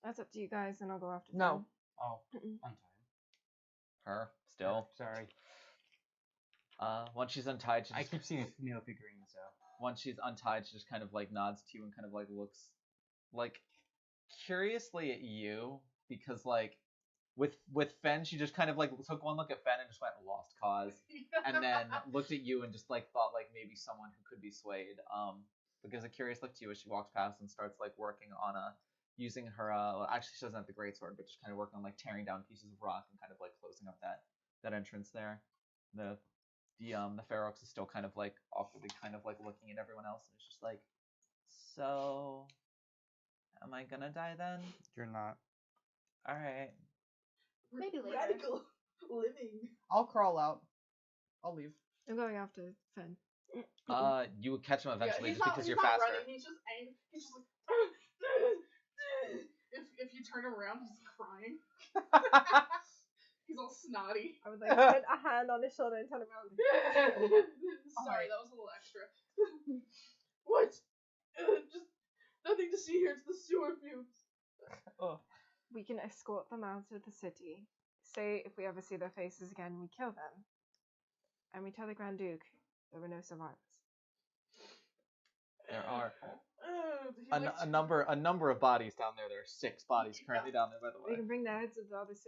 [SPEAKER 7] That's up to you guys, and I'll go after
[SPEAKER 5] No.
[SPEAKER 4] Oh,
[SPEAKER 7] Mm-mm.
[SPEAKER 4] untie.
[SPEAKER 2] Her still.
[SPEAKER 4] Sorry.
[SPEAKER 2] Once she's untied, she
[SPEAKER 4] I
[SPEAKER 2] just,
[SPEAKER 4] keep seeing Neil figurines, so.
[SPEAKER 2] once she's untied, she just kind of like nods to you and kind of like looks like curiously at you because like with Fen, she just kind of like took one look at Fen and just went lost cause, and then looked at you and just like thought like maybe someone who could be swayed. But gives a curious look to you as she walks past and starts like working on using her well, actually she doesn't have the greatsword, but just kind of working on like tearing down pieces of rock and kind of like closing up that entrance there. The Ferox is still kind of like awkwardly kind of like looking at everyone else and it's just like, so am I gonna die then?
[SPEAKER 4] You're not.
[SPEAKER 2] Alright.
[SPEAKER 6] Maybe later.
[SPEAKER 3] Radical living.
[SPEAKER 5] I'll crawl out. I'll leave.
[SPEAKER 7] I'm going after Fen.
[SPEAKER 2] You would catch him eventually
[SPEAKER 3] he's
[SPEAKER 2] just
[SPEAKER 3] not,
[SPEAKER 2] because
[SPEAKER 3] he's
[SPEAKER 2] you're
[SPEAKER 3] not
[SPEAKER 2] faster.
[SPEAKER 3] running. He's just angry. He's just like. if you turn him around, he's crying. He's all snotty.
[SPEAKER 7] I would like to put a hand on his shoulder and turn around.
[SPEAKER 3] Sorry, that was a little extra. What? Just nothing to see here. It's the sewer fumes.
[SPEAKER 5] Oh.
[SPEAKER 7] We can escort them out of the city. Say if we ever see their faces again, we kill them. And we tell the Grand Duke there were no survivors.
[SPEAKER 2] There are
[SPEAKER 3] He
[SPEAKER 2] a
[SPEAKER 3] likes-
[SPEAKER 2] number of bodies down there. There are 6 bodies currently down there, by the
[SPEAKER 7] We
[SPEAKER 2] way.
[SPEAKER 7] can bring the heads of the other 6.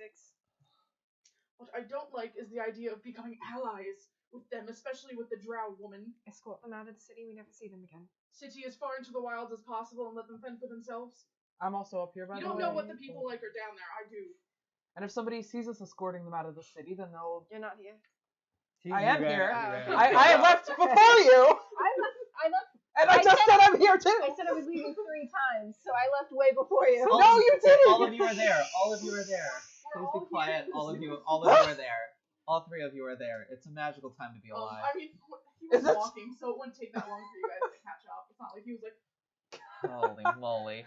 [SPEAKER 3] What I don't like is the idea of becoming allies with them, especially with the drow woman.
[SPEAKER 7] Escort them out of the city, we never see them again.
[SPEAKER 3] City as far into the wilds as possible and let them fend for themselves.
[SPEAKER 5] I'm also up here, by
[SPEAKER 3] You
[SPEAKER 5] the
[SPEAKER 3] don't
[SPEAKER 5] way.
[SPEAKER 3] know what the people like are down there. I do.
[SPEAKER 5] And if somebody sees us escorting them out of the city, then they'll...
[SPEAKER 7] You're not here.
[SPEAKER 5] I am here.
[SPEAKER 7] Oh.
[SPEAKER 5] I left before you!
[SPEAKER 7] I left.
[SPEAKER 5] And I just said I'm here too!
[SPEAKER 7] I said I was leaving 3 times, so I left way before you.
[SPEAKER 5] No, you didn't!
[SPEAKER 2] All of you are there. All of you are there.
[SPEAKER 3] We're
[SPEAKER 2] Please
[SPEAKER 3] all
[SPEAKER 2] be quiet.
[SPEAKER 3] here.
[SPEAKER 2] All of you are there. All 3 of you are there. It's a magical time to be alive.
[SPEAKER 3] I mean, he was
[SPEAKER 5] Is it-
[SPEAKER 3] walking, so it wouldn't take that long for you guys to catch up. It's not like he was like,
[SPEAKER 2] Holy moly.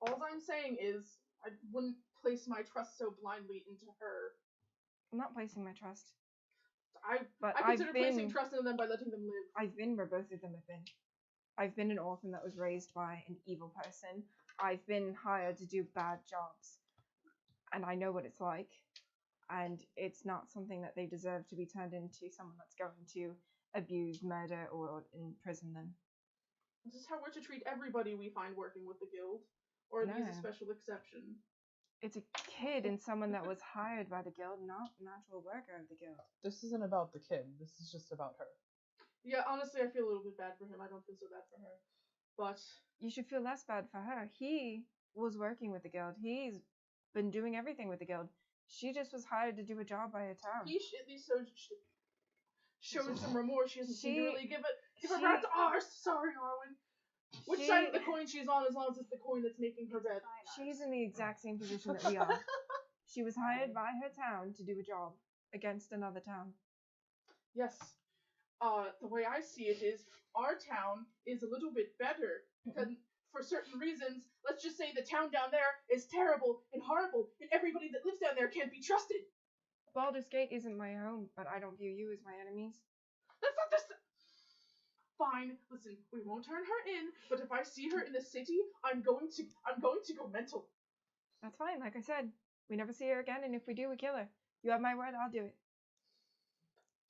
[SPEAKER 3] all I'm saying is, I wouldn't place my trust so blindly into her.
[SPEAKER 7] I'm not placing my trust.
[SPEAKER 3] I
[SPEAKER 7] But I've
[SPEAKER 3] consider placing
[SPEAKER 7] been
[SPEAKER 3] trust in them by letting them live.
[SPEAKER 7] I've been where both of them have been. I've been an orphan that was raised by an evil person. I've been hired to do bad jobs. And I know what it's like. And it's not something that they deserve to be turned into someone that's going to abuse, murder, or imprison them.
[SPEAKER 3] This is how we're to treat everybody we find working with the guild. Or are these
[SPEAKER 7] No.
[SPEAKER 3] a special exception?
[SPEAKER 7] It's a kid and someone that was hired by the guild, not an actual worker of the guild.
[SPEAKER 5] This isn't about the kid. This is just about her.
[SPEAKER 3] Yeah, honestly, I feel a little bit bad for him. I don't feel so bad for her. But
[SPEAKER 7] You should feel less bad for her. He was working with the guild. He's been doing everything with the guild. She just was hired to do a job by a town.
[SPEAKER 3] he should at least showed some remorse. She doesn't seem to
[SPEAKER 7] She-
[SPEAKER 3] really give her
[SPEAKER 7] she-
[SPEAKER 3] back to ours. Sorry, Arwen. Which
[SPEAKER 7] She-
[SPEAKER 3] side of the coin she's on, as long as it's the coin that's making her bed.
[SPEAKER 7] She's in the exact same position that we are. She was hired by her town to do a job against another town.
[SPEAKER 3] Yes. The way I see it is, our town is a little bit better. Because for certain reasons, let's just say the town down there is terrible and horrible, and everybody that lives down there can't be trusted.
[SPEAKER 7] Baldur's Gate isn't my home, but I don't view you as my enemies.
[SPEAKER 3] That's not this. Fine. Listen, we won't turn her in, but if I see her in the city, I'm going to go mental.
[SPEAKER 7] That's fine, like I said. We never see her again, and if we do, we kill her. You have my word, I'll do it.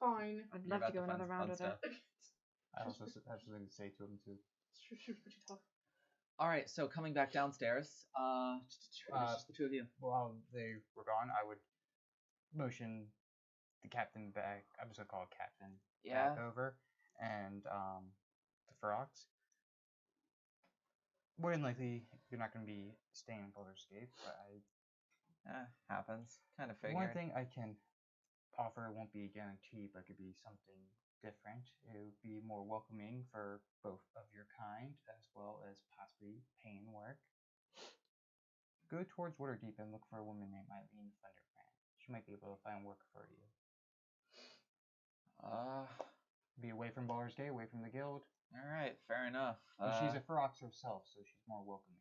[SPEAKER 3] Fine.
[SPEAKER 7] I'd
[SPEAKER 2] You're
[SPEAKER 7] love to
[SPEAKER 2] about
[SPEAKER 7] go
[SPEAKER 2] to
[SPEAKER 7] another
[SPEAKER 2] find
[SPEAKER 7] round
[SPEAKER 2] fun
[SPEAKER 7] with her.
[SPEAKER 2] stuff.
[SPEAKER 8] I also have something to say to him too.
[SPEAKER 3] She was pretty tough.
[SPEAKER 2] Alright, so coming back downstairs, it's just the 2 of you.
[SPEAKER 8] While they were gone, I would motion the captain back. I'm just gonna call it captain.
[SPEAKER 2] Yeah.
[SPEAKER 8] Back over, and the Ferox.
[SPEAKER 4] more than likely, you're not going to be staying in Baldur's Gate, but
[SPEAKER 2] Happens. Kind of figured.
[SPEAKER 4] one thing I can offer won't be a guarantee, but could be something different. It would be more welcoming for both of your kind, as well as possibly paying work. Go towards Waterdeep and look for a woman named Eileen Thunderbrand. She might be able to find work for you. Be away from Baldur's Gate, away from the guild.
[SPEAKER 2] All right, fair enough.
[SPEAKER 4] But she's a Ferox herself, so she's more welcoming.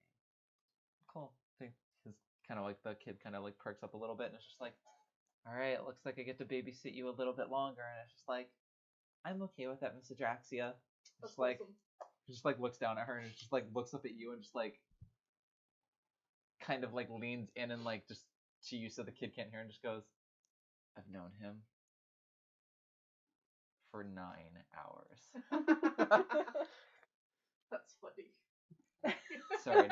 [SPEAKER 2] Cool. His kind of like the kid kind of like perks up a little bit, and it's just like, all right, it looks like I get to babysit you a little bit longer, and it's just like, I'm okay with that, Miss Adraxia.
[SPEAKER 3] That's
[SPEAKER 2] Just like,
[SPEAKER 3] awesome.
[SPEAKER 2] just like looks down at her and just like looks up at you and just like, kind of like leans in and like just to you so the kid can't hear and just goes, I've known him for 9 hours.
[SPEAKER 3] That's funny.
[SPEAKER 2] Sorry,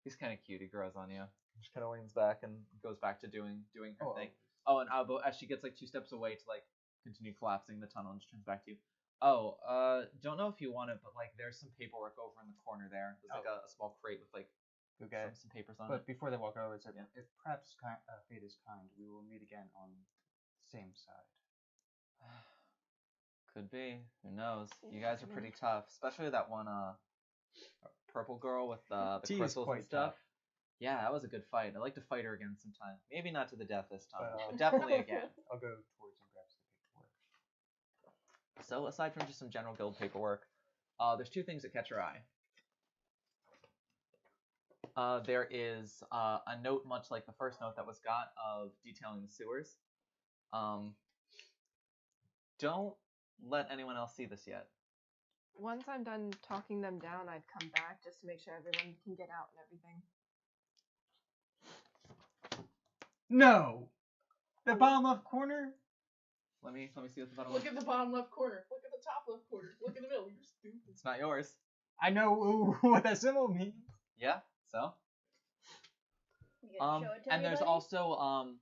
[SPEAKER 2] he's kind of cute. He grows on you. Just kind of leans back and goes back to doing her thing. Oh, and as she gets like 2 steps away to like continue collapsing the tunnel, and just turns back to you. Oh, don't know if you want it, but like there's some paperwork over in the corner there. There's like a small crate with like some papers on it.
[SPEAKER 4] But before they walk over, it said, if perhaps fate is kind, we will meet again on the same side.
[SPEAKER 2] Could be. Who knows? You guys are pretty tough, especially that one purple girl with the crystals and stuff.
[SPEAKER 4] Tough.
[SPEAKER 2] Yeah, that was a good fight. I'd like to fight her again sometime. Maybe not to the death this time, but definitely again.
[SPEAKER 4] I'll go towards and grab some paperwork.
[SPEAKER 2] So aside from just some general guild paperwork, there's 2 things that catch your eye. There is a note, much like the first note that was got, of detailing the sewers. Don't let anyone else see this yet.
[SPEAKER 7] Once I'm done talking them down, I'd come back just to make sure everyone can get out and everything.
[SPEAKER 4] No! The bottom left corner?
[SPEAKER 2] Let me see what the bottom.
[SPEAKER 3] Look at the bottom left corner. Look at the top left corner. Look in the middle. You're stupid.
[SPEAKER 2] It's not yours.
[SPEAKER 4] I know what that symbol means.
[SPEAKER 2] Yeah. So.
[SPEAKER 6] You gonna show it to
[SPEAKER 2] And there's
[SPEAKER 6] everybody?
[SPEAKER 2] also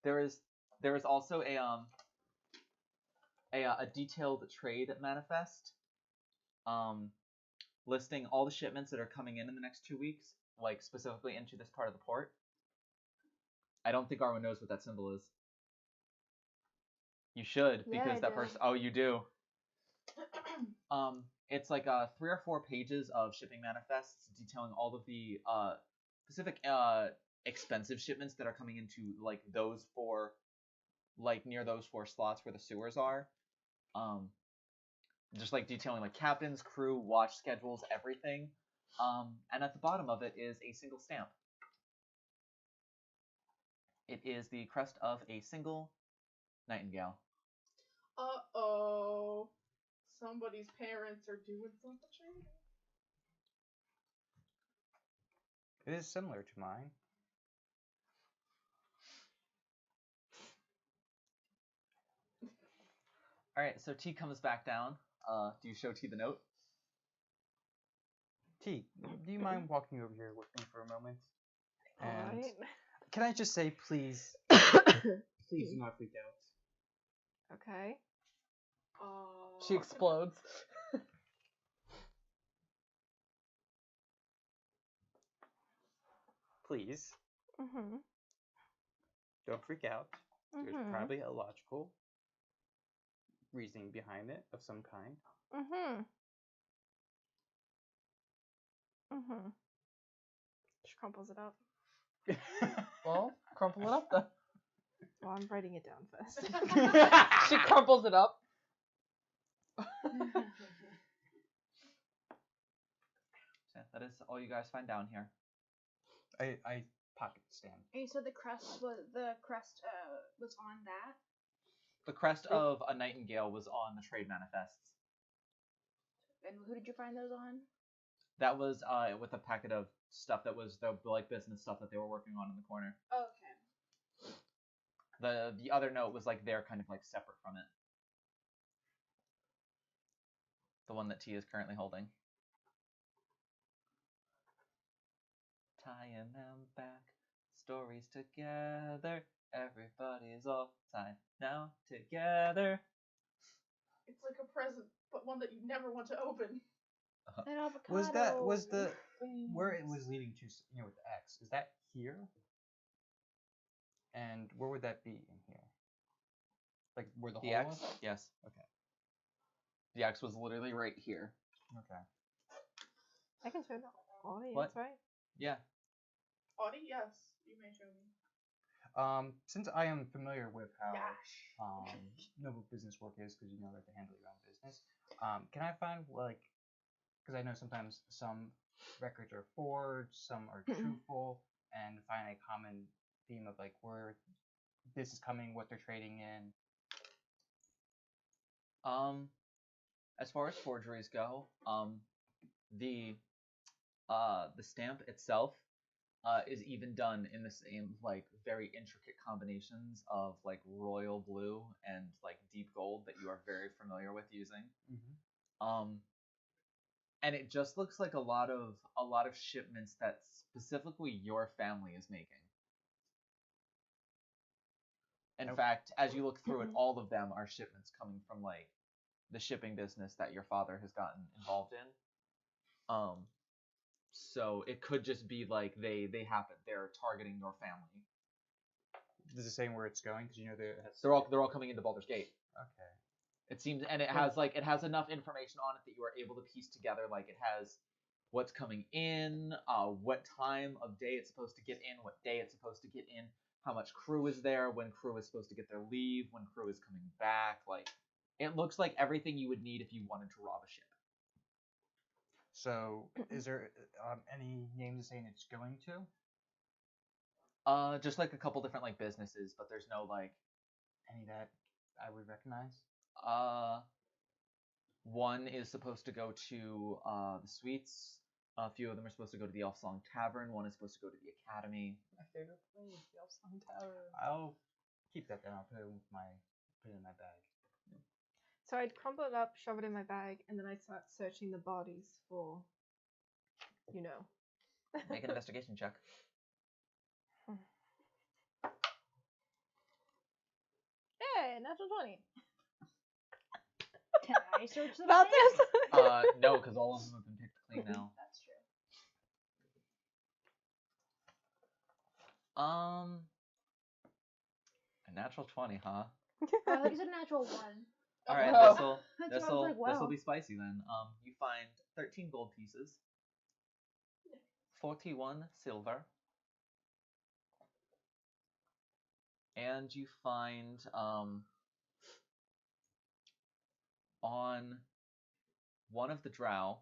[SPEAKER 2] there is also a detailed trade manifest listing all the shipments that are coming in the next 2 weeks, like specifically into this part of the port. I don't think Arwen knows what that symbol is. You should,
[SPEAKER 7] Yeah,
[SPEAKER 2] because
[SPEAKER 7] I
[SPEAKER 2] that
[SPEAKER 7] do.
[SPEAKER 2] person. Oh, you do. It's like 3 or 4 pages of shipping manifests detailing all of the specific expensive shipments that are coming into like those 4, like near those 4 slots where the sewers are. Just like detailing like captains, crew, watch schedules, everything. And at the bottom of it is a single stamp. It is the crest of a single nightingale.
[SPEAKER 3] Uh-oh. Somebody's parents are doing something shady.
[SPEAKER 4] It is similar to mine.
[SPEAKER 2] All right, so T comes back down. Do you show T the note?
[SPEAKER 4] T, do you mind walking over here with me for a moment? And
[SPEAKER 7] Alright.
[SPEAKER 4] can I just say, please, please do not freak out.
[SPEAKER 7] Okay.
[SPEAKER 2] She explodes.
[SPEAKER 4] Please,
[SPEAKER 7] Mm-hmm.
[SPEAKER 4] don't freak out. There's
[SPEAKER 7] Mhm.
[SPEAKER 4] probably a logical reasoning behind it of some kind.
[SPEAKER 7] Mm-hmm. Mm-hmm. She crumples it up.
[SPEAKER 5] Well, crumple it up then.
[SPEAKER 7] Well, I'm writing it down first.
[SPEAKER 5] She crumples it up.
[SPEAKER 2] So that is all you guys find down here.
[SPEAKER 4] I pocket the stamp.
[SPEAKER 6] And so the crest was on that.
[SPEAKER 2] The crest of a nightingale was on the trade manifests.
[SPEAKER 6] And who did you find those on?
[SPEAKER 2] That was with a packet of stuff that was the like business stuff that they were working on in the corner.
[SPEAKER 6] Okay.
[SPEAKER 2] The other note was like they're kind of like separate from it. The one that T is currently holding. Tying them back, stories together. Everybody's all time now together.
[SPEAKER 3] It's like a present, but one that you never want to open.
[SPEAKER 6] An avocado.
[SPEAKER 8] Was the where it was leading to, with the X? Is that here? And where would that be in here? Like where the
[SPEAKER 2] The
[SPEAKER 8] hole
[SPEAKER 2] X?
[SPEAKER 8] was?
[SPEAKER 2] Yes.
[SPEAKER 8] Okay.
[SPEAKER 2] The X was literally right here.
[SPEAKER 8] Okay.
[SPEAKER 7] I can show the audience,
[SPEAKER 2] What?
[SPEAKER 7] right?
[SPEAKER 2] Yeah.
[SPEAKER 3] Audie, yes, you may show me.
[SPEAKER 8] Since I am familiar with how
[SPEAKER 3] Gosh.
[SPEAKER 8] noble business work is, because you know that to handle your own business, can I find because I know sometimes some records are forged, some are truthful, and find a common theme of like where this is coming, what they're trading in.
[SPEAKER 2] As far as forgeries go, the stamp itself is even done in the same like very intricate combinations of like royal blue and like deep gold that you are very familiar with using. And it just looks like a lot of shipments that specifically your family is making. In fact, as you look through it, all of them are shipments coming from like the shipping business that your father has gotten involved in. So it could just be like they're targeting your family.
[SPEAKER 8] Does it say where it's going? Because you know
[SPEAKER 2] They're all coming into Baldur's Gate.
[SPEAKER 8] Okay.
[SPEAKER 2] It seems, and it has enough information on it that you are able to piece together. Like it has what's coming in, what time of day it's supposed to get in, what day it's supposed to get in, how much crew is there, when crew is supposed to get their leave, when crew is coming back. Like it looks like everything you would need if you wanted to rob a ship.
[SPEAKER 8] So, is there any names saying it's going to?
[SPEAKER 2] Just like a couple different like businesses, but there's no like
[SPEAKER 8] any that I would recognize.
[SPEAKER 2] One is supposed to go to the Suites. A few of them are supposed to go to the Elf Song Tavern. One is supposed to go to the Academy.
[SPEAKER 5] My favorite place, the Elf Song Tavern.
[SPEAKER 8] I'll keep that then. I'll put it in my bag.
[SPEAKER 7] So I'd crumple it up, shove it in my bag, and then I'd start searching the bodies for,
[SPEAKER 2] Make an investigation check.
[SPEAKER 7] Hey, natural 20.
[SPEAKER 6] Can I search the
[SPEAKER 7] About
[SPEAKER 6] bodies?
[SPEAKER 7] this?
[SPEAKER 2] No, because all of them have been picked clean now.
[SPEAKER 6] That's true.
[SPEAKER 2] A natural 20, huh?
[SPEAKER 6] I think it's a natural 1.
[SPEAKER 2] All right,
[SPEAKER 5] Oh.
[SPEAKER 6] That's why I was like, wow.
[SPEAKER 2] this'll be spicy then. You find 13 gold pieces, 41 silver, and you find on one of the drow,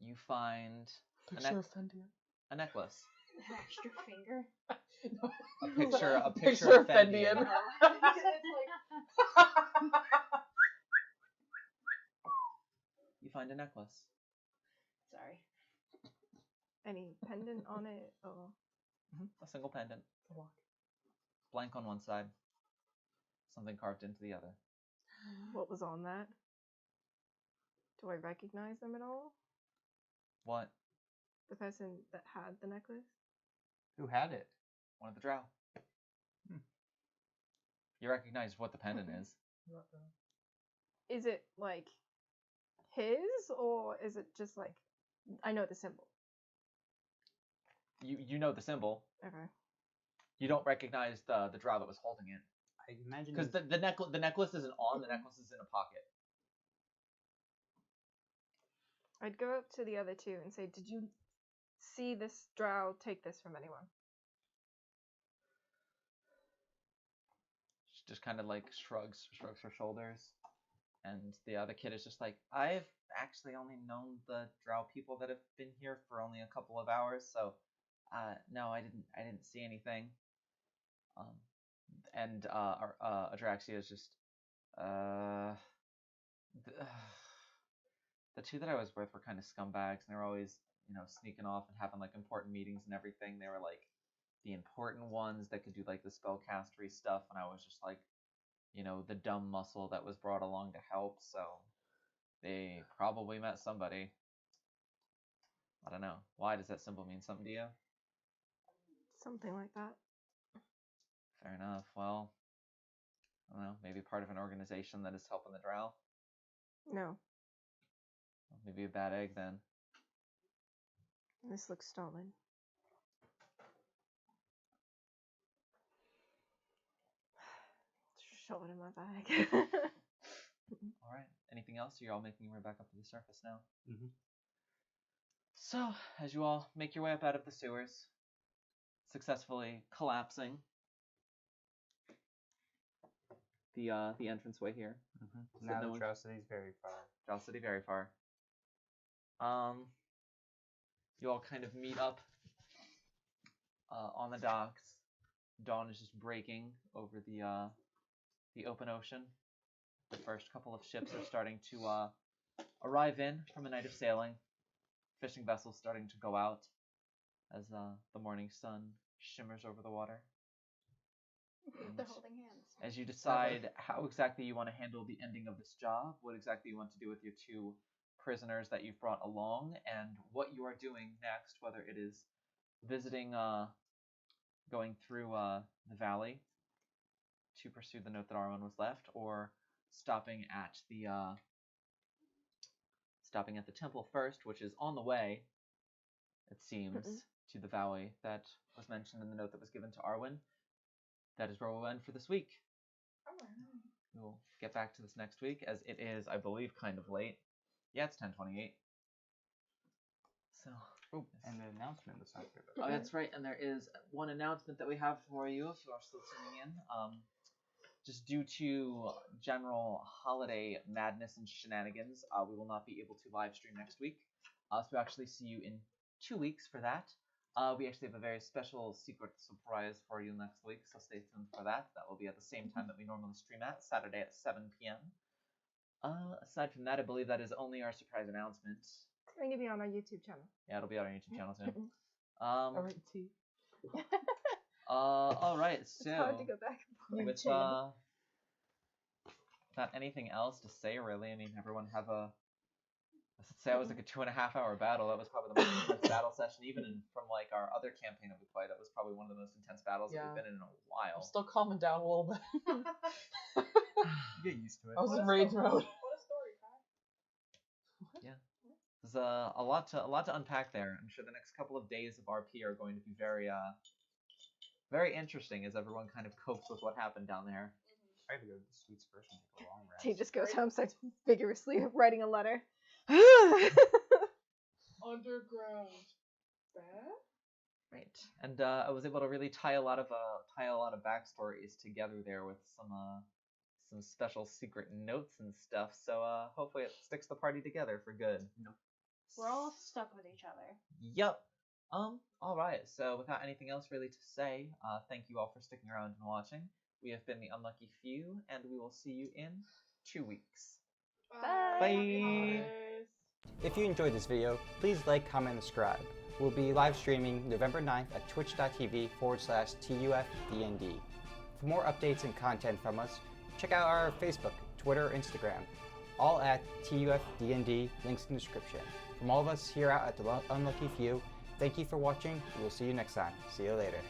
[SPEAKER 2] you find
[SPEAKER 5] Picture of Fendir.
[SPEAKER 2] a necklace.
[SPEAKER 6] An extra finger.
[SPEAKER 2] A picture of Fendian. You find a necklace.
[SPEAKER 6] Sorry.
[SPEAKER 7] Any pendant on it? Or...
[SPEAKER 2] A single pendant. Blank on one side. Something carved into the other.
[SPEAKER 7] What was on that? Do I recognize them at all?
[SPEAKER 2] What?
[SPEAKER 7] The person that had the necklace?
[SPEAKER 8] Who had it?
[SPEAKER 2] One of the drow. You recognize what the pendant is.
[SPEAKER 7] Is it like his, or is it just like I know the symbol?
[SPEAKER 2] You know the symbol.
[SPEAKER 7] Okay.
[SPEAKER 2] You don't recognize the drow that was holding it.
[SPEAKER 8] I imagine
[SPEAKER 2] because the necklace isn't on. The necklace is in a pocket.
[SPEAKER 7] I'd go up to the other two and say, "Did you see this drow take this from anyone?"
[SPEAKER 2] She just kind of like shrugs her shoulders, and the other kid is just like, "I've actually only known the drow people that have been here for only a couple of hours, so no, I didn't see anything." And Adraxia is just the two that I was with were kind of scumbags, and they were always, sneaking off and having like important meetings and everything. They were like the important ones that could do like the spellcastery stuff, and I was just like, the dumb muscle that was brought along to help. So they probably met somebody. I don't know. Why does that symbol mean something to you?
[SPEAKER 7] Something like that.
[SPEAKER 2] Fair enough. Well, I don't know. Maybe part of an organization that is helping the drow.
[SPEAKER 7] No,
[SPEAKER 2] maybe a bad egg then.
[SPEAKER 7] This looks stolen. Shove it in my bag.
[SPEAKER 2] All right. Anything else? Or you're all making your way back up to the surface now.
[SPEAKER 8] Mhm.
[SPEAKER 2] So, as you all make your way up out of the sewers, successfully collapsing the entranceway here. So
[SPEAKER 8] Now
[SPEAKER 2] no
[SPEAKER 8] the
[SPEAKER 2] one-
[SPEAKER 8] Atrocity's very far.
[SPEAKER 2] Draw City very far. You all kind of meet up on the docks. Dawn is just breaking over the open ocean. The first couple of ships are starting to arrive in from a night of sailing. Fishing vessels starting to go out as the morning sun shimmers over the water. And
[SPEAKER 6] They're holding hands.
[SPEAKER 2] as you decide how exactly you want to handle the ending of this job, what exactly you want to do with your 2 prisoners that you've brought along, and what you are doing next, whether it is visiting, going through the valley to pursue the note that Arwen was left, or stopping at the temple first, which is on the way, it seems, to the valley that was mentioned in the note that was given to Arwen. That is where we'll end for this week. We'll get back to this next week, as it is, I believe, kind of late. Yeah, it's 10:28. So.
[SPEAKER 8] Oh, and the announcement was not good.
[SPEAKER 2] Oh, that's right, and there is one announcement that we have for you if you are still tuning in. Just due to general holiday madness and shenanigans, we will not be able to live stream next week. So we'll actually see you in 2 weeks for that. We actually have a very special secret surprise for you next week, so stay tuned for that. That will be at the same time that we normally stream at, Saturday at 7 p.m. Aside from that, I believe that is only our surprise announcement.
[SPEAKER 7] It's going to be on our YouTube channel.
[SPEAKER 2] Yeah, it'll be on our YouTube channel soon.
[SPEAKER 5] Alright, T.
[SPEAKER 2] All right, so
[SPEAKER 7] It's hard to go back and
[SPEAKER 2] with
[SPEAKER 7] forth.
[SPEAKER 2] without anything else to say, really, I mean, everyone have a. Let's say it was like a 2.5 hour battle. That was probably the most intense battle session, even from like our other campaign that we played. That was probably one of the most intense battles that we've been in a while.
[SPEAKER 5] I'm still calming down a little bit.
[SPEAKER 8] Get used to it.
[SPEAKER 5] I was in rage mode.
[SPEAKER 3] What a story, Kai.
[SPEAKER 2] There's a lot to unpack there. I'm sure the next couple of days of RP are going to be very interesting as everyone kind of copes with what happened down there.
[SPEAKER 8] I have to go to the sweets first and take a long rest.
[SPEAKER 7] He just goes home, starts vigorously writing a letter.
[SPEAKER 3] Underground. Bad?
[SPEAKER 2] Right, and I was able to really tie a lot of backstories together there with some special secret notes and stuff. So hopefully it sticks the party together for good.
[SPEAKER 6] We're all stuck with each other.
[SPEAKER 2] Yep. All right. So without anything else really to say, thank you all for sticking around and watching. We have been the Unlucky Few, and we will see you in 2 weeks.
[SPEAKER 7] Bye.
[SPEAKER 2] Bye.
[SPEAKER 4] If you enjoyed this video, please like, comment, and subscribe. We'll be live streaming November 9th at twitch.tv/TUFDND. For more updates and content from us, check out our Facebook, Twitter, Instagram, all at TUFDND, links in the description. From all of us here out at the Unlucky Few, thank you for watching. We will see you next time. See you later.